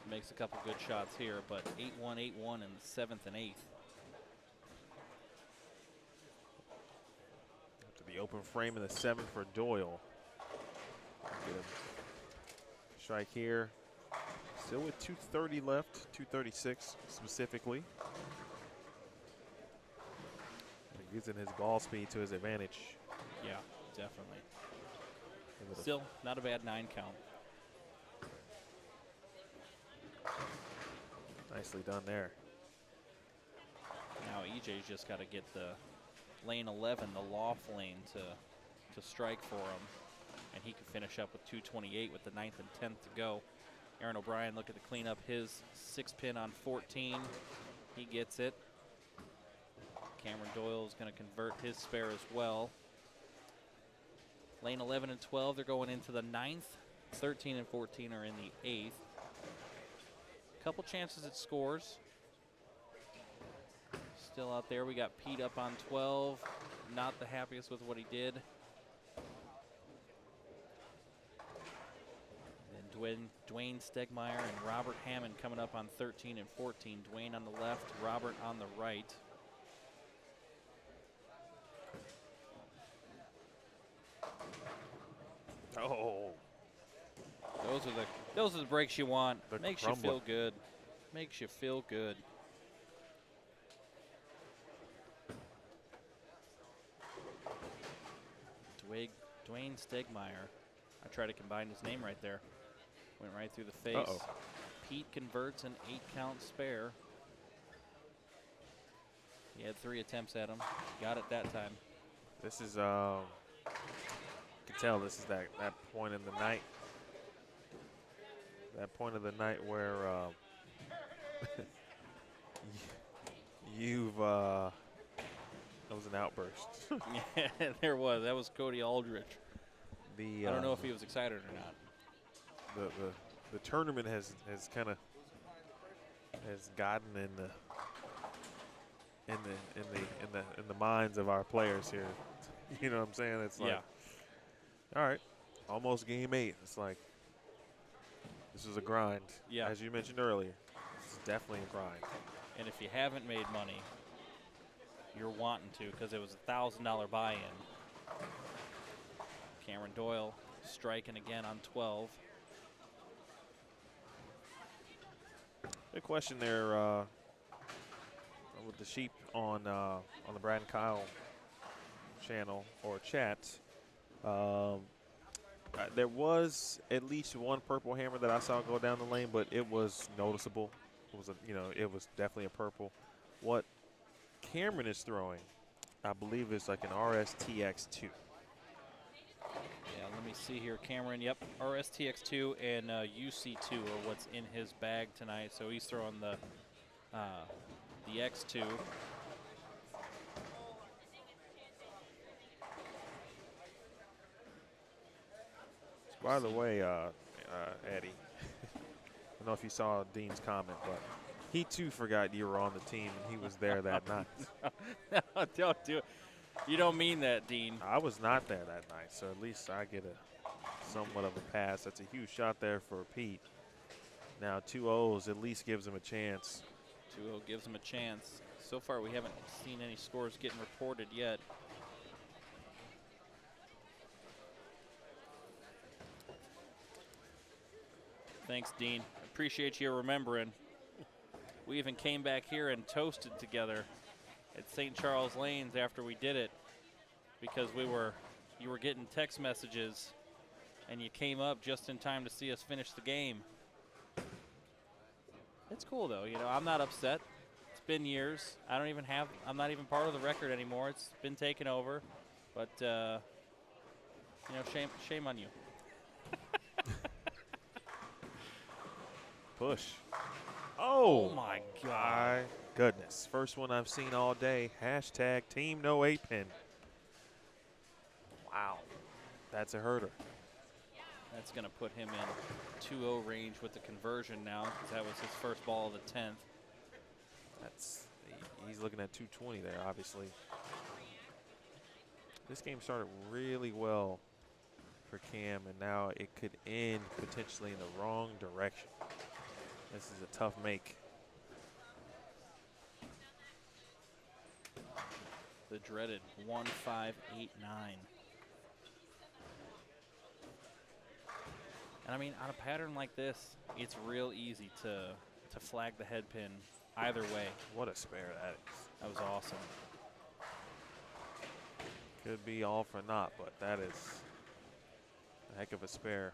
Makes a couple good shots here, but 8-1, 8-1 in the 7th and 8th. To the open frame in the 7th for Doyle. Get a strike here. Still with 2:30 left, 2:36 specifically. Using his ball speed to his advantage. Yeah, definitely. Still not a bad 9 count. Nicely done there. Now EJ's just got to get the lane 11, the loft lane, to strike for him, and he can finish up with 2:28 with the 9th and 10th to go. Aaron O'Brien looking to clean up his 6-pin on 14. He gets it. Kamron Doyle is going to convert his spare as well. Lane 11 and 12, they're going into the 9th. 13 and 14 are in the 8th. Couple chances at scores. Still out there. We got Pete up on 12. Not the happiest with what he did. And Dwayne Stiegemeier and Robert Hammond coming up on 13 and 14. Dwayne on the left, Robert on the right. Oh. Those are the breaks you want. The Makes crumbler. you feel good. Makes you feel good. Dwayne Stiegemeier. I tried to combine his name right there. Went right through the face. Uh-oh. Pete converts an 8-count spare. He had 3 attempts at him. Got it that time. This is, you can tell this is that point in the night. That point of the night where that was an outburst. Yeah, there was. That was Koty Aldrich. I don't know if he was excited or not. The tournament has kind of gotten in the minds of our players here. You know what I'm saying? It's like, yeah. All right, almost game 8. It's like, this is a grind. Yeah. As you mentioned earlier, this is definitely a grind. And if you haven't made money, you're wanting to, because it was a $1,000 buy-in. Kamron Doyle striking again on 12. Good question there with the sheep on the Brad and Kyle channel or chat. There was at least one purple hammer that I saw go down the lane, but it was noticeable. It was it was definitely a purple. What Kamron is throwing, I believe, is like an RSTX2. Yeah, let me see here. Kamron, yep, RSTX2 and UC2 are what's in his bag tonight. So he's throwing the X2. By the way, Eddie, I don't know if you saw Dean's comment, but he too forgot you were on the team and he was there that night. No, don't do it. You don't mean that, Dean. I was not there that night, so at least I get somewhat of a pass. That's a huge shot there for Pete. Now 2 O's at least gives him a chance. 2-0 gives him a chance. So far, we haven't seen any scores getting reported yet. Thanks, Dean. Appreciate you remembering. We even came back here and toasted together at St. Charles Lanes after we did it, because you were getting text messages and you came up just in time to see us finish the game. It's cool though, I'm not upset. It's been years. I'm not even part of the record anymore. It's been taken over, but shame on you. Push. Oh my God. My goodness. First one I've seen all day. Hashtag team no 8-pin. Wow. That's a herder. That's going to put him in 2-0 range with the conversion now, because that was his first ball of the 10th. He's looking at 220 there, obviously. This game started really well for Cam, and now it could end potentially in the wrong direction. This is a tough make. The dreaded 1-5-8-9. And I mean, on a pattern like this, it's real easy to flag the head pin either way. What a spare that is. That was awesome. Could be all for naught, but that is a heck of a spare.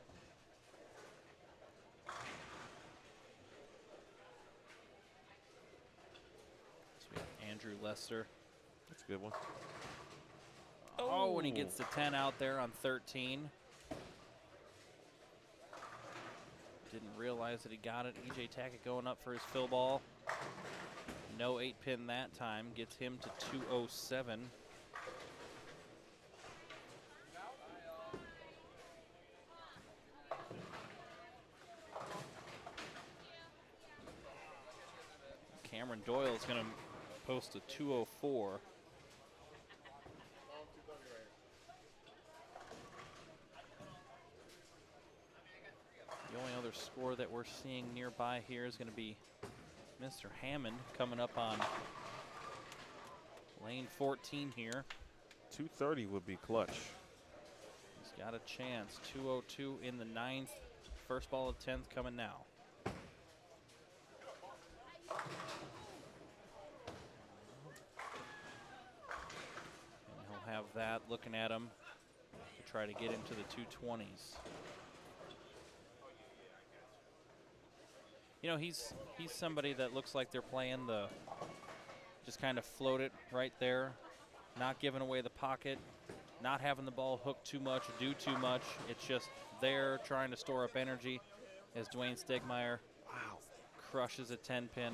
So we have Andrew Letscher. That's a good one. Oh, when he gets the 10 out there on 13. Didn't realize that he got it. EJ Tackett going up for his fill ball. No 8-pin that time. Gets him to 207. Kamron Doyle is going to post a 204. The only other score that we're seeing nearby here is going to be Mr. Hammond coming up on lane 14 here. 230 would be clutch. He's got a chance. 202 in the 9th. First ball of 10th coming now. And he'll have that looking at him to try to get into the 220s. You know, he's somebody that looks like they're playing the, just kind of float it right there, not giving away the pocket, not having the ball hook too much, do too much. It's just there trying to store up energy as Dwayne Stiegemeier crushes a 10-pin.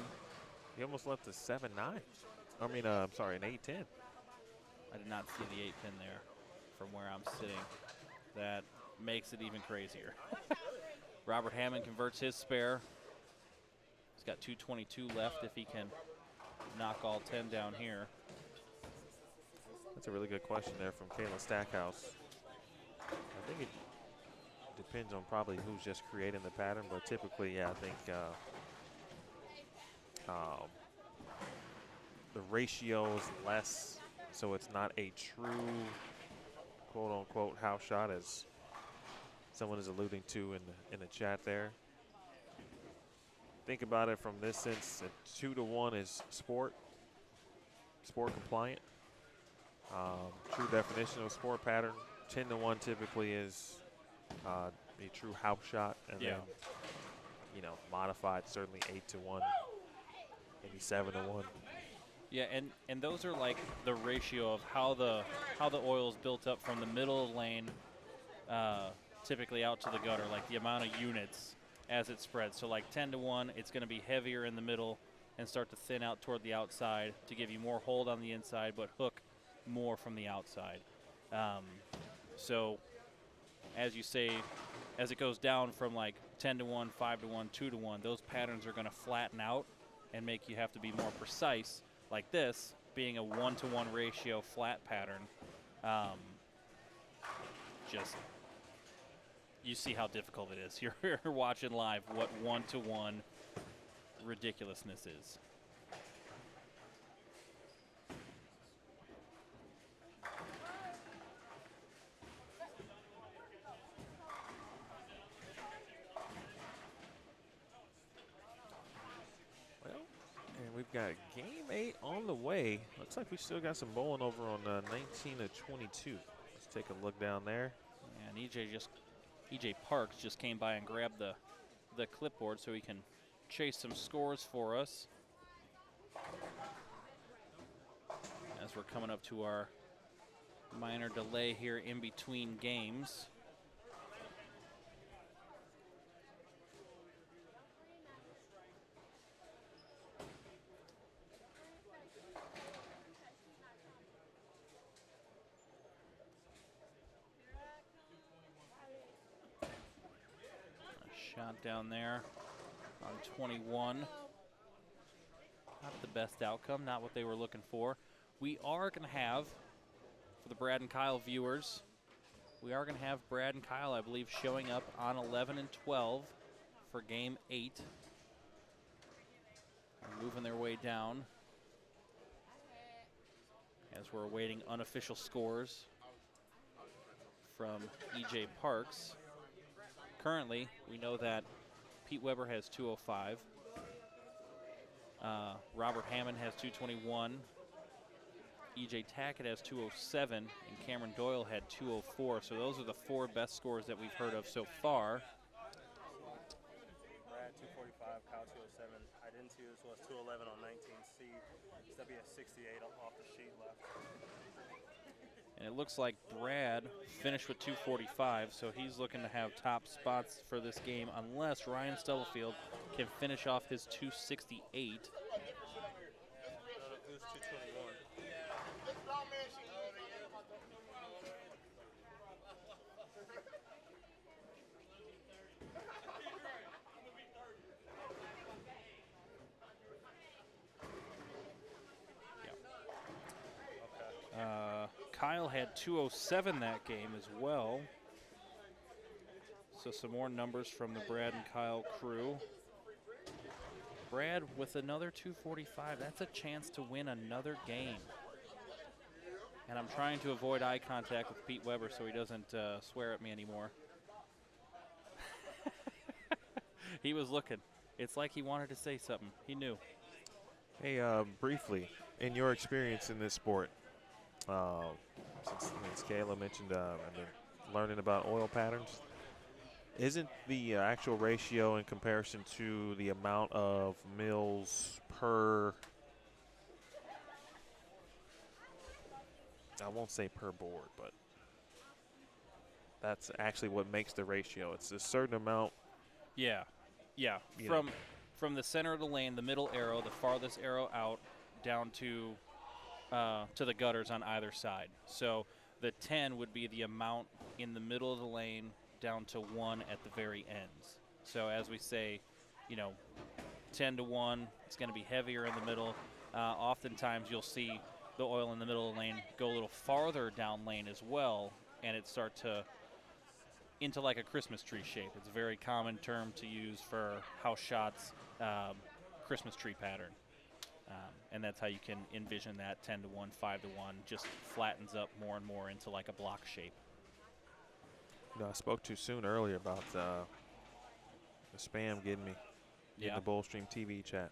He almost left a 7-9. I mean, I'm sorry, an 8-10. I did not see the 8-pin there from where I'm sitting. That makes it even crazier. Robert Hammond converts his spare. He's got 222 left if he can knock all 10 down here. That's a really good question there from Kayla Stackhouse. I think it depends on probably who's just creating the pattern, but typically, yeah, I think the ratio is less, so it's not a true quote-unquote house shot, as someone is alluding to in the chat there. Think about it from this sense: 2-1 is sport compliant. True definition of sport pattern. 10-1 typically is a true house shot, and then, you know, modified certainly 8-1, maybe 7-1. Yeah, and those are like the ratio of how the oil is built up from the middle of the lane, typically out to the gutter, like the amount of units as it spreads. So like 10-1, it's going to be heavier in the middle and start to thin out toward the outside to give you more hold on the inside, but hook more from the outside. So as you say, as it goes down from like 10-1, 5-1, 2-1, those patterns are going to flatten out and make you have to be more precise. Like this being a 1-to-1 ratio flat pattern, just you see how difficult it is. You're watching live what 1-to-1 ridiculousness is. We've got game 8 on the way. Looks like we still got some bowling over on 19-22. Let's take a look down there. And EJ Parks just came by and grabbed the clipboard so he can chase some scores for us. As we're coming up to our minor delay here in between games. Shot down there on 21. Not the best outcome, not what they were looking for. We are going to have, for the Brad and Kyle viewers, we are going to have Brad and Kyle, I believe, showing up on 11 and 12 for game 8. They're moving their way down as we're awaiting unofficial scores from EJ Parks. currently, we know that Pete Weber has 205. Robert Hammond has 221. E.J. Tackett has 207, and Kamron Doyle had 204. So those are the 4 best scores that we've heard of so far. Brad 245, Kyle 207. I didn't see this was 211 on 19C. Stubby at 68 off the sheet left. And it looks like Brad finished with 245, so he's looking to have top spots for this game unless Ryan Stubblefield can finish off his 268. Who's 221? Kyle had 207 that game as well. So some more numbers from the Brad and Kyle crew. Brad with another 245. That's a chance to win another game. And I'm trying to avoid eye contact with Pete Weber so he doesn't swear at me anymore. He was looking. It's like he wanted to say something. He knew. Hey, briefly, in your experience in this sport, since Kayla mentioned I've been learning about oil patterns, isn't the actual ratio in comparison to the amount of mills per, I won't say per board, but that's actually what makes the ratio. It's a certain amount. Yeah. From the center of the lane, the middle arrow, the farthest arrow out, down to the gutters on either side. So the 10 would be the amount in the middle of the lane down to 1 at the very ends. So as we say, 10 to 1, it's going to be heavier in the middle. Oftentimes you'll see the oil in the middle of the lane go a little farther down lane as well, and it start to into like a Christmas tree shape. It's a very common term to use for house shots, Christmas tree pattern. And that's how you can envision that 10 to 1, 5 to 1, just flattens up more and more into like a block shape. I spoke too soon earlier about the spam getting me in the Bullstream TV chat.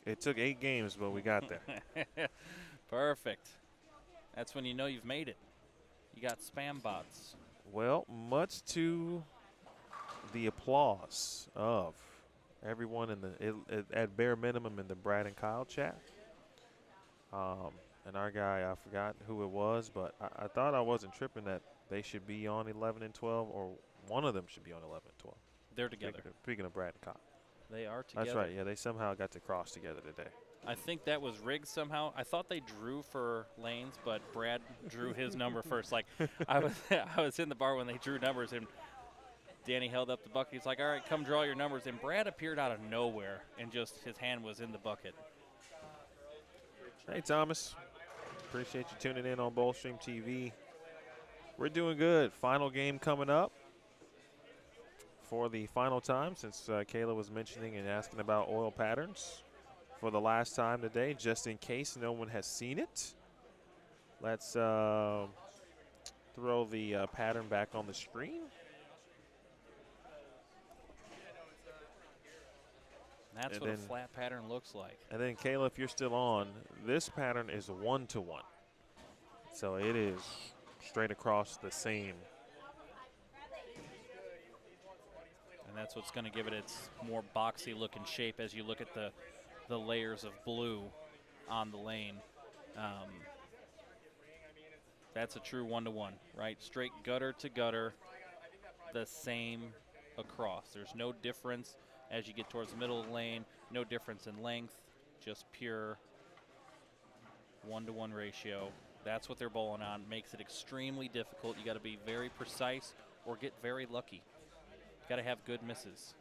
It took 8 games, but we got there. Perfect. That's when you know you've made it. You got spam bots. Well, much to the applause of everyone in the at bare minimum in the Brad and Kyle chat. And our guy, I forgot who it was, but I thought I wasn't tripping that they should be on 11 and 12, or one of them should be on 11 and 12. They're together. Speaking of Brad and Kyle. They are together. That's right. Yeah, they somehow got to cross together today. I think that was rigged somehow. I thought they drew for lanes, but Brad drew his number first. Like I was in the bar when they drew numbers, and Danny held up the bucket. He's like, "All right, come draw your numbers." And Brad appeared out of nowhere, and just his hand was in the bucket. Hey, Thomas. Appreciate you tuning in on Bullstream TV. We're doing good. Final game coming up for the final time, since Kayla was mentioning and asking about oil patterns for the last time today, just in case no one has seen it. Let's throw the pattern back on the screen. That's what a flat pattern looks like. And then, Kayla, if you're still on, this pattern is 1-to-1. So it is straight across the same. And that's what's going to give it its more boxy looking shape as you look at the layers of blue on the lane. That's a true 1-to-1, right? Straight gutter to gutter, the same across. There's no difference as you get towards the middle of the lane, no difference in length, just pure 1-to-1 ratio. That's what they're bowling on. Makes it extremely difficult. You got to be very precise or get very lucky. Got to have good misses.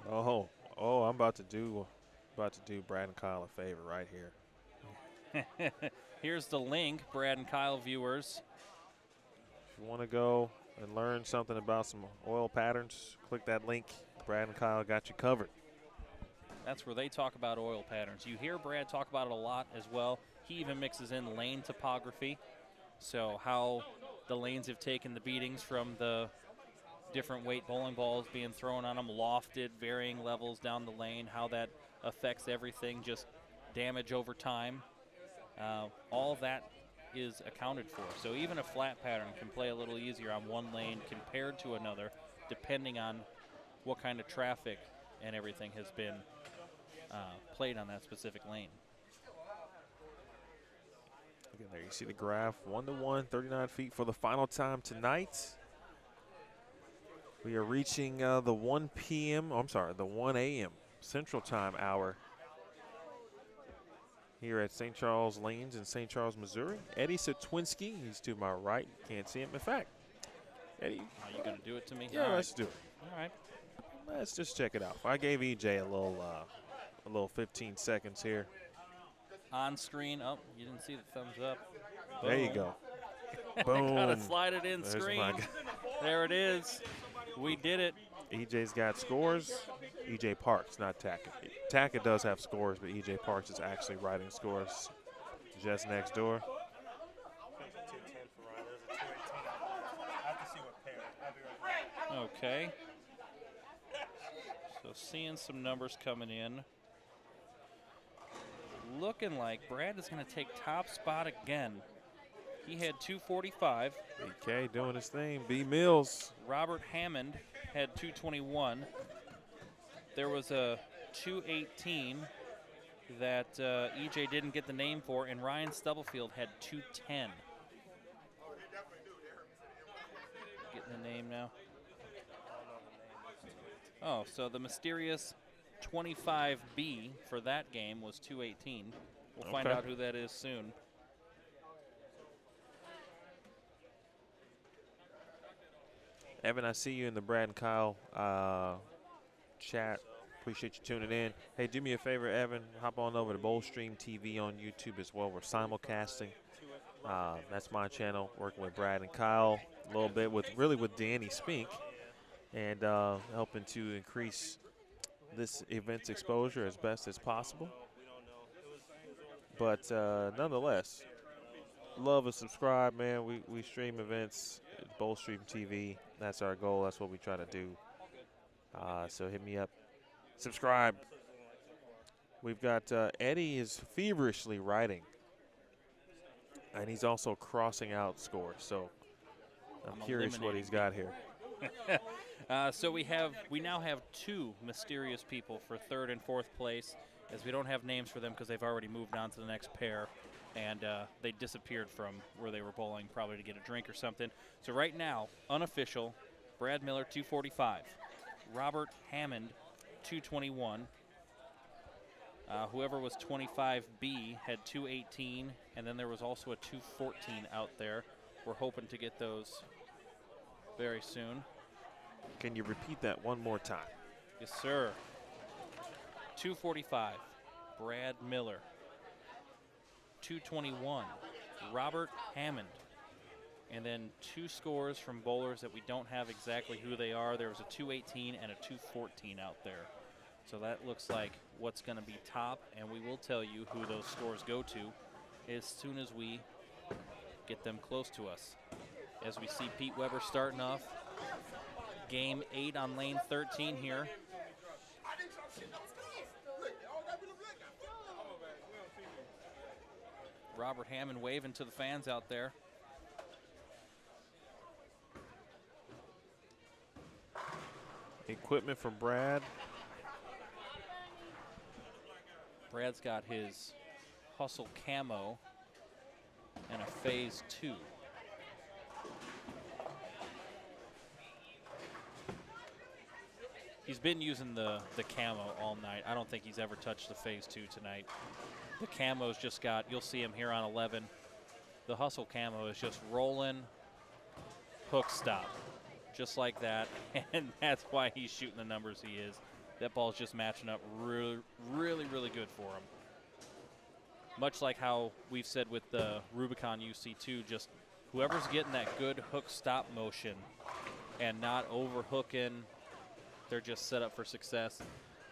Oh, I'm about to do Brad and Kyle a favor right here. Here's the link, Brad and Kyle viewers. If you want to go and learn something about some oil patterns, click that link. Brad and Kyle got you covered. That's where they talk about oil patterns. You hear Brad talk about it a lot as well. He even mixes in lane topography, so how the lanes have taken the beatings from the different weight bowling balls being thrown on them, lofted, varying levels down the lane, how that affects everything, just damage over time. All that is accounted for. So even a flat pattern can play a little easier on one lane compared to another, depending on what kind of traffic and everything has been played on that specific lane. Again, there you see the graph, 1-1, 39 feet for the final time tonight. We are reaching the 1 p.m., the 1 a.m. Central Time hour here at St. Charles Lanes in St. Charles, Missouri. Eddie Satwinski, he's to my right. Can't see him. In fact, Eddie. Are you going to do it to me? Yeah, let's do it. All right. Let's just check it out. I gave EJ a little 15 seconds here. On screen. Oh, you didn't see the thumbs up. Boom. There you go. Boom. Gotta slide it in. There's screen. There it is. We did it. EJ's got scores. EJ Parks, not Tackett. Tackett does have scores, but EJ Parks is actually writing scores just next door. Okay. So seeing some numbers coming in. Looking like Brad is going to take top spot again. He had 245. BK doing his thing. B. Mills. Robert Hammond had 221. There was a 218 that EJ didn't get the name for, and Ryan Stubblefield had 210. Getting the name now. Oh, so the mysterious 25B for that game was 218. We'll find out who that is soon. Evan, I see you in the Brad and Kyle chat. Appreciate you tuning in. Hey, do me a favor, Evan. Hop on over to Bowlstream TV on YouTube as well. We're simulcasting. That's my channel, working with Brad and Kyle a little bit with Danny Spink, and helping to increase this event's exposure as best as possible. But nonetheless, love and subscribe, man. We stream events, Bowlstream TV. That's our goal. That's what we try to do. So hit me up. Subscribe. We've got Eddie is feverishly writing, and he's also crossing out scores. So I'm curious what he's got here. So we now have two mysterious people for third and fourth place, as we don't have names for them because they've already moved on to the next pair, and they disappeared from where they were bowling, probably to get a drink or something. So right now, unofficial, Brad Miller 245, Robert Hammond 221. Whoever was 25B had 218, and then there was also a 214 out there. We're hoping to get those very soon. Can you repeat that one more time? Yes, sir. 245, Brad Miller. 221, Robert Hammond. And then two scores from bowlers that we don't have exactly who they are. There was a 218 and a 214 out there. So that looks like what's going to be top, and we will tell you who those scores go to as soon as we get them close to us. As we see Pete Weber starting off game 8 on lane 13 here. Robert Hammond waving to the fans out there. Equipment from Brad. Brad's got his Hustle Camo and a Phase 2. He's been using the camo all night. I don't think he's ever touched the Phase 2 tonight. The camo's just got, you'll see him here on 11. The Hustle Camo is just rolling, hook stop, just like that. And that's why he's shooting the numbers he is. That ball's just matching up really, really, really good for him. Much like how we've said with the Rubicon UC2, just whoever's getting that good hook stop motion and not overhooking, they're just set up for success.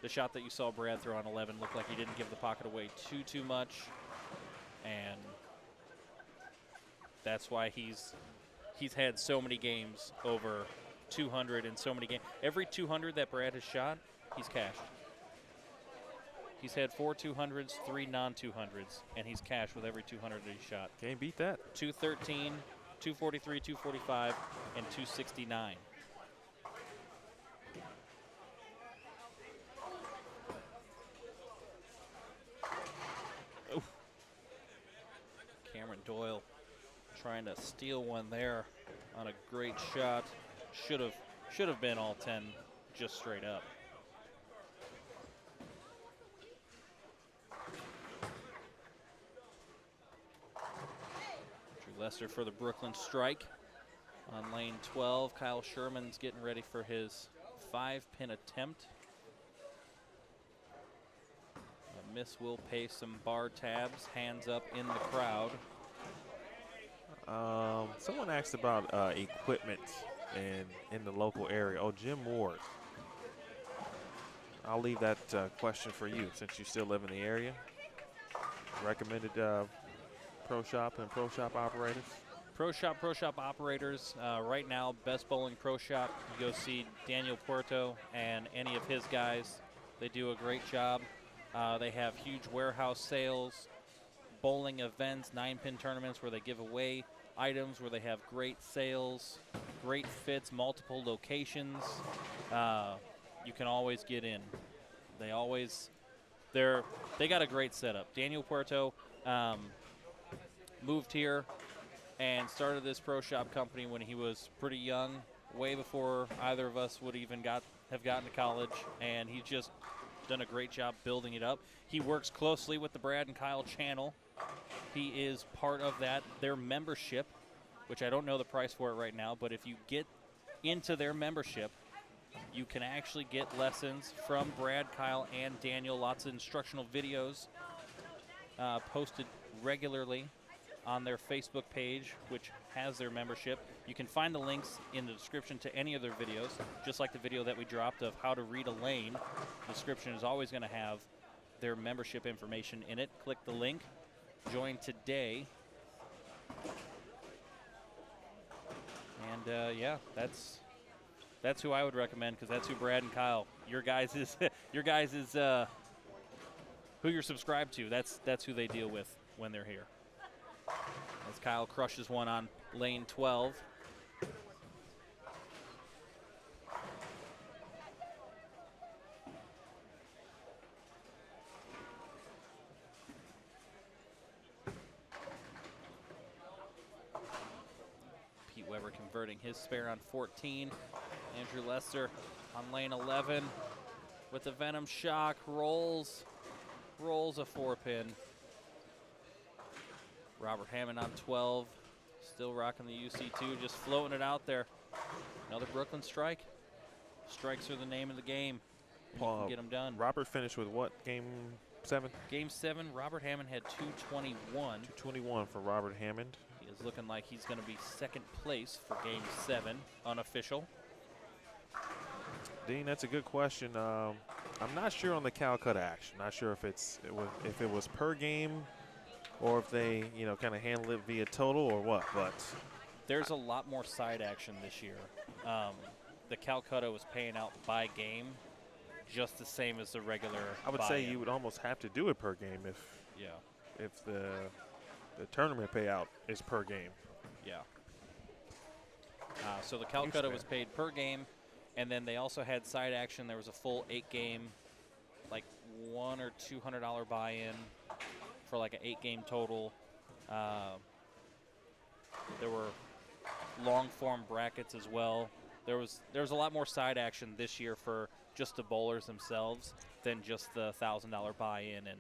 The shot that you saw Brad throw on 11 looked like he didn't give the pocket away too much, and that's why he's had so many games over 200 in so many games. Every 200 that Brad has shot, he's cashed. He's had 4 200s, 3 non-200s, and he's cashed with every 200 that he shot. Can't beat that. 213, 243, 245, and 269. Oof. Kamron Doyle trying to steal one there on a great shot. Should have been all 10 just straight up. Letscher for the Brooklyn strike on lane 12. Kyle Sherman's getting ready for his 5-pin attempt. A miss will pay some bar tabs. Hands up in the crowd. Someone asked about equipment in the local area. Oh, Jim Ward. I'll leave that question for you since you still live in the area. Recommended pro shop and pro shop operators? Pro shop operators. Right now, best bowling pro shop. You go see Daniel Puerto and any of his guys. They do a great job. They have huge warehouse sales, bowling events, 9-pin tournaments where they give away items, where they have great sales, great fits, multiple locations. You can always get in. They got a great setup. Daniel Puerto moved here and started this pro shop company when he was pretty young, way before either of us would even have gotten to college, and he's just done a great job building it up. He works closely with the Brad and Kyle channel. He is part of their membership, which I don't know the price for it right now, but if you get into their membership, you can actually get lessons from Brad, Kyle, and Daniel. Lots of instructional videos posted regularly on their Facebook page, which has their membership. You can find the links in the description to any of their videos, just like the video that we dropped of how to read a lane. The description is always going to have their membership information in it. Click the link, join today. And yeah, that's who I would recommend, because that's who Brad and Kyle, your guys is who you're subscribed to. That's who they deal with when they're here. As Kyle crushes one on lane 12. Pete Weber converting his spare on 14. Andrew Letscher on lane 11 with the Venom Shock, rolls a 4-pin. Robert Hammond on 12, still rocking the UC2, just floating it out there. Another Brooklyn strike. Strikes are the name of the game. You can get them done. Robert finished with what, game 7? Game 7, Robert Hammond had 221. 221 for Robert Hammond. He is looking like he's going to be second place for game 7, unofficial. Dean, that's a good question. I'm not sure on the Calcutta action. Not sure if it was per game, or if they, kind of handle it via total or what, but. There's a lot more side action this year. The Calcutta was paying out by game, just the same as the regular I would say you would almost have to do it per game if the tournament payout is per game. Yeah. So the Calcutta was paid per game, and then they also had side action. There was a full 8-game, like $100 or $200 buy-in for like an 8-game total. There were long-form brackets as well. There was a lot more side action this year for just the bowlers themselves than just the $1,000 buy-in and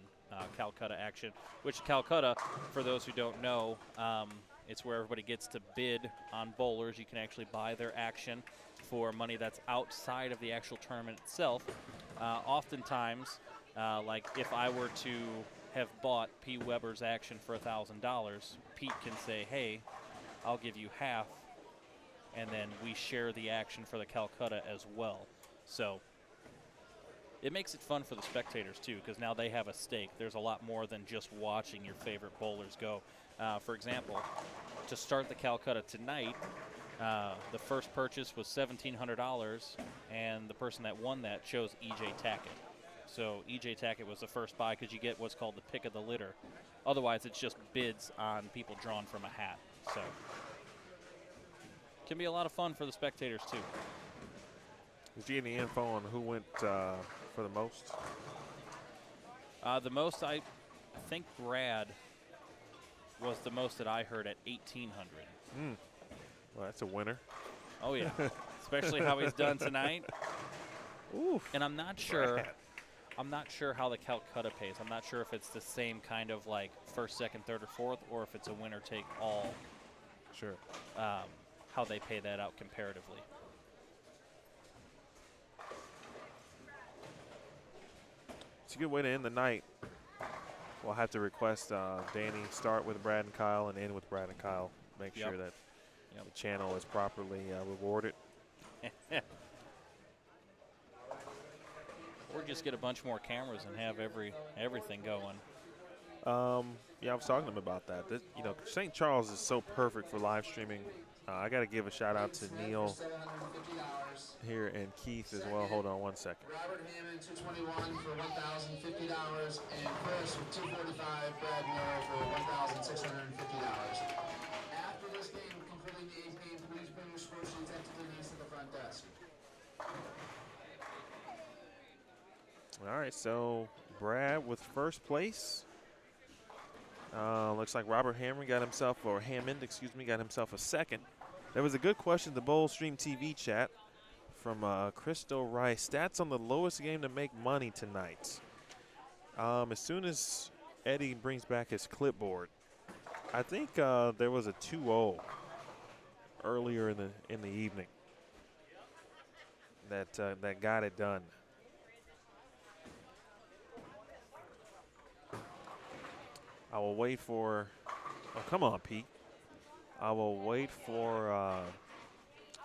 Calcutta action. Which Calcutta, for those who don't know, it's where everybody gets to bid on bowlers. You can actually buy their action for money that's outside of the actual tournament itself. Oftentimes, like if I were to have bought P. Weber's action for $1,000, Pete can say, hey, I'll give you half, and then we share the action for the Calcutta as well. So it makes it fun for the spectators too, because now they have a stake. There's a lot more than just watching your favorite bowlers go. For example, to start the Calcutta tonight, The first purchase was $1,700, and the person that won that chose E.J. Tackett. So E.J. Tackett was the first buy because you get what's called the pick of the litter. Otherwise, it's just bids on people drawn from a hat. So can be a lot of fun for the spectators too. Did you get any info on who went for the most? The most, I think Brad was the most that I heard at 1,800. Well, that's a winner. Oh yeah, especially how he's done tonight. Oof. And I'm not sure. I'm not sure how the Calcutta pays. I'm not sure if it's the same kind of like first, second, third, or fourth, or if it's a winner take all. Sure. How they pay that out comparatively. It's a good way to end the night. We'll have to request Danny start with Brad and Kyle and end with Brad and Kyle. Make sure that the channel is properly rewarded. Or just get a bunch more cameras and have everything going. Yeah, I was talking to him about that. St. Charles is so perfect for live streaming. I got to give a shout out to Neil here and Keith as well. Hold on one second. Robert Hammond, 221 for $1,050, and Chris with 245, Brad Miller for $1,650. After this game, completing the 8th game, please bring your score sheets up to Denise at the front desk. All right, so Brad with first place. Looks like Robert Hammond got himself a second. There was a good question in the Bowl Stream TV chat from Christo Rice. Stats on the lowest game to make money tonight. As soon as Eddie brings back his clipboard, I think there was a 2-0 earlier in the evening that got it done. I will wait for. Oh, come on, Pete. I will wait for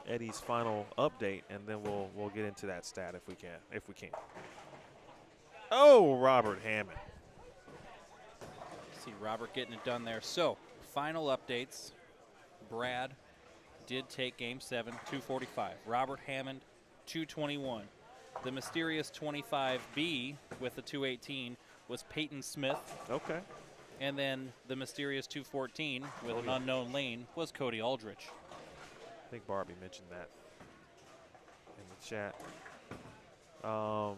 Eddie's final update, and then we'll get into that stat if we can. Oh, Robert Hammond. See Robert getting it done there. So, final updates. Brad did take Game 7, 245. Robert Hammond, 221. The mysterious 25B with the 218 was Peyton Smith. Okay. And then the mysterious 214 with an unknown lane was Koty Aldrich. I think Barbie mentioned that in the chat. How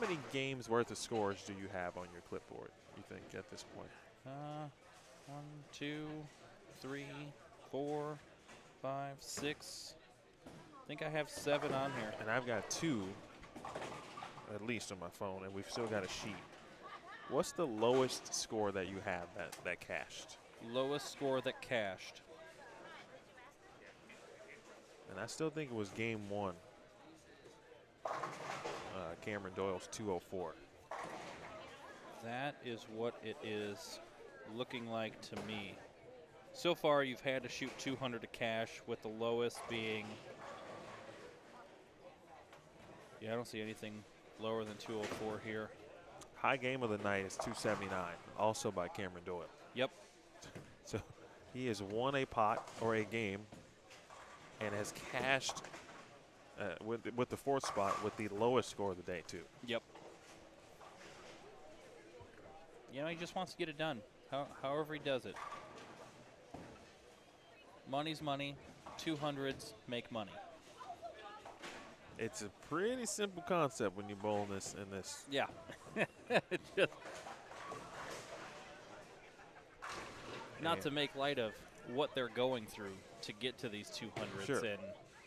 many games worth of scores do you have on your clipboard, you think, at this point? 1, 2, 3, 4, 5, 6. I think I have 7 on here. And I've got 2, at least, on my phone, and we've still got a sheet. What's the lowest score that you have that cashed? Lowest score that cashed. And I still think it was Game 1. Kamron Doyle's 204. That is what it is looking like to me. So far, you've had to shoot 200 to cash, with the lowest being. Yeah, I don't see anything lower than 204 here. High game of the night is 279, also by Kamron Doyle. Yep. So he has won a pot or a game and has cashed with the 4th spot with the lowest score of the day, too. Yep. You know, he just wants to get it done, however he does it. Money's money. 200s make money. It's a pretty simple concept when you bowl in this. Yeah. Just not to make light of what they're going through to get to these 200s. Sure. And,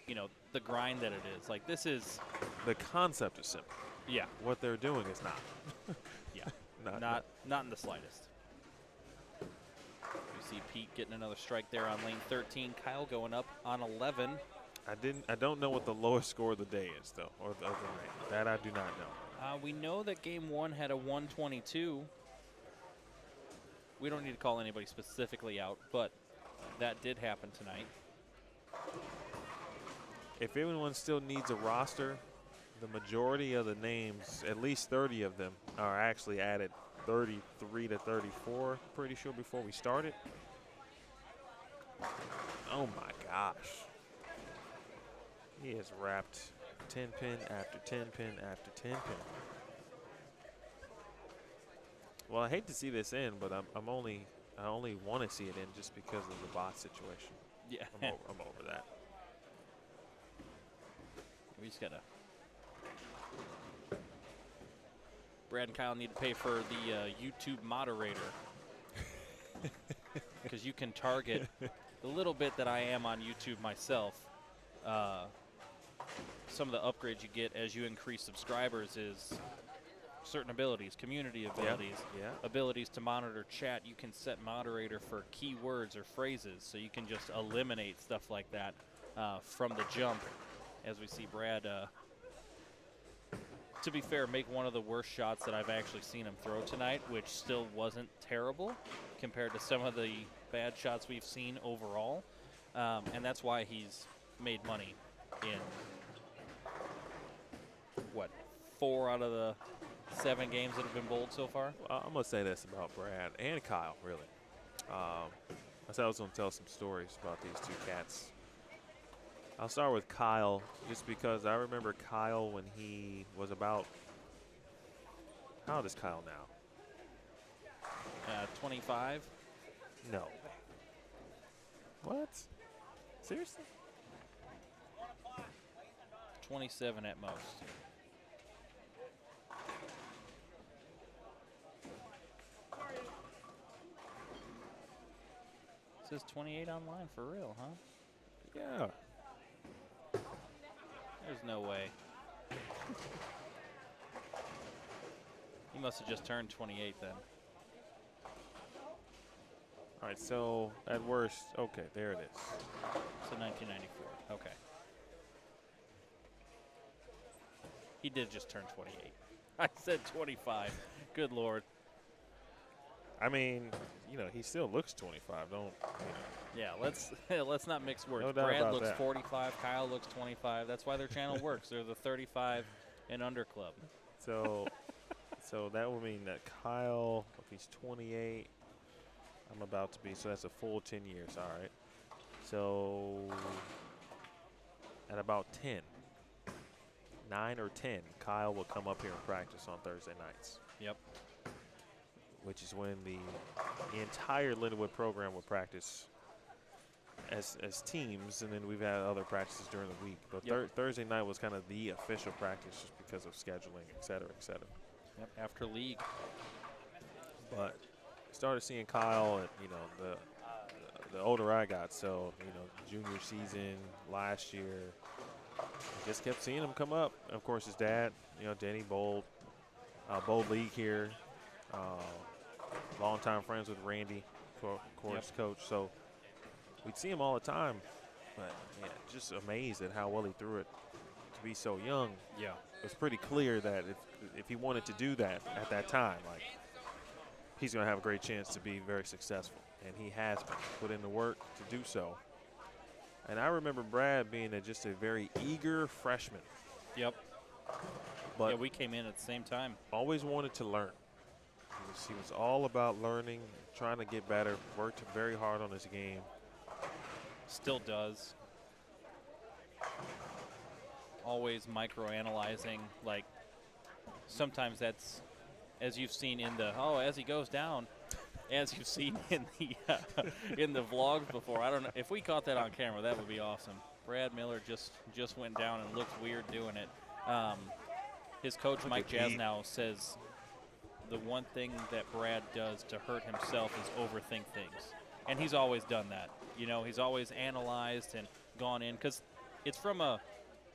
you know, the grind that it is. Like, this is. The concept is simple. Yeah. What they're doing is not. Yeah. Not in the slightest. You see Pete getting another strike there on lane 13. Kyle going up on 11. I don't know what the lowest score of the day is, though, or of the night. That I do not know. We know that Game 1 had a 122. We don't need to call anybody specifically out, but that did happen tonight. If anyone still needs a roster, the majority of the names, at least 30 of them, are actually added 33 to 34, pretty sure, before we started. Oh, my God. gosh. He has wrapped 10 pin after 10 pin after 10 pin. Well, I hate to see this end, but I only want to see it end just because of the bot situation. Yeah. I'm over that. We just gotta. Brad and Kyle need to pay for the YouTube moderator. Because you can target the little bit that I am on YouTube myself. Some of the upgrades you get as you increase subscribers is certain abilities, community abilities, abilities to monitor chat. You can set moderator for keywords or phrases, so you can just eliminate stuff like that from the jump. As we see Brad, to be fair, make one of the worst shots that I've actually seen him throw tonight, which still wasn't terrible compared to some of the bad shots we've seen overall. And that's why he's made money in, what, 4 out of the 7 games that have been bowled so far? Well, I'm going to say this about Brad and Kyle, really. I said I was going to tell some stories about these two cats. I'll start with Kyle, just because I remember Kyle when he was about, how old is Kyle now? 25? No. What? Seriously? 27 at most. It says 28 online for real, huh? Yeah. There's no way. He must have just turned 28 then. All right, so at worst, okay, there it is. So 1994, okay. He did just turn 28. I said 25. Good Lord. I mean, you know, he still looks 25. Don't, you know. Yeah, let's not mix words. No doubt Brad about looks that. 45. Kyle looks 25. That's why their channel works. They're the 35 and under club. So, so that would mean that Kyle, if he's 28, I'm about to be. So that's a full 10 years. All right. So at about 10, 9 or 10, Kyle will come up here and practice on Thursday nights. Yep. Which is when the entire Lindenwood program will practice as teams, and then we've had other practices during the week. But Thursday night was kind of the official practice just because of scheduling, et cetera, et cetera. Yep, after league. But started seeing Kyle, at, you know, the older I got. So, you know, junior season last year, just kept seeing him come up. And of course, his dad, you know, Danny Bold, Bold League here. Longtime friends with Randy, of course, coach. So we'd see him all the time, but yeah, just amazed at how well he threw it to be so young. Yeah, it was pretty clear that if he wanted to do that at that time, like, he's going to have a great chance to be very successful, and he has been put in the work to do so. And I remember Brad being just a very eager freshman. Yep. But yeah, we came in at the same time. Always wanted to learn. He was all about learning, trying to get better, worked very hard on his game. Still does. Always micro-analyzing. Like, sometimes that's, as you've seen in the, as he goes down, as you've seen in the vlogs before. I don't know. If we caught that on camera, that would be awesome. Brad Miller just went down and looked weird doing it. His coach, Mike Jasnow, says the one thing that Brad does to hurt himself is overthink things. And he's always done that. You know, he's always analyzed and gone in, because it's from a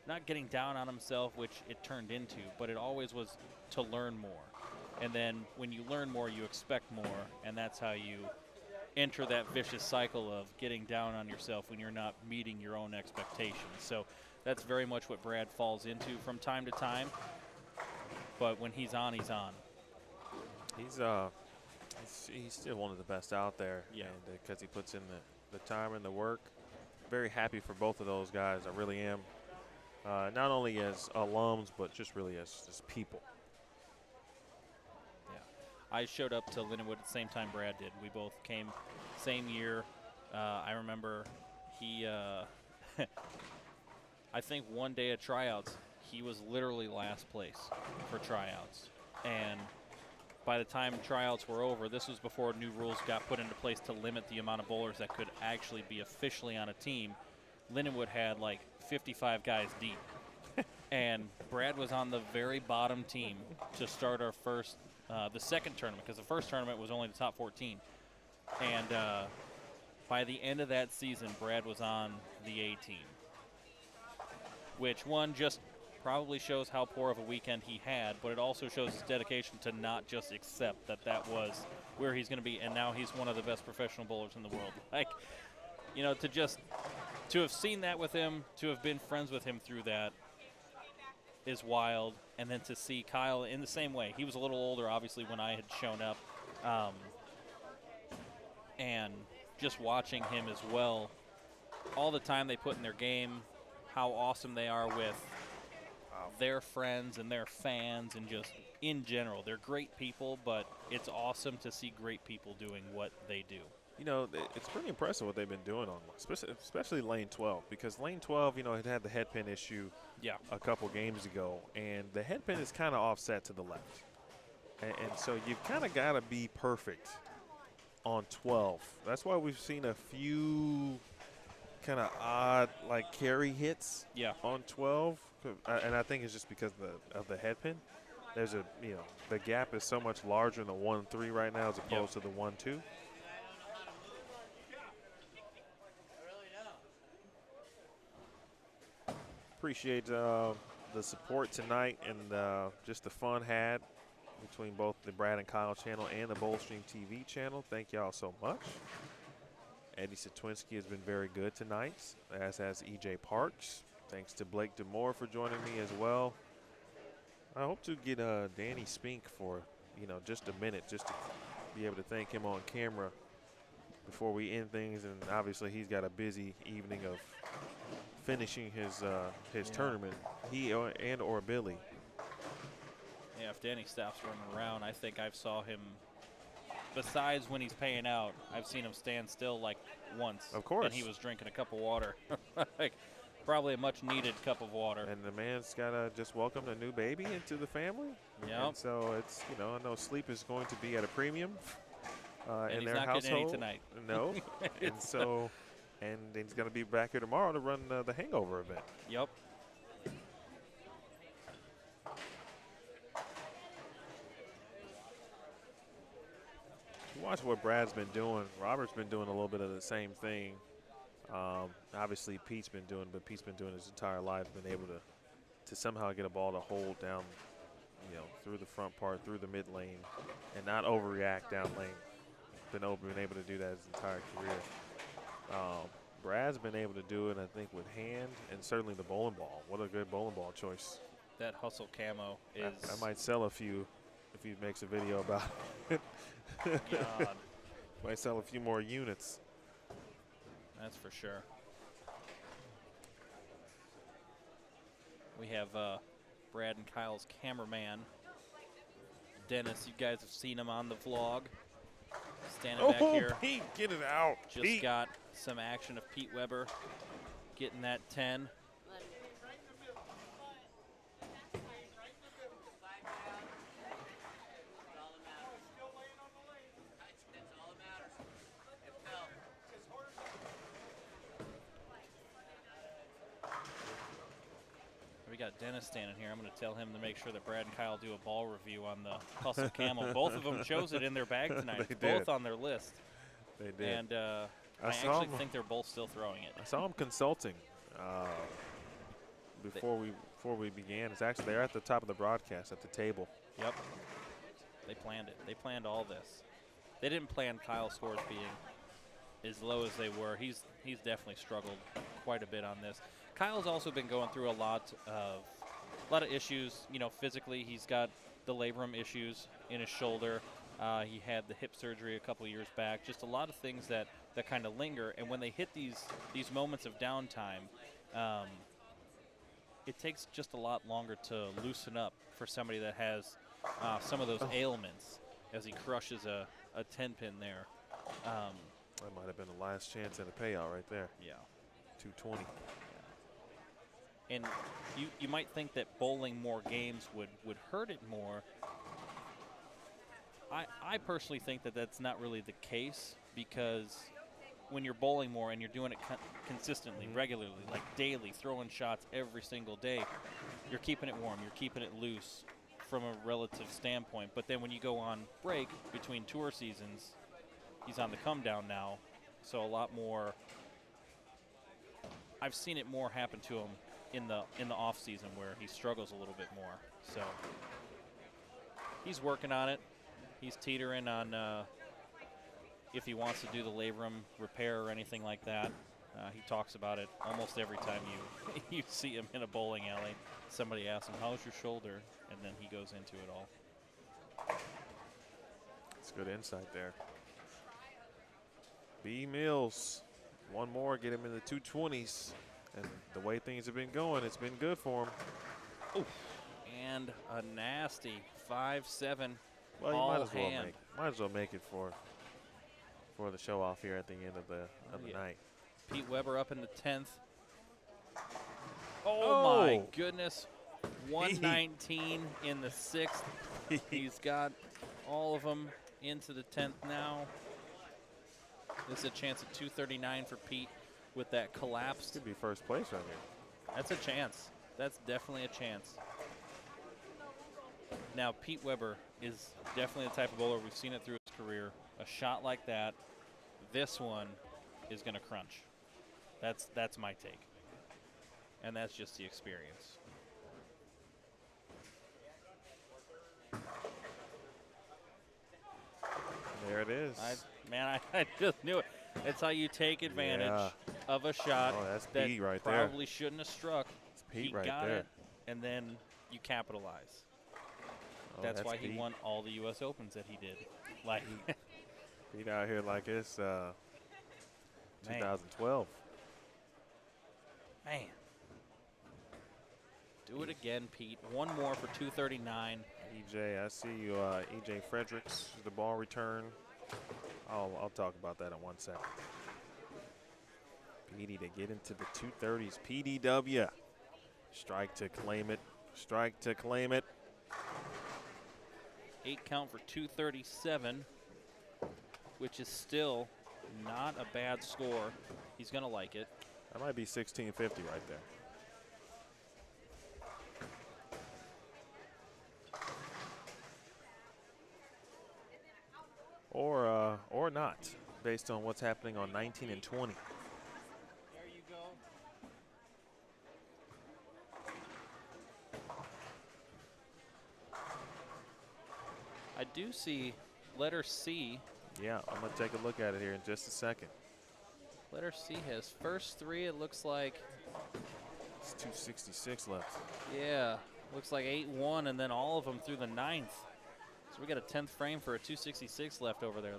not getting down on himself, which it turned into, but it always was to learn more. And then when you learn more, you expect more, and that's how you enter that vicious cycle of getting down on yourself when you're not meeting your own expectations. So that's very much what Brad falls into from time to time. But when he's on, he's on. He's still one of the best out there. Yeah. And because he puts in the time and the work. Very happy for both of those guys. I really am. Not only as alums, but just really as people. Yeah. I showed up to Lindenwood at the same time Brad did. We both came same year. I remember He, I think one day at tryouts, he was literally last place for tryouts. And by the time tryouts were over, this was before new rules got put into place to limit the amount of bowlers that could actually be officially on a team. Lindenwood had like 55 guys deep. And Brad was on the very bottom team to start our first, the second tournament, because the first tournament was only the top 14. And by the end of that season, Brad was on the A team, which one just probably shows how poor of a weekend he had, but it also shows his dedication to not just accept that that was where he's going to be, and now he's one of the best professional bowlers in the world. Like, you know, to have seen that with him, to have been friends with him through that is wild. And then to see Kyle in the same way. He was a little older, obviously, when I had shown up. And just watching him as well, all the time they put in their game, how awesome they are with their friends and their fans, and just in general. They're great people, but it's awesome to see great people doing what they do. You know, it's pretty impressive what they've been doing on, especially lane 12, because lane 12, you know, it had the head pin issue a couple games ago, and the head pin is kind of offset to the left. And so you've kind of got to be perfect on 12. That's why we've seen a few kind of odd, like, carry hits on 12. And I think it's just because of the head pin. There's a, you know, the gap is so much larger in the 1-3 right now as opposed to the 1-2. Appreciate the support tonight and just the fun had between both the Brad and Kyle channel and the Boldstream TV channel. Thank y'all so much. Eddie Satwinski has been very good tonight, as has EJ Parks. Thanks to Blake DeMore for joining me as well. I hope to get Danny Spink for, you know, just a minute, just to be able to thank him on camera before we end things. And obviously he's got a busy evening of finishing his tournament, he or Billy. Yeah, if Danny stops running around, I think I've saw him, besides when he's paying out, I've seen him stand still like once. Of course. And he was drinking a cup of water. Like, probably a much needed cup of water. And the man's got to just welcome a new baby into the family. Yeah. So it's, you know, I know sleep is going to be at a premium in their household. And he's not getting any tonight. No. And so, and he's going to be back here tomorrow to run the hangover event. Yep. Watch what Brad's been doing. Robert's been doing a little bit of the same thing. Obviously, Pete's been doing, but Pete's been doing his entire life, been able to somehow get a ball to hold down, you know, through the front part, through the mid lane, and not overreact down lane. Been able to do that his entire career. Brad's been able to do it, I think, with hand and certainly the bowling ball. What a good bowling ball choice. That hustle camo is. I might sell a few if he makes a video about it. God. Might sell a few more units. That's for sure. We have Brad and Kyle's cameraman, Dennis. You guys have seen him on the vlog. Standing back here. Pete, get it out. Just Pete. Got some action of Pete Weber getting that 10. We got Dennis standing here. I'm going to tell him to make sure that Brad and Kyle do a ball review on the custom camel. Both of them chose it in their bag tonight. Both on their list. They did. And I actually think they're both still throwing it. I saw them consulting before we began. It's actually they're at the top of the broadcast at the table. Yep. They planned it. They planned all this. They didn't plan Kyle's scores being as low as they were. He's definitely struggled quite a bit on this. Kyle's also been going through a lot of issues. You know, physically, he's got the labrum issues in his shoulder. He had the hip surgery a couple years back. Just a lot of things that kind of linger. And when they hit these moments of downtime, it takes just a lot longer to loosen up for somebody that has some of those ailments as he crushes a 10-pin there. That might have been the last chance at a payout right there. Yeah. 220. And you might think that bowling more games would hurt it more. I personally think that that's not really the case, because when you're bowling more and you're doing it consistently, regularly, like daily, throwing shots every single day, you're keeping it warm, you're keeping it loose from a relative standpoint. But then when you go on break between tour seasons, he's on the come down now, so a lot more. I've seen it more happen to him in the off season where he struggles a little bit more. So he's working on it. He's teetering on if he wants to do the labrum repair or anything like that. He talks about it almost every time you see him in a bowling alley. Somebody asks him, "How's your shoulder?" And then he goes into it all. It's good insight there. B. Mills, one more, get him in the 220s. And the way things have been going, it's been good for him. Ooh. And a nasty 5-7. Well, you all might as well make it for the show off here at the end of the night. Pete Weber up in the 10th. Oh my goodness. 119 in the 6th. He's got all of them into the 10th now. This is a chance at 239 for Pete with that collapse. Could be first place right here. That's a chance. That's definitely a chance. Now, Pete Weber is definitely the type of bowler, we've seen it through his career. A shot like that, this one is going to crunch. That's my take. And that's just the experience. There it is. I just knew it. That's how you take advantage of a shot that's that Pete right there. probably shouldn't have struck. It's Pete he right got there. it, and then you capitalize. Oh, that's why he Pete. won all the U.S. Opens that he did. Like Pete out here like it's 2012. Man. Do it again, Pete. One more for 239. EJ, I see you. EJ Fredericks, the ball return. I'll talk about that in 1 second. Petey to get into the 230s. PDW. Strike to claim it. Strike to claim it. 8 count for 237, which is still not a bad score. He's going to like it. That might be 1650 right there. Or not, based on what's happening on 19 and 20. There you go. I do see letter C. Yeah, I'm going to take a look at it here in just a second. Letter C has first 3, it looks like. It's 266 left. Yeah, looks like 8-1 and then all of them through the 9th. So we got a 10th frame for a 266 left over there.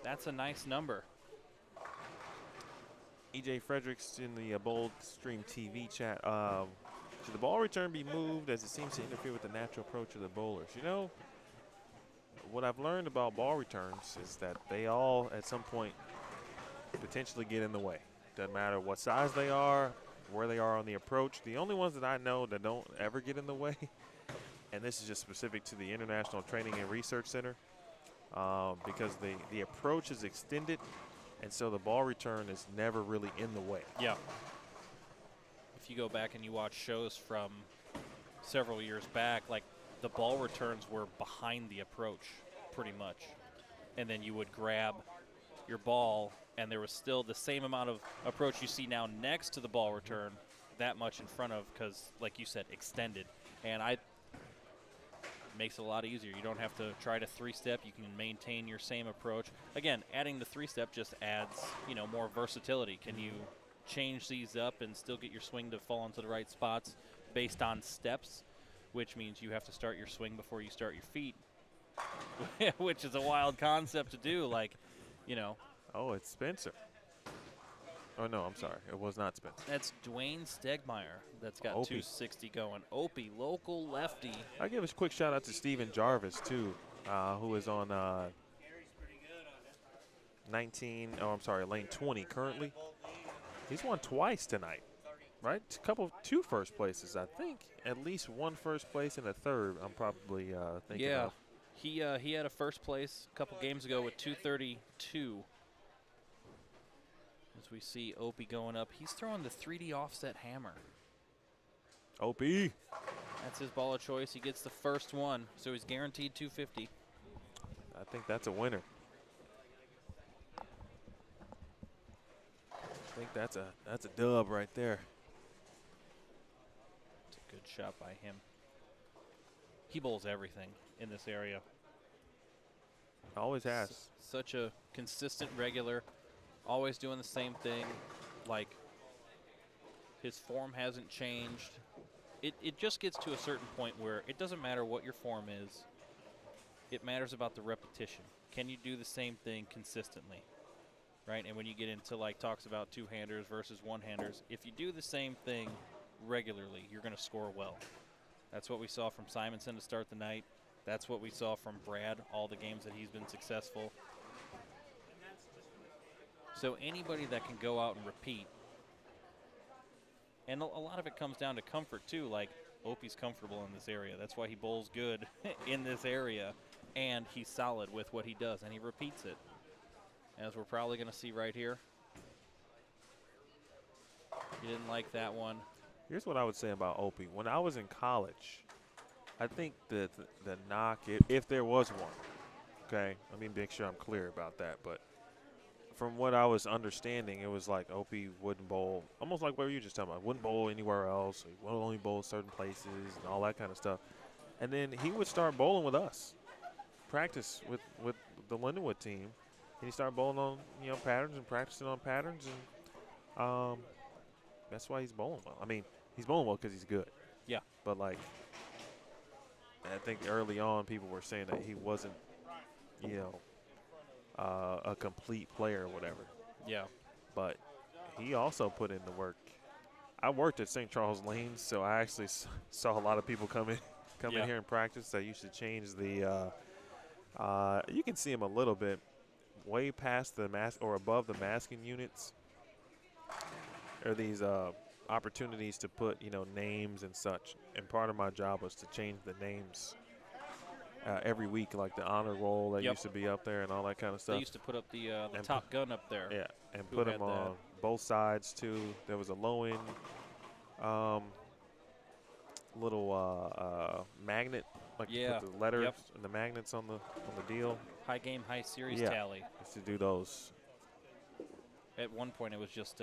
That's a nice number. EJ Fredericks in the Bold Stream TV chat. Should the ball return be moved as it seems to interfere with the natural approach of the bowlers? You know, what I've learned about ball returns is that they all, at some point, potentially get in the way. Doesn't matter what size they are, where they are on the approach. The only ones that I know that don't ever get in the way, and this is just specific to the International Training and Research Center, because the approach is extended, and so the ball return is never really in the way. Yeah. If you go back and you watch shows from several years back, like the ball returns were behind the approach pretty much. And then you would grab your ball, and there was still the same amount of approach you see now next to the ball return, that much in front of, because, like you said, extended. And makes it a lot easier. You don't have to try to 3-step. You can maintain your same approach. Again, adding the 3-step just adds, more versatility. Can you change these up and still get your swing to fall into the right spots based on steps, which means you have to start your swing before you start your feet, which is a wild concept to do. Oh, it's Spencer. Oh, no, I'm sorry. It was not Spencer. That's Dwayne Stiegemeier that's got Opie. 260 going. Opie, local lefty. I'll give a quick shout out to Steven Jarvis, too, who is on lane 20 currently. He's won twice tonight, right? Two first places, I think. At least one first place and a third. I'm probably thinking Yeah, of. he had a first place a couple games ago with 232. As we see Opie going up, he's throwing the 3D offset hammer. Opie. That's his ball of choice. He gets the first one, so he's guaranteed 250. I think that's a winner. I think that's a dub right there. It's a good shot by him. He bowls everything in this area. Always has. Such a consistent regular, always doing the same thing. Like, his form hasn't changed. It just gets to a certain point where it doesn't matter what your form is. It matters about the repetition. Can you do the same thing consistently? Right? And when you get into, like, talks about two-handers versus one-handers, if you do the same thing regularly, you're going to score well. That's what we saw from Simonsen to start the night. That's what we saw from Brad, all the games that he's been successful. So anybody that can go out and repeat, and a lot of it comes down to comfort too. Like, Opie's comfortable in this area. That's why he bowls good in this area, and he's solid with what he does, and he repeats it. As we're probably going to see right here. He didn't like that one. Here's what I would say about Opie. When I was in college, I think that the knock, if there was one, okay, let me make sure I'm clear about that, but from what I was understanding, it was like Opie wouldn't bowl, almost like what you were just talking about, wouldn't bowl anywhere else, he would only bowl certain places and all that kind of stuff. And then he would start bowling with us, practice with the Lindenwood team, and he started bowling on, patterns and practicing on patterns, and that's why he's bowling well. I mean, he's bowling well because he's good. Yeah. But, like, I think early on people were saying that he wasn't, a complete player or whatever. Yeah. But he also put in the work. I worked at St. Charles Lanes, so I actually saw a lot of people come in here and practice. They used to change the you can see him a little bit way past the mask or above the masking units. There are these opportunities to put, names and such. And part of my job was to change the names every week, like the honor roll that used to be up there and all that kind of stuff. They used to put up the Top Gun up there. Yeah, and put them on both sides too. There was a low end little magnet, like you put the letters and the magnets on the deal. High game, high series Yeah, tally. used to do those. At one point, it was just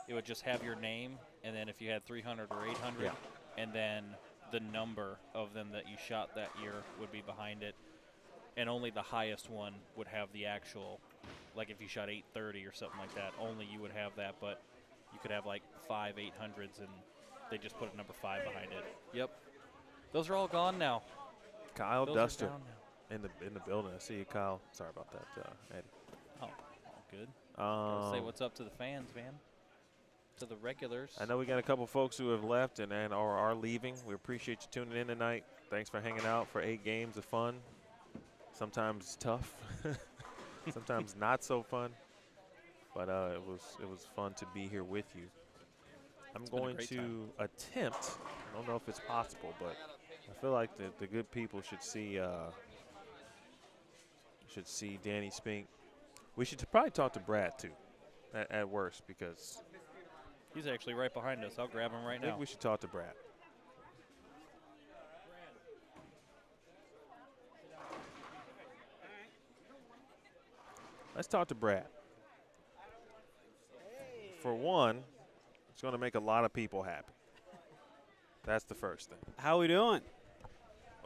it would just have your name, and then if you had 300 or 800, and then the number of them that you shot that year would be behind it, and only the highest one would have the actual, like if you shot 830 or something like that, only you would have that, but you could have like 5 800s, and they just put a number 5 behind it. Yep. Those are all gone now. Kyle Those Duster are gone now. in the building. I see you, Kyle. Sorry about that, Eddie. Oh, all good. Gotta say what's up to the fans, man. To the regulars. I know we got a couple folks who have left and are leaving. We appreciate you tuning in tonight. Thanks for hanging out for 8 games of fun. Sometimes tough, sometimes not so fun, but it was fun to be here with you. I'm going to attempt. I don't know if it's possible, but I feel like the good people should see Danny Spink. We should probably talk to Brad too, at worst, because he's actually right behind us. I'll grab him right I think now. we should talk to Brad. Let's talk to Brad. For one, it's going to make a lot of people happy. That's the first thing. How we doing?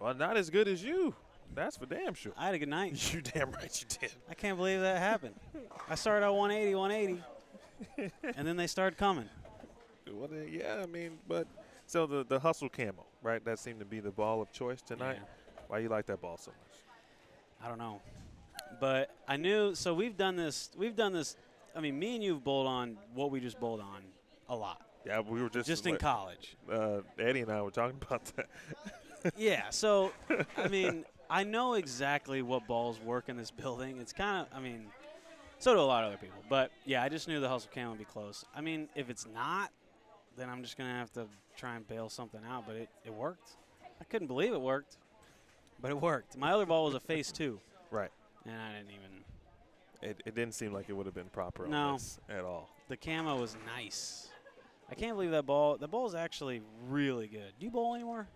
Well, not as good as you. That's for damn sure. I had a good night. You damn right you did. I can't believe that happened. I started out 180, and then they started coming. Well, yeah, I mean, but so the hustle camo, right? That seemed to be the ball of choice tonight. Yeah. Why you like that ball so much? I don't know. But I knew, so we've done this, I mean, me and you have bowled on what we just bowled on a lot. Yeah, we were just in college. Eddie and I were talking about that. Yeah, so, I mean, I know exactly what balls work in this building. It's kind of, I mean, So do a lot of other people. But, yeah, I just knew the hustle cam would be close. I mean, if it's not, then I'm just going to have to try and bail something out. But it worked. I couldn't believe it worked, but it worked. My other ball was a face 2. Right. And I didn't even. It didn't seem like it would have been proper on No. this at all. The camo was nice. I can't believe that ball. The ball is actually really good. Do you bowl anymore?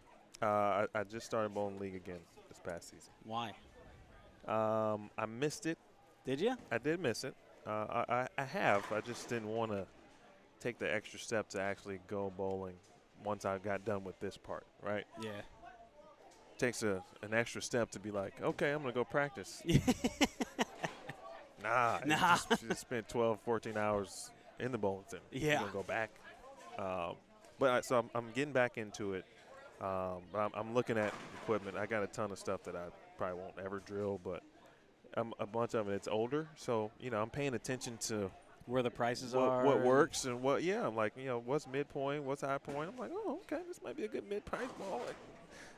I just started bowling league again this past season. Why? I missed it. Did you? I did miss it. I have. I just didn't want to take the extra step to actually go bowling once I got done with this part, right? Yeah. Takes an extra step to be like, okay, I'm going to go practice. Nah. You just spent 12, 14 hours in the bowling center. Yeah. You're going to go back. So I'm getting back into it. But I'm looking at equipment. I got a ton of stuff that I probably won't ever drill, but a bunch of it, it's older. So, I'm paying attention to where the prices are. What works and what, I'm like, what's midpoint, what's high point. I'm like, oh, okay, this might be a good mid-price ball.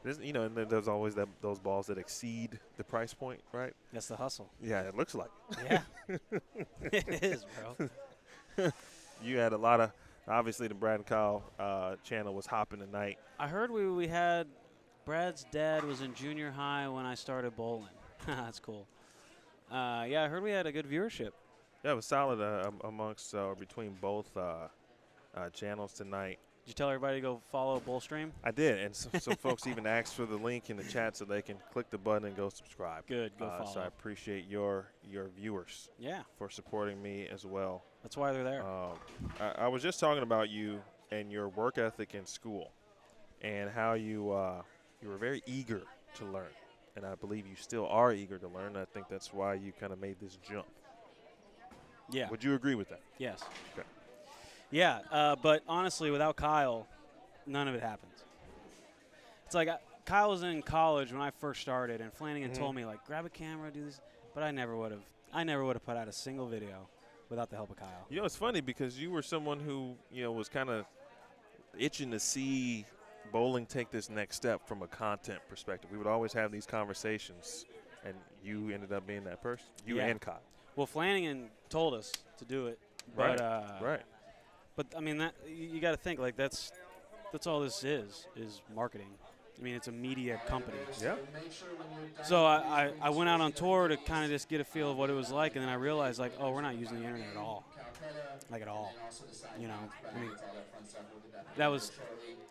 And then there's always those balls that exceed the price point, right? That's the hustle. Yeah, it looks like. Yeah. It is, bro. You had a lot of, obviously the Brad and Kyle channel was hopping tonight. I heard we had, Brad's dad was in junior high when I started bowling. That's cool. Yeah, I heard we had a good viewership. Yeah, it was solid amongst between both channels tonight. Did you tell everybody to go follow Bowlstream? I did, and some folks even asked for the link in the chat so they can click the button and go subscribe. Good, go follow. So I appreciate your viewers. Yeah. For supporting me as well. That's why they're there. I was just talking about you and your work ethic in school, and how you were very eager to learn, and I believe you still are eager to learn. I think that's why you kind of made this jump. Yeah. Would you agree with that? Yes. Okay. Yeah, but honestly, without Kyle, none of it happens. It's like Kyle was in college when I first started, and Flanagan told me, like, grab a camera, do this. But I never would have put out a single video without the help of Kyle. It's funny because you were someone who, was kind of itching to see bowling take this next step from a content perspective. We would always have these conversations, and you ended up being that person. You and Kyle. Well, Flanagan told us to do it. But, right. But I mean, that you got to think like that's all this is marketing. I mean, it's a media company. Yeah. So I went out on tour to kind of just get a feel of what it was like, and then I realized like, oh, we're not using the internet at all, like at all. I mean, that was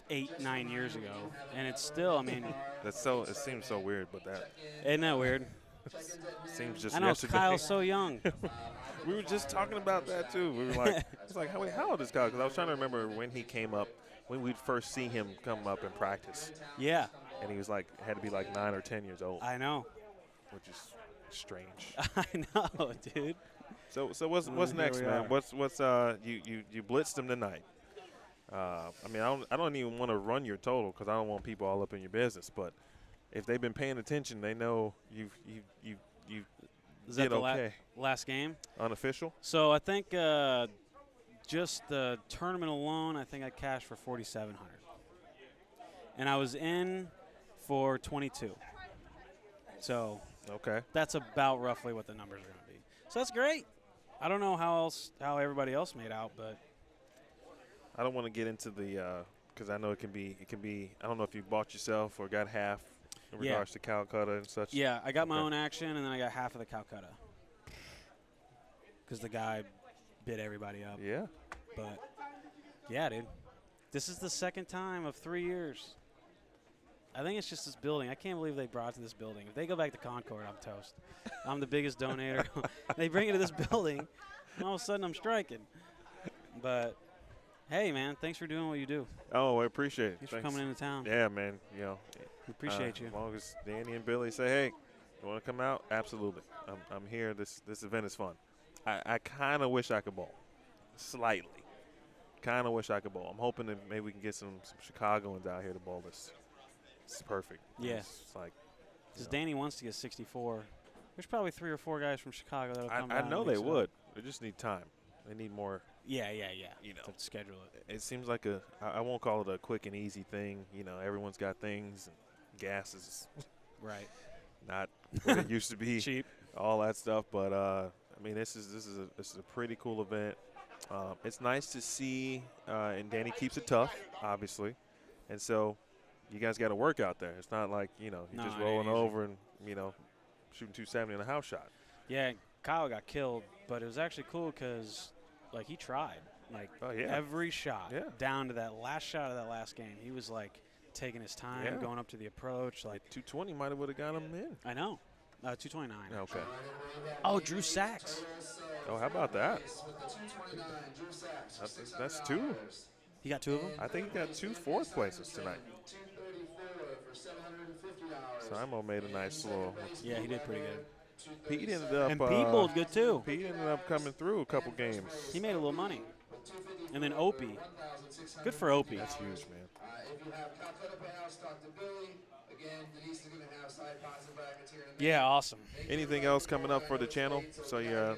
8-9 years ago, and it's still. I mean, it seems so weird, but isn't that weird? Seems just. I know yesterday. Kyle's so young. We were just talking about that too. We were like, it's like, how old is Kyle? Because I was trying to remember when he came up, when we'd first see him come up in practice. Yeah. And he was like, had to be like 9 or 10 years old. I know. Which is strange. I know, dude. So what's next, man? What's you blitzed him tonight. I mean, I don't even want to run your total because I don't want people all up in your business. But if they've been paying attention, they know you Is that the last game? Unofficial? So I think just the tournament alone, I think I cashed for $4,700. And I was in for 22. So that's about roughly what the numbers are going to be. So that's great. I don't know how everybody else made out, but I don't want to get into the because I know it can be. I don't know if you bought yourself or got half in regards to Calcutta and such. Yeah, I got my own action, and then I got half of the Calcutta because the guy bid everybody up. Yeah. But yeah, dude, this is the second time of 3 years. I think it's just this building. I can't believe they brought it to this building. If they go back to Concord, I'm toast. I'm the biggest donator. They bring it to this building, and all of a sudden I'm striking. But hey, man, thanks for doing what you do. Oh, I appreciate it. Thanks for coming into town. Yeah, man. We appreciate you. As long as Danny and Billy say, hey, you want to come out? Absolutely. I'm here. This event is fun. I kind of wish I could bowl. Slightly. Kind of wish I could bowl. I'm hoping that maybe we can get some Chicagoans out here to bowl this. It's perfect. Yeah. It's like, because Danny wants to get 64. There's probably 3 or 4 guys from Chicago that'll come I down. know they would. They just need time. They need more. Yeah. You know, to schedule it. It seems like I won't call it a quick and easy thing. You know, everyone's got things. And gas is right. Not what it used to be. Cheap. All that stuff. But I mean, this is a pretty cool event. It's nice to see, and Danny keeps it tough, obviously, and so you guys got to work out there. It's not like you're just rolling over and shooting 270 in a house shot. Yeah, Kyle got killed, but it was actually cool because like he tried every shot down to that last shot of that last game. He was like taking his time, going up to the approach. Like 220 might have would have got him in. I know, 229. Okay. Oh, Drew Sachs. Oh, how about that? That's two. He got 2 of them? I think he got 2 fourth places tonight. Simo made a nice little. Yeah, he did pretty good. Pete ended up. And Pete bowled good too. Pete ended up coming through a couple games. He made a little money. And then Opie. Good for Opie. That's huge, man. If you have Calcutta Playhouse, talk to Billy. Again, Denise is going to have side pots and brackets here in a minute. Yeah, awesome. Anything else coming up for the channel? So your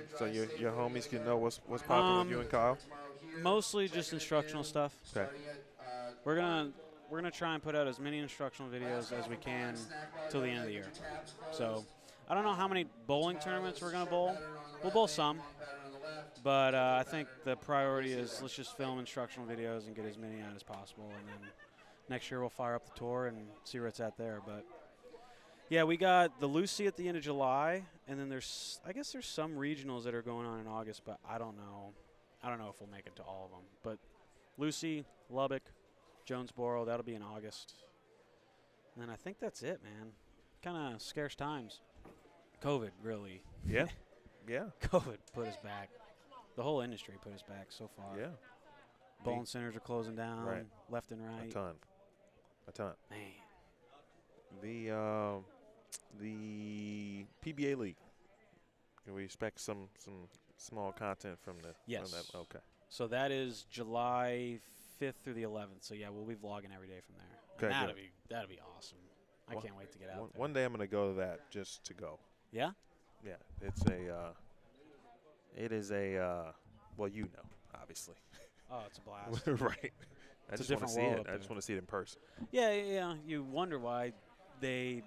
homies can know what's popping with you and Kyle. Mostly just instructional stuff. Okay. We're gonna try and put out as many instructional videos as we can till the end of the year. So I don't know how many bowling tournaments we're gonna bowl. We'll bowl some, but I think the priority is let's just film instructional videos and get as many out as possible, and then next year we'll fire up the tour and see where it's at there. But yeah, we got the Lucy at the end of July, and then I guess there's some regionals that are going on in August, but I don't know if we'll make it to all of them. But Lucy, Lubbock, Jonesboro, that'll be in August. And then I think that's it, man. Kind of scarce times. COVID, really. Yeah. Yeah. COVID put us back. The whole industry put us back so far. Yeah. Bowling centers are closing down left and right. A ton. Man. The PBA League. Can we expect some small content from the? Yes. From that? Okay. So that is July 5th through the 11th. So yeah, we'll be vlogging every day from there. Okay. That'd be awesome. I can't wait to get out there. One day I'm gonna go to that just to go. Yeah. Yeah. It is a. Well, obviously. Oh, it's a blast. Right. I just want to see it. I just want to see it in person. Yeah. You wonder why the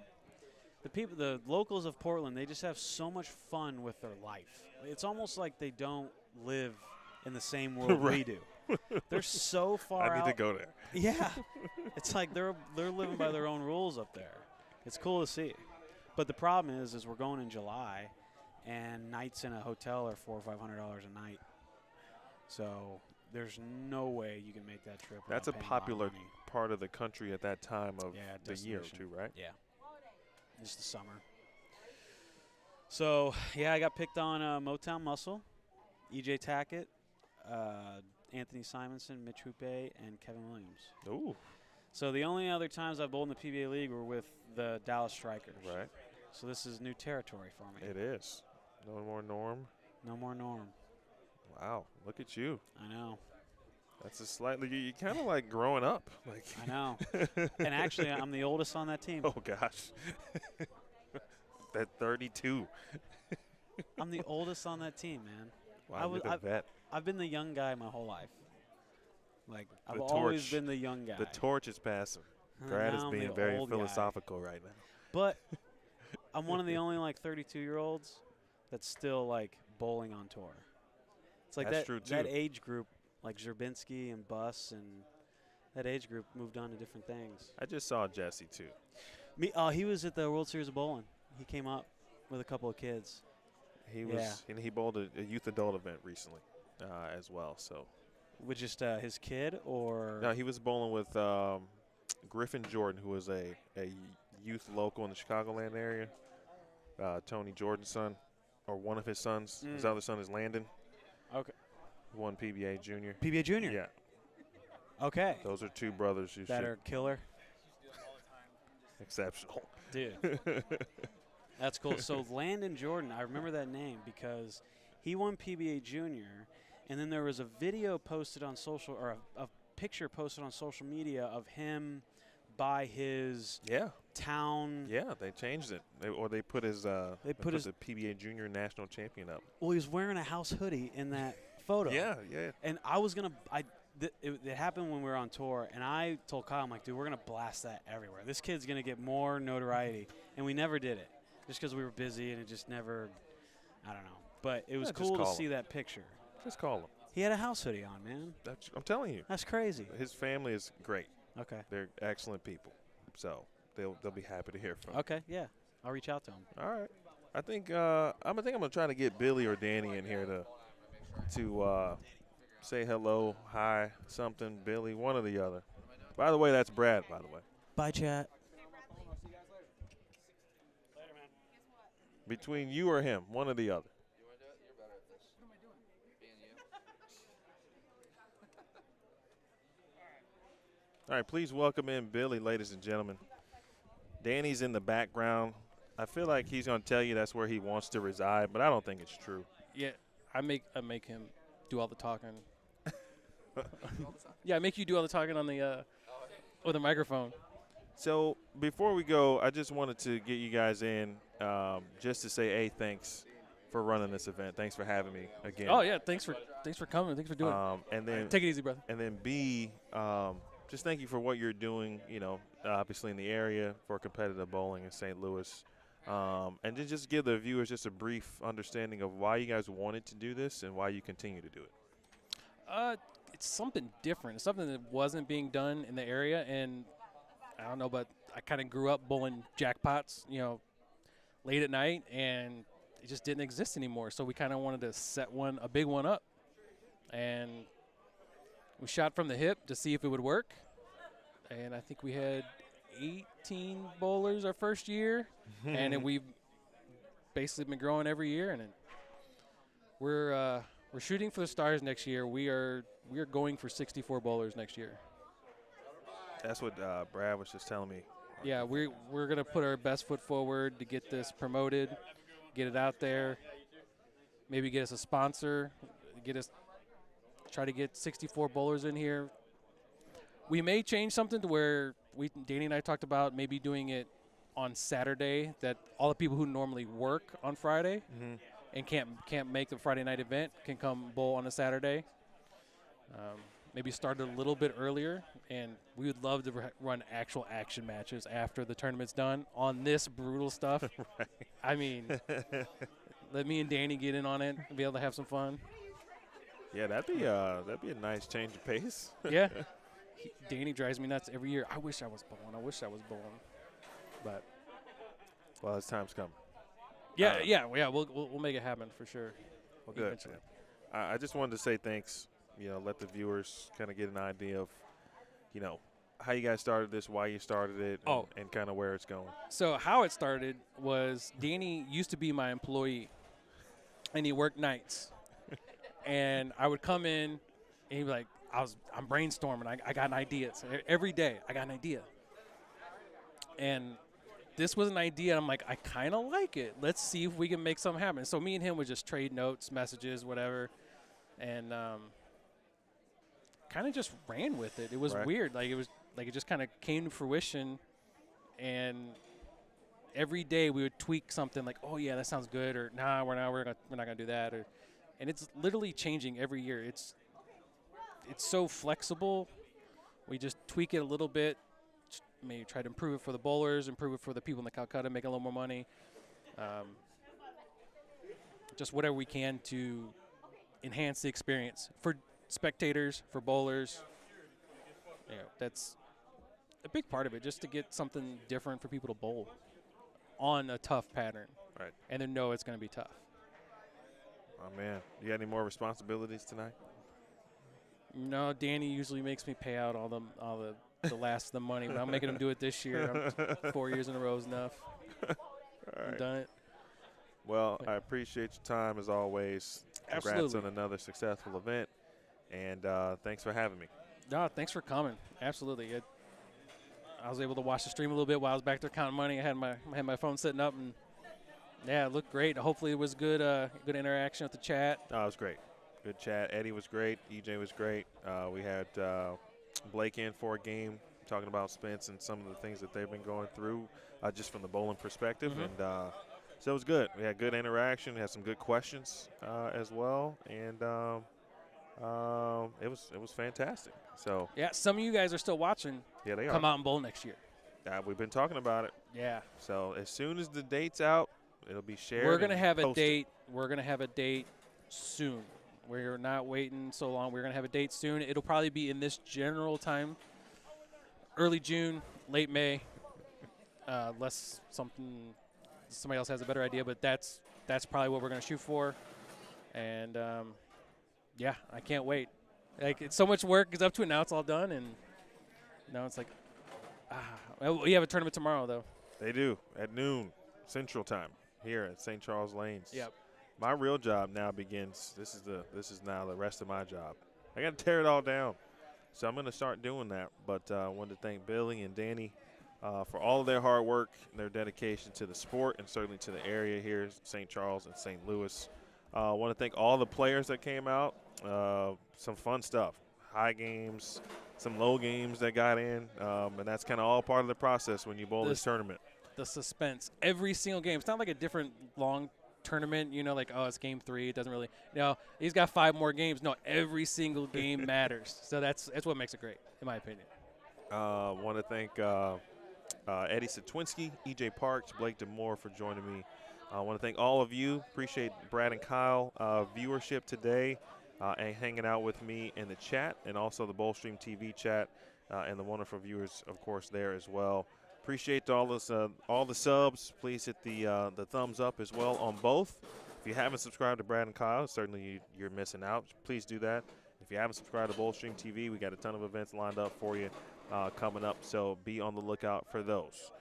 locals of Portland, they just have so much fun with their life. It's almost like they don't live in the same world we do. They're so far out. I need to go there. Yeah. It's like they're living by their own rules up there. It's cool to see. But the problem is we're going in July, and nights in a hotel are $400 or $500 a night. So there's no way you can make that trip. That's a popular part of the country at that time of the year, too, right? Yeah. Just the summer. So, yeah, I got picked on Motown Muscle, EJ Tackett, Anthony Simonsen, Mitch Houpe, and Kevin Williams. Ooh. So the only other times I've bowled in the PBA League were with the Dallas Strikers. Right. So this is new territory for me. It is. No more Norm. No more Norm. Wow, look at you. I know. That's a slightly, you kind of like growing up. Like I know. And actually, I'm the oldest on that team. Oh, gosh. That 32. I'm the oldest on that team, man. Wow, you're the vet. I've been the young guy my whole life. Like, I've torch, always been the young guy. The torch is passing. Brad is being very philosophical right now. But I'm one of the only, 32-year-olds that's still, bowling on tour. It's like that's true, too. That age group, like Zerbinski and Buss, and that age group moved on to different things. I just saw Jesse, too. He was at the World Series of Bowling. He came up with a couple of kids. He was, and he bowled a youth adult event recently as well. So, with just his kid, or no, he was bowling with Griffin Jordan, who was a youth local in the Chicagoland area. Tony Jordan's son, or one of his sons. His other son is Landon. Okay. Won PBA Junior. PBA Junior. Yeah. Okay. Those are two brothers who that are killer. Exceptional. Dude. That's cool. So Landon Jordan, I remember that name because he won PBA Junior, and then there was a video posted on social, or a picture posted on social media of him by his town. Yeah, they changed it, they put his they put the PBA Junior national champion up. Well, he was wearing a house hoodie in that photo. Yeah. And I was gonna, it happened when we were on tour, and I told Kyle, I'm like, dude, we're gonna blast that everywhere. This kid's gonna get more notoriety, and we never did it. Just because we were busy and it just never, I don't know. But it was Yeah, just cool to call see him. that picture. Just call him. He had a house hoodie on, man. I'm telling you. That's crazy. His family is great. Okay. They're excellent people. So they'll be happy to hear from him. Okay, yeah. I'll reach out to him. All right. I think I'm gonna try to get Billy or Danny in here to say hello, hi, something. Billy, one or the other. By the way, that's Brad. By the way. Bye, chat. Between you or him, one or the other. All right, please welcome in Billy, ladies and gentlemen. Danny's in the background. I feel like he's going to tell you that's where he wants to reside, but I don't think it's true. Yeah, I make him do all the talking. Yeah, I make you do all the talking on the with the microphone. So before we go, I just wanted to get you guys in just to say, A, thanks for running this event. Thanks for having me again. Oh yeah, thanks for coming. Thanks for doing it. And then take it easy, brother. And then B, just thank you for what you're doing. You know, obviously in the area for competitive bowling in St. Louis, and then just give the viewers just a brief understanding of why you guys wanted to do this and why you continue to do it. It's something different. It's something that wasn't being done in the area, and I don't know, but I kind of grew up bowling jackpots, you know, late at night, and it just didn't exist anymore. So we kind of wanted to set a big one up, and we shot from the hip to see if it would work. And I think we had 18 bowlers our first year, and then we've basically been growing every year. And we're shooting for the stars next year. We are going for 64 bowlers next year. That's what Brad was just telling me. Yeah, we're gonna put our best foot forward to get this promoted, get it out there, maybe get us a sponsor, try to get 64 bowlers in here. We may change something to where Danny and I talked about maybe doing it on Saturday, that all the people who normally work on Friday and can't make the Friday night event can come bowl on a Saturday. Maybe start a little bit earlier, and we would love to run actual action matches after the tournament's done on this brutal stuff. Right. I mean, let me and Danny get in on it and be able to have some fun. Yeah, that'd be a nice change of pace. Yeah. Danny drives me nuts every year. I wish I was bowling. But well, his time's coming. Yeah. We'll make it happen for sure. Well, good. I just wanted to say thanks. You know, let the viewers kind of get an idea of, you know, how you guys started this, why you started it, and kind of where it's going. So how it started was Danny used to be my employee, and he worked nights. And I would come in, and he'd be like, I'm brainstorming. I got an idea. So every day, I got an idea. And this was an idea. I'm like, I kind of like it. Let's see if we can make something happen. So me and him would just trade notes, messages, whatever, and kind of just ran with it. It was weird. It just kind of came to fruition, and every day we would tweak something like, oh yeah, that sounds good, or nah, we're not gonna do that, and it's literally changing every year. It's so flexible. We just tweak it a little bit, maybe try to improve it for the bowlers, improve it for the people in the Calcutta, make a little more money. Just whatever we can to enhance the experience for spectators, for bowlers. You know, that's a big part of it, just to get something different for people to bowl on a tough pattern. Right. And then know it's going to be tough. Oh, man. You got any more responsibilities tonight? No, Danny usually makes me pay out all the last of the money, but I'm making him do it this year. 4 years in a row is enough. All right. I've done it. Well, I appreciate your time as always. Congrats Absolutely. on another successful event, and thanks for having me. No, thanks for coming. Absolutely. I was able to watch the stream a little bit while I was back there counting money. I had my phone sitting up, and yeah, it looked great. Hopefully, it was good interaction with the chat. Oh, it was great. Good chat. Eddie was great. EJ was great. We had Blake in for a game talking about Spence and some of the things that they've been going through, just from the bowling perspective, and so it was good. We had good interaction. We had some good questions as well, and it was fantastic. So yeah, some of you guys are still watching. Yeah, they come out and bowl next year. We've been talking about it. Yeah. So as soon as the date's out, It'll be shared. We're gonna and have a posted. date. We're gonna have a date soon. We're not waiting so long. We're gonna have a date soon. It'll probably be in this general time, early June, late May, unless somebody else has a better idea. But that's probably what we're gonna shoot for. And yeah, I can't wait. Like, it's so much work. It's up to it now. It's all done, and now it's like, we have a tournament tomorrow though. They do at noon Central Time here at St. Charles Lanes. Yep. My real job now begins. This is now the rest of my job. I got to tear it all down, so I'm going to start doing that. But I wanted to thank Billy and Danny for all of their hard work and their dedication to the sport and certainly to the area here, St. Charles and St. Louis. I want to thank all the players that came out. Some fun stuff, high games, some low games that got in, and that's kind of all part of the process when you bowl this tournament. The suspense, every single game. It's not like a different long tournament, like, oh, it's game 3. It doesn't really. He's got 5 more games. No, every single game matters. So that's what makes it great, in my opinion. Want to thank Eddie Satwinski, EJ Parks, Blake DeMore for joining me. I want to thank all of you. Appreciate Brad and Kyle viewership today and hanging out with me in the chat and also the Bowlstream TV chat and the wonderful viewers, of course, there as well. Appreciate all the subs. Please hit the thumbs up as well on both. If you haven't subscribed to Brad and Kyle, certainly you're missing out. Please do that. If you haven't subscribed to Bowlstream TV, we got a ton of events lined up for you coming up, so be on the lookout for those.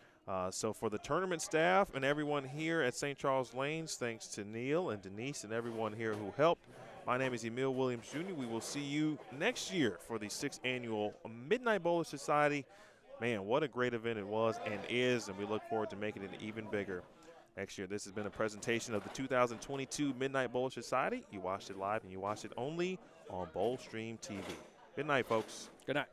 So for the tournament staff and everyone here at St. Charles Lanes, thanks to Neil and Denise and everyone here who helped. My name is Emil Williams Jr. We will see you next year for the 6th annual Midnight Bowler Society. Man, what a great event it was and is, and we look forward to making it even bigger next year. This has been a presentation of the 2022 Midnight Bowler Society. You watched it live and you watched it only on Bowlstream TV. Good night, folks. Good night.